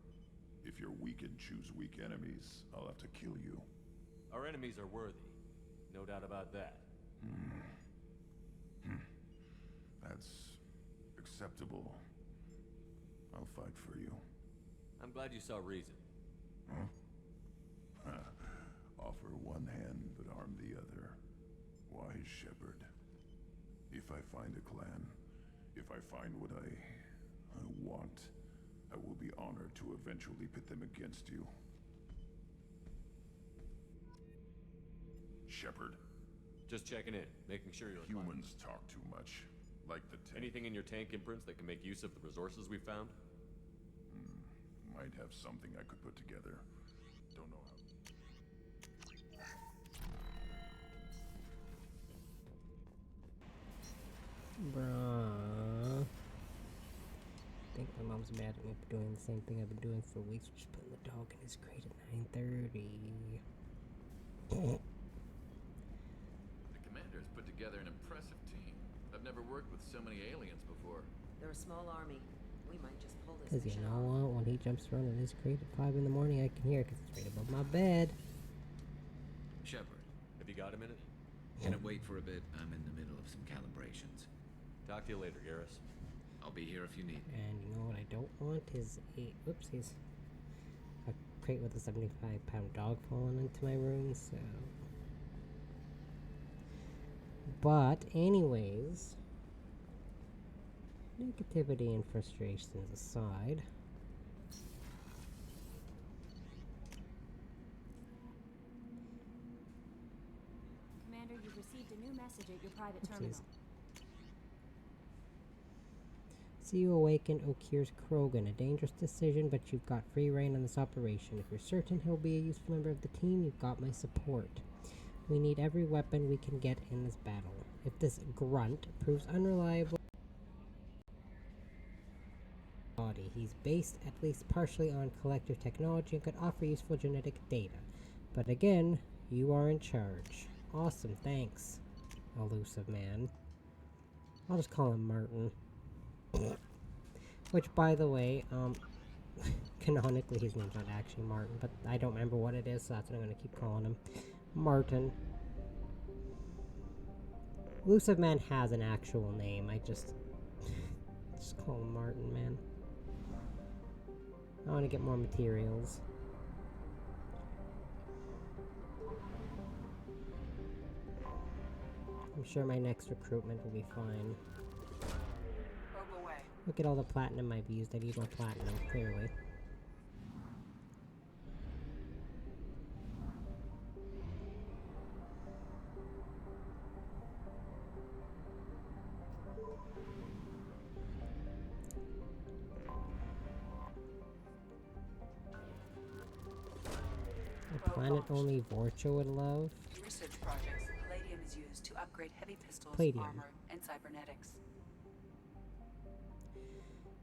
If you're weak and choose weak enemies, I'll have to kill you. Our enemies are worthy. No doubt about that. That's acceptable. I'll fight for you. I'm glad you saw reason. Huh? Offer one hand, but arm the other. Wise Shepard. If I find a clan, if I find what I want, I will be honored to eventually pit them against you. Shepard. Just checking in, making sure you're fine. Humans talk too much. Like the tank. Anything in your tank imprints that can make use of the resources we found? Might have something I could put together. Don't know how. Bruh. I think my mom's mad at me for doing the same thing I've been doing for weeks, just putting the dog in his crate at 9:30. The commander's put together an impressive team. I've never worked with so many aliens before. They're a small army. We might just pull this. Because you know what? When he jumps around in his crate at 5 in the morning, I can hear it because it's right above my bed. Shepard, have you got a minute? Can I wait for a bit? I'm in the middle of some calibrations. Talk to you later, Garrus. I'll be here if you need me. And you know what I don't want is a oopsies. A crate with a 75-pound dog falling into my room, so. But anyways, negativity and frustrations aside, Commander, you've received a new message at your private terminal. See you awaken Okeer's Krogan. A dangerous decision, but you've got free reign on this operation. If you're certain he'll be a useful member of the team, you've got my support. We need every weapon we can get in this battle. If this grunt proves unreliable, he's based at least partially on collective technology and could offer useful genetic data. But again, you are in charge. Awesome, thanks, elusive man. I'll just call him Martin. Which, by the way, canonically his name's not actually Martin, but I don't remember what it is, so that's what I'm going to keep calling him. Martin. Elusive man has an actual name, I just call him Martin, man. I want to get more materials. I'm sure my next recruitment will be fine. Look at all the platinum I've used. I need more platinum, clearly. A planet only Vorcha would love. Research projects. Palladium is used to upgrade heavy pistols, Palladium. armor, and cybernetics.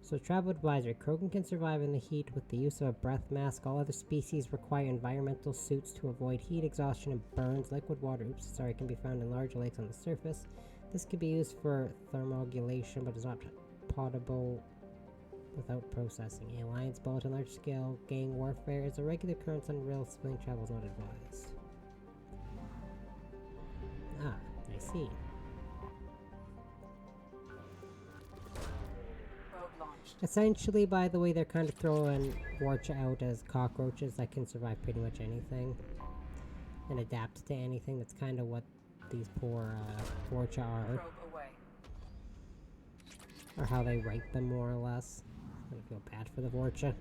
So, travel advisory. Krogan can survive in the heat with the use of a breath mask. All other species require environmental suits to avoid heat exhaustion and burns. Liquid water, can be found in large lakes on the surface. This can be used for thermoregulation, but is not potable without processing. Alliance bulletin, large scale gang warfare is a regular occurrence on real civilian travel is not advised. 17. Essentially, by the way, they're kind of throwing Vorcha out as cockroaches that can survive pretty much anything and adapt to anything. That's kind of what these poor Vorcha are. Or how they write them, more or less. I feel bad for the Vorcha.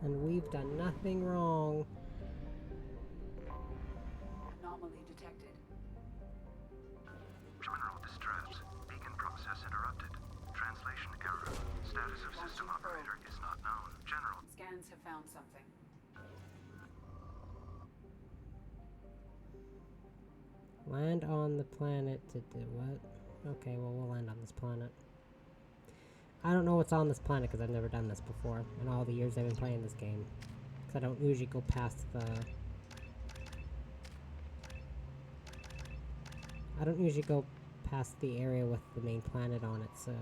And we've done nothing wrong. Anomaly detected. Terminal distress. Beacon process interrupted. Translation error. Status of system operator is not known. General. Scans have found something. Land on the planet to do what? Okay, well, we'll land on this planet. I don't know what's on this planet because I've never done this before in all the years I've been playing this game. Because I don't usually go past the... I don't usually go past the area with the main planet on it, so...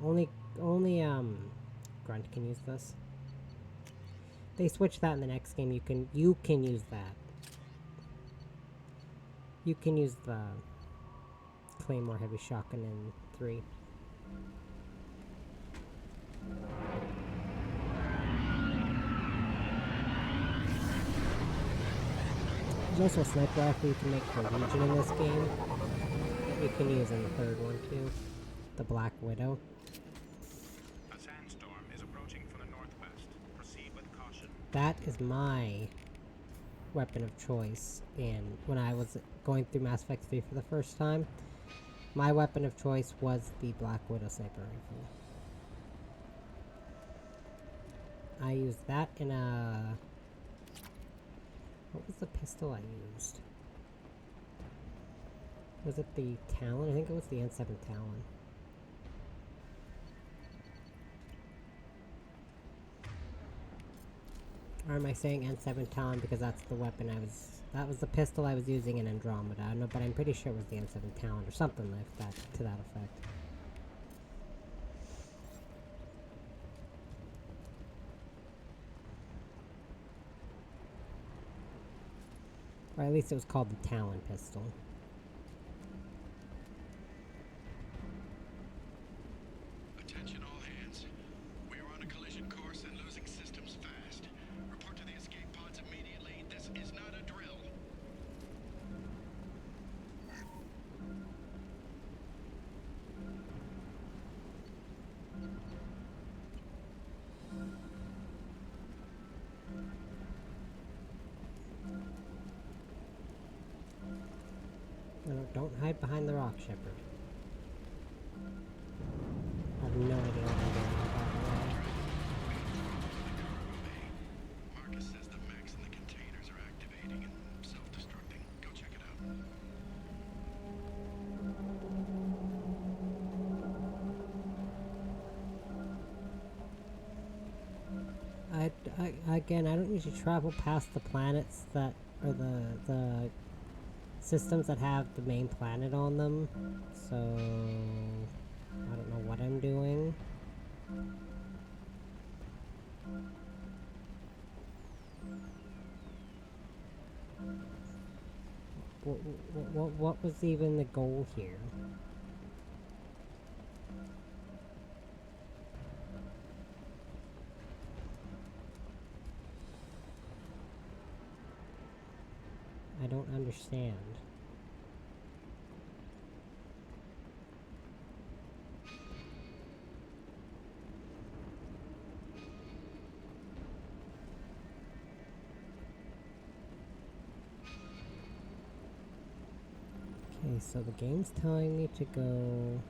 Only Grunt can use this. They switch that in the next game. You can use that. You can use the Claymore Heavy Shotgun in 3. There's also a sniper rifle you can make for Legion in this game. That you can use in the 3rd one too. The Black Widow. A sandstorm is approaching from the northwest. Proceed with caution. That is my weapon of choice. And when I was going through Mass Effect 3 for the first time, my weapon of choice was the Black Widow sniper rifle. I used that in a... What was the pistol I used? Was it the Talon? I think it was the N7 Talon. Or am I saying N7 Talon because that's the weapon I was... That was the pistol I was using in Andromeda. I don't know, but I'm pretty sure it was the N7 Talon or something like that, to that effect. Or at least it was called the Talon pistol. Attention all hands. We are on a collision course and losing systems fast. Report to the escape pods immediately. This is not a drill. No, don't hide behind the rock, Shepard. I have no idea what I'm doing, by the way. Marcus says the mechs in the containers are activating and self-destructing. Go check it out. Again, I don't usually travel past the planets that, or the systems that have the main planet on them, so I don't know what I'm doing. What was even the goal here? I don't understand. Okay, so the game's telling me to go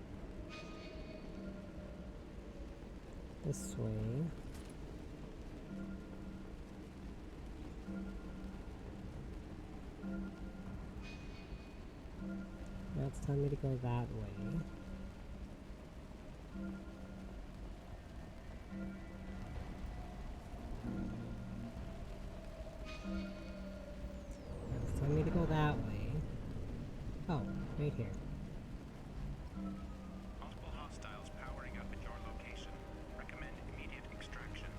this way. Now it's telling me to go that way. Now it's telling me to go that way. Oh, right here. Multiple hostiles powering up at your location. Recommend immediate extraction.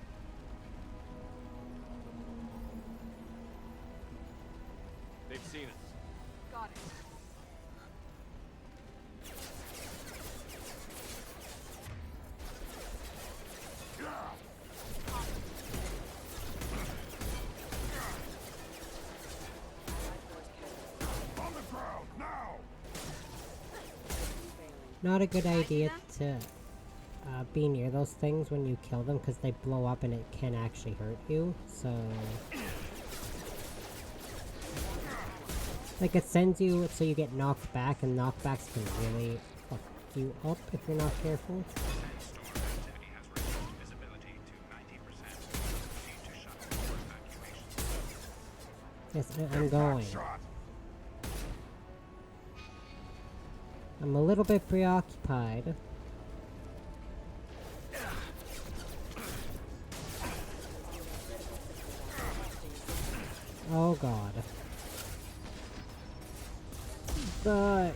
Not a good idea to be near those things when you kill them, because they blow up and it can actually hurt you, so... Like, it sends you so you get knocked back, and knockbacks can really fuck you up if you're not careful. Yes, I'm going. I'm a little bit preoccupied. Oh god. But... I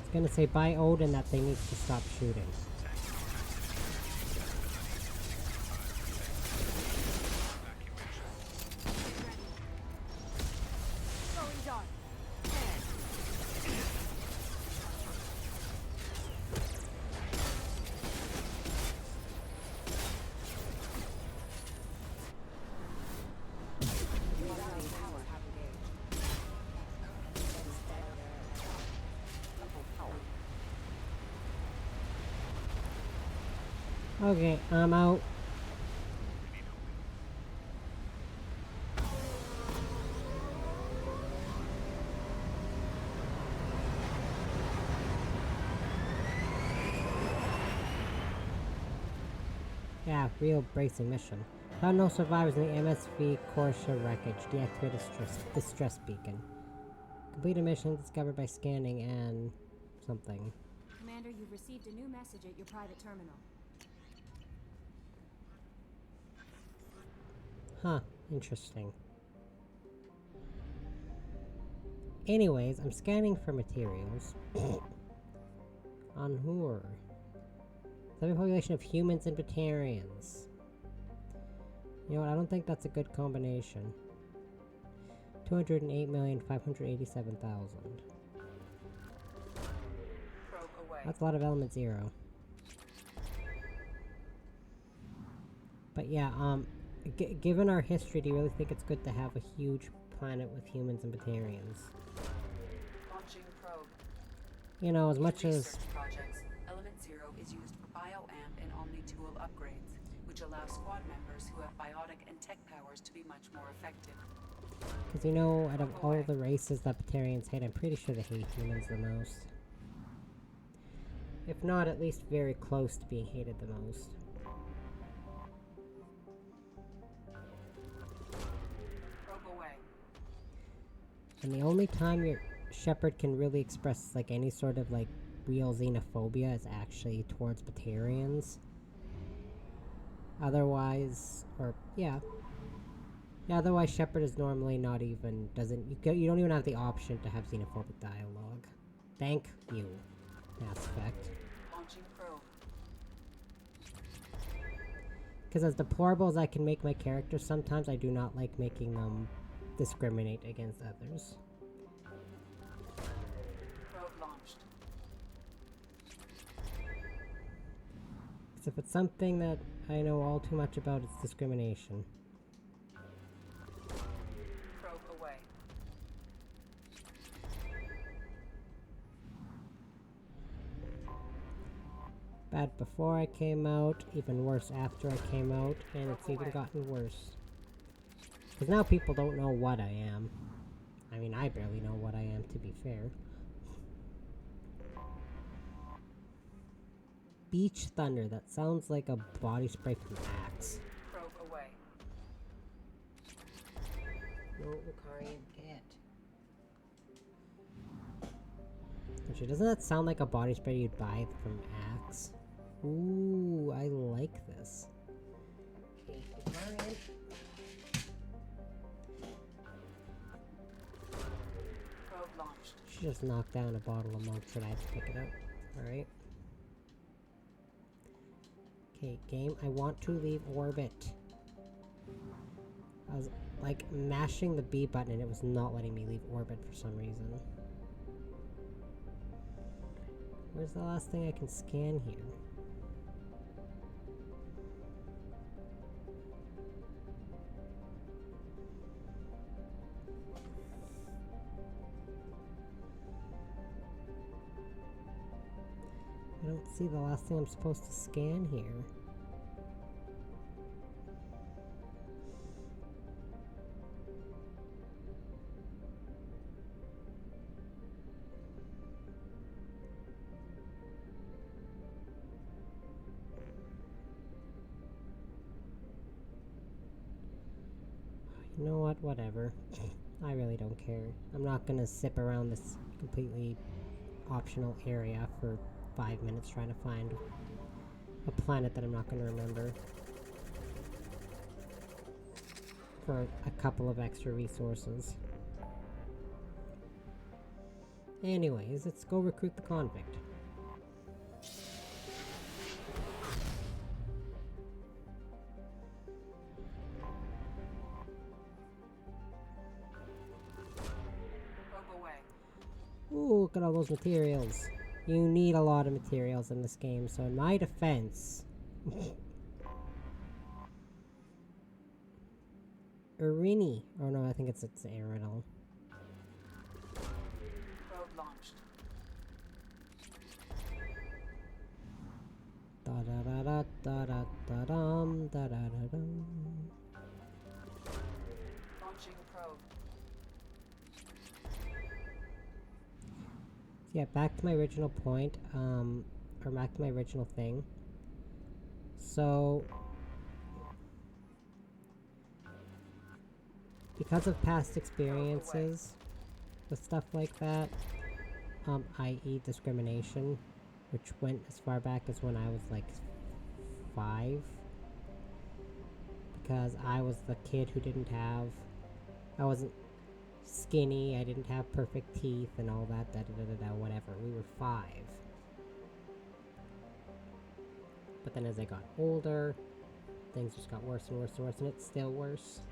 was gonna say by Odin that they need to stop shooting. Okay, I'm out. Yeah, real bracing mission. Found no survivors in the MSV Corsia wreckage. Deactivate a distress beacon. Complete a mission discovered by scanning and... something. Commander, you've received a new message at your private terminal. Huh, interesting. Anyways, I'm scanning for materials. Armour. Heavy population of humans and Batarians. You know what, I don't think that's a good combination. 208,587,000. That's a lot of element 0. But yeah, given our history, do you really think it's good to have a huge planet with humans and Batarians? Launching probe. You know, as much as... Projects, Element 0 is used for bioamp and omni-tool upgrades, which allow squad members who have biotic and tech powers to be much more effective. Because you know, out of all the races that Batarians hate, I'm pretty sure they hate humans the most. If not, at least very close to being hated the most. And the only time your Shepard can really express like any sort of like real xenophobia is actually towards Batarians. Otherwise, or yeah, otherwise Shepard is normally not even you don't even have the option to have xenophobic dialogue. Thank you, Mass Effect. Launching probe. Because as deplorable as I can make my characters, sometimes I do not like making them discriminate against others. Probe launched. Because if it's something that I know all too much about, it's discrimination. Probe away. Bad before I came out, even worse after I came out, and it's even gotten worse. Because now people don't know what I am. I mean, I barely know what I am, to be fair. Beach Thunder, that sounds like a body spray from Axe. Probe away. No, Lucarian, get. Actually, doesn't that sound like a body spray you'd buy from Axe? Ooh, I like this. Okay, Lucarian. She just knocked down a bottle of milk. Should I have to pick it up? Alright. Okay, game. I want to leave orbit. I was, like, mashing the B button and it was not letting me leave orbit for some reason. Where's the last thing I can scan here? see the last thing I'm supposed to scan here. You know what? Whatever. I really don't care. I'm not gonna sip around this completely optional area for 5 minutes trying to find a planet that I'm not gonna remember. For a couple of extra resources. Anyways, let's go recruit the convict. Ooh, look at all those materials. You need a lot of materials in this game, so in my defense... Irini. Oh no, I think it's Aerodol. Probe launched. Da da da da da da da dum da da da dum. Launching probe. Yeah, back to my original point, or back to my original thing. So, because of past experiences with stuff like that, i.e. discrimination, which went as far back as when I was like 5, because I was the kid who I wasn't skinny, I didn't have perfect teeth and all that, whatever. We were 5. But then as I got older, things just got worse and worse and worse, and it's still worse.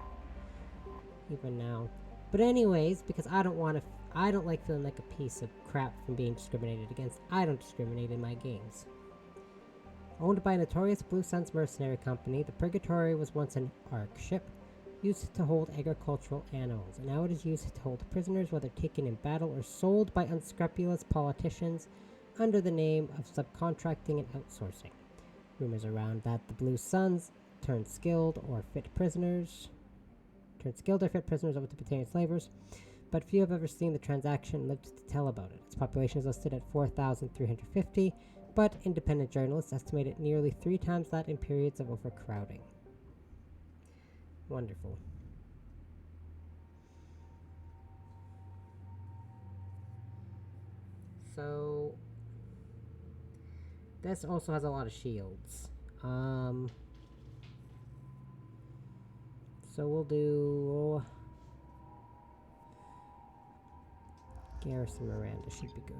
Even now. But anyways, because I don't like feeling like a piece of crap from being discriminated against, I don't discriminate in my games. Owned by a notorious Blue Suns mercenary company, the Purgatory was once an ARC ship, used to hold agricultural animals, and now it is used to hold prisoners whether taken in battle or sold by unscrupulous politicians under the name of subcontracting and outsourcing. Rumors around that the Blue Suns turned skilled or fit prisoners over to Batarian slavers, but few have ever seen the transaction and lived to tell about it. Its population is listed at 4,350, but independent journalists estimate it nearly 3 times that in periods of overcrowding. Wonderful. So, this also has a lot of shields. So we'll do... Garrison Miranda should be good.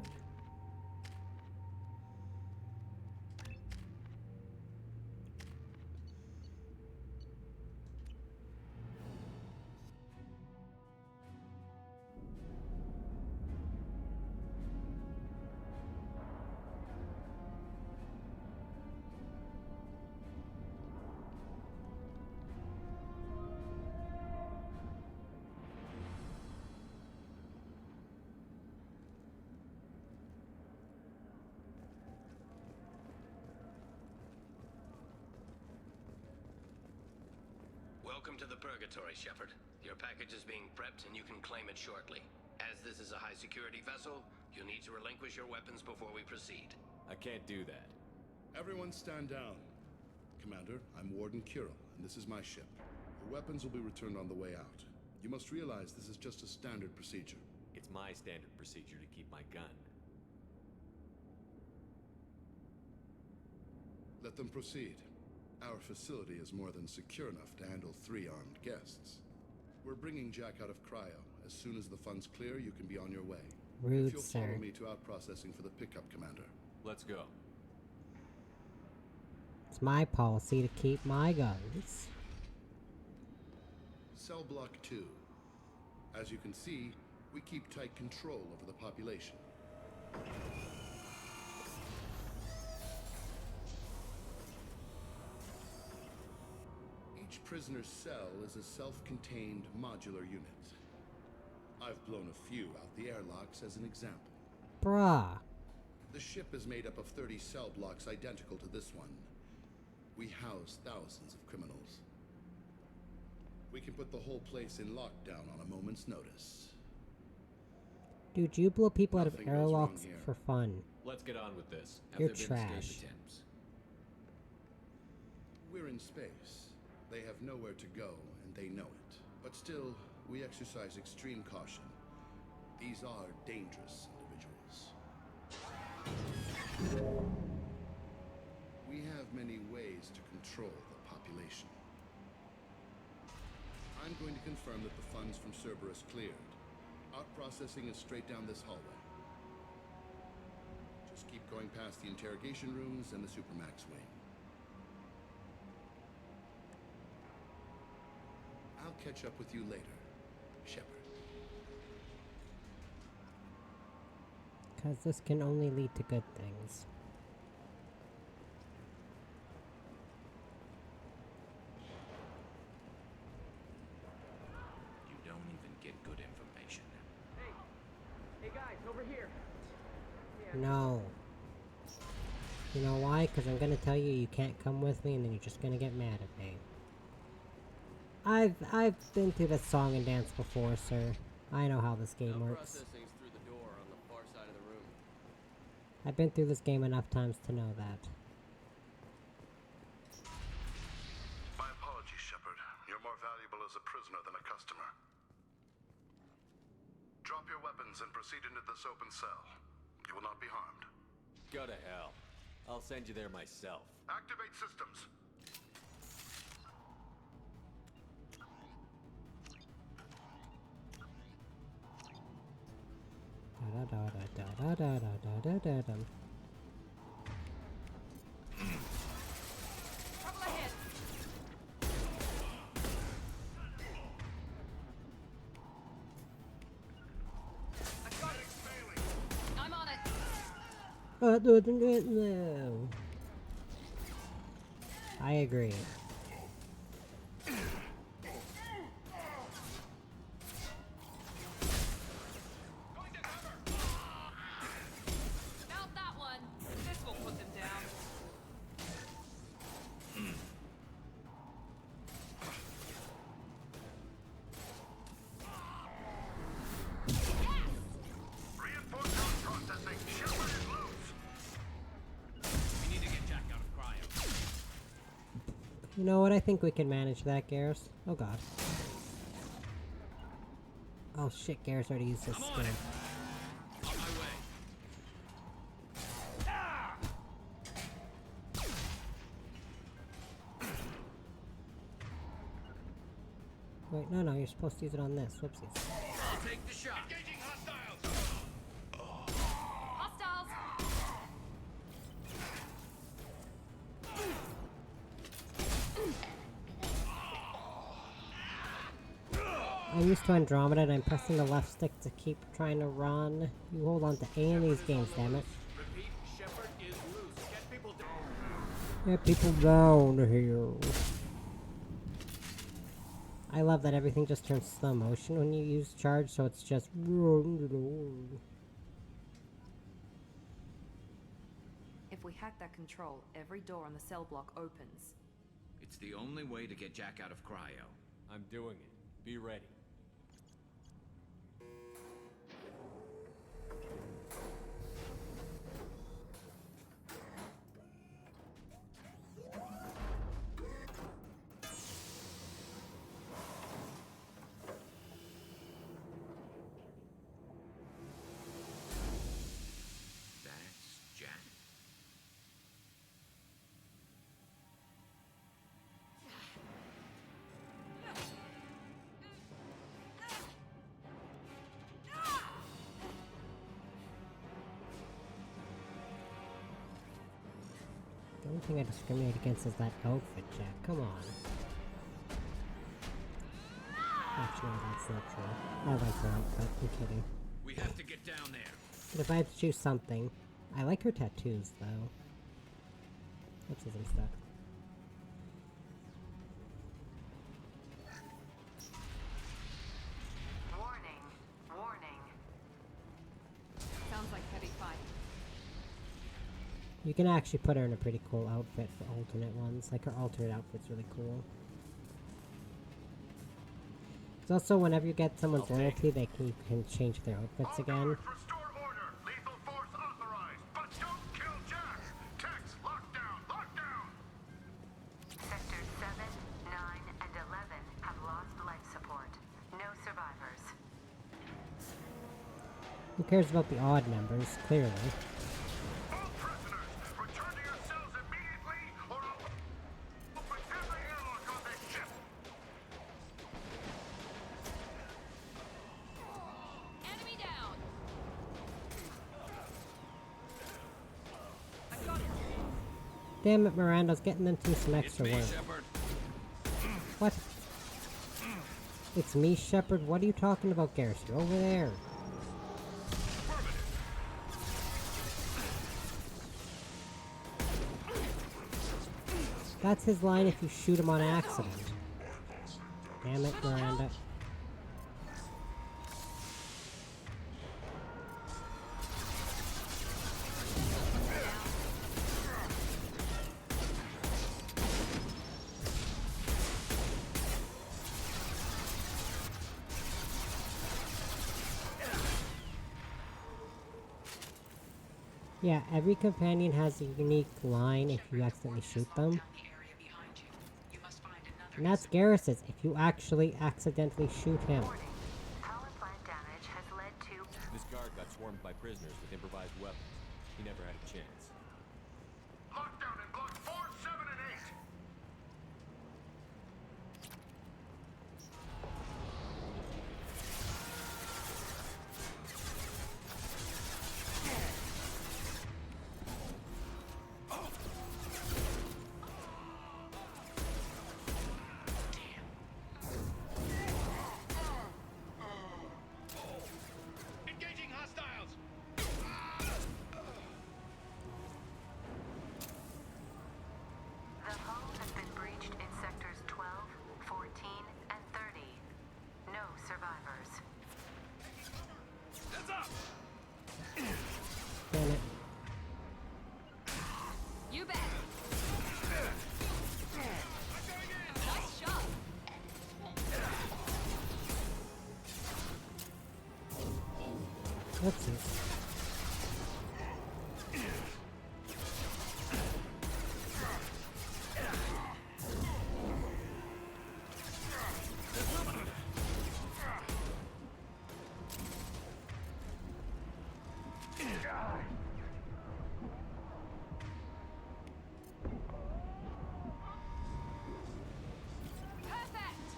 Welcome to the Purgatory, Shepard. Your package is being prepped and you can claim it shortly. As this is a high-security vessel, you'll need to relinquish your weapons before we proceed. I can't do that. Everyone stand down. Commander, I'm Warden Kirill, and this is my ship. Your weapons will be returned on the way out. You must realize this is just a standard procedure. It's my standard procedure to keep my gun. Let them proceed. Our facility is more than secure enough to handle 3 armed guests. We're bringing Jack out of cryo. As soon as the funds clear, you can be on your way. Rude, if you'll sir. follow me to out-processing for the pickup, Commander. Let's go. It's my policy to keep my guns. Cell Block 2. As you can see, we keep tight control over the population. Each prisoner's cell is a self-contained modular unit. I've blown a few out the airlocks as an example. Bruh. The ship is made up of 30 cell blocks identical to this one. We house thousands of criminals. We can put the whole place in lockdown on a moment's notice. Dude, you blow people out of Nothing goes wrong airlocks here. for fun. Let's get on with this. You're Have there trash. been escape attempts? We're in space. They have nowhere to go, and they know it. But still, we exercise extreme caution. These are dangerous individuals. We have many ways to control the population. I'm going to confirm that the funds from Cerberus cleared. Out processing is straight down this hallway. Just keep going past the interrogation rooms and the Supermax wing. I'll catch up with you later, Shepard. Because this can only lead to good things. You don't even get good information. Hey guys, over here. No. You know why? Because I'm gonna tell you you can't come with me and then you're just gonna get mad at me. I've been through this song and dance before, sir. I know how this game works. Processing's through the door on the far side of the room. I've been through this game enough times to know that. My apologies, Shepard. You're more valuable as a prisoner than a customer. Drop your weapons and proceed into this open cell. You will not be harmed. Go to hell. I'll send you there myself. Activate systems. Da da da da da da da da da da. Trouble ahead. I'm on it. No. I agree. Felt that one. This will put them down. Reinforcement processing. Shepard is loose. We need to get Jack out of cryo. You know what? I think we can manage that, Garrus. Oh god. Oh shit, Garrus already used his I'm on skin. it. On my way. Wait, no, you're supposed to use it on this. Whoopsies. I'll take the shot. Engaging hostiles. Hostiles. I'm used to Andromeda and I'm pressing the left stick to keep trying to run. You hold on to A in these games, damn it. Repeat, Shepard is loose. Get people down. Get people down here. I love that everything just turns slow motion when you use charge, so it's just... If we hack that control, every door on the cell block opens. It's the only way to get Jack out of cryo. I'm doing it. Be ready. That's Jack. The only thing I discriminate against is that outfit, Jack. Come on. Actually, that's not true. I like her outfit. I'm kidding. We have to get down there. But if I had to choose something, I like her tattoos, though. Oopsies, I'm stuck. Warning. Warning. Sounds like heavy fighting. You can actually put her in a pretty cool outfit for alternate ones. Like, her alternate outfit's really cool. It's also, whenever you get someone's loyalty, you can change their outfits again. Sectors 7, 9, and 11 have lost life support. No survivors. Who cares about the odd numbers, clearly. Enemy down. Damn it, Miranda's getting them through some extra work. What? It's me, Shepard? What are you talking about, Garrus? You're over there. That's his line if you shoot him on accident. Damn it, Miranda. Yeah, every companion has a unique line if you accidentally shoot them. And that's Garrus's if you actually accidentally shoot him. Power plant damage has led to... This guard got swarmed by prisoners with improvised weapons. He never had a chance. Lockdown in block 4, 7, and 8. Engaging hostiles! The hull has been breached in sectors 12, 14, and 30. No survivors. Heads up! Damn it. You bet. Nice shot. Whoopsies. Perfect.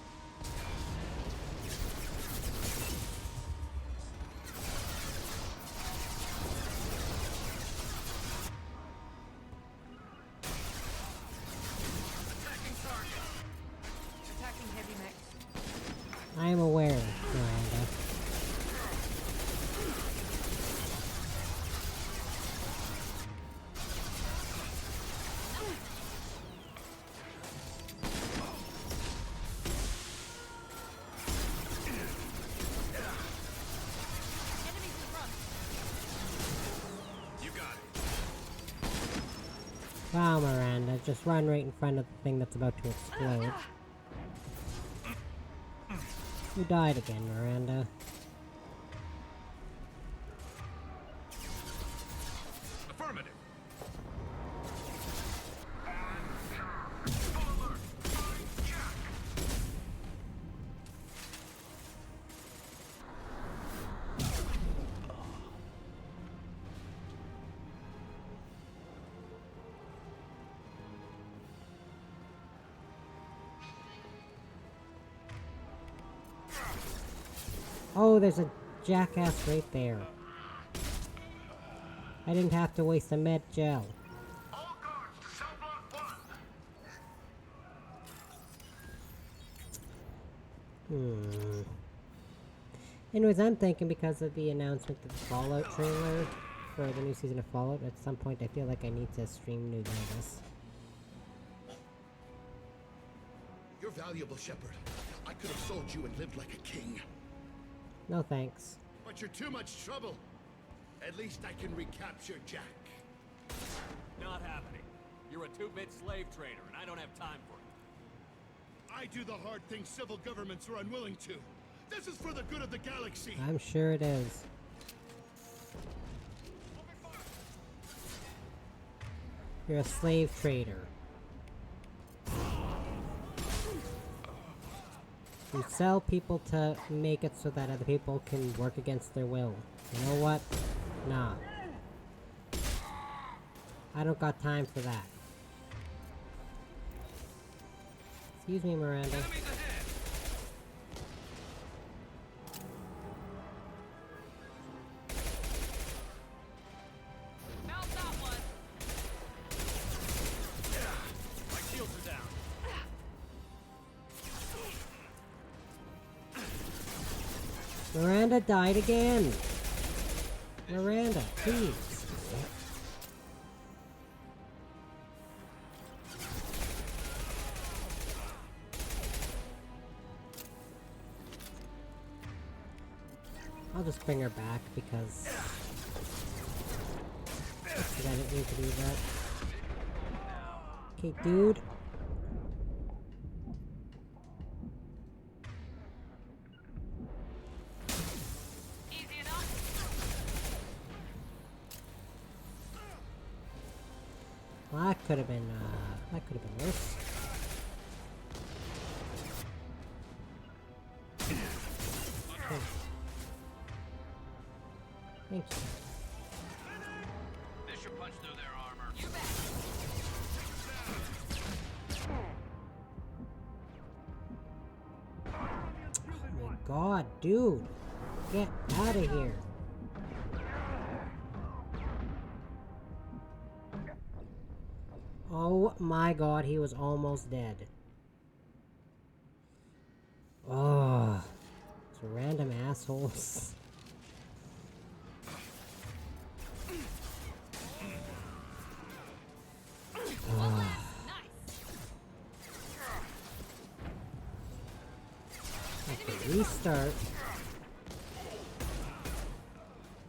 Attacking heavy mech. I am aware, Miranda. Enemies in front. You got it. Wow, Miranda, just run right in front of the thing that's about to explode. You died again, Miranda. Affirmative. Oh, there's a jackass right there. I didn't have to waste a med gel. Anyways, I'm thinking because of the announcement of the Fallout trailer for the new season of Fallout, at some point I feel like I need to stream New Vegas. You're valuable, Shepard. I could have sold you and lived like a king. No thanks. But you're too much trouble. At least I can recapture Jack. Now not happening. You're a two-bit slave trader, and I don't have time for it. I do the hard things civil governments are unwilling to. This is for the good of the galaxy. I'm sure it is. You're a slave trader. You sell people to make it so that other people can work against their will. You know what? Nah. I don't got time for that. Excuse me, Miranda. Miranda died again! Miranda, please! I'll just bring her back because I didn't need to do that. Okay, dude. Well, that could have been worse. Okay. Thank you. This should punch through their armor. You Oh my god, dude! Get out of here! Oh my god, he was almost dead. Oh, it's random assholes. Oh. Okay, restart.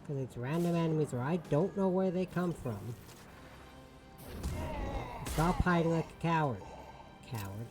Because it's random enemies where I don't know where they come from. Stop hiding like a coward. Coward.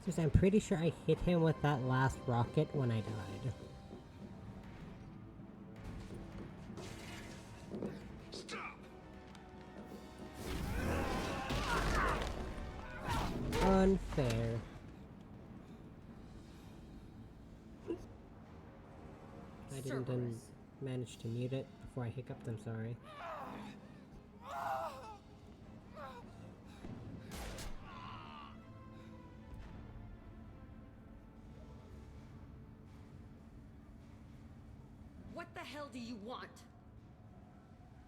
Because I'm pretty sure I hit him with that last rocket when I died. Unfair. I didn't manage to mute it before I hiccuped, I'm sorry. What the hell do you want?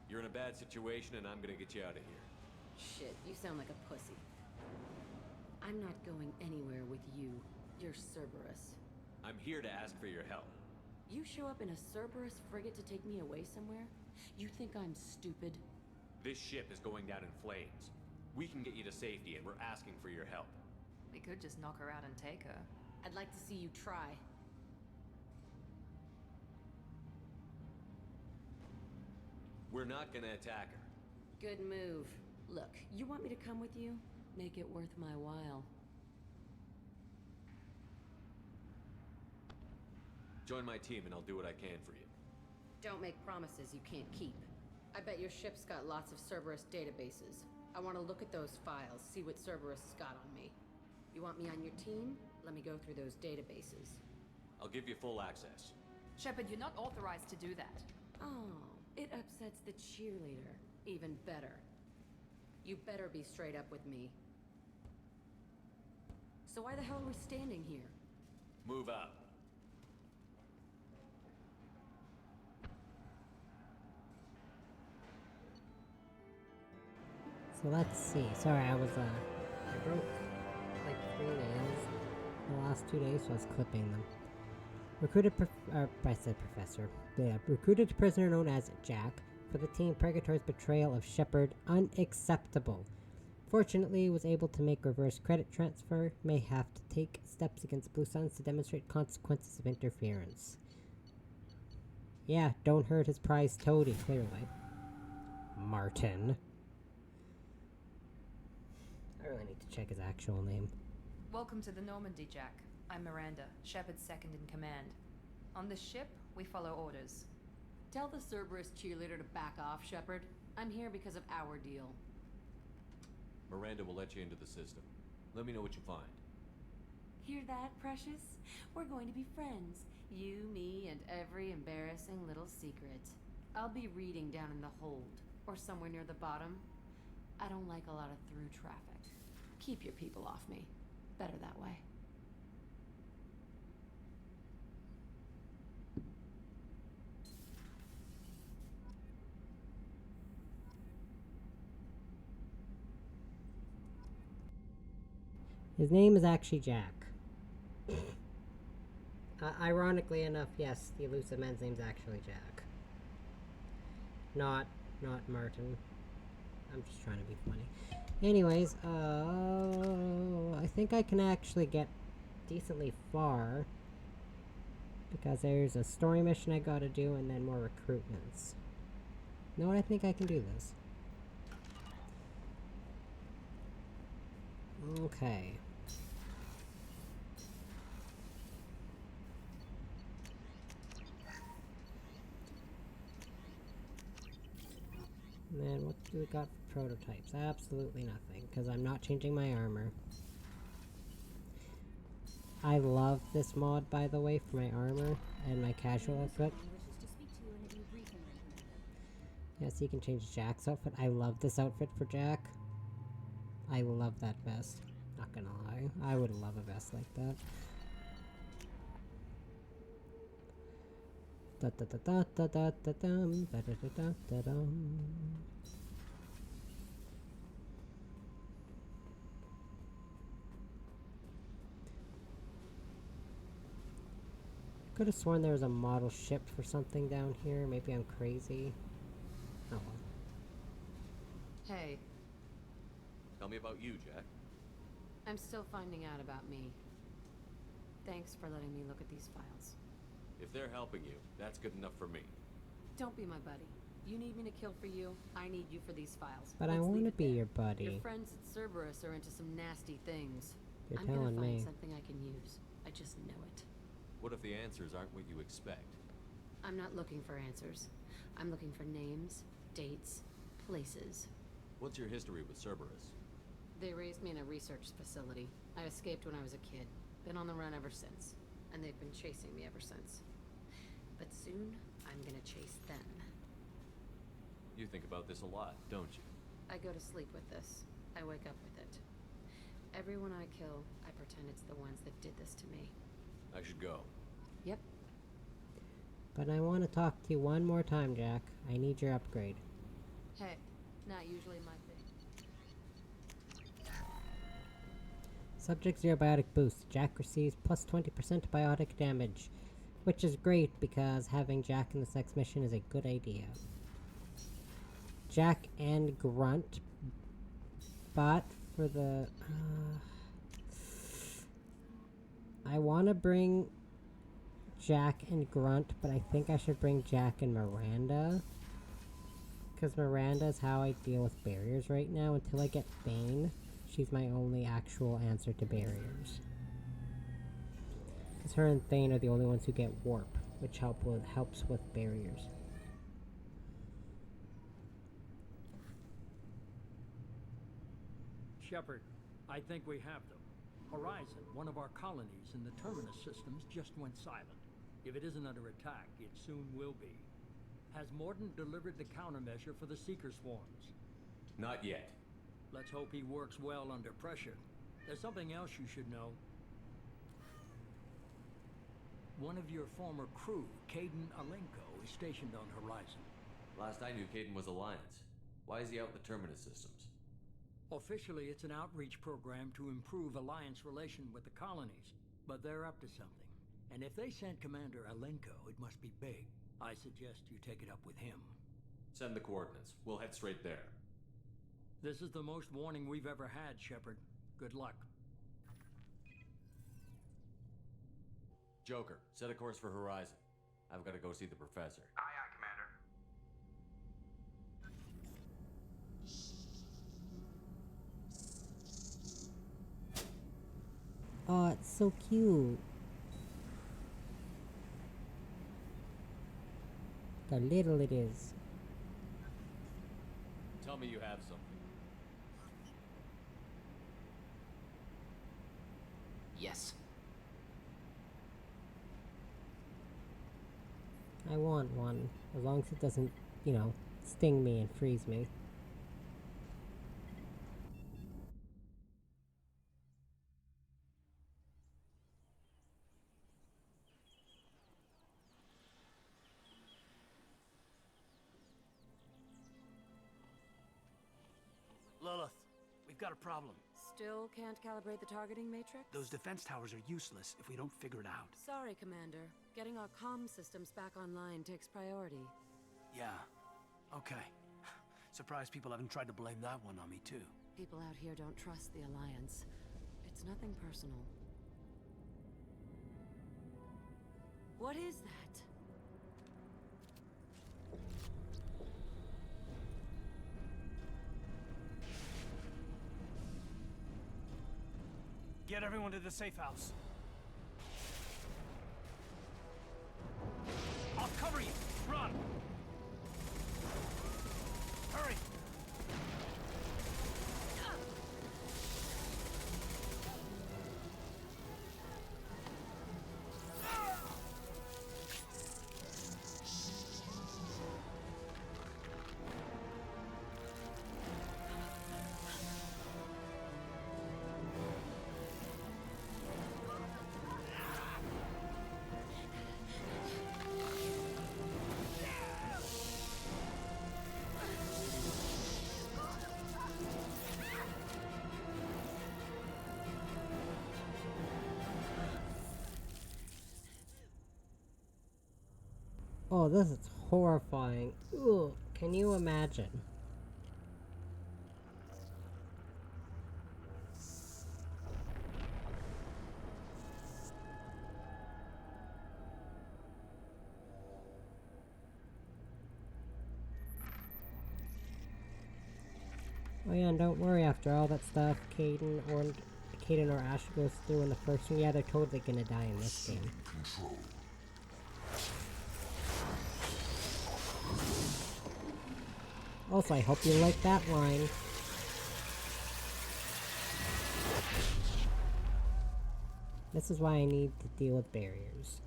You're in a bad situation and I'm gonna get you out of here. Shit, you sound like a pussy. I'm not going anywhere with you. You're Cerberus. I'm here to ask for your help. You show up in a Cerberus frigate to take me away somewhere? You think I'm stupid? This ship is going down in flames. We can get you to safety and we're asking for your help. We could just knock her out and take her. I'd like to see you try. We're not gonna attack her. Good move. Look, you want me to come with you? Make it worth my while. Join my team and I'll do what I can for you. Don't make promises you can't keep. I bet your ship's got lots of Cerberus databases. I want to look at those files, see what Cerberus has got on me. You want me on your team? Let me go through those databases. I'll give you full access. Shepard, you're not authorized to do that. Oh, it upsets the cheerleader. Even better. You better be straight up with me. So why the hell are we standing here? Move out. So let's see. Sorry, I broke like 3 nails the last 2 days, so I was clipping them. Recruited prisoner known as Jack for the team. Purgatory's betrayal of Shepard unacceptable. Fortunately, was able to make reverse credit transfer. May have to take steps against Blue Suns to demonstrate consequences of interference. Yeah, don't hurt his prize toady, clearly. Martin. I really need to check his actual name. Welcome to the Normandy, Jack. I'm Miranda, Shepard's second in command. On this ship, we follow orders. Tell the Cerberus cheerleader to back off, Shepard. I'm here because of our deal. Miranda will let you into the system. Let me know what you find. Hear that, Precious? We're going to be friends. You, me, and every embarrassing little secret. I'll be reading down in the hold, or somewhere near the bottom. I don't like a lot of through traffic. Keep your people off me. Better that way. His name is actually Jack. Ironically enough, yes, the elusive man's name's actually Jack. Not Martin. I'm just trying to be funny. Anyways, I think I can actually get decently far. Because there's a story mission I gotta do and then more recruitments. You know what? I think I can do this. Okay. And then what do we got for prototypes? Absolutely nothing, because I'm not changing my armor. I love this mod, by the way, for my armor and my casual outfit. Yes, you can change Jack's outfit. I love this outfit for Jack. I love that vest. Not gonna lie. I would love a vest like that. Da da da da da da da dum, da da da da da dum. Could have sworn there was a model ship for something down here. Maybe I'm crazy. Oh well. Hey. Tell me about you, Jack. I'm still finding out about me. Thanks for letting me look at these files. If they're helping you, that's good enough for me. Don't be my buddy. You need me to kill for you, I need you for these files. But I want to be your buddy. Your friends at Cerberus are into some nasty things. You're I'm telling gonna find me. something I can use. I just know it. What if the answers aren't what you expect? I'm not looking for answers. I'm looking for names, dates, places. What's your history with Cerberus? They raised me in a research facility. I escaped when I was a kid. Been on the run ever since. And they've been chasing me ever since. But soon, I'm gonna chase them. You think about this a lot, don't you? I go to sleep with this. I wake up with it. Everyone I kill, I pretend it's the ones that did this to me. I should go. Yep. But I want to talk to you one more time, Jack. I need your upgrade. Hey, not usually my thing. Subject 0 biotic boost. Jack receives plus 20% biotic damage. Which is great because having Jack in this next mission is a good idea. Jack and Grunt. But for the... I want to bring Jack and Grunt, but I think I should bring Jack and Miranda. Because Miranda is how I deal with barriers right now. Until I get Bane, she's my only actual answer to barriers. Because her and Thane are the only ones who get warp, which helps with barriers. Shepard, I think we have them. Horizon, one of our colonies in the Terminus systems, just went silent. If it isn't under attack, it soon will be. Has Mordin delivered the countermeasure for the Seeker swarms? Not yet. Let's hope he works well under pressure. There's something else you should know. One of your former crew, Caden Alenko, is stationed on Horizon. Last I knew, Caden was Alliance. Why is he out in the Terminus systems? Officially, it's an outreach program to improve Alliance relation with the colonies, but they're up to something. And if they sent Commander Alenko, it must be big. I suggest you take it up with him. Send the coordinates. We'll head straight there. This is the most warning we've ever had, Shepard. Good luck. Joker, set a course for Horizon. I've got to go see the professor. Aye, aye, Commander. Oh, it's so cute. How little it is. Tell me you have something. Yes. I want one, as long as it doesn't, you know, sting me and freeze me. Lilith, we've got a problem. Still can't calibrate the targeting matrix? Those defense towers are useless if we don't figure it out. Sorry, Commander. Getting our comm systems back online takes priority. Yeah. Okay. Surprised people haven't tried to blame that one on me, too. People out here don't trust the Alliance. It's nothing personal. What is that? Get everyone to the safe house. I'll cover you. Run! Hurry! Oh, this is horrifying. Ugh, can you imagine? Oh yeah, and don't worry, after all that stuff Caden or Ash goes through in the first one, yeah, they're totally gonna die in this game. Control. Also, I hope you like that line. This is why I need to deal with barriers.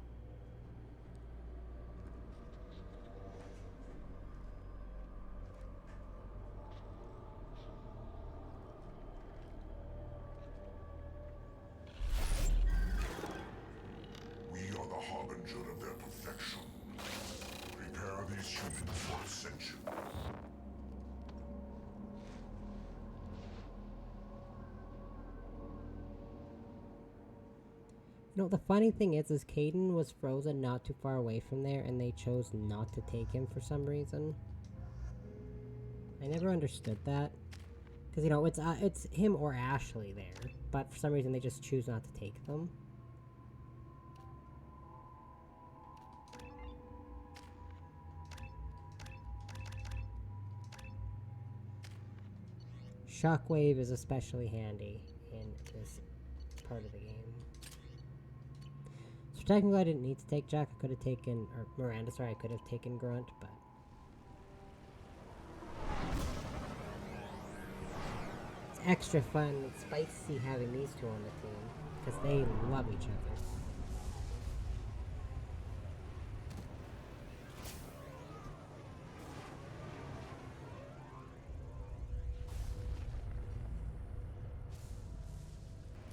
We are the harbinger of their perfection. Prepare these humans for ascension. You know, the funny thing is Caden was frozen not too far away from there, and they chose not to take him for some reason. I never understood that. Because, you know, it's him or Ashley there, but for some reason they just choose not to take them. Shockwave is especially handy in this part of the game. So technically I didn't need to take Jack, I could have taken, or Miranda, sorry, I could have taken Grunt, but... It's extra fun and spicy having these two on the team, because they love each other.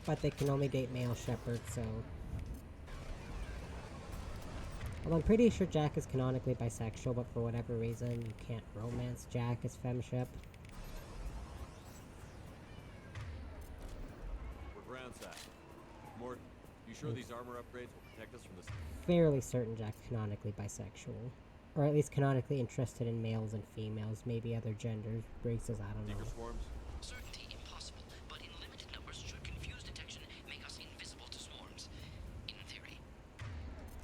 but they can only date male Shepard, so... Well, I'm pretty sure Jack is canonically bisexual, but for whatever reason, you can't romance Jack as FemShep. We're ground side. Mort, you sure these armor upgrades will protect us from this? Fairly certain Jack's canonically bisexual. Or at least canonically interested in males and females, maybe other genders, races, I don't know. Seeker swarms? Certainty impossible, but in limited numbers should confuse detection, make us invisible to swarms. In theory.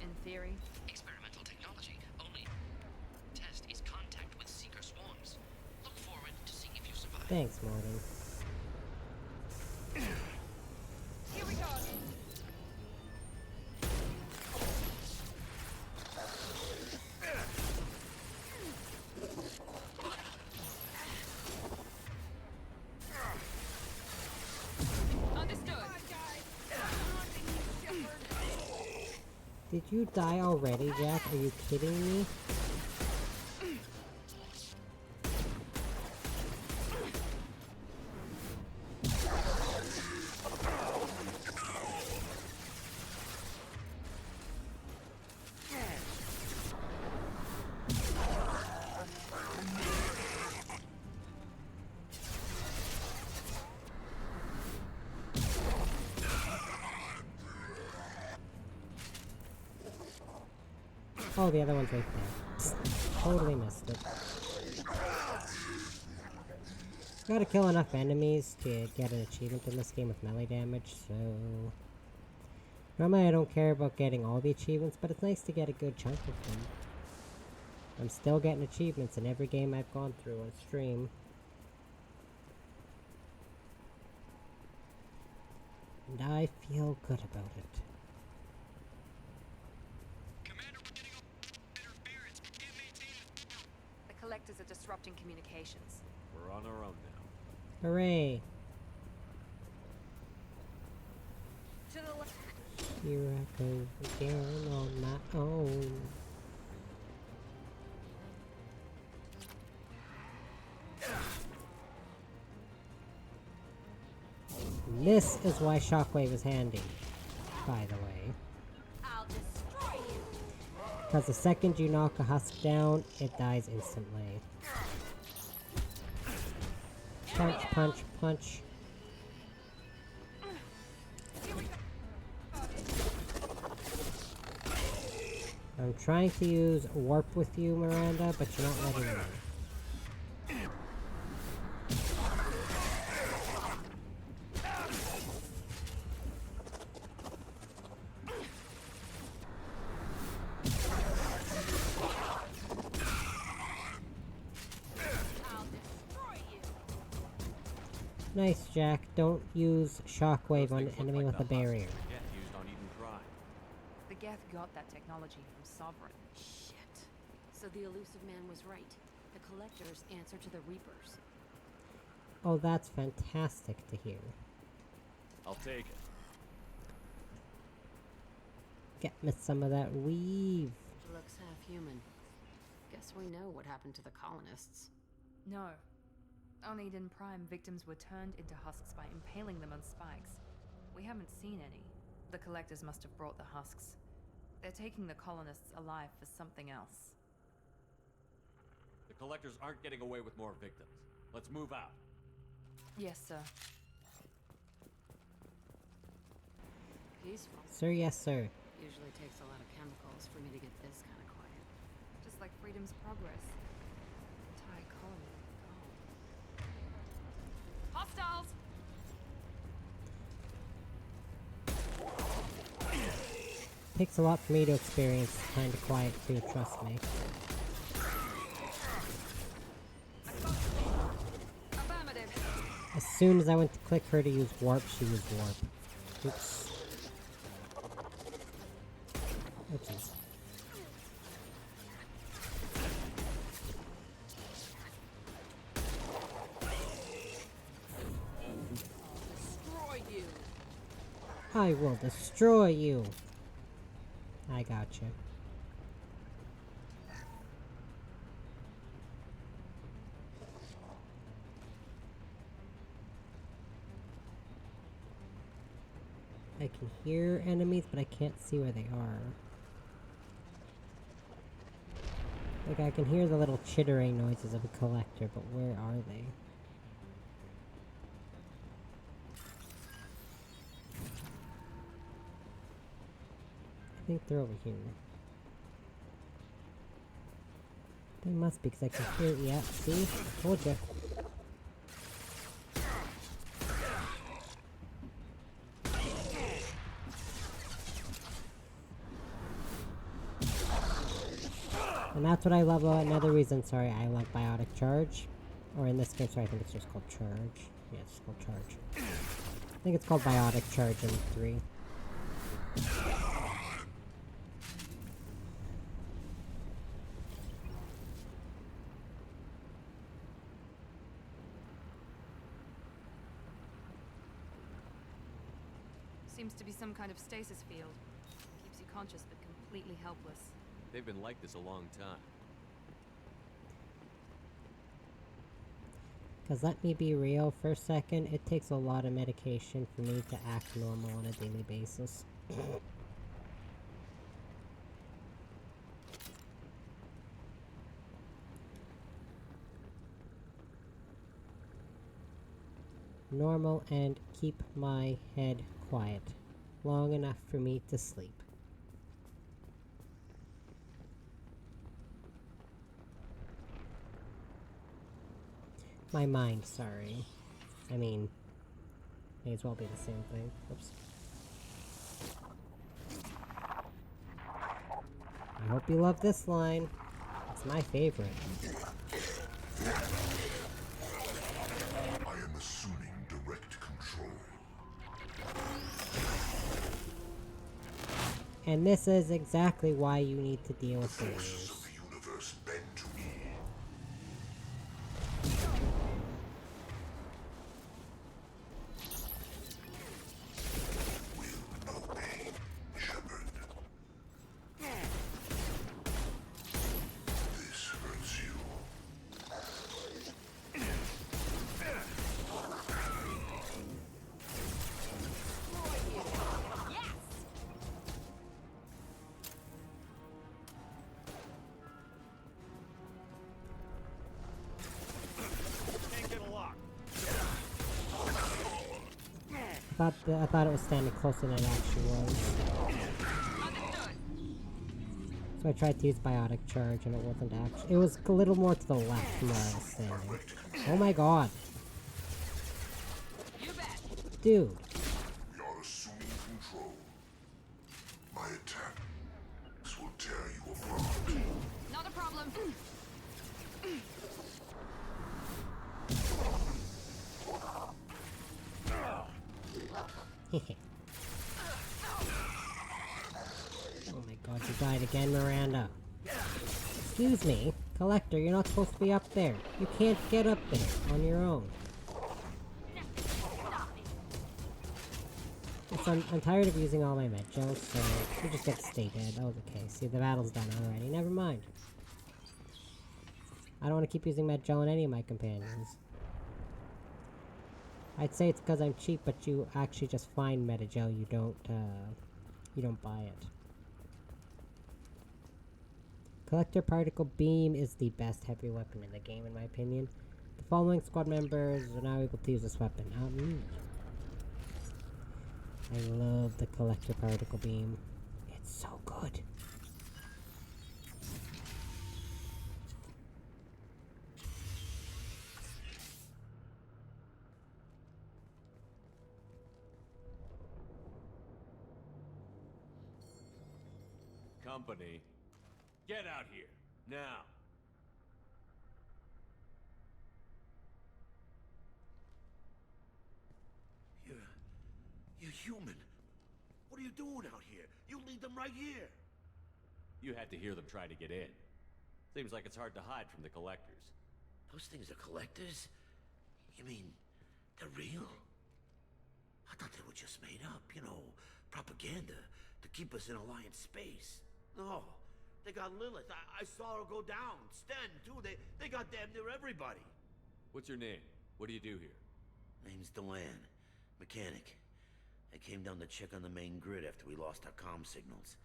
In theory? Experimental technology. Only test is contact with Seeker swarms. Look forward to seeing if you survive. Thanks, Morgan. Here we go! Did you die already, Jack? Are you kidding me? Oh, the other one's right there. Totally missed it. Gotta kill enough enemies to get an achievement in this game with melee damage, so... Normally I don't care about getting all the achievements, but it's nice to get a good chunk of them. I'm still getting achievements in every game I've gone through on stream. And I feel good about it. The collectors are disrupting communications. We're on our own now. Hooray! To the left. Here I go again on my own. And this is why Shockwave is handy, by the way. I'll destroy you. Because the second you knock a husk down, it dies instantly. Punch, punch, punch. I'm trying to use warp with you, Miranda, but you're not letting me. Nice, Jack. Don't use Shockwave on an enemy with a barrier. Used on Eden Prime. The Geth got that technology from Sovereign. Shit. So the elusive man was right. The Collectors answer to the Reapers. Oh, that's fantastic to hear. I'll take it. Get me some of that weave. Looks half human. Guess we know what happened to the colonists. No. On Eden Prime, victims were turned into husks by impaling them on spikes. We haven't seen any. The Collectors must have brought the husks. They're taking the colonists alive for something else. The collectors aren't getting away with more victims. Let's move out. Yes, sir. Peaceful. Sir, yes, sir. Usually takes a lot of chemicals for me to get this kind of quiet. Just like Freedom's Progress. Entire colony gone. Hostiles! Takes a lot for me to experience kind of quiet too, trust me. As soon as I went to click her to use warp, she used warp. Oops. Oopsies. Destroy you! I will destroy you. I gotcha. I can hear enemies, but I can't see where they are. Like, I can hear the little chittering noises of a collector, but where are they? I think they're over here. They must be, because I can hear... Yeah, see? Told ya. And that's what I love about another reason, sorry, I love Biotic Charge. Or in this case, sorry, I think it's just called Charge. Yeah, it's just called Charge. I think it's called Biotic Charge in 3. Seems to be some kind of stasis field. Keeps you conscious but completely helpless. They've been like this a long time. Because let me be real for a second, it takes a lot of medication for me to act normal on a daily basis. Normal and keep my head quiet. Long enough for me to sleep. My mind, sorry. I mean, may as well be the same thing. Oops. I hope you love this line. It's my favorite. I am assuming direct control. And this is exactly why you need to deal with The these. forces of the universe bend to me. Will obey, Shepard. This hurts you. I thought it was standing closer than it actually was. So I tried to use Biotic Charge and it wasn't actually. It was a little more to the left from where I was standing. Oh my god. Dude. We are assuming control. My attacks will tear you apart. Not a problem. Oh my god, you died again, Miranda. Excuse me, Collector, you're not supposed to be up there. You can't get up there on your own. I'm tired of using all my med gels, so you just get to stay dead. Oh, okay. See, the battle's done already. Never mind. I don't want to keep using med gel on any of my companions. I'd say it's because I'm cheap, but you actually just find Metagel, you don't buy it. Collector Particle Beam is the best heavy weapon in the game, in my opinion. The following squad members are now able to use this weapon. I love the Collector Particle Beam. It's so good. Company, get out here, now! You're human. What are you doing out here? You lead them right here. You had to hear them try to get in. Seems like it's hard to hide from the collectors. Those things are collectors? You mean, they're real? I thought they were just made up, you know, propaganda to keep us in Alliance space. No, they got Lilith. I saw her go down. Sten, too. They got damn near everybody. What's your name? What do you do here? Name's Delan. Mechanic. I came down to check on the main grid after we lost our comm signals.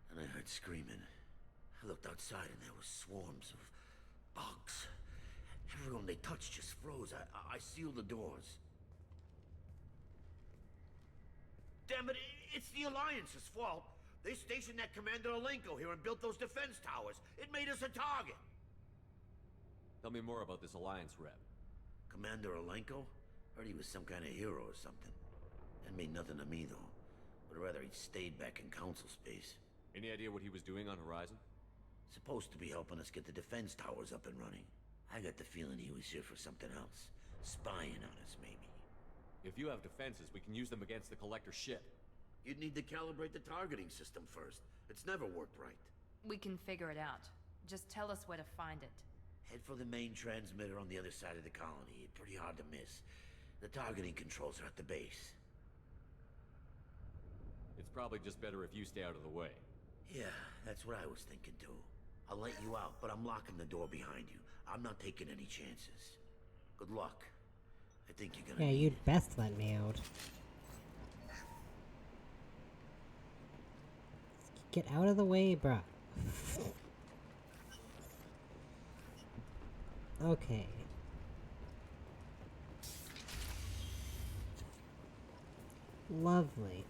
And I heard screaming. I looked outside and there were swarms of bugs. Everyone they touched just froze. I sealed the doors. Damn it, it's the Alliance's fault. They stationed that Commander Alenko here and built those defense towers. It made us a target. Tell me more about this Alliance rep. Commander Alenko? Heard he was some kind of hero or something. That made nothing to me, though. Would rather he'd stayed back in Council space. Any idea what he was doing on Horizon? Supposed to be helping us get the defense towers up and running. I got the feeling he was here for something else. Spying on us, maybe. If you have defenses, we can use them against the Collector ship. You'd need to calibrate the targeting system first. It's never worked right. We can figure it out. Just tell us where to find it. Head for the main transmitter on the other side of the colony. Pretty hard to miss. The targeting controls are at the base. It's probably just better if you stay out of the way. Yeah, that's what I was thinking too. I'll let you out, but I'm locking the door behind you. I'm not taking any chances. Good luck. I think you're gonna need you'd it. best let me out. Get out of the way, bruh. Okay. Lovely.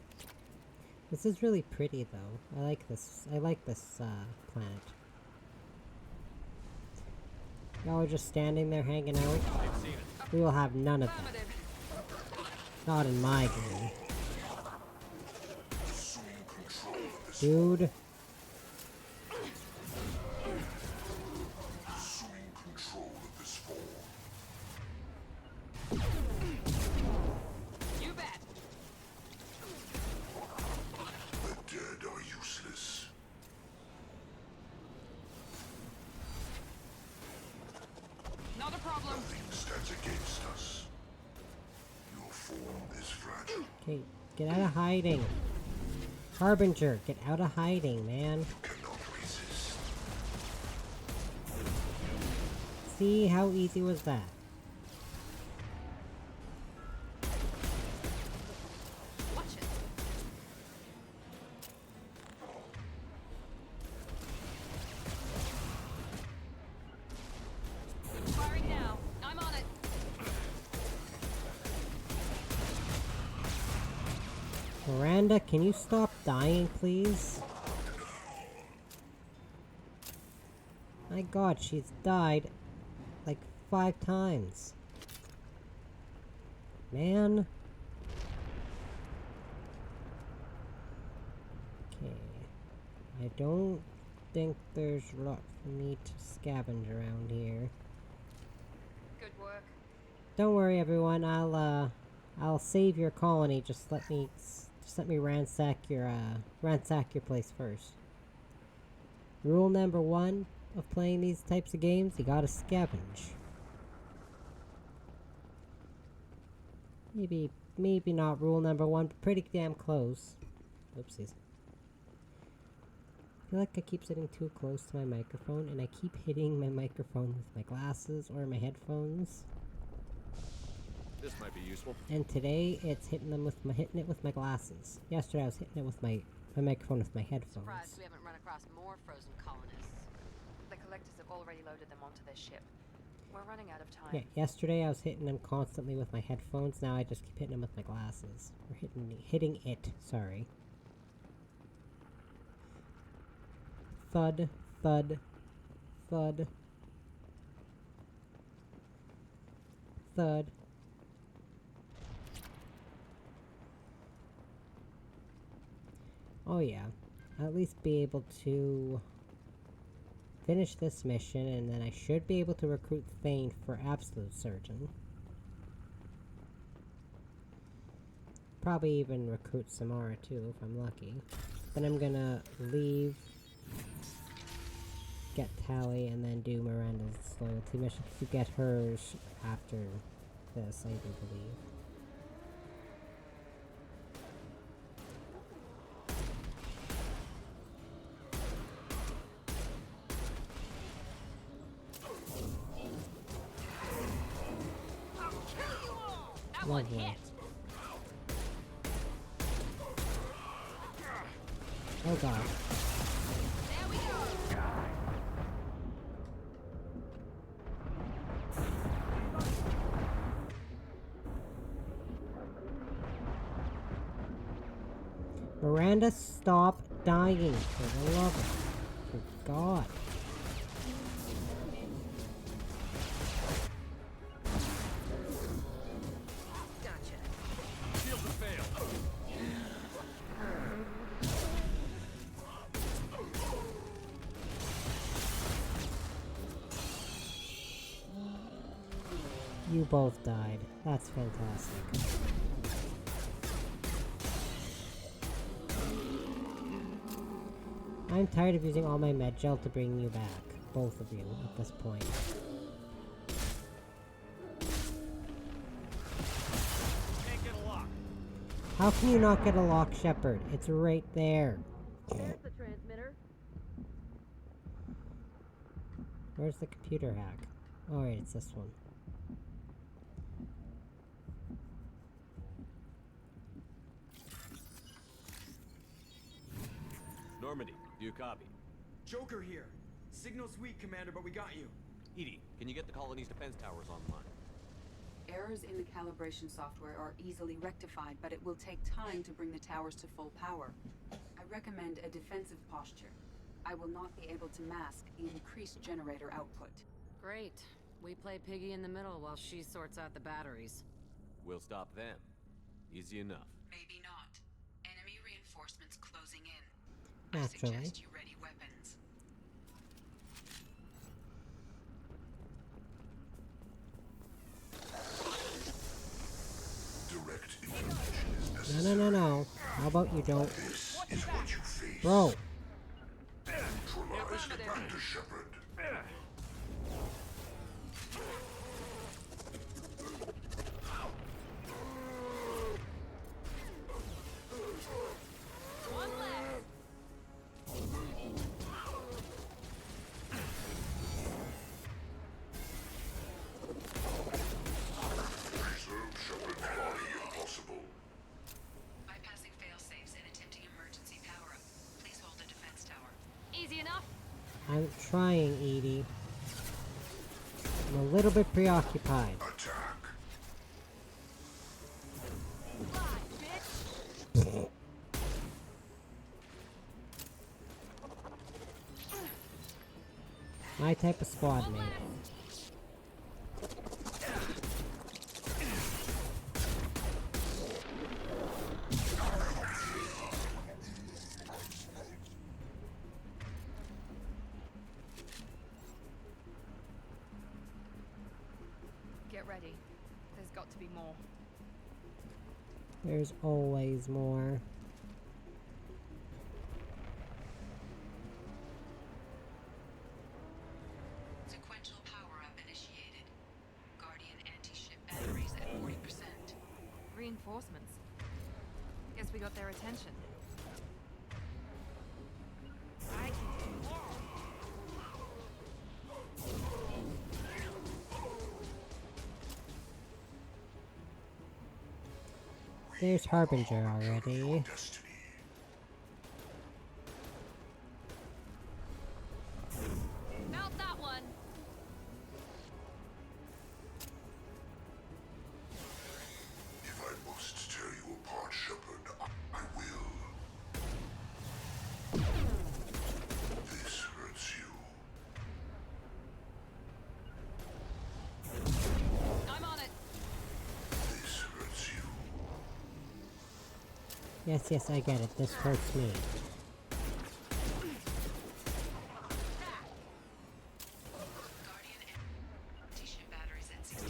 This is really pretty, though. I like this. I like this planet. Y'all are just standing there hanging out. We will have none of that. Not in my game. Dude. You bet. The dead are useless. Not a problem. Nothing stands against us. Your form is fragile. Okay, get out of hiding. Harbinger, get out of hiding, man. Cannot resist. See, how easy was that? Watch it. Firing now. I'm on it. Miranda, can you stop dying, please? My god, she's died like 5 times. Man. Okay. I don't think there's a lot for me to scavenge around here. Good work. Don't worry, everyone. I'll save your colony. Just let me ransack your place first. Rule number 1 of playing these types of games: you gotta scavenge. Maybe not rule number 1, but pretty damn close. Oopsies. I feel like I keep sitting too close to my microphone, and I keep hitting my microphone with my glasses or my headphones. This might be useful. And today it's hitting it with my glasses. Yesterday I was hitting it with my microphone with my headphones. Surprised we haven't run across more frozen colonists. The Collectors have already loaded them onto their ship. We're running out of time. Yeah, yesterday I was hitting them constantly with my headphones. Now I just keep hitting them with my glasses. Or hitting it. Sorry. Thud, thud, thud, thud. Oh yeah, I'll at least be able to finish this mission, and then I should be able to recruit Thane for absolute certain. Probably even recruit Samara too, if I'm lucky. Then I'm gonna leave, get Tally, and then do Miranda's loyalty mission to get hers after this, I do believe. Lovely. Oh god. There we go. Miranda, stop dying, for the love of God. Gotcha. Shields have failed. You both died. That's fantastic. I'm tired of using all my med gel to bring you back. Both of you, at this point. Can't get a lock. How can you not get a lock, Shepard? It's right there. There's the transmitter. Where's the computer hack? Oh wait, it's this one. Normandy, do you copy? Joker here. Signal's weak, Commander, but we got you. Edie, can you get the colony's defense towers online? Errors in the calibration software are easily rectified, but it will take time to bring the towers to full power. I recommend a defensive posture. I will not be able to mask the increased generator output. Great. We play piggy in the middle while she sorts out the batteries. We'll stop them. Easy enough. Maybe not. Enemy reinforcements closing in. Naturally. I suggest you ready weapons. Direct intervention is necessary. No. How about you don't? This is what you face. Bro. Neutralize Commander Shepard. One left. Preserve Shepard's body if possible. Bypassing fail-safes and attempting emergency power-up. Please hold the defense tower. Easy enough. I'm trying, Edie. I'm a little bit preoccupied. Attack. Fly, bitch. My type of squad mate. Get ready. There's got to be more. There's always more. Sequential power-up initiated. Guardian anti-ship batteries at 40%. Reinforcements. Guess we got their attention. I can do more. There's Harbinger already. Mount that one. If I must tear you apart, Shepard, I will. This hurts you. I'm on it. This hurts you. Yes, I get it. This hurts me. Guardian anti-ship batteries at 60%.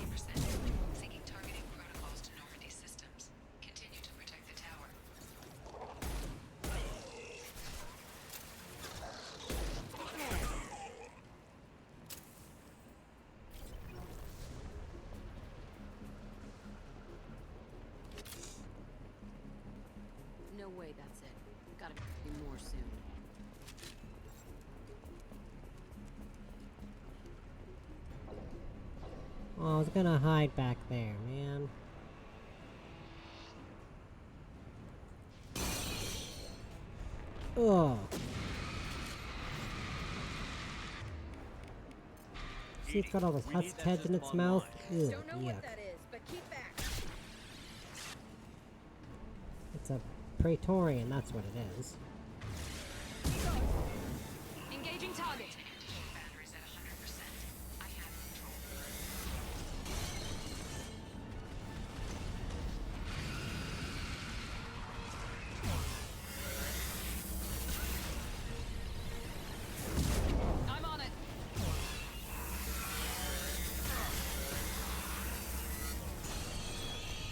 Syncing targeting protocols to Normandy systems. Continue to protect the tower. No way that's it. Gotta be more soon. Oh, I was gonna hide back there, man. Oh. See, it's got all those husk heads in its mouth. Ew, Don't know yuck. what that is, but keep back. It's a Praetorian, that's what it is. Engaging target. Batteries at 100%. I have control. I'm on it.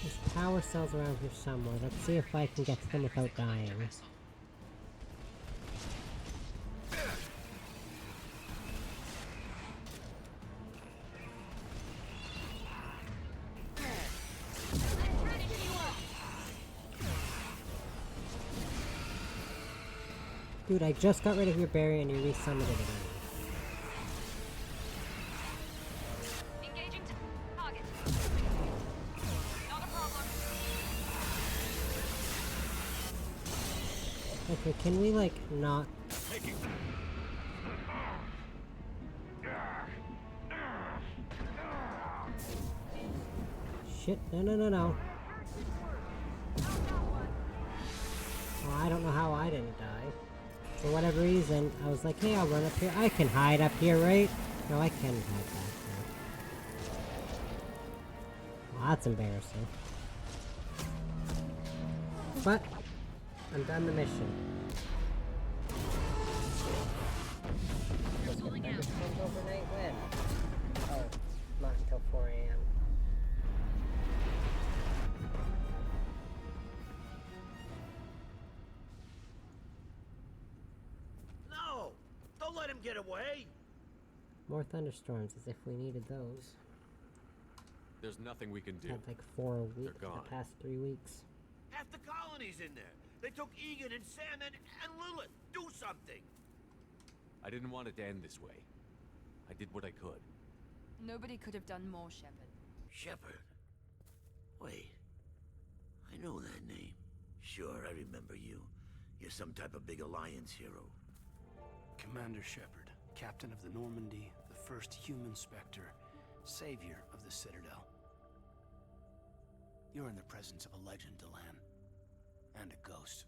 There's power cells around here somewhere. Let's see if I can get to them without dying. Dude, I just got rid of your barrier and you resummoned it again. Engaging target. Not a problem. Okay, can we, like, not... Shit, no. Well, I don't know how I didn't die. For whatever reason, I was like, hey, I'll run up here. I can hide up here, right? No, I can hide back there. Well, that's embarrassing. But, I'm done the mission. Overnight when? Oh, not until 4 a.m. No! Don't let him get away! More thunderstorms, as if we needed those. There's nothing we can do. Had like 4 a week for gone. the past 3 weeks. Half the colony's in there. They took Egan and Sam and Lilith. Do something! I didn't want it to end this way. I did what I could. Nobody could have done more, Shepard. Shepard? Wait. I know that name. Sure, I remember you. You're some type of big Alliance hero. Commander Shepard, captain of the Normandy, the first human Spectre, savior of the Citadel. You're in the presence of a legend, Delan. And a ghost.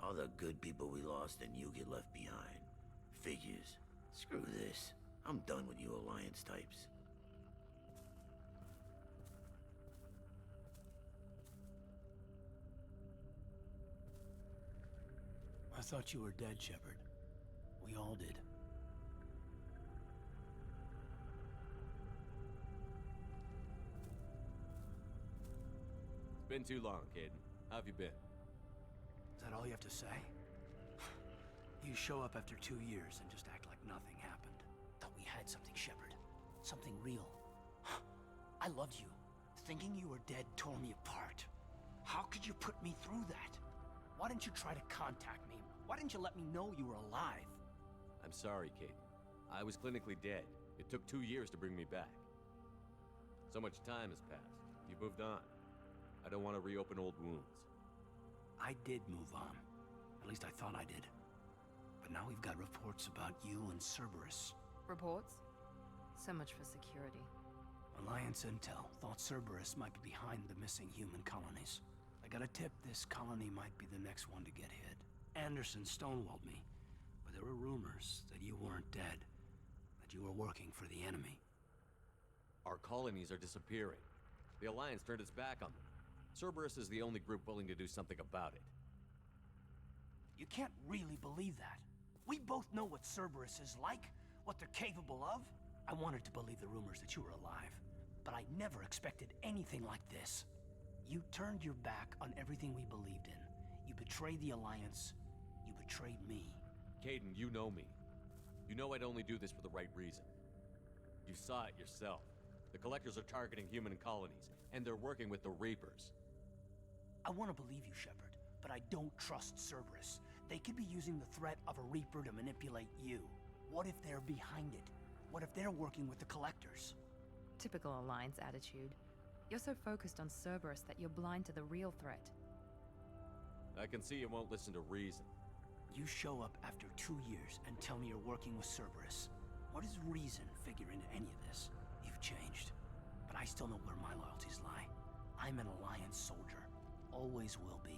All the good people we lost and you get left behind. Figures. Screw this. I'm done with you Alliance types. I thought you were dead, Shepard. We all did. It's been too long, Caden. How have you been? Is that all you have to say? You show up after 2 years and just act like nothing happened. Thought we had something, Shepard. Something real. I loved you. Thinking you were dead tore me apart. How could you put me through that? Why didn't you try to contact me? Why didn't you let me know you were alive? I'm sorry, Caden. I was clinically dead. It took 2 years to bring me back. So much time has passed. You've moved on. I don't want to reopen old wounds. I did move on. At least I thought I did. But now we've got reports about you and Cerberus. Reports? So much for security. Alliance intel thought Cerberus might be behind the missing human colonies. I got a tip this colony might be the next one to get hit. Anderson stonewalled me, but there were rumors that you weren't dead, that you were working for the enemy. Our colonies are disappearing. The Alliance turned its back on them. Cerberus is the only group willing to do something about it. You can't really believe that. We both know what Cerberus is like, what they're capable of. I wanted to believe the rumors that you were alive, but I never expected anything like this. You turned your back on everything we believed in. You betrayed the Alliance. You betrayed me. Caden, you know me. You know I'd only do this for the right reason. You saw it yourself. The Collectors are targeting human colonies, and they're working with the Reapers. I want to believe you, Shepard, but I don't trust Cerberus. They could be using the threat of a Reaper to manipulate you. What if they're behind it? What if they're working with the Collectors? Typical Alliance attitude. You're so focused on Cerberus that you're blind to the real threat. I can see you won't listen to reason. You show up after 2 years and tell me you're working with Cerberus. What does reason figure into any of this? You've changed, but I still know where my loyalties lie. I'm an Alliance soldier. Always will be.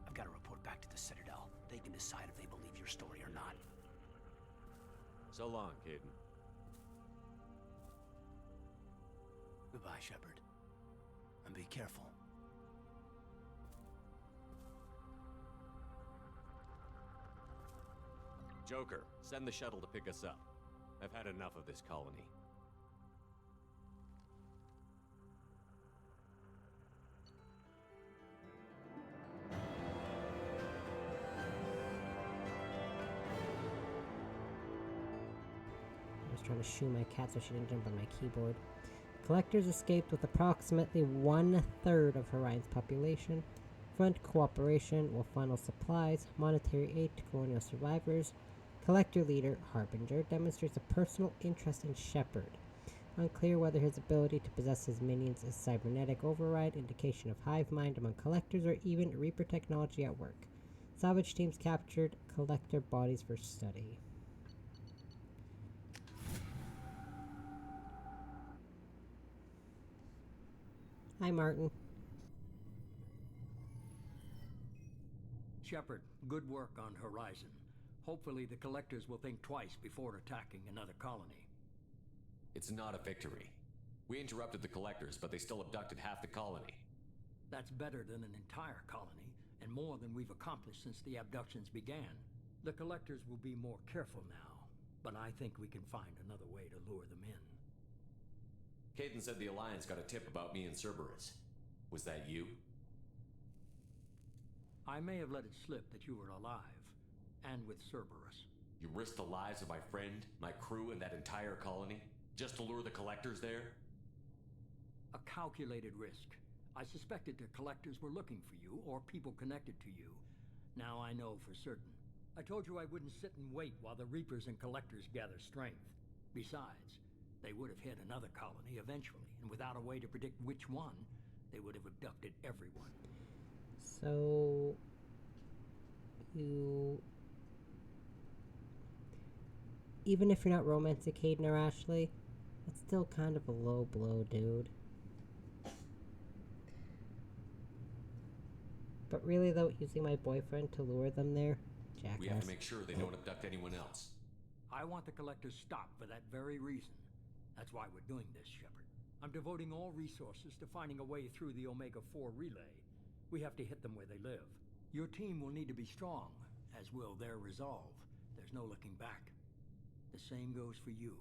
I've got to report back to the Citadel. They can decide if they believe your story or not. So long, Caden. Goodbye, Shepard. And be careful. Joker, send the shuttle to pick us up. I've had enough of this colony. I was trying to shoo my cat so she didn't jump on my keyboard. Collectors escaped with approximately 1/3 of Orion's population. Front cooperation will funnel supplies, monetary aid to colonial survivors. Collector leader, Harbinger, demonstrates a personal interest in Shepard. Unclear whether his ability to possess his minions is cybernetic override, indication of hive mind among collectors, or even Reaper technology at work. Salvage teams captured collector bodies for study. Hi, Martin. Shepard, good work on Horizon. Hopefully the Collectors will think twice before attacking another colony. It's not a victory. We interrupted the Collectors, but they still abducted half the colony. That's better than an entire colony, and more than we've accomplished since the abductions began. The Collectors will be more careful now, but I think we can find another way to lure them in. Caden said the Alliance got a tip about me and Cerberus. Was that you? I may have let it slip that you were alive, and with Cerberus. You risked the lives of my friend, my crew, and that entire colony? Just to lure the Collectors there? A calculated risk. I suspected the Collectors were looking for you, or people connected to you. Now I know for certain. I told you I wouldn't sit and wait while the Reapers and Collectors gather strength. Besides, they would have hit another colony eventually, and without a way to predict which one, they would have abducted everyone. So... you... even if you're not romantic Caden or Ashley, it's still kind of a low blow, dude. But really though, using my boyfriend to lure them there? Jackass. We have to make sure they don't abduct anyone else. I want the Collectors stopped for that very reason. That's why we're doing this, Shepard. I'm devoting all resources to finding a way through the Omega-4 relay. We have to hit them where they live. Your team will need to be strong, as will their resolve. There's no looking back. The same goes for you.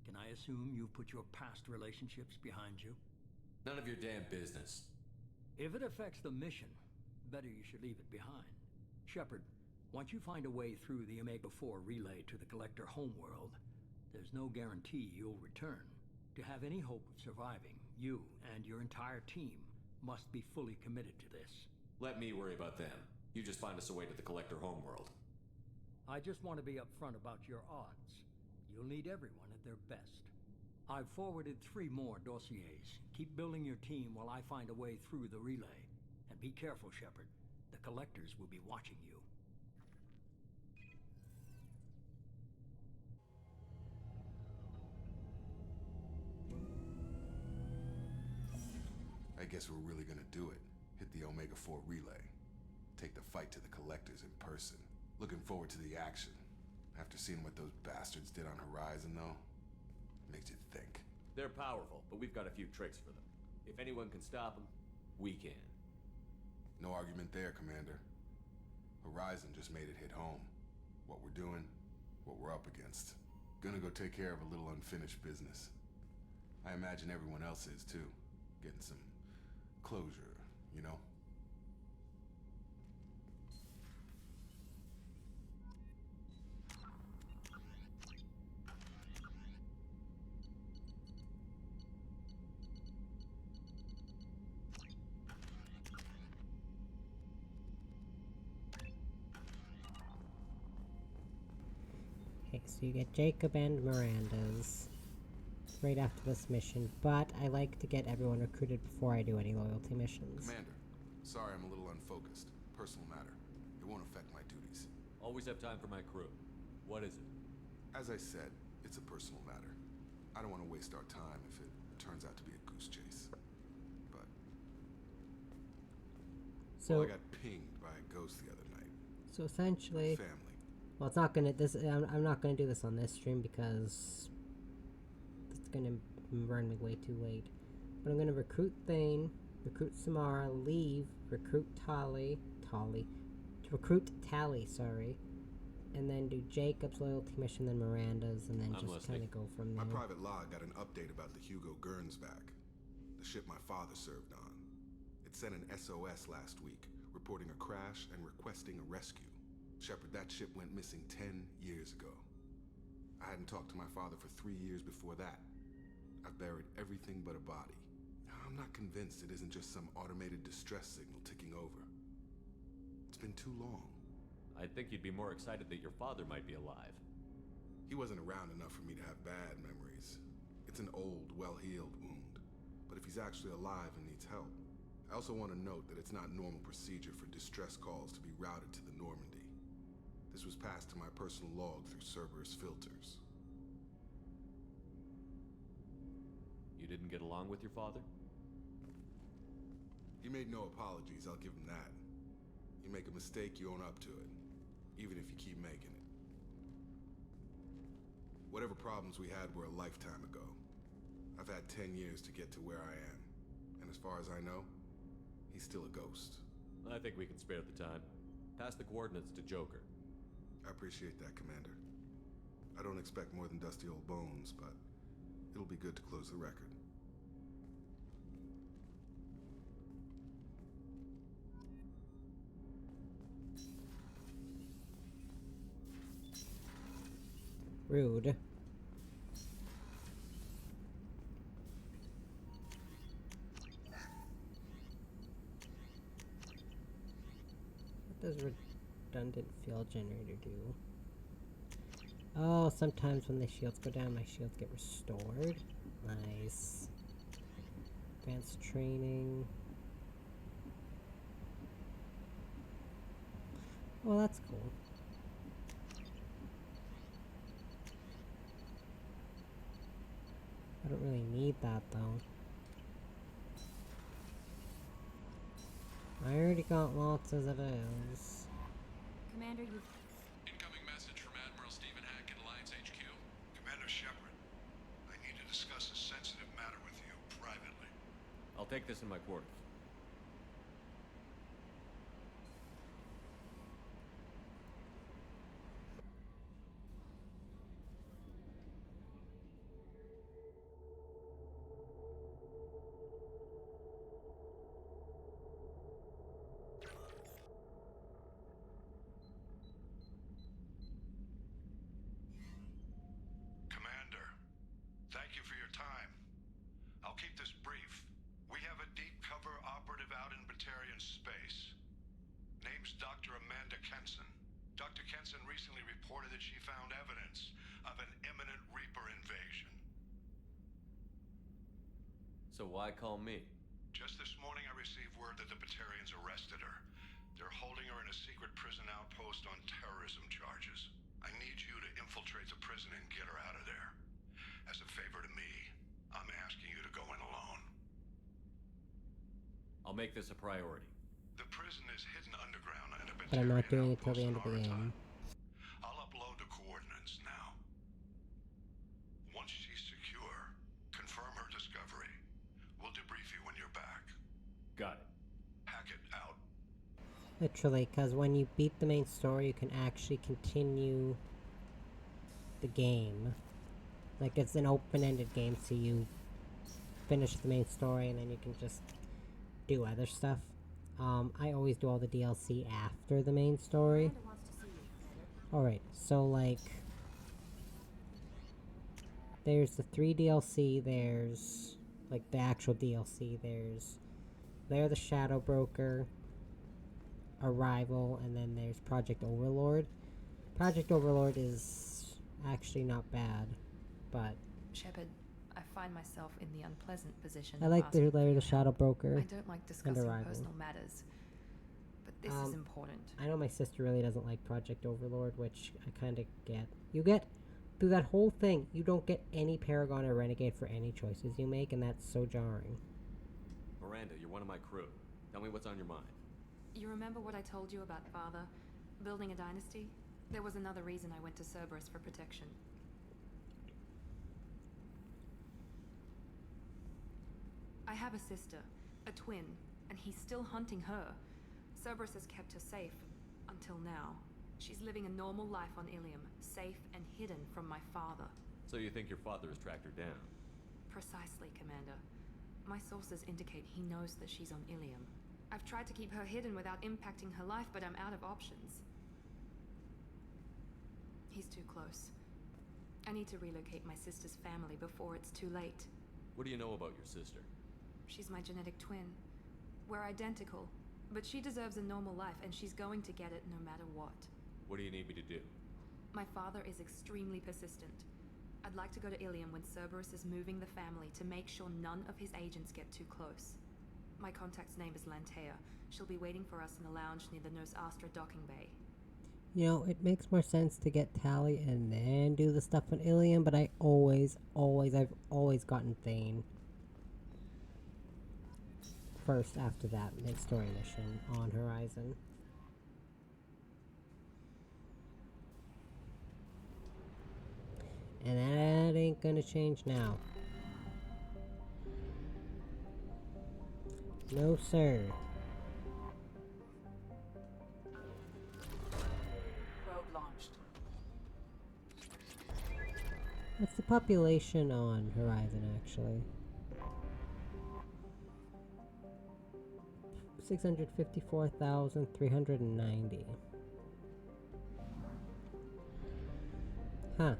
Can I assume you've put your past relationships behind you? None of your damn business. If it affects the mission, better you should leave it behind. Shepard, once you find a way through the Omega-4 relay to the Collector homeworld, there's no guarantee you'll return. To have any hope of surviving, you and your entire team must be fully committed to this. Let me worry about them. You just find us a way to the Collector homeworld. I just want to be upfront about your odds. You'll need everyone at their best. I've forwarded 3 more dossiers. Keep building your team while I find a way through the relay. And be careful, Shepard. The Collectors will be watching you. I guess we're really gonna do it. Hit the Omega-4 relay. Take the fight to the Collectors in person. Looking forward to the action. After seeing what those bastards did on Horizon, though, makes you think. They're powerful, but we've got a few tricks for them. If anyone can stop them, we can. No argument there, Commander. Horizon just made it hit home. What we're doing, what we're up against. Gonna go take care of a little unfinished business. I imagine everyone else is, too. Getting some closure, you know? Okay, so you get Jacob and Miranda's right after this mission, but I like to get everyone recruited before I do any loyalty missions. Commander, sorry I'm a little unfocused. Personal matter. It won't affect my duties. Always have time for my crew. What is it? As I said, it's a personal matter. I don't want to waste our time if it turns out to be a goose chase. But... So... Well, I got pinged by a ghost the other night. So essentially... Family. Well, it's not gonna... I'm not gonna do this on this stream because... it's gonna run me way too late. But I'm gonna recruit Thane, recruit Samara, leave, recruit recruit Tally, sorry. And then do Jacob's loyalty mission, then Miranda's, and then just kind of go from there. My private log got an update about the Hugo Gurns back. The ship my father served on. It sent an SOS last week, reporting a crash and requesting a rescue. Shepard, that ship went missing 10 years ago. I hadn't talked to my father for 3 years before that. I've buried everything but a body. I'm not convinced it isn't just some automated distress signal ticking over. It's been too long. I'd think you'd be more excited that your father might be alive. He wasn't around enough for me to have bad memories. It's an old, well-healed wound. But if he's actually alive and needs help, I also want to note that it's not normal procedure for distress calls to be routed to the Normandy. This was passed to my personal log through Cerberus filters. You didn't get along with your father? He made no apologies, I'll give him that. You make a mistake, you own up to it, even if you keep making it. Whatever problems we had were a lifetime ago. I've had 10 years to get to where I am, and as far as I know, he's still a ghost. I think we can spare the time. Pass the coordinates to Joker. I appreciate that, Commander. I don't expect more than dusty old bones, but it'll be good to close the record. Rude. What does redundant field generator do? Oh, sometimes when the shields go down, my shields get restored. Nice. Advanced training. Well, that's cool. I don't really need that though. I already got lots as it is. Commander, you... Incoming message from Admiral Stephen Hack at Alliance HQ. Commander Shepard, I need to discuss a sensitive matter with you privately. I'll take this in my quarters. Commander, thank you for your time. I'll keep this brief. We have a deep cover operative out in Batarian space. Name's Dr. Amanda Kenson. Dr. Kenson recently reported that she found evidence of an imminent Reaper invasion. So why call me? Just this morning I received word that the Batarians arrested her. They're holding her in a secret prison outpost on terrorism charges. I need you to infiltrate the prison and get her out of there. As a favor to me, I'm asking you to go in alone. I'll make this a priority. The prison is hidden underground and a bit. But I'm not doing it till the end of the game. I'll upload the coordinates now. Once she's secure, confirm her discovery. We'll debrief you when you're back. Got it. Hackett out. Literally, because when you beat the main story, you can actually continue the game. Like, it's an open-ended game, so you finish the main story and then you can just do other stuff. I always do all the DLC after the main story. Alright, so like, there's the 3 DLC, there's, like, the actual DLC, there's Lair the Shadow Broker, Arrival, and then there's Project Overlord. Project Overlord is actually not bad, but... Shepard, I find myself in the unpleasant position I of like the asking Lair for the Shadow Broker I don't like discussing and Arrival. personal matters, but This is important. I know my sister really doesn't like Project Overlord, which I kind of get. You get, through that whole thing, you don't get any Paragon or Renegade for any choices you make, and that's so jarring. Miranda, you're one of my crew. Tell me what's on your mind. You remember what I told you about Father? Building a dynasty? There was another reason I went to Cerberus for protection. I have a sister, a twin, and he's still hunting her. Cerberus has kept her safe, until now. She's living a normal life on Ilium, safe and hidden from my father. So you think your father has tracked her down? Precisely, Commander. My sources indicate he knows that she's on Ilium. I've tried to keep her hidden without impacting her life, but I'm out of options. He's too close. I need to relocate my sister's family before it's too late. What do you know about your sister? She's my genetic twin. We're identical, but she deserves a normal life, and she's going to get it no matter what. What do you need me to do? My father is extremely persistent. I'd like to go to Ilium when Cerberus is moving the family to make sure none of his agents get too close. My contact's name is Lantea. She'll be waiting for us in the lounge near the Nos Astra docking bay. You know, it makes more sense to get Tally and then do the stuff on Ilium, but I've always gotten Thane first after that story mission on Horizon. And that ain't gonna change now. No, sir. Probe launched. What's the population on Horizon, actually? 654,390. Huh.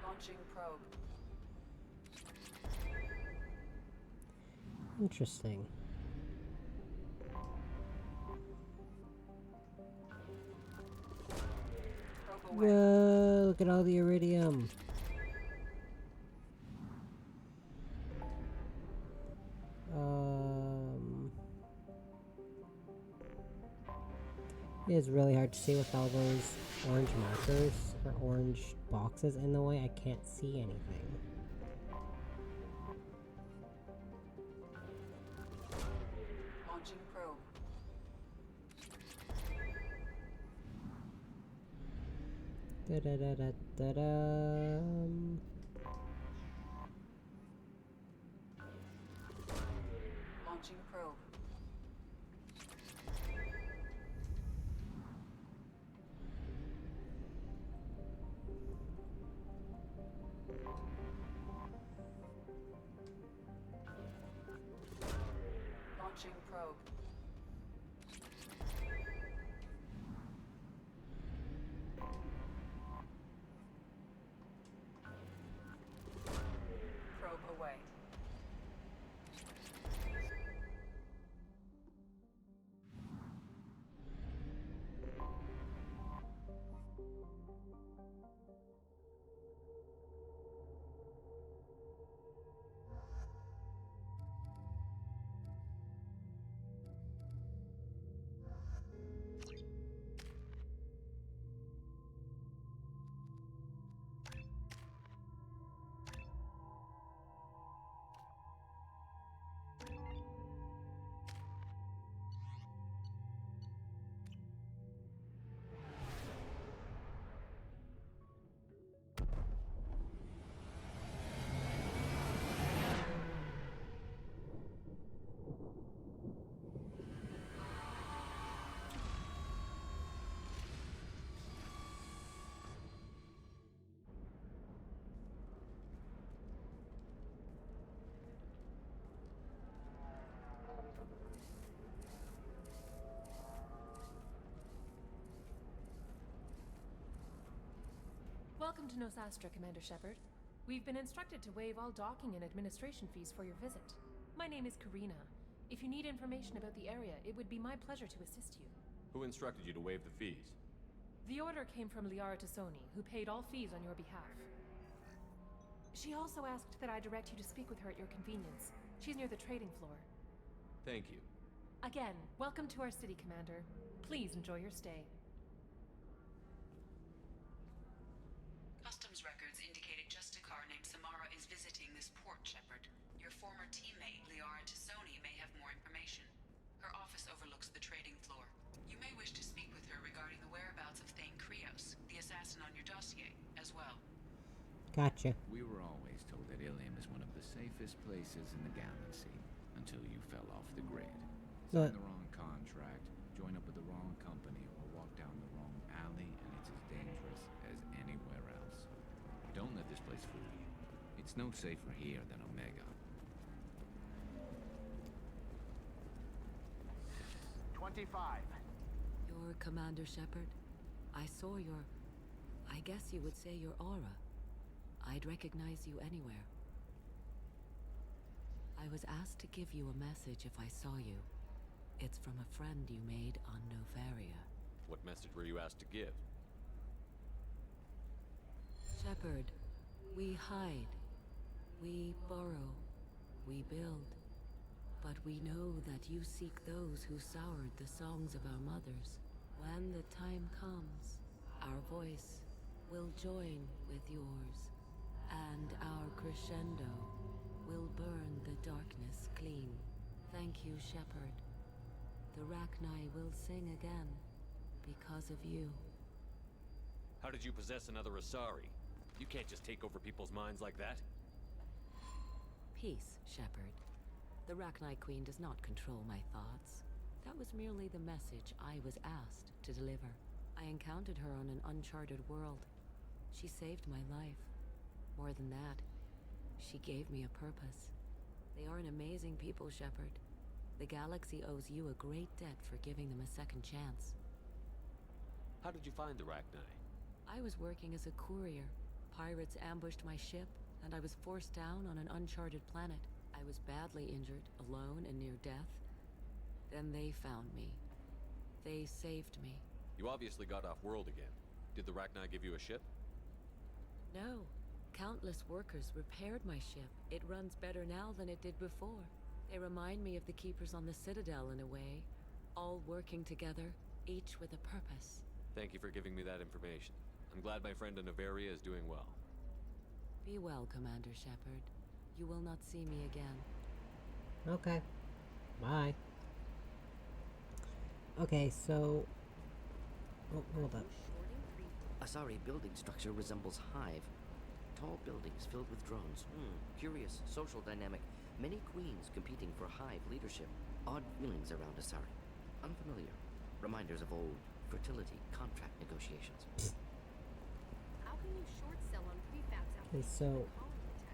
Launching probe. Interesting. Probe away. Whoa, look at all the iridium. It is really hard to see with all those orange markers or orange boxes in the way. I can't see anything. Launching probe. Da da da da da da. Launching probe. Launching probe. Probe away. Welcome to Nos Astra, Commander Shepard. We've been instructed to waive all docking and administration fees for your visit. My name is Karina. If you need information about the area, it would be my pleasure to assist you. Who instructed you to waive the fees? The order came from Liara Tassoni, who paid all fees on your behalf. She also asked that I direct you to speak with her at your convenience. She's near the trading floor. Thank you. Again, welcome to our city, Commander. Please enjoy your stay. Customs records indicated just a car named Samara is visiting this port, Shepard. Your former teammate, Liara Tassoni, may have more information. Her office overlooks the trading floor. You may wish to speak with her regarding the whereabouts of Thane Krios, the assassin on your dossier, as well. Gotcha. We were always told that Ilium is one of the safest places in the galaxy, until you fell off the grid. Sign the wrong contract, join up with the wrong company, or walk down the wrong alley, and it's as dangerous as anywhere else. Don't let this place fool you. It's no safer here than Omega. 25. You're Commander Shepard? I saw your... I guess you would say your aura. I'd recognize you anywhere. I was asked to give you a message if I saw you. It's from a friend you made on Novaria. What message were you asked to give? Shepard, we hide. We borrow. We build. But we know that you seek those who soured the songs of our mothers. When the time comes, our voice will join with yours, and our crescendo will burn the darkness clean. Thank you, Shepard. The Rachni will sing again because of you. How did you possess another Asari? You can't just take over people's minds like that. Peace, Shepard. The Rachni Queen does not control my thoughts. That was merely the message I was asked to deliver. I encountered her on an uncharted world. She saved my life. More than that, she gave me a purpose. They are an amazing people, Shepard. The galaxy owes you a great debt for giving them a second chance. How did you find the Rachni? I was working as a courier. Pirates ambushed my ship, and I was forced down on an uncharted planet. I was badly injured, alone and near death. Then they found me. They saved me. You obviously got off world again. Did the Rachni give you a ship? No. Countless workers repaired my ship. It runs better now than it did before. They remind me of the Keepers on the Citadel in a way. All working together, each with a purpose. Thank you for giving me that information. I'm glad my friend in Novaria is doing well. Be well, Commander Shepard. You will not see me again. Okay. Bye. Okay, so... Oh, hold up. Asari building structure resembles hive. Tall buildings filled with drones. Curious social dynamic. Many queens competing for hive leadership. Odd feelings around Asari. Unfamiliar. Reminders of old fertility contract negotiations. How can you short sell on prefabs out Okay, so...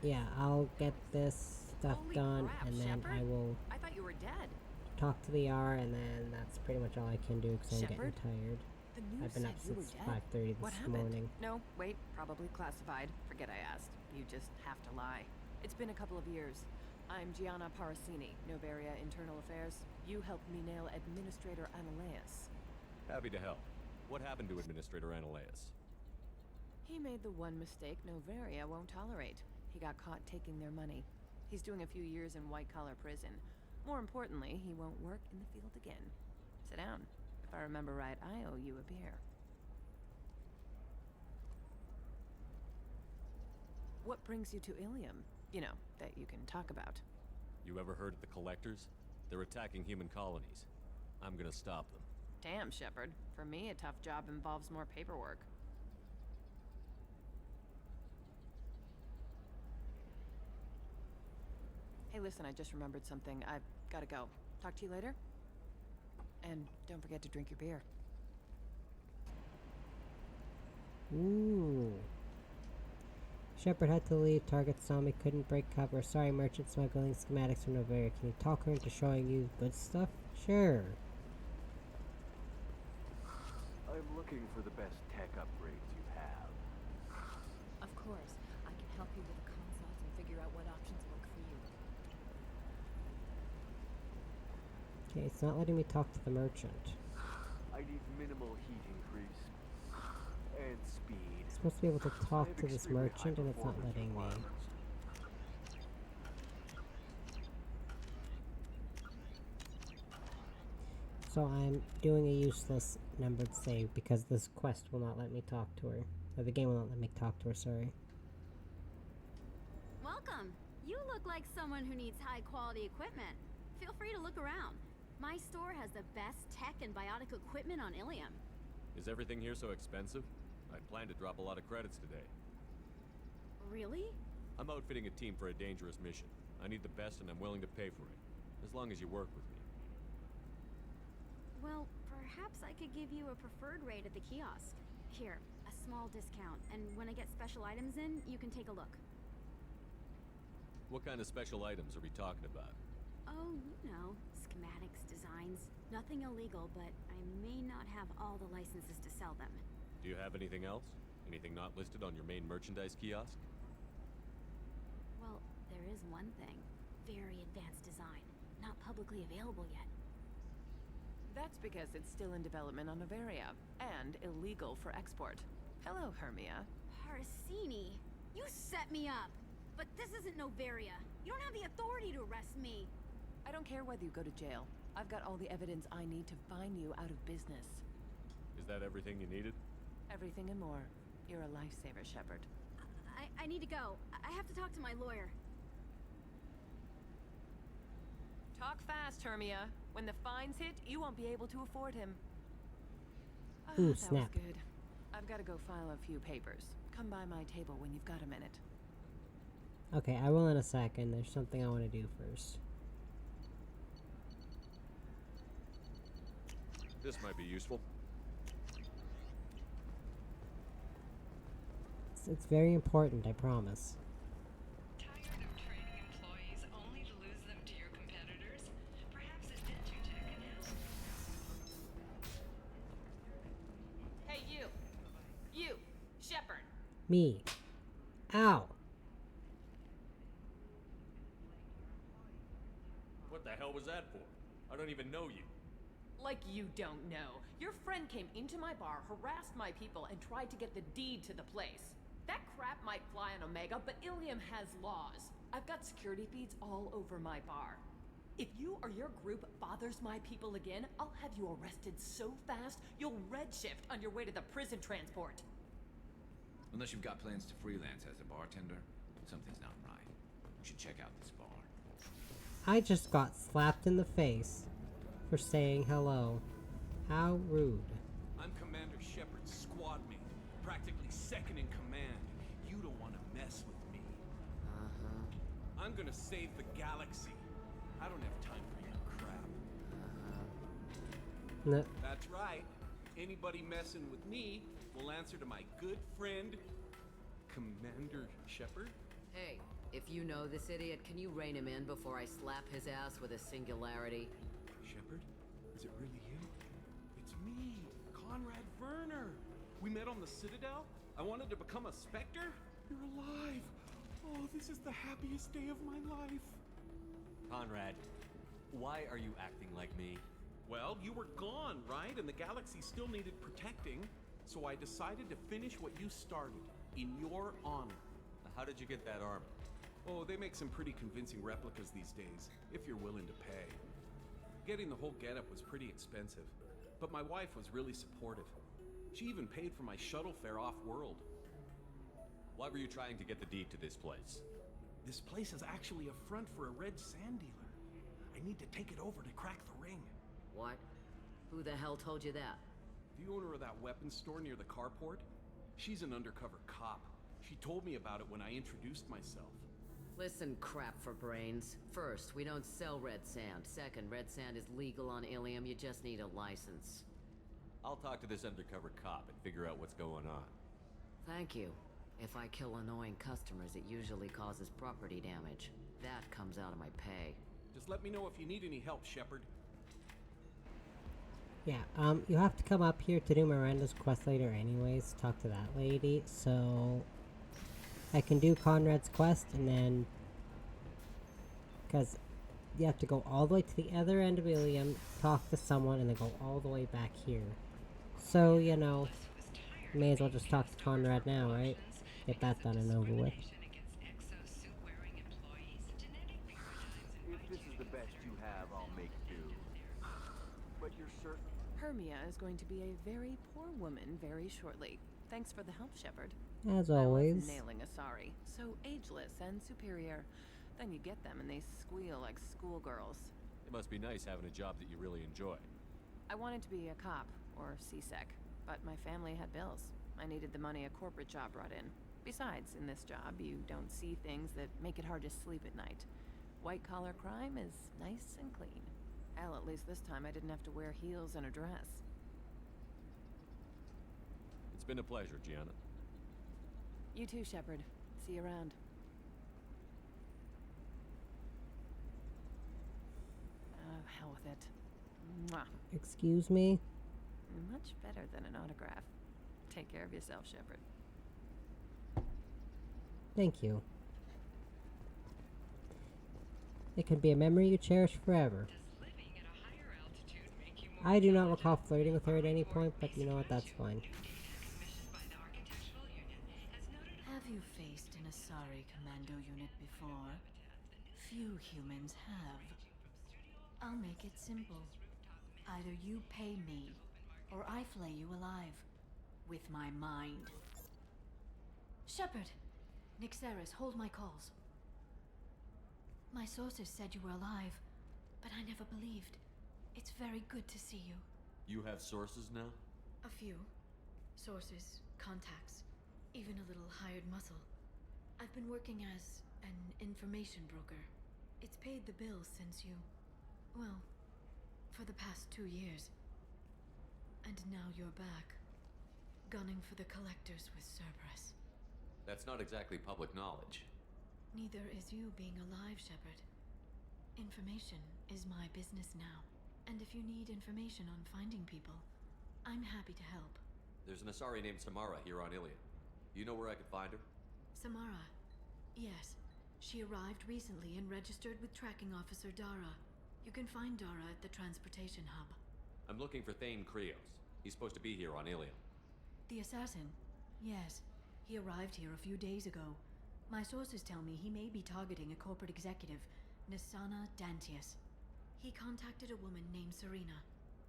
Yeah, I'll get this stuff done, and then Shepard? I will I thought you were dead. talk to the R, and then that's pretty much all I can do, because I'm getting Shepard? tired. The news I've been up said you were since dead. 5:30 What this happened? morning. No, wait, probably classified. Forget I asked. You just have to lie. It's been a couple of years. I'm Gianna Parasini, Novaria Internal Affairs. You helped me nail Administrator Analeas. Happy to help. What happened to Administrator Analeas? He made the one mistake Novaria won't tolerate. He got caught taking their money. He's doing a few years in white-collar prison. More importantly, he won't work in the field again. Sit down. If I remember right, I owe you a beer. What brings you to Ilium? You know, that you can talk about. You ever heard of the Collectors? They're attacking human colonies. I'm gonna stop them. Damn, Shepard. For me, a tough job involves more paperwork. Hey, listen, I just remembered something. I've gotta go. Talk to you later? And don't forget to drink your beer. Ooh. Shepard had to leave. Target saw me, couldn't break cover. Sorry, merchant smuggling schematics from Novaria. Can you talk her into showing you good stuff? Sure. I'm looking for the best tech upgrades you have. Of course. I can help you with the consoles and figure out what options work for you. Okay, it's not letting me talk to the merchant. I need minimal heat increase and speed. I'm supposed to be able to talk I have to this extremely merchant, and it's not high-performance letting me. requirements. So I'm doing a useless numbered save because this quest will not let me talk to her. Or the game will not let me talk to her, sorry. Welcome! You look like someone who needs high-quality equipment. Feel free to look around. My store has the best tech and biotic equipment on Ilium. Is everything here so expensive? I plan to drop a lot of credits today. Really? I'm outfitting a team for a dangerous mission. I need the best and I'm willing to pay for it. As long as you work with me. Well, perhaps I could give you a preferred rate at the kiosk. Here, a small discount, and when I get special items in, you can take a look. What kind of special items are we talking about? Oh, you know, schematics, designs. Nothing illegal, but I may not have all the licenses to sell them. Do you have anything else? Anything not listed on your main merchandise kiosk? Well, there is one thing. Very advanced design. Not publicly available yet. That's because it's still in development on Noveria, and illegal for export. Hello, Hermia. Parasini, you set me up! But this isn't Noveria. You don't have the authority to arrest me. I don't care whether you go to jail. I've got all the evidence I need to find you out of business. Is that everything you needed? Everything and more. You're a lifesaver, Shepard. I need to go. I have to talk to my lawyer. Talk fast, Hermia. When the fines hit, you won't be able to afford him. Ooh, that snap. was good. I've got to go file a few papers. Come by my table when you've got a minute. Okay, I will in a second. There's something I want to do first. This might be useful. It's very important, I promise. Tired of trading employees only to lose them to your competitors? Perhaps Adventure Tech can help. Hey, you! You! Shepard! Me. Ow! What the hell was that for? I don't even know you. Like you don't know. Your friend came into my bar, harassed my people, and tried to get the deed to the place. That crap might fly on Omega, but Ilium has laws. I've got security feeds all over my bar. If you or your group bothers my people again, I'll have you arrested so fast, you'll redshift on your way to the prison transport. Unless you've got plans to freelance as a bartender, something's not right. You should check out this bar. I just got slapped in the face for saying hello. How rude. I'm Commander Shepard's squad mate, practically second in command. You don't want to mess with me. I'm gonna save the galaxy. I don't have time for your crap. No. That's right. Anybody messing with me will answer to my good friend, Commander Shepard. Hey, if you know this idiot, can you rein him in before I slap his ass with a singularity? Shepard? Is it really you? It's me, Conrad Werner. We met on the Citadel. I wanted to become a Spectre. You're alive. Oh, this is the happiest day of my life. Conrad, why are you acting like me? Well, you were gone, right? And the galaxy still needed protecting. So I decided to finish what you started, in your honor. How did you get that armor? Oh, they make some pretty convincing replicas these days, if you're willing to pay. Getting the whole getup was pretty expensive, but my wife was really supportive. She even paid for my shuttle fare off-world. Why were you trying to get the deed to this place? This place is actually a front for a red sand dealer. I need to take it over to crack the ring. What? Who the hell told you that? The owner of that weapons store near the carport? She's an undercover cop. She told me about it when I introduced myself. Listen, crap for brains. First, we don't sell red sand. Second, red sand is legal on Ilium. You just need a license. I'll talk to this undercover cop and figure out what's going on. Thank you. If I kill annoying customers, it usually causes property damage. That comes out of my pay. Just let me know if you need any help, Shepard. Yeah, you have to come up here to do Miranda's quest later anyways, talk to that lady, so I can do Conrad's quest and then, because you have to go all the way to the other end of Ilium, talk to someone, and then go all the way back here. So, you know, may as well just talk to Conrad now, right? Get that done and over with. If this is the best you have, I'll make do. But you're certain? Hermia is going to be a very poor woman very shortly. Thanks for the help, Shepard. As I always. love nailing Asari. So ageless and superior. Then you get them and they squeal like schoolgirls. It must be nice having a job that you really enjoy. I wanted to be a cop, or CSEC, but my family had bills. I needed the money a corporate job brought in. Besides, in this job, you don't see things that make it hard to sleep at night. White-collar crime is nice and clean. Hell, at least this time I didn't have to wear heels and a dress. It's been a pleasure, Gianna. You too, Shepard. See you around. Hell with it. Mwah. Excuse me? Much better than an autograph. Take care of yourself, Shepard. Thank you. It can be a memory you cherish forever. I do not recall flirting with her at any point, but you know what, that's fine. Have you faced an Asari commando unit before? Few humans have. I'll make it simple. Either you pay me, or I flay you alive. With my mind. Shepard! Nixeris, hold my calls. My sources said you were alive, but I never believed. It's very good to see you. You have sources now? A few. Sources, contacts, even a little hired muscle. I've been working as an information broker. It's paid the bills since you... well, for the past 2 years. And now you're back, gunning for the collectors with Cerberus. That's not exactly public knowledge. Neither is you being alive, Shepard. Information is my business now. And if you need information on finding people, I'm happy to help. There's an Asari named Samara here on Ilium. You know where I could find her? Samara. Yes. She arrived recently and registered with Tracking Officer Dara. You can find Dara at the transportation hub. I'm looking for Thane Krios. He's supposed to be here on Ilium. The assassin? Yes. He arrived here a few days ago. My sources tell me he may be targeting a corporate executive, Nisana Dantius. He contacted a woman named Serena.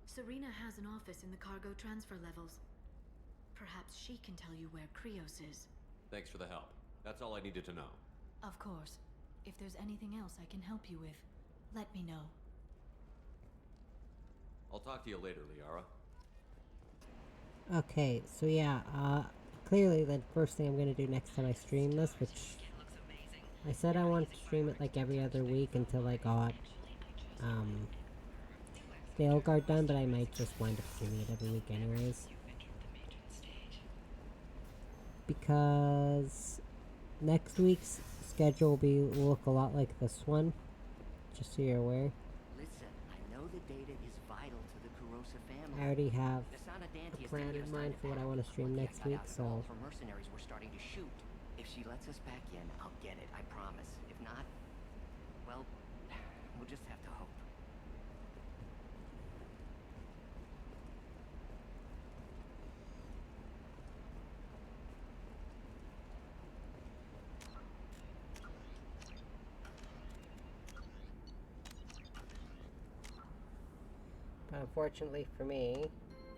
Serena has an office in the cargo transfer levels. Perhaps she can tell you where Krios is. Thanks for the help. That's all I needed to know. Of course. If there's anything else I can help you with, let me know. I'll talk to you later, Liara. Okay, so yeah, clearly the first thing I'm gonna do next time I stream this, which I said I wanted to stream it like every other week until I got Veilguard done, but I might just wind up streaming it every week anyways. Because next week's schedule will look a lot like this one, just so you're aware. Listen, I know the data is vital to the Kurosa family. I already have Nisana a Dantius plan didn't give in us mind time for what I pack. want to stream Lucky I next got week, out of so... all her mercenaries were starting to shoot. If she lets us back in, I'll get it, I promise. If not, well, we'll just have to hope. But unfortunately for me,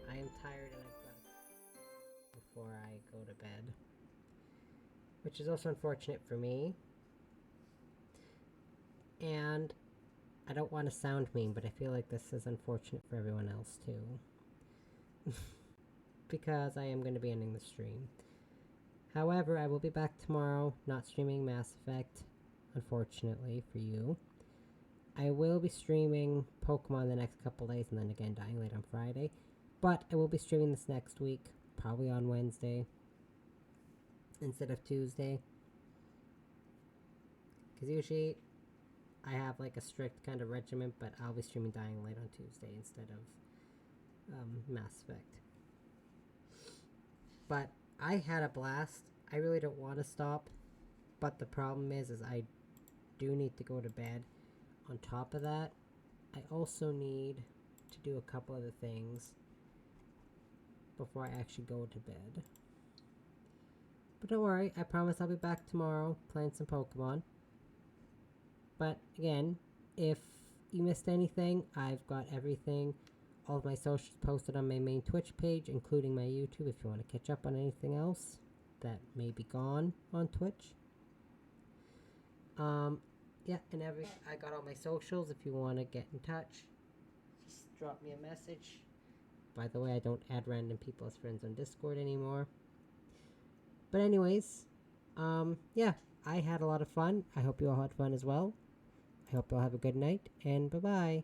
I am tired and I've got to before I go to bed. Which is also unfortunate for me. And I don't want to sound mean, but I feel like this is unfortunate for everyone else too. Because I am going to be ending the stream. However, I will be back tomorrow, not streaming Mass Effect, unfortunately for you. I will be streaming Pokemon the next couple days, and then again Dying Light on Friday. But I will be streaming this next week, probably on Wednesday, instead of Tuesday. Because usually I have like a strict kind of regimen, but I'll be streaming Dying Light on Tuesday instead of Mass Effect. But I had a blast. I really don't want to stop, but the problem is I do need to go to bed. On top of that, I also need to do a couple other things before I actually go to bed. But don't worry, I promise I'll be back tomorrow playing some Pokemon. But again, if you missed anything, I've got everything all of my socials posted on my main Twitch page, including my YouTube if you want to catch up on anything else that may be gone on Twitch. Yeah, and I got all my socials if you want to get in touch. Just drop me a message. By the way, I don't add random people as friends on Discord anymore. But anyways, yeah, I had a lot of fun. I hope you all had fun as well. I hope you all have a good night, and bye-bye.